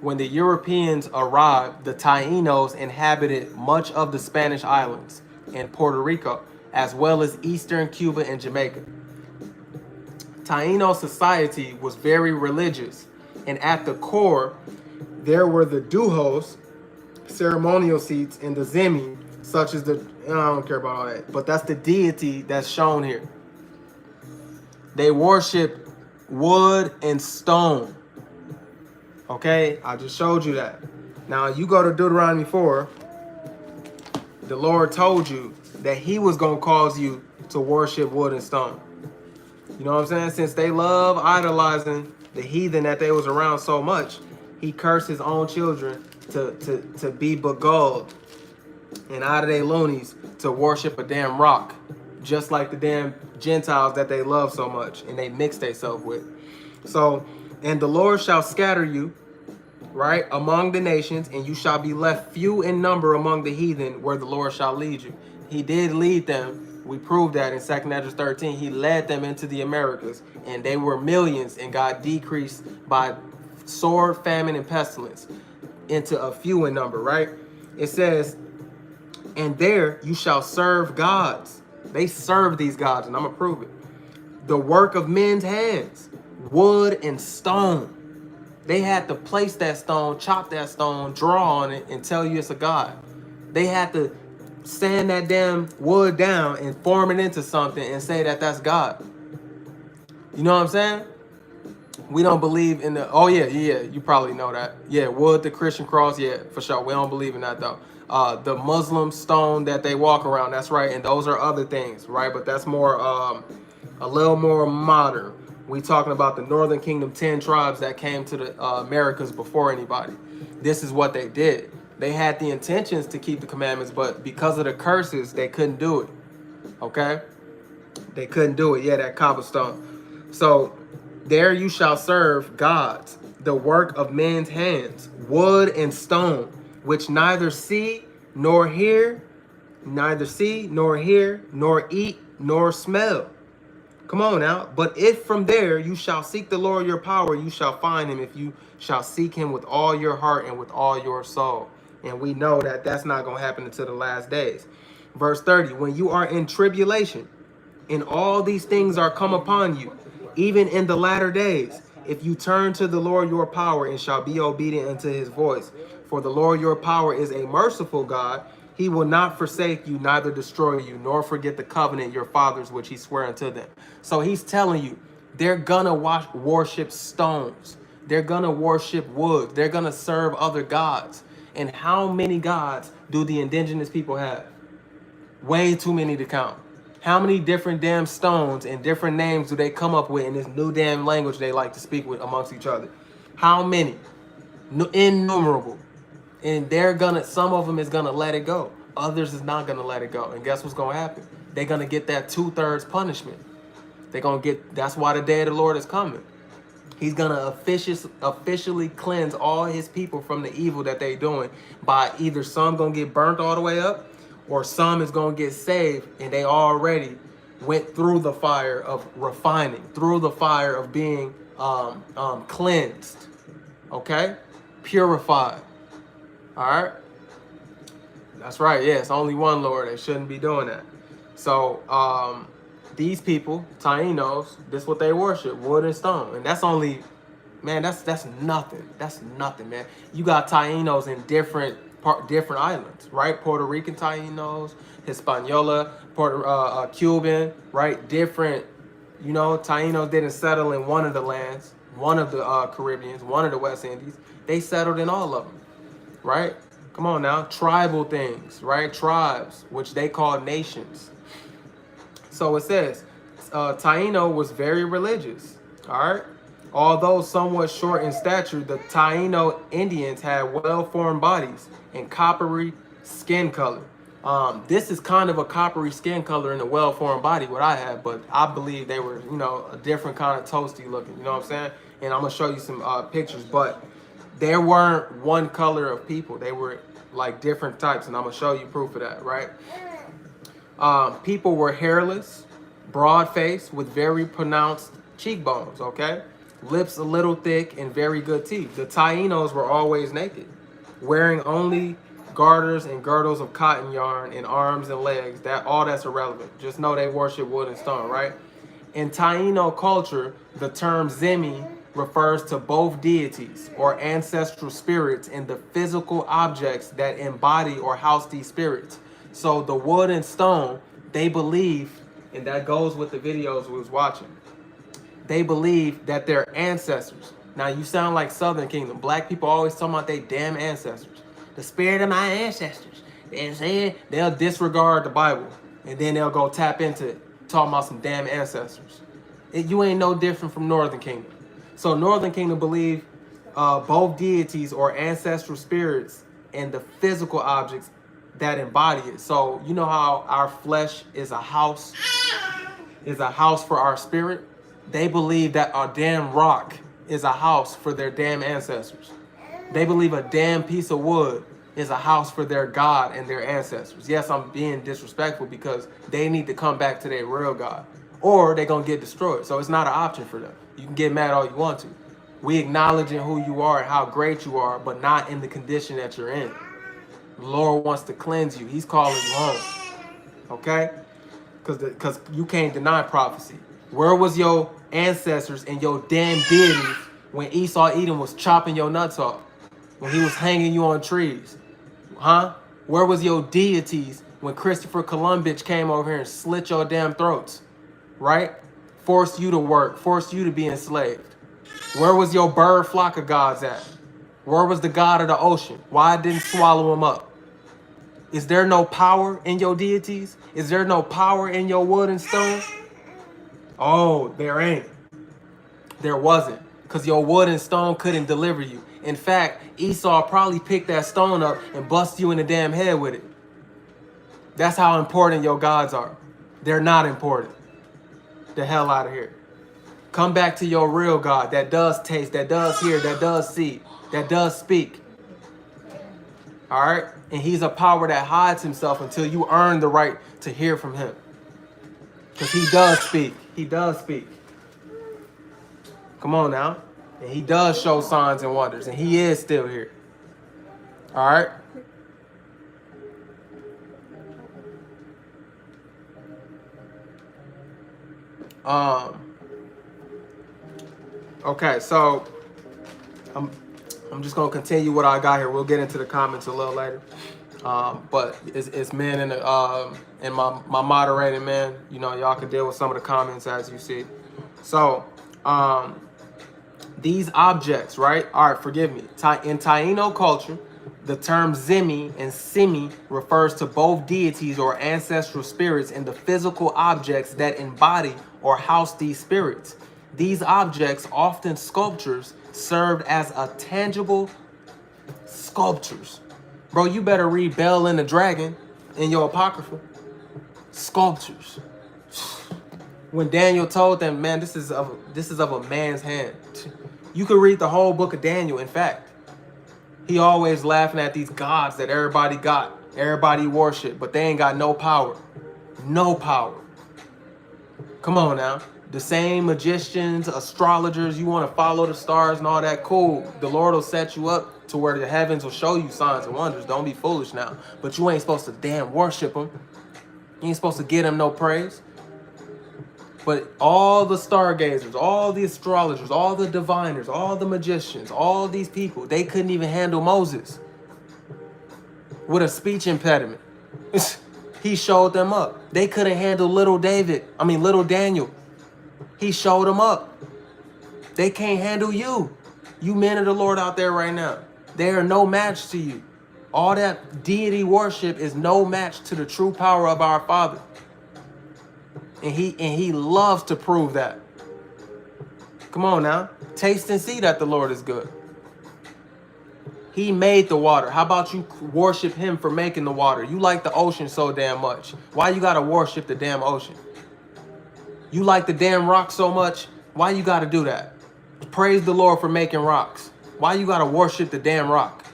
When the Europeans arrived, the Tainos inhabited much of the Spanish islands and Puerto Rico, as well as eastern Cuba and Jamaica. Taino society was very religious, and at the core, there were the dujos, ceremonial seats, and the zemi, such as the, I don't care about all that, but that's the deity that's shown here. They worship wood and stone. Okay, I just showed you that. Now you go to Deuteronomy 4, the Lord told you that he was going to cause you to worship wood and stone. You know what I'm saying? Since they love idolizing the heathen that they was around so much, he cursed his own children to be beguiled and out of their loonies to worship a damn rock, just like the damn Gentiles that they love so much and they mix themselves with. So, and the Lord shall scatter you, right, among the nations, and you shall be left few in number among the heathen where the Lord shall lead you. He did lead them. We proved that in 2 Ezra 13. He led them into the Americas, and they were millions and got decreased by sword, famine, and pestilence into a few in number, right? It says, and there you shall serve gods. They serve these gods, and I'm going to prove it. The work of men's hands, wood and stone. They had to place that stone, chop that stone, draw on it, and tell you it's a god. They had to sand that damn wood down and form it into something and say that that's God. You know what I'm saying? We don't believe in the, oh yeah, you probably know that. Yeah, wood, the Christian cross, yeah, for sure. We don't believe in that though. The Muslim stone that they walk around, that's right. And those are other things, right? But that's more, a little more modern. We talking about the Northern Kingdom 10 tribes that came to the Americas before anybody. This is what they did. They had the intentions to keep the commandments, but because of the curses, they couldn't do it. Okay? They couldn't do it. Yeah, that cobblestone. So, there you shall serve gods, the work of men's hands, wood and stone, which neither see, nor hear, nor eat, nor smell. Come on now. But if from there you shall seek the Lord your power, you shall find him if you shall seek him with all your heart and with all your soul. And we know that that's not going to happen until the last days. Verse 30, when you are in tribulation and all these things are come upon you, even in the latter days, if you turn to the Lord your power and shall be obedient unto his voice. For the Lord your power is a merciful God. He will not forsake you, neither destroy you, nor forget the covenant your fathers, which he swore unto them. So he's telling you, they're gonna worship stones. They're gonna worship wood. They're gonna serve other gods. And how many gods do the indigenous people have? Way too many to count. How many different damn stones and different names do they come up with in this new damn language they like to speak with amongst each other? How many? Innumerable. And some of them is gonna let it go. Others is not gonna let it go. And guess what's gonna happen? They're gonna get that 2/3 punishment. That's why the day of the Lord is coming. He's gonna officially cleanse all his people from the evil that they're doing by either some gonna get burnt all the way up, or some is gonna get saved, and they already went through the fire of refining, through the fire of being cleansed, okay, purified. All right, that's right. Yeah, it's only one Lord. They shouldn't be doing that. So these people, Taínos, this is what they worship: wood and stone, and that's only, man, that's nothing. That's nothing, man. You got Taínos in different islands, right? Puerto Rican Taínos, Hispaniola, Cuban, right? Different, Taínos didn't settle in one of the lands, one of the Caribbeans, one of the West Indies. They settled in all of them, right? Come on now, tribal things, right? Tribes, which they call nations. So it says, Taíno was very religious, all right? Although somewhat short in stature, the Taíno Indians had well-formed bodies and coppery skin color. This is kind of a coppery skin color in a well-formed body, what I have, but I believe they were, a different kind of toasty looking, you know what I'm saying? And I'm gonna show you some pictures, but there weren't one color of people. They were like different types, and I'm gonna show you proof of that, right? People were hairless, broad-faced, with very pronounced cheekbones, okay? Lips a little thick and very good teeth. The Taínos were always naked, wearing only garters and girdles of cotton yarn in arms and legs. That's irrelevant. Just know they worship wood and stone, right? In Taíno culture, the term Zemi refers to both deities or ancestral spirits and the physical objects that embody or house these spirits. So the wood and stone, they believe, and that goes with the videos we was watching, they believe that their ancestors. Now you sound like Southern Kingdom. Black people always talking about their damn ancestors. The spirit of my ancestors. They'll disregard the Bible and then they'll go tap into it, talking about some damn ancestors. You ain't no different from Northern Kingdom. So Northern Kingdom believe both deities or ancestral spirits and the physical objects that embody it. So you know how our flesh is a house for our spirit? They believe that a damn rock is a house for their damn ancestors. They believe a damn piece of wood is a house for their God and their ancestors. Yes, I'm being disrespectful because they need to come back to their real God, or they're going to get destroyed. So it's not an option for them. You can get mad all you want to. We acknowledging who you are and how great you are, but not in the condition that you're in. The Lord wants to cleanse you. He's calling you home. Okay? Because you can't deny prophecy. Where was your ancestors and your damn deities when Esau Edom was chopping your nuts off? When he was hanging you on trees? Huh? Where was your deities when Christopher Columbus came over here and slit your damn throats? Right? Forced you to work. Forced you to be enslaved. Where was your bird flock of gods at? Where was the God of the ocean? Why didn't swallow him up? Is there no power in your deities? Is there no power in your wood and stone? Oh, there ain't. There wasn't. Because your wood and stone couldn't deliver you. In fact, Esau probably picked that stone up and bust you in the damn head with it. That's how important your gods are. They're not important. The hell out of here. Come back to your real God that does taste, that does hear, that does see, that does speak. All right? And he's a power that hides himself until you earn the right to hear from him. Because he does speak. He does speak. Come on now. And he does show signs and wonders. And he is still here. All right. Okay, so I'm just gonna continue what I got here. We'll get into the comments a little later. But it's men in the and my moderating man. You know, y'all can deal with some of the comments as you see. So these objects, right? All right, forgive me. In Taino culture, the term Zimi and Simi refers to both deities or ancestral spirits and the physical objects that embody or house these spirits. These objects, often sculptures, served as a tangible sculptures. Bro, you better read Bell and the Dragon in your Apocrypha. Sculptures. When Daniel told them, man, this is of a man's hand. You could read the whole book of Daniel. In fact, he always laughing at these gods that everybody got, everybody worship, but they ain't got no power. No power. Come on now. The same magicians, astrologers, you want to follow the stars and all that, cool. The Lord will set you up to where the heavens will show you signs and wonders. Don't be foolish now. But you ain't supposed to damn worship him. You ain't supposed to give him no praise. But all the stargazers, all the astrologers, all the diviners, all the magicians, all these people, they couldn't even handle Moses with a speech impediment. He showed them up. They couldn't handle little Daniel. He showed them up. They can't handle you. You men of the Lord out there right now. They are no match to you. All that deity worship is no match to the true power of our Father. And he loves to prove that. Come on now. Taste and see that the Lord is good. He made the water. How about you worship him for making the water? You like the ocean so damn much. Why you gotta worship the damn ocean? You like the damn rock so much. Why you gotta do that? Praise the Lord for making rocks. Why you gotta worship the damn rock?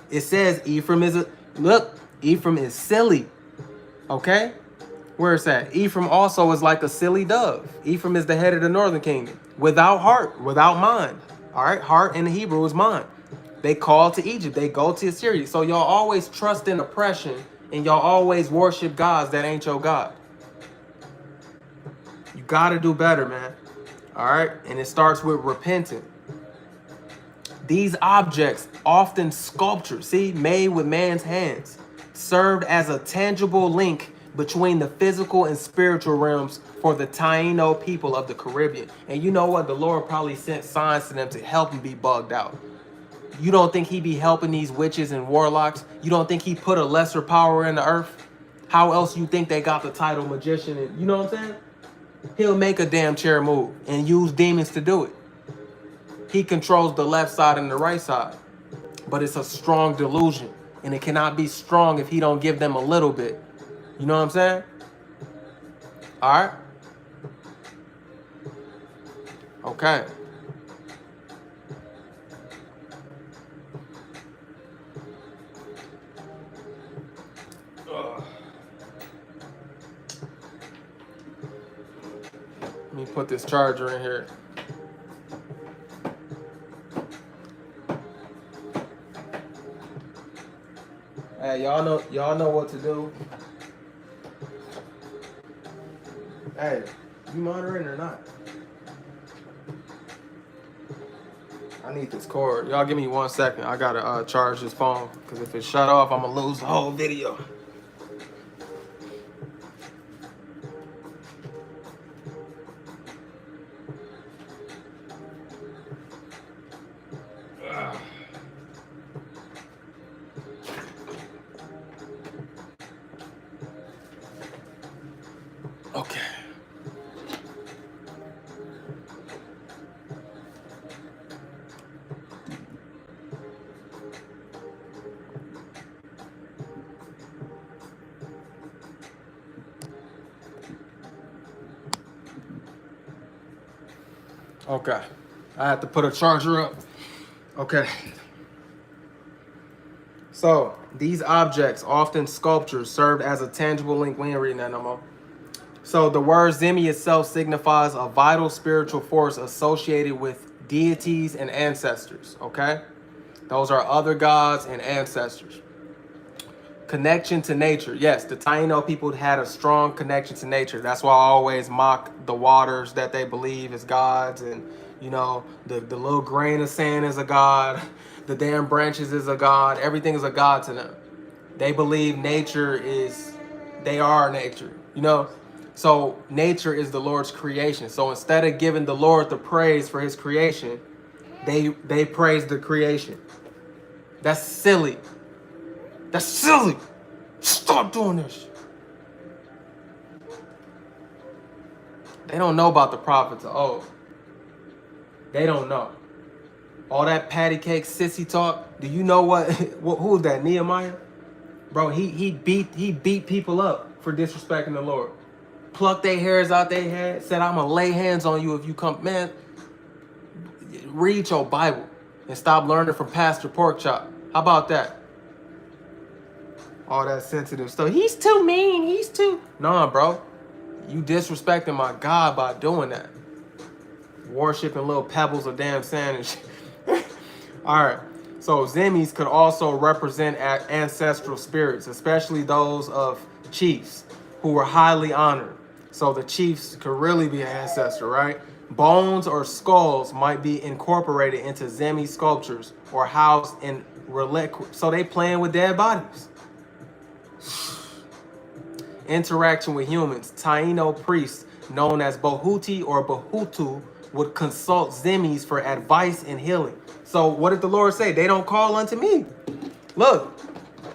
It says Ephraim is silly. Okay? Where it's at? Ephraim also is like a silly dove. Ephraim is the head of the northern kingdom. Without heart, without mind. All right? Heart in the Hebrew is mind. They call to Egypt. They go to Assyria. So y'all always trust in oppression and y'all always worship gods that ain't your God. You gotta do better, man. All right? And it starts with repenting. These objects, often sculptures, made with man's hands, served as a tangible link between the physical and spiritual realms for the Taino people of the Caribbean. And you know what? The Lord probably sent signs to them to help them be bugged out. You don't think he be helping these witches and warlocks? You don't think he put a lesser power in the earth? How else you think they got the title magician? And you know what I'm saying? He'll make a damn chair move and use demons to do it. He controls the left side and the right side. But it's a strong delusion. And it cannot be strong if he don't give them a little bit. You know what I'm saying? All right. Okay. Let me put this charger in here. Hey, y'all know what to do. Hey, you monitoring or not? I need this cord. Y'all give me 1 second. I gotta charge this phone because if it shut off, I'm gonna lose the whole video. Okay. Okay. I have to put a charger up. Okay. So, these objects, often sculptures, served as a tangible link. We ain't reading that no more. So the word Zemi itself signifies a vital spiritual force associated with deities and ancestors, okay? Those are other gods and ancestors. Connection to nature. Yes, the Taino people had a strong connection to nature. That's why I always mock the waters that they believe is gods, and you know, the little grain of sand is a god, the damn branches is a god, everything is a god to them. They believe nature is, they are nature, you know? So nature is the Lord's creation. So instead of giving the Lord the praise for his creation, they praise the creation. That's silly. That's silly. Stop doing this. They don't know about the prophets of old. They don't know. All that patty cake sissy talk. Do you know what who was that? Nehemiah? Bro, he beat people up for disrespecting the Lord. Plucked their hairs out their head, said, I'm gonna lay hands on you if you come. Man, read your Bible and stop learning from Pastor Porkchop. How about that? All that sensitive stuff. He's too mean. He's too... Nah, bro. You disrespecting my God by doing that. Worshipping little pebbles of damn sand and shit. All right. So Zemis could also represent ancestral spirits, especially those of chiefs who were highly honored. So the chiefs could really be an ancestor, right? Bones or skulls might be incorporated into Zemi sculptures or housed in reliquaries. So they playing with dead bodies. Interaction with humans. Taino priests known as Bahuti or Bahutu would consult Zemis for advice and healing. So what did the Lord say? They don't call unto me. Look,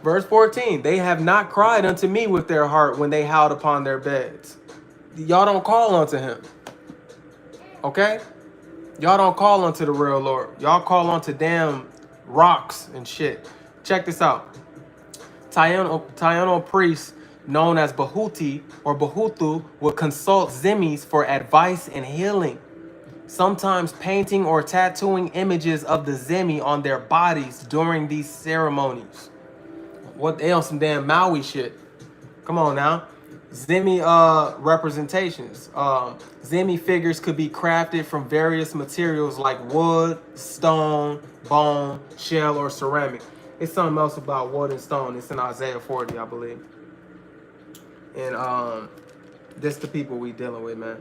verse 14. They have not cried unto me with their heart when they howled upon their beds. Y'all don't call unto him. Okay? Y'all don't call unto the real Lord. Y'all call unto damn rocks and shit. Check this out. Taino priests known as Bahuti or Bahutu would consult Zemis for advice and healing, sometimes painting or tattooing images of the Zemi on their bodies during these ceremonies. What, they on some damn Maui shit. Come on now. Zemi representations. Zemi figures could be crafted from various materials like wood, stone, bone, shell, or ceramic. It's something else about wood and stone. It's in Isaiah 40, I believe. And this the people we dealing with, man.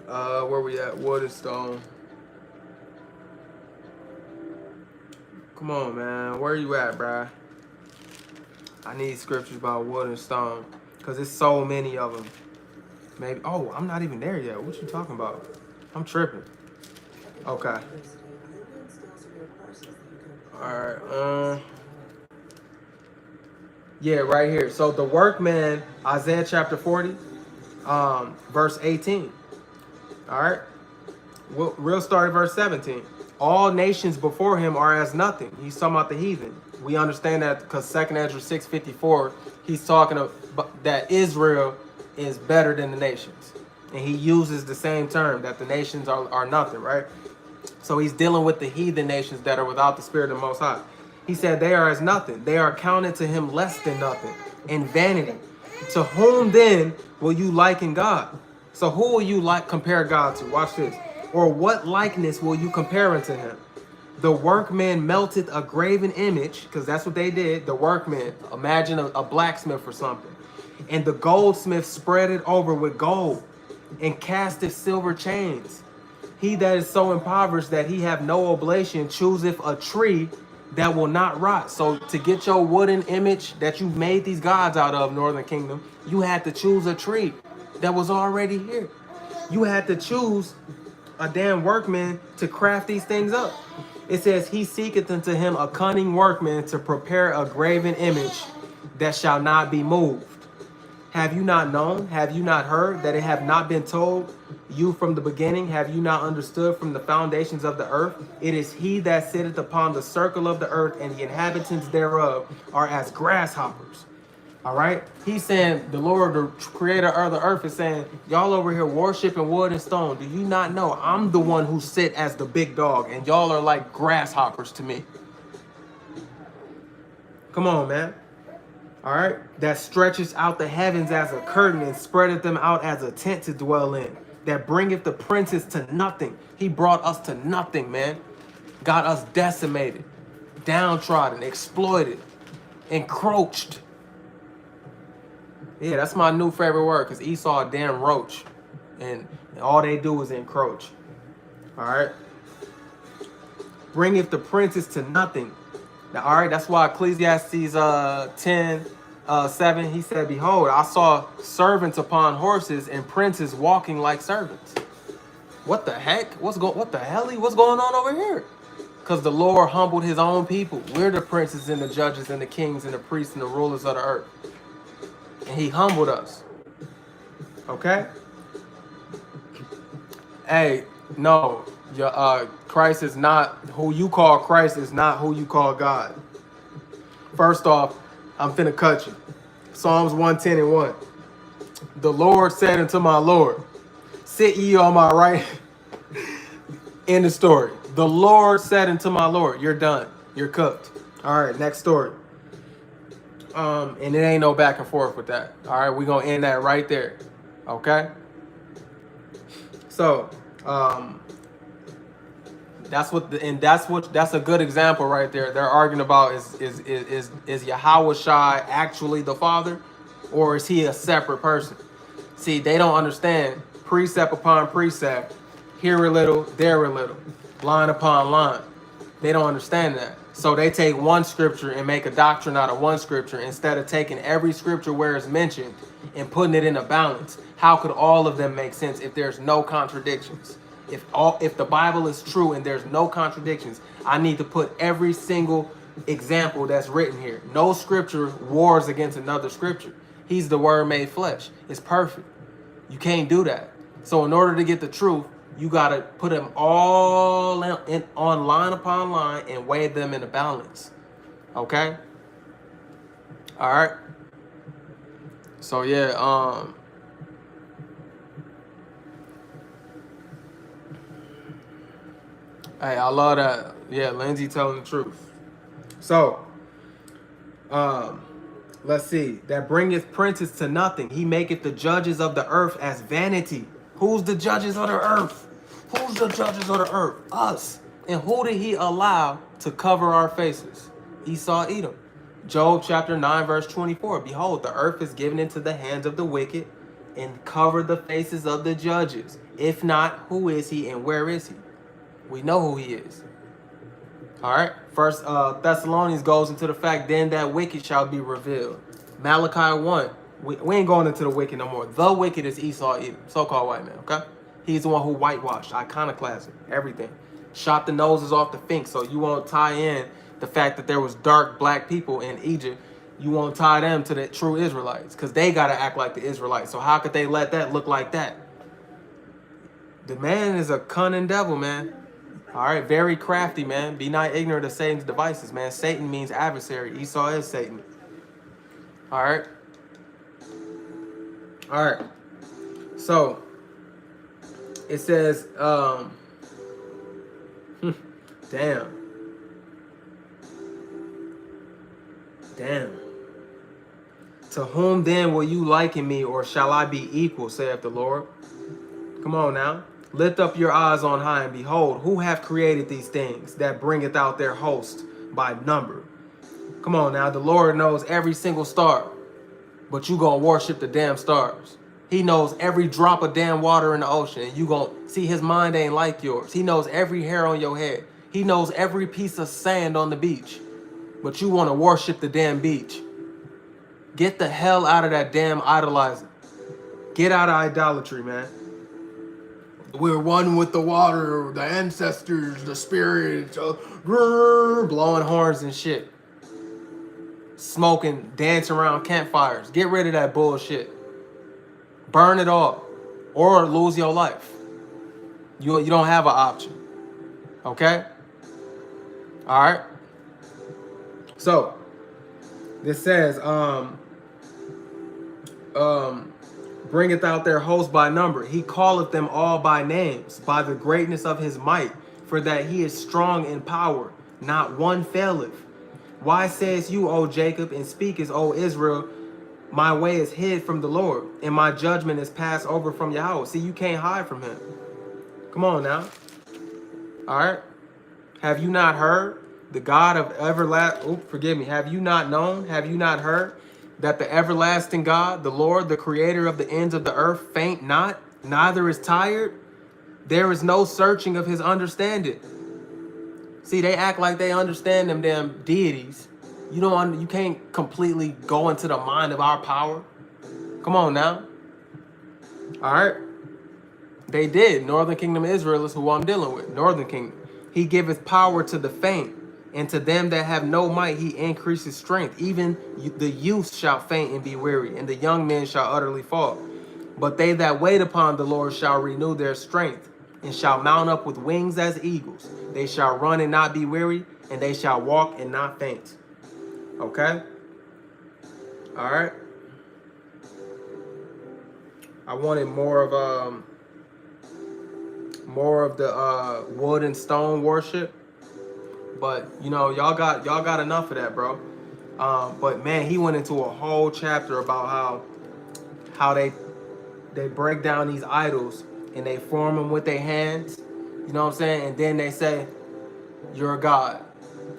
Where we at? Wood and stone. Come on, man. Where you at, bruh? I need scriptures about wood and stone, because there's so many of them. Maybe. Oh, I'm not even there yet. What you talking about? I'm tripping. Okay. All right. Yeah, right here. So the workman, Isaiah chapter 40, verse 18. All right. We'll start at verse 17. All nations before him are as nothing. He's talking about the heathen. We understand that because 2 Ezra 6:54, he's talking about that Israel is better than the nations. And he uses the same term, that the nations are nothing, right? So he's dealing with the heathen nations that are without the Spirit of the Most High. He said they are as nothing. They are counted to him less than nothing in vanity. To whom then will you liken God? So who will you compare God to? Watch this. Or what likeness will you compare unto him? The workman melted a graven image, because that's what they did. The workman, imagine a blacksmith or something. And the goldsmith spread it over with gold and casteth silver chains. He that is so impoverished that he have no oblation chooseth a tree that will not rot. So to get your wooden image that you've made these gods out of, Northern Kingdom, you had to choose a tree that was already here. You had to choose a damn workman to craft these things up. It says, he seeketh unto him a cunning workman to prepare a graven image that shall not be moved. Have you not known? Have you not heard that it have not been told you from the beginning? Have you not understood from the foundations of the earth? It is he that sitteth upon the circle of the earth, and the inhabitants thereof are as grasshoppers. All right? He's saying, the Lord, the creator of the earth, is saying, y'all over here worshiping wood and stone. Do you not know I'm the one who sit as the big dog, and y'all are like grasshoppers to me? Come on, man. All right, that stretches out the heavens as a curtain and spreadeth them out as a tent to dwell in. That bringeth the princes to nothing. He brought us to nothing, man. Got us decimated, downtrodden, exploited, encroached. Yeah, that's my new favorite word, because Esau a damn roach. And all they do is encroach. All right. Bringeth the princes to nothing. Now, all right, that's why Ecclesiastes 10:7, he said, behold, I saw servants upon horses and princes walking like servants. What the heck? What's going on over here? Because the Lord humbled his own people. We're the princes and the judges and the kings and the priests and the rulers of the earth. And he humbled us. Okay? Hey, no. Christ is not who you call Christ, is not who you call God. First off, I'm finna cut you. Psalms 110:1. The Lord said unto my Lord, sit ye on my right. End of story. The Lord said unto my Lord, you're done. You're cooked. All right, next story. And it ain't no back and forth with that. All right, we're gonna end that right there. Okay? So, that's a good example right there. They're arguing about is Yahweh Shai actually the Father, or is he a separate person? See, they don't understand precept upon precept, here a little, there a little, line upon line. They don't understand that. So they take one scripture and make a doctrine out of one scripture instead of taking every scripture where it's mentioned and putting it in a balance. How could all of them make sense if there's no contradictions? If the Bible is true and there's no contradictions, I need to put every single example that's written here. No scripture wars against another scripture. He's the word made flesh. It's perfect. You can't do that. So in order to get the truth, you got to put them all on line upon line and weigh them in a balance. Okay? All right? So, yeah, hey, I love that. Yeah, Lindsay telling the truth. So, let's see. That bringeth princes to nothing. He maketh the judges of the earth as vanity. Who's the judges of the earth? Who's the judges of the earth? Us. And who did he allow to cover our faces? Esau, Edom. Job chapter 9, verse 24. Behold, the earth is given into the hands of the wicked and covered the faces of the judges. If not, who is he and where is he? We know who he is. All right. First Thessalonians goes into the fact, then that wicked shall be revealed. Malachi 1. We ain't going into the wicked no more. The wicked is Esau, Edom, so-called white man, okay? He's the one who whitewashed, iconoclasm, everything. Shot the noses off the Finks, so you won't tie in the fact that there was dark black people in Egypt. You won't tie them to the true Israelites, because they got to act like the Israelites. So how could they let that look like that? The man is a cunning devil, man. All right, very crafty, man. Be not ignorant of Satan's devices, man. Satan means adversary. Esau is Satan. All right. All right. So it says, damn. To whom then will you liken me, or shall I be equal, saith the Lord? Come on now. Lift up your eyes on high, and behold, who hath created these things, that bringeth out their host by number? Come on now. The Lord knows every single star, but you gonna worship the damn stars. He knows every drop of damn water in the ocean, and you gonna see his mind ain't like yours. He knows every hair on your head. He knows every piece of sand on the beach, but you want to worship the damn beach. Get the hell out of that damn idolizing. Get out of idolatry, man. We're one with the water, the ancestors, the spirits, blowing horns and shit. Smoking, dancing around campfires. Get rid of that bullshit. Burn it all, or lose your life. You don't have an option. Okay? All right? So, this says, bringeth out their host by number. He calleth them all by names, by the greatness of his might, for that he is strong in power. Not one faileth. Why sayest you, O Jacob, and speakest, O Israel, my way is hid from the Lord, and my judgment is passed over from Yahweh. See, you can't hide from him. Come on now. All right. Have you not heard the God of everlasting? Oh, forgive me. Have you not known? Have you not heard that the everlasting God, the Lord, the creator of the ends of the earth, faint not, neither is tired? There is no searching of his understanding. See, they act like they understand them damn deities. You can't completely go into the mind of our power. Come on now. All right. They did. Northern Kingdom of Israel is who I'm dealing with. Northern Kingdom. He giveth power to the faint, and to them that have no might he increases strength. Even the youth shall faint and be weary, and the young men shall utterly fall. But they that wait upon the Lord shall renew their strength, and shall mount up with wings as eagles. They shall run and not be weary, and they shall walk and not faint. Okay? All right. I wanted more of the wood and stone worship, but y'all got enough of that, bro. But man, he went into a whole chapter about how they break down these idols and they form them with their hands. You know what I'm saying? And then they say, you're a god.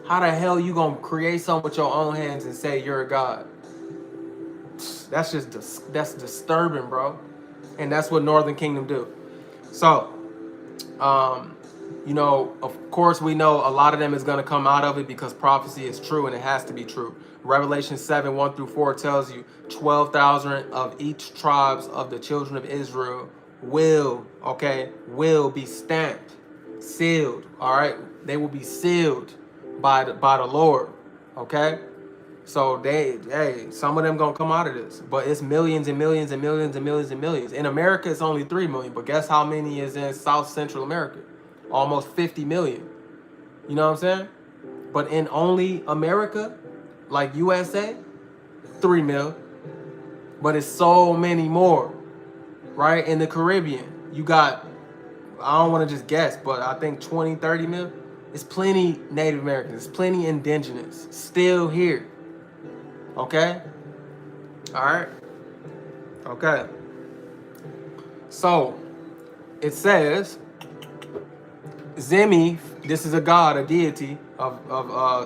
How the hell you gonna create something with your own hands and say you're a god? That's that's disturbing, bro. And that's what Northern Kingdom do. So, of course we know a lot of them is gonna come out of it because prophecy is true and it has to be true. Revelation 7:1-4 tells you 12,000 of each tribes of the children of Israel will be stamped, sealed. All right, they will be sealed by the Lord. Okay, so some of them gonna come out of this, but it's millions and millions and millions and millions and millions. In America, it's only 3 million, but guess how many is in South Central America? Almost 50 million. You know what I'm saying? But in only America, like USA, 3 mil. But it's so many more, right? In the Caribbean, you got, I don't want to just guess, but I think 20, 30 mil. It's plenty Native Americans, it's plenty indigenous still here. Okay? All right? Okay. So, it says, Zemi, this is a god, a deity of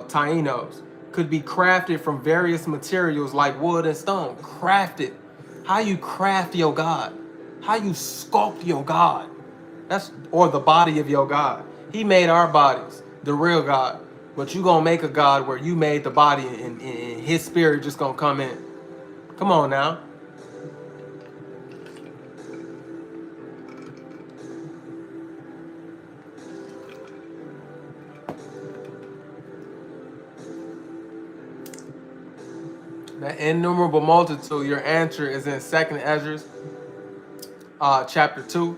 Taínos, could be crafted from various materials like wood and stone. Crafted. How you craft your god? How you sculpt your god? Or the body of your god. He made our bodies, the real God. But you gonna make a God where you made the body and his spirit just gonna come in. Come on now. The innumerable multitude, your answer is in 2nd Ezra, chapter 2,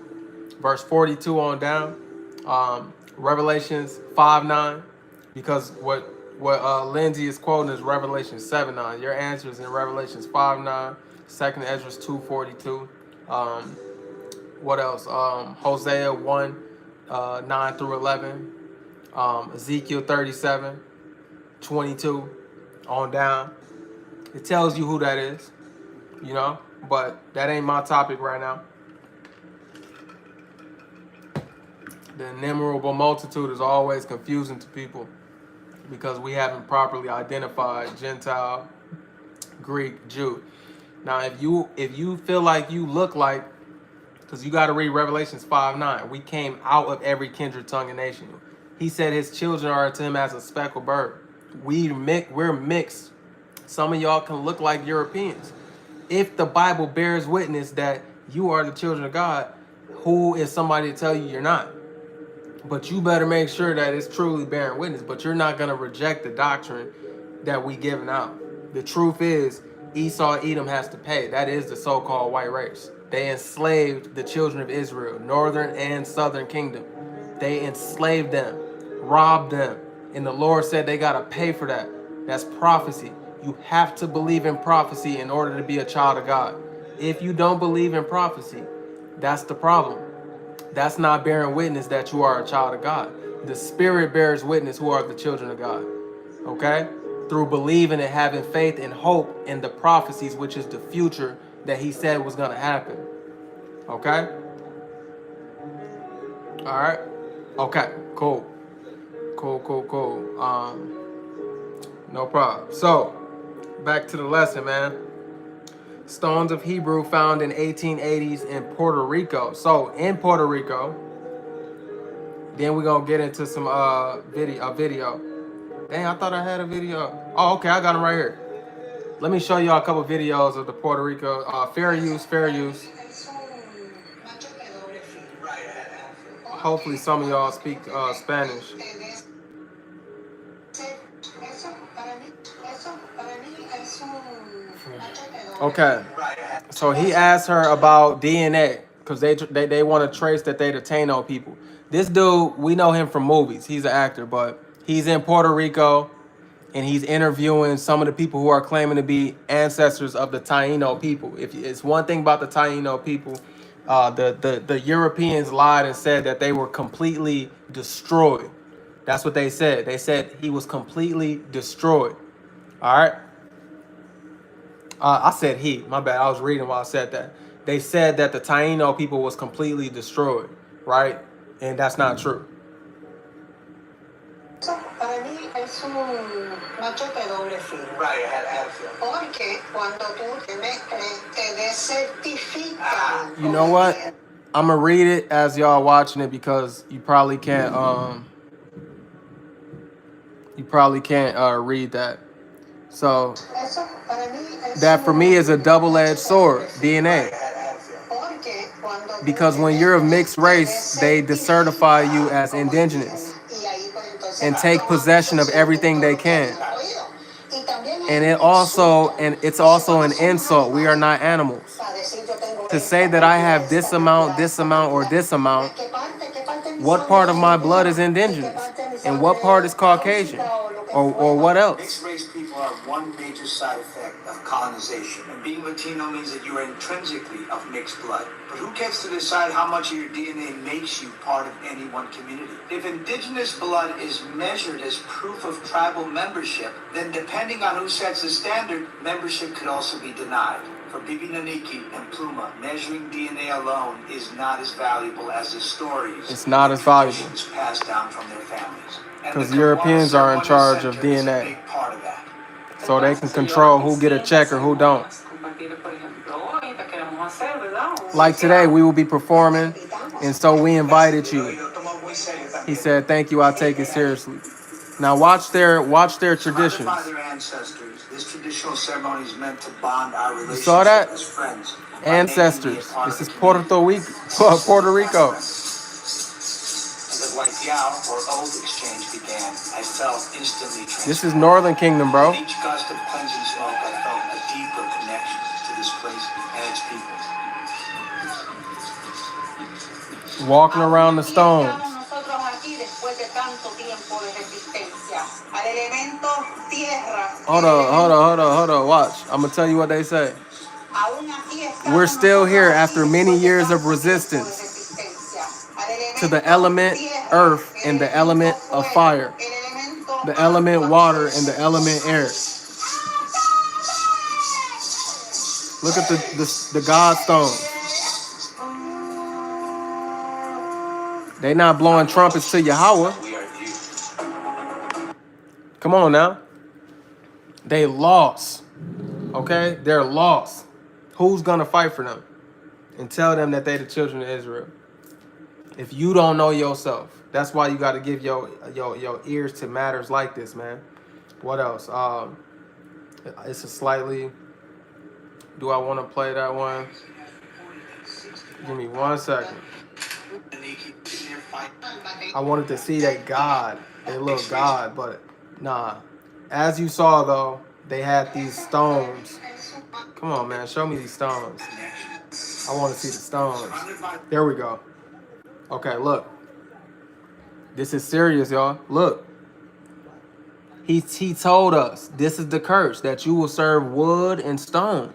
verse 42 on down. Revelations 5:9, because what Lindsay is quoting is Revelation 7:9. Your answer is in Revelations 5:9, 2nd Ezra 2:42. What else? Hosea 1:9-11. Ezekiel 37:22 on down. It tells you who that is, but that ain't my topic right now. The innumerable multitude is always confusing to people because we haven't properly identified Gentile, Greek, Jew. Now, if you feel like you look like, because you got to read Revelations 5:9, we came out of every kindred, tongue, and nation. He said his children are to him as a speckled bird. We're mixed. Some of y'all can look like Europeans. If the Bible bears witness that you are the children of God, who is somebody to tell you you're not? But you better make sure that it's truly bearing witness. But you're not going to reject the doctrine that we giving out. The truth is, Esau, Edom has to pay. That is the so-called white race. They enslaved the children of Israel, northern and southern kingdom. They enslaved them, robbed them. And the Lord said they got to pay for that. That's prophecy. You have to believe in prophecy in order to be a child of God. If you don't believe in prophecy, that's the problem. That's not bearing witness that you are a child of God. The Spirit bears witness who are the children of God. Okay? through believing and having faith and hope in the prophecies, which is the future that he said was going to happen. Okay? All right? Okay, cool. Cool. No problem. So, back to the lesson, man. Stones of Hebrew found in 1880s in Puerto Rico. So, in Puerto Rico, then we're going to get into some video. Dang, I thought I had a video. Oh, okay, I got them right here. Let me show y'all a couple videos of the Puerto Rico fair use. Hopefully some of y'all speak Spanish. Okay, so he asked her about DNA because they want to trace that they the Taino people. This dude, we know him from movies. He's an actor, but he's in Puerto Rico and he's interviewing some of the people who are claiming to be ancestors of the Taino people. If it's one thing about the Taino people, the Europeans lied and said that they were completely destroyed. That's what they said. They said he was completely destroyed. All right. I said he. My bad. I was reading while I said that. They said that the Taino people was completely destroyed, right? And that's not true. Para mí es un macho de doble filo. Right, I had a feeling. Porque cuando tú te desertificas. You know what? I'm gonna read it as y'all watching it because you probably can't read that. So that for me is a double-edged sword, DNA. Because when you're of mixed race, they decertify you as indigenous and take possession of everything they can. And it's also an insult. We are not animals. To say that I have this amount, or this amount, what part of my blood is indigenous? And what part is Caucasian? Or what else? Mixed race people are one major side effect of colonization. And being Latino means that you are intrinsically of mixed blood. But who gets to decide how much of your DNA makes you part of any one community? If indigenous blood is measured as proof of tribal membership, then depending on who sets the standard, membership could also be denied. For Bibi Naniki and Pluma, measuring DNA alone is not as valuable as the stories. It's not as valuable. Passed down from their families. Because Europeans are in charge of DNA. So they can control who get a check or who don't. Like today, we will be performing, and so we invited you. He said, "Thank you, I take it seriously." Now watch their traditions. This traditional ceremony is meant to bond our relationship You saw that? as friends. Ancestors. This is Puerto Rico. The white yao or old exchange began. I felt instantly transformed. This is Northern Kingdom, bro. With each gust of cleansing smoke, I felt a deeper connection to this place and its people. Walking around the stones. Hold on. Watch. I'm gonna tell you what they say. We're still here after many years of resistance to the element earth and the element of fire, the element water and the element air. Look at the God stones. They not blowing trumpets to Yahweh. Come on now. They lost. Okay? They're lost. Who's gonna fight for them and tell them that they the children of Israel? If you don't know yourself, that's why you got to give your ears to matters like this, man. What else? It's a slightly. Do I want to play that one? Give me 1 second. I wanted to see that God. They look God, but nah. As you saw though, they had these stones. Come on, man. Show me these stones. I want to see the stones. There we go. Okay, look. This is serious, y'all. Look. He told us this is the curse, that you will serve wood and stone.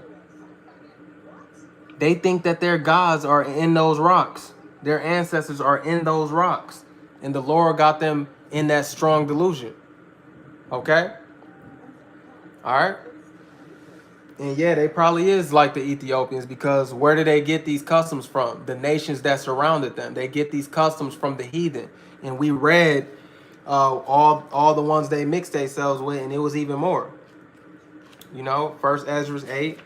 They think that their gods are in those rocks. Their ancestors are in those rocks. And the Lord got them in that strong delusion. Okay? All right. And yeah, they probably is like the Ethiopians, because where do they get these customs from? The nations that surrounded them. They get these customs from the heathen. And we read all the ones they mixed themselves with, and it was even more. You know, First Ezra 8.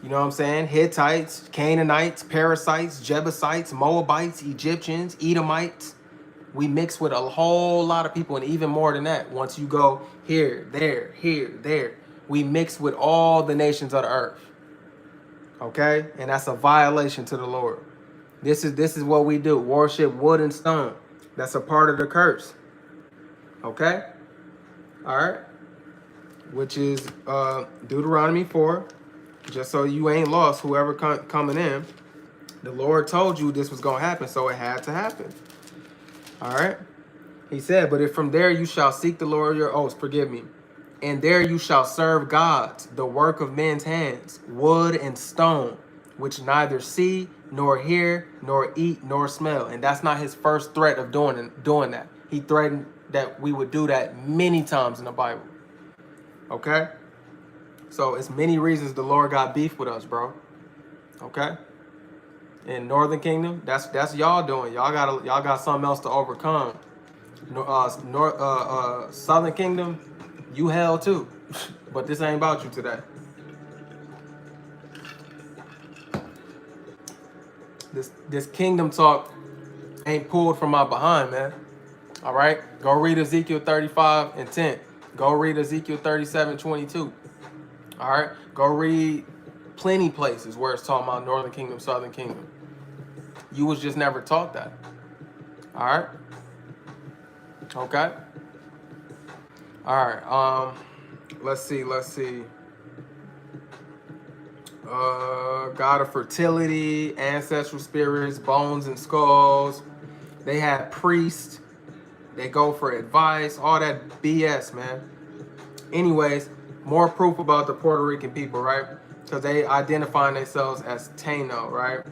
You know what I'm saying? Hittites, Canaanites, Perizzites, Jebusites, Moabites, Egyptians, Edomites. We mix with a whole lot of people, and even more than that. Once you go here, there, we mix with all the nations of the earth. Okay? And that's a violation to the Lord. This is what we do. Worship wood and stone. That's a part of the curse. Okay? All right? Which is Deuteronomy 4. Just so you ain't lost, whoever coming in. The Lord told you this was going to happen, so it had to happen. All right? He said, but if from there you shall seek the Lord your oaths, forgive me, and there you shall serve gods, the work of men's hands, wood and stone, which neither see, nor hear, nor eat, nor smell. And that's not his first threat of doing that. He threatened that we would do that many times in the Bible. Okay? So it's many reasons the Lord got beef with us, bro. Okay? In Northern Kingdom, that's y'all doing. Y'all got something else to overcome. Southern Kingdom, you hell too. But this ain't about you today. This kingdom talk ain't pulled from my behind, man. All right? Go read Ezekiel 35 and 10. Go read Ezekiel 37, 22. All right? Go read plenty places where it's talking about Northern Kingdom, Southern Kingdom. You was just never taught that. All right? Okay? All right. Let's see. God of fertility, ancestral spirits, bones and skulls. They have priests. They go for advice. All that BS, man. Anyways, more proof about the Puerto Rican people, right? Because they identify themselves as Taino, right?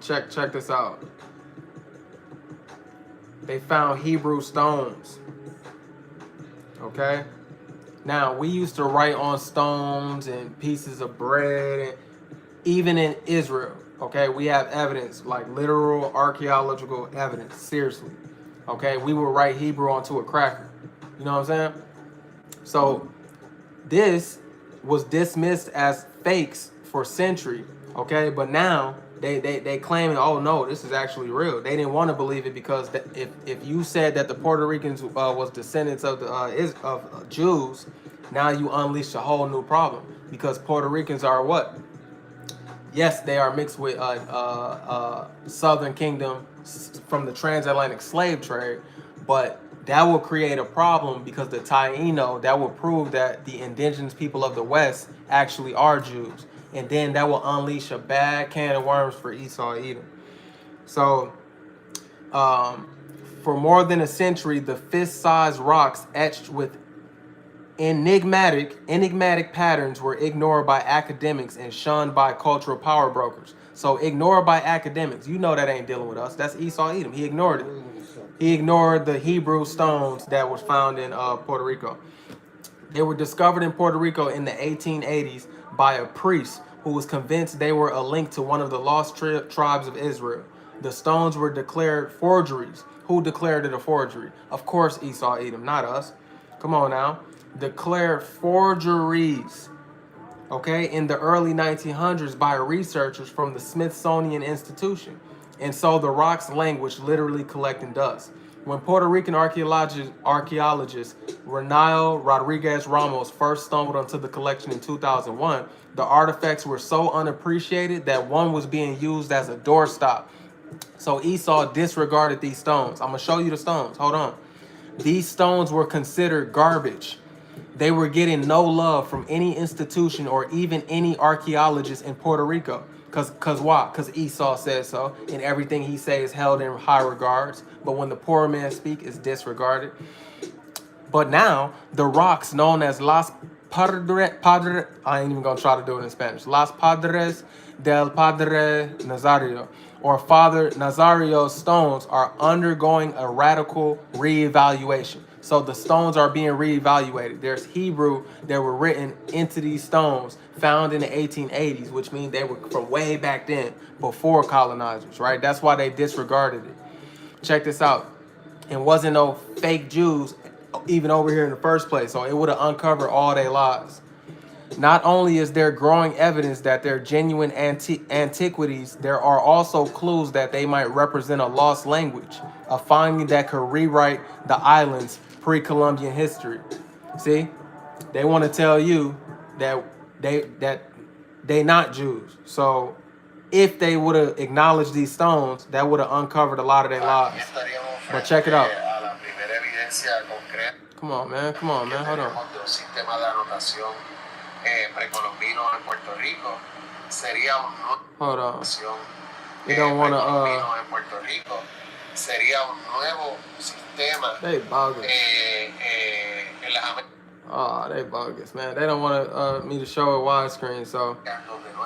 Check this out. They found Hebrew stones. Okay? Now, we used to write on stones and pieces of bread, and even in Israel, okay, we have evidence, like literal archaeological evidence, seriously. Okay, we will write Hebrew onto a cracker. You know what I'm saying? So, this was dismissed as fakes for centuries, okay? But now, they claiming, oh no, this is actually real. They didn't want to believe it because if you said that the Puerto Ricans was descendants of the Jews, now you unleash a whole new problem, because Puerto Ricans are what? Yes, they are mixed with Southern Kingdom from the transatlantic slave trade, but that will create a problem because the Taino, that will prove that the indigenous people of the West actually are Jews. And then that will unleash a bad can of worms for Esau Edom. So, for more than a century, the fist-sized rocks etched with enigmatic patterns were ignored by academics and shunned by cultural power brokers. So, ignored by academics. You know that ain't dealing with us. That's Esau Edom. He ignored it. He ignored the Hebrew stones that was found in Puerto Rico. They were discovered in Puerto Rico in the 1880s by a priest who was convinced they were a link to one of the lost tribes of Israel. The stones were declared forgeries. Who declared it a forgery? Of course, Esau Edom, not us. Come on now. Declared forgeries, okay, in the early 1900s by researchers from the Smithsonian Institution. And so the rock's language literally collecting dust. When Puerto Rican archaeologist Renael Rodriguez Ramos first stumbled onto the collection in 2001, the artifacts were so unappreciated that one was being used as a doorstop. So Esau disregarded these stones. I'm going to show you the stones. Hold on. These stones were considered garbage. They were getting no love from any institution or even any archaeologist in Puerto Rico. Cause why? Because Esau says so, and everything he says is held in high regards. But when the poor man speak, it's disregarded. But now, the rocks known as Las Padres, I ain't even gonna try to do it in Spanish. Las Padres del Padre Nazario, or Father Nazario's stones, are undergoing a radical reevaluation. So the stones are being reevaluated. There's Hebrew that were written into these stones found in the 1880s, which means they were from way back then, before colonizers, right? That's why they disregarded it. Check this out. It wasn't no fake Jews even over here in the first place, so it would have uncovered all their lies. Not only is there growing evidence that they're genuine antiquities, there are also clues that they might represent a lost language, a finding that could rewrite the island's pre-Columbian history. See, they want to tell you that they not Jews. So if they would have acknowledged these stones, that would have uncovered a lot of their lies. But check it out. Come on, man. Come on, man. Hold on. Hold on. You don't want to, they bogus. Oh, they bogus, man. They don't want me to show a widescreen, so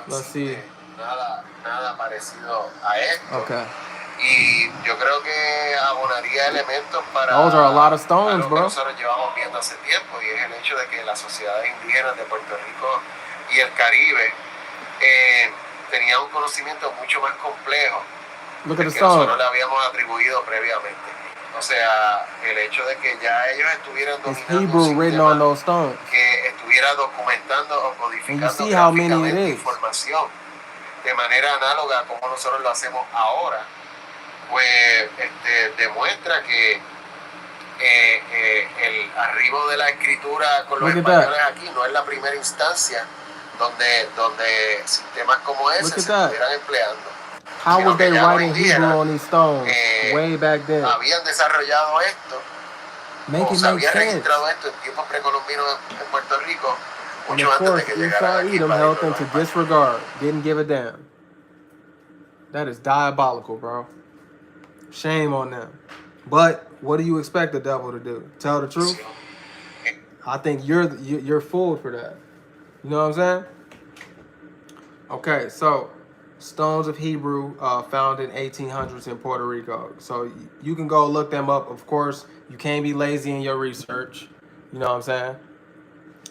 let's see. Okay. Y yo creo que abonaría elementos para Those are a lot of stones, algo que bro. nosotros llevamos viendo hace tiempo, y es el hecho de que las sociedades indígenas de Puerto Rico y el Caribe tenían un conocimiento mucho más complejo Look at del the que nosotros stone. le habíamos atribuido previamente. O sea, el hecho de que ya ellos estuvieran It's dominando un Hebrew written on sistema those stones. que estuviera documentando o And codificando you see how many it gráficamente is. información de manera análoga a como nosotros lo hacemos ahora, pues demuestra que el arribo de la escritura con los Look at españoles that. aquí no es la primera instancia donde sistemas como ese Look se at that. estuvieran empleando. How Sino was que they ya los writing Hebrew indígenas on these stones way back then? habían desarrollado esto, Make o it se make había sense. registrado esto en tiempos precolombinos en Puerto Rico, And mucho of antes course, de que llegaran Esau aquí Edom para held irnos them los to españoles. disregard. Didn't give a damn. That is diabolical, bro. Shame on them. But what do you expect the devil to do? Tell the truth? I think you're fooled for that. You know what I'm saying? Okay, so stones of Hebrew found in 1800s in Puerto Rico. So you can go look them up. Of course, you can't be lazy in your research. You know what I'm saying?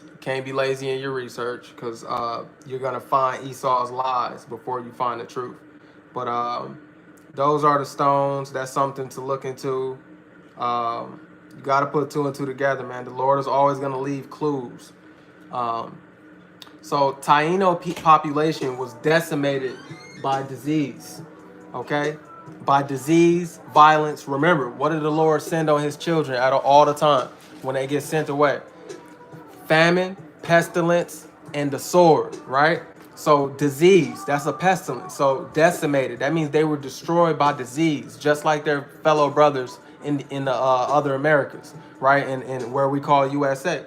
You can't be lazy in your research because you're gonna find Esau's lies before you find the truth. But those are the stones. That's something to look into. You got to put two and two together, man. The Lord is always going to leave clues. So Taino population was decimated by disease, okay? By disease, violence. Remember, what did the Lord send on his children all the time when they get sent away? Famine, pestilence, and the sword, right? So disease, that's a pestilence. So decimated, that means they were destroyed by disease, just like their fellow brothers in the other Americas, right? And where we call USA.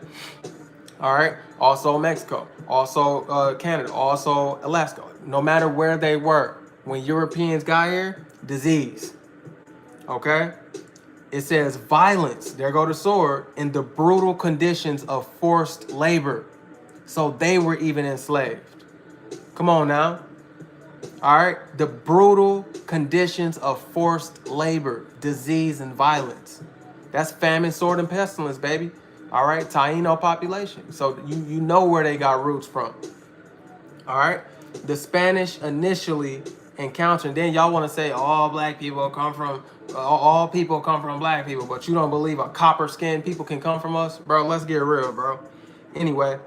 All right. Also Mexico, also Canada, also Alaska. No matter where they were, when Europeans got here, disease. Okay. It says violence, there go the sword, in the brutal conditions of forced labor. So they were even enslaved. Come on now. All right. The brutal conditions of forced labor, disease, and violence. That's famine, sword, and pestilence, baby. All right. Taino population. So you know where they got roots from. All right. The Spanish initially encountered, then y'all want to say all black people come from, all people come from black people, but you don't believe a copper skinned people can come from us? Bro, let's get real, bro. Anyway.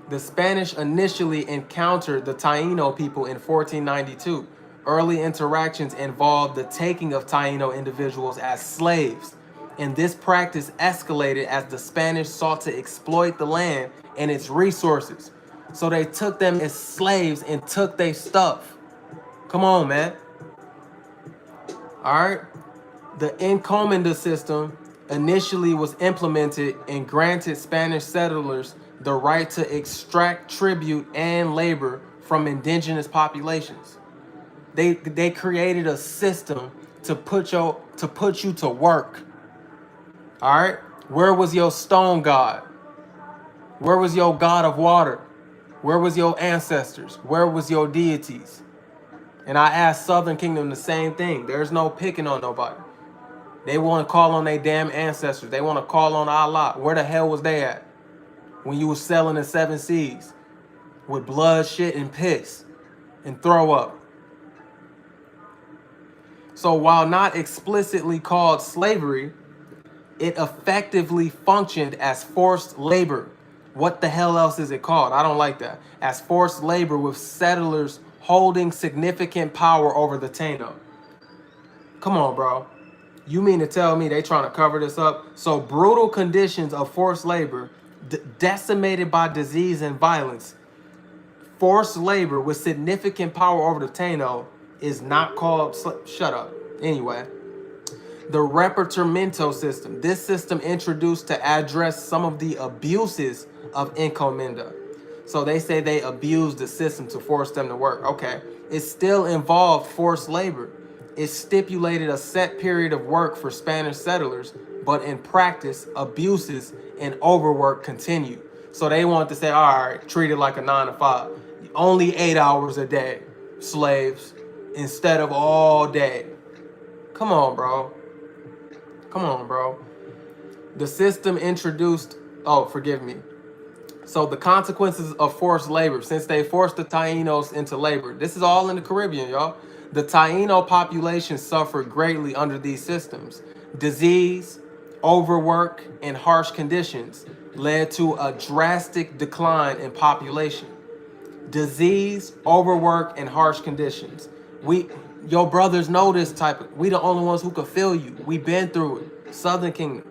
The Spanish initially encountered the Taino people in 1492. Early interactions involved the taking of Taino individuals as slaves, and this practice escalated as the Spanish sought to exploit the land and its resources. So they took them as slaves and took their stuff. Come on, man. All right. The encomenda system initially was implemented and granted Spanish settlers the right to extract tribute and labor from indigenous populations. They created a system to put you to work. All right? Where was your stone god? Where was your god of water? Where was your ancestors? Where was your deities? And I asked Southern Kingdom the same thing. There's no picking on nobody. They want to call on their damn ancestors. They want to call on Allah. Where the hell was they at when you was selling the 7 seas with blood, shit, and piss and throw up? So while not explicitly called slavery, it effectively functioned as forced labor. What the hell else is it called? I don't like that. As forced labor with settlers holding significant power over the Taino. Come on, bro. You mean to tell me they trying to cover this up? So brutal conditions of forced labor, decimated by disease and violence, forced labor with significant power over the Taino is not called... Shut up. Anyway. The repartimento system. This system introduced to address some of the abuses of encomenda. So they say they abused the system to force them to work. Okay. It still involved forced labor. It stipulated a set period of work for Spanish settlers, but in practice, abuses and overwork continued. So they want to say, all right, treat it like a 9 to 5. Only 8 hours a day, slaves, instead of all day. Come on, bro. Come on, bro. The system introduced... Oh, forgive me. So the consequences of forced labor, since they forced the Tainos into labor. This is all in the Caribbean, y'all. The Taino population suffered greatly under these systems. Disease, overwork, and harsh conditions led to a drastic decline in population. Disease, overwork, and harsh conditions. Your brothers know this type of... We the only ones who could feel you. We been through it. Southern Kingdom.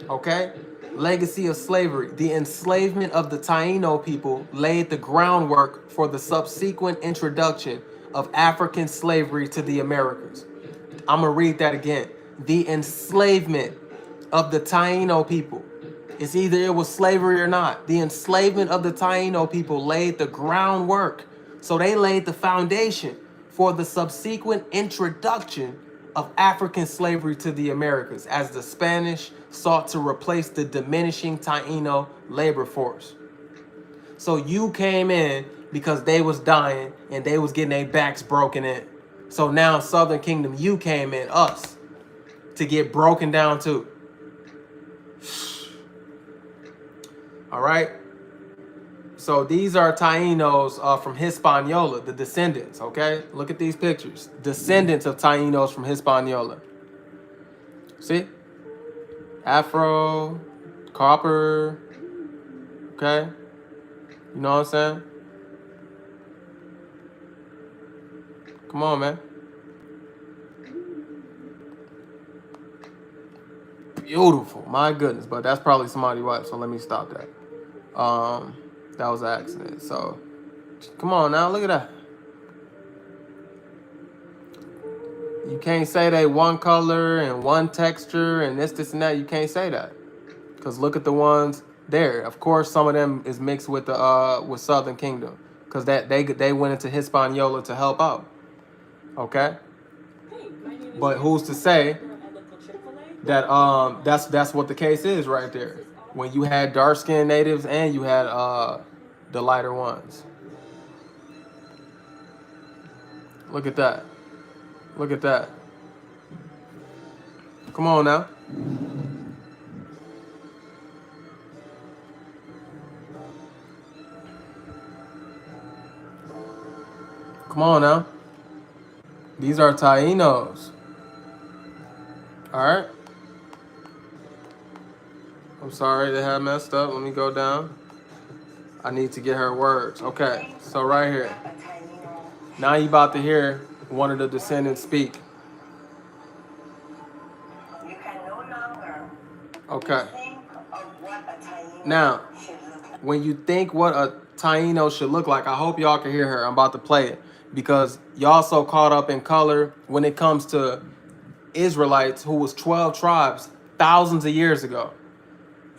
Okay? Legacy of slavery. The enslavement of the Taino people laid the groundwork for the subsequent introduction of African slavery to the Americas. I'm going to read that again. The enslavement of the Taino people. It's either it was slavery or not. The enslavement of the Taino people laid the groundwork. So they laid the foundation for the subsequent introduction of African slavery to the Americas as the Spanish sought to replace the diminishing Taino labor force. So you came in because they was dying and they was getting their backs broken in. So now Southern Kingdom, you came in, us, to get broken down too. All right. So these are Tainos from Hispaniola, the descendants, okay? Look at these pictures. Descendants of Tainos from Hispaniola. See? Afro, copper, okay? You know what I'm saying? Come on, man. Beautiful. My goodness. But that's probably somebody's wife, so let me stop that. That was an accident. So, come on now. Look at that. You can't say they one color and one texture and this, and that. You can't say that. Because look at the ones there. Of course, some of them is mixed with the with Southern Kingdom. Because they went into Hispaniola to help out. Okay? But who's to say that that's what the case is right there? When you had dark-skinned natives and you had the lighter ones. Look at that. Look at that. Come on now. Come on now. These are Tainos. All right. I'm sorry they had messed up. Let me go down. I need to get her words. Okay, so right here. Now you about to hear one of the descendants speak. You can no longer Okay. think of what a Taino Now, should look like. when you think what a Taino should look like, I hope y'all can hear her. I'm about to play it because y'all so caught up in color when it comes to Israelites who was 12 tribes thousands of years ago.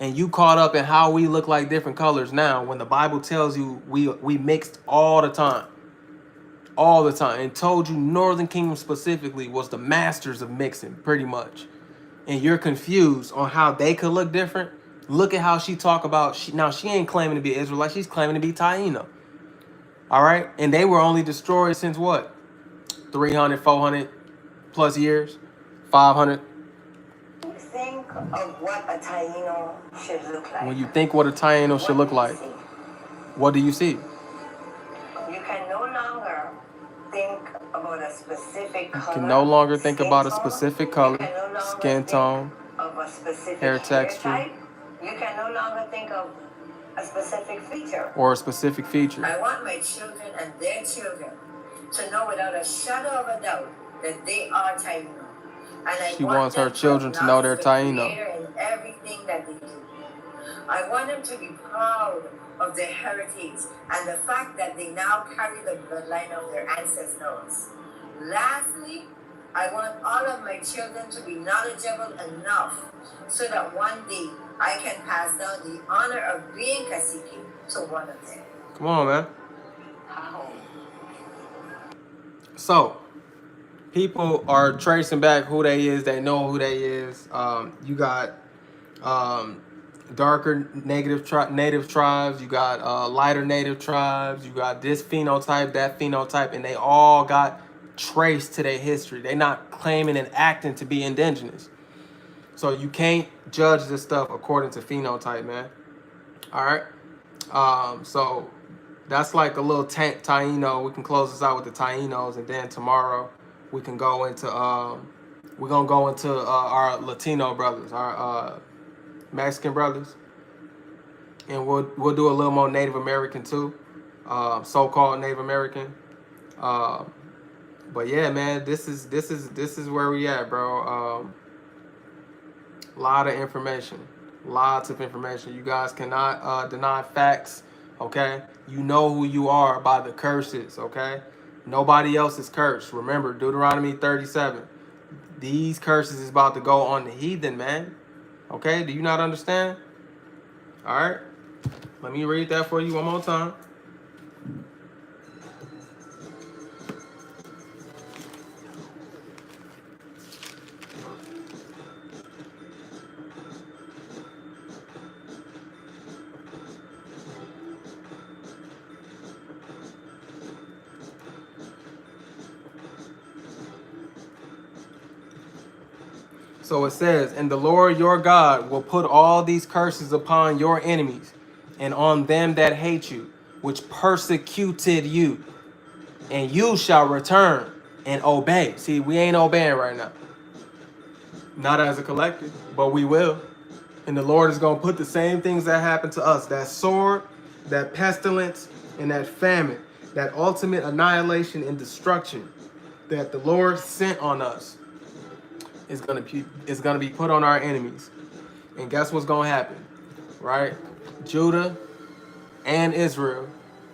And you caught up in how we look like different colors now when the Bible tells you we mixed all the time. All the time. And told you Northern Kingdom specifically was the masters of mixing pretty much. And you're confused on how they could look different. Look at how she talk about, now she ain't claiming to be Israelite, she's claiming to be Taino. All right? And they were only destroyed since what? 300, 400 plus years? 500? of what a Taino should look like. When you think what a Taino should look like, what do you see? You can no longer think about a specific color. You can no longer think about a tone. specific color, You can no longer skin think tone, of a specific hair texture, type. You can no longer think of a specific feature. or a specific feature. I want my children and their children to know without a shadow of a doubt that they are Taino. And She wants her children to know they're Taino. In everything that they do. I want them to be proud of their heritage and the fact that they now carry the bloodline of their ancestors. Lastly, I want all of my children to be knowledgeable enough so that one day I can pass down the honor of being Kasiki to one of them. Come on, man. How? So, people are tracing back who they is. They know who they is. You got darker native tribes. You got lighter native tribes. You got this phenotype, that phenotype, and they all got traced to their history. They're not claiming and acting to be indigenous. So you can't judge this stuff according to phenotype, man. All right. So that's like a little Taino. We can close this out with the Tainos, and then tomorrow we can go into we're gonna go into our Latino brothers, our Mexican brothers, and we'll do a little more Native American too, so-called Native American. But yeah, man, this is where we at, bro. Lot of information, lots of information. You guys cannot deny facts, okay? You know who you are by the curses, okay? Nobody else is cursed. Remember, Deuteronomy 37. These curses is about to go on the heathen, man. Okay, do you not understand? All right, let me read that for you one more time. So it says, and the Lord your God will put all these curses upon your enemies and on them that hate you, which persecuted you, and you shall return and obey. See, we ain't obeying right now. Not as a collective, but we will. And the Lord is going to put the same things that happened to us, that sword, that pestilence, and that famine, that ultimate annihilation and destruction that the Lord sent on us. Is gonna be put on our enemies. And guess what's gonna happen? Right? Judah and Israel,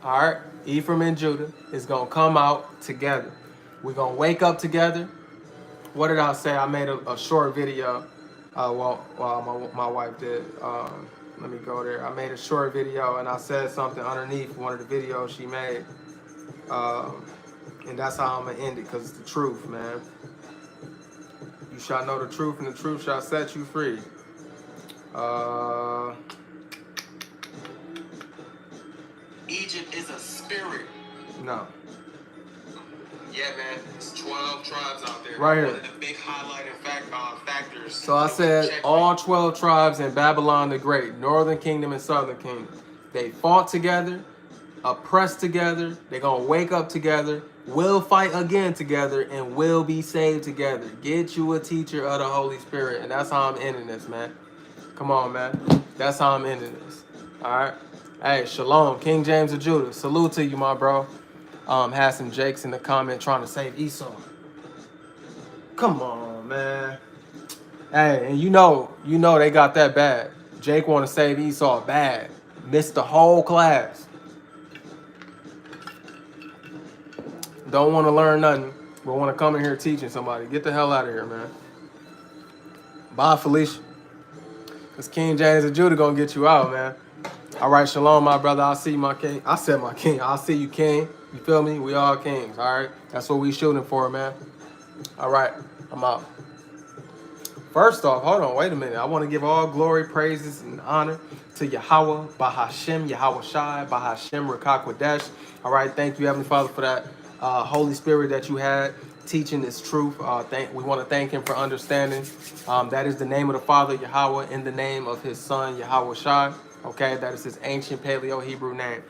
all right, Ephraim and Judah is gonna come out together. We're gonna wake up together. What did I say? I made a short video. My wife did. Let me go there. I made a short video and I said something underneath one of the videos she made. And that's how I'm gonna end it, because it's the truth, man. You shall know the truth, and the truth shall set you free. Egypt is a spirit. No. Yeah, man. It's 12 tribes out there. Right here. One of the big highlighting factors. So I said all 12 tribes in Babylon the Great, Northern Kingdom and Southern Kingdom. They fought together, oppressed together. They're going to wake up together. Will fight again together, and will be saved together. Get you a teacher of the Holy Spirit. And that's how I'm ending this, man. Come on, man. That's how I'm ending this. All right. Hey, shalom. King James of Judah. Salute to you, my bro. Had some Jakes in the comment trying to save Esau. Come on, man. Hey, and you know they got that bad. Jake want to save Esau bad. Missed the whole class. Don't want to learn nothing, but want to come in here teaching somebody. Get the hell out of here, man. Bye, Felicia. Because King James of Judah going to get you out, man. All right, shalom, my brother. I'll see you, my king. I said my king. I'll see you, king. You feel me? We all kings, all right? That's what we shooting for, man. All right, I'm out. First off, hold on, wait a minute. I want to give all glory, praises, and honor to Yahweh, Bahashem, Yahweh Shai, Bahashem, Rakak Wadesh. All right, thank you, Heavenly Father, for that Holy Spirit that you had teaching this truth. We want to thank him for understanding. That is the name of the Father, Yahweh, in the name of his son, Yahweh Shai. Okay, that is his ancient Paleo Hebrew name.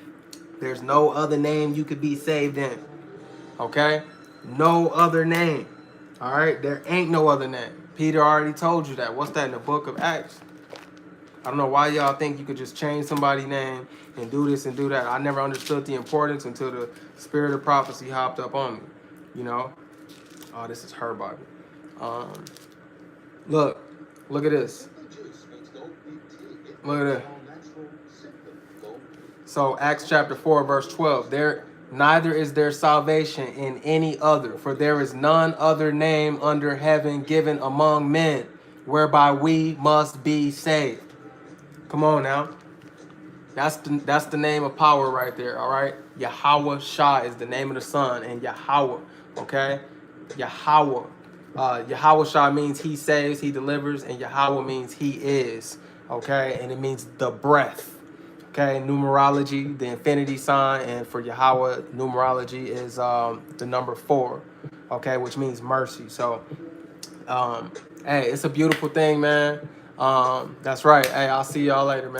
There's no other name you could be saved in. Okay? No other name. All right? There ain't no other name. Peter already told you that. What's that in the book of Acts? I don't know why y'all think you could just change somebody's name and do this and do that. I never understood the importance until the spirit of prophecy hopped up on me. You know? Oh, this is her Bible. Look at this. Look at this. So Acts chapter 4, verse 12. Neither is there salvation in any other, for there is none other name under heaven given among men, whereby we must be saved. Come on now. That's the name of power right there, all right? Yahweh Shah is the name of the Son, and Yahweh, okay? Yahweh. Yahweh Shah means he saves, he delivers, and Yahweh means he is, okay? And it means the breath. Okay, numerology, the infinity sign, and for Yahweh, numerology is the number 4, okay, which means mercy. So, hey, it's a beautiful thing, man. That's right. Hey, I'll see y'all later, man.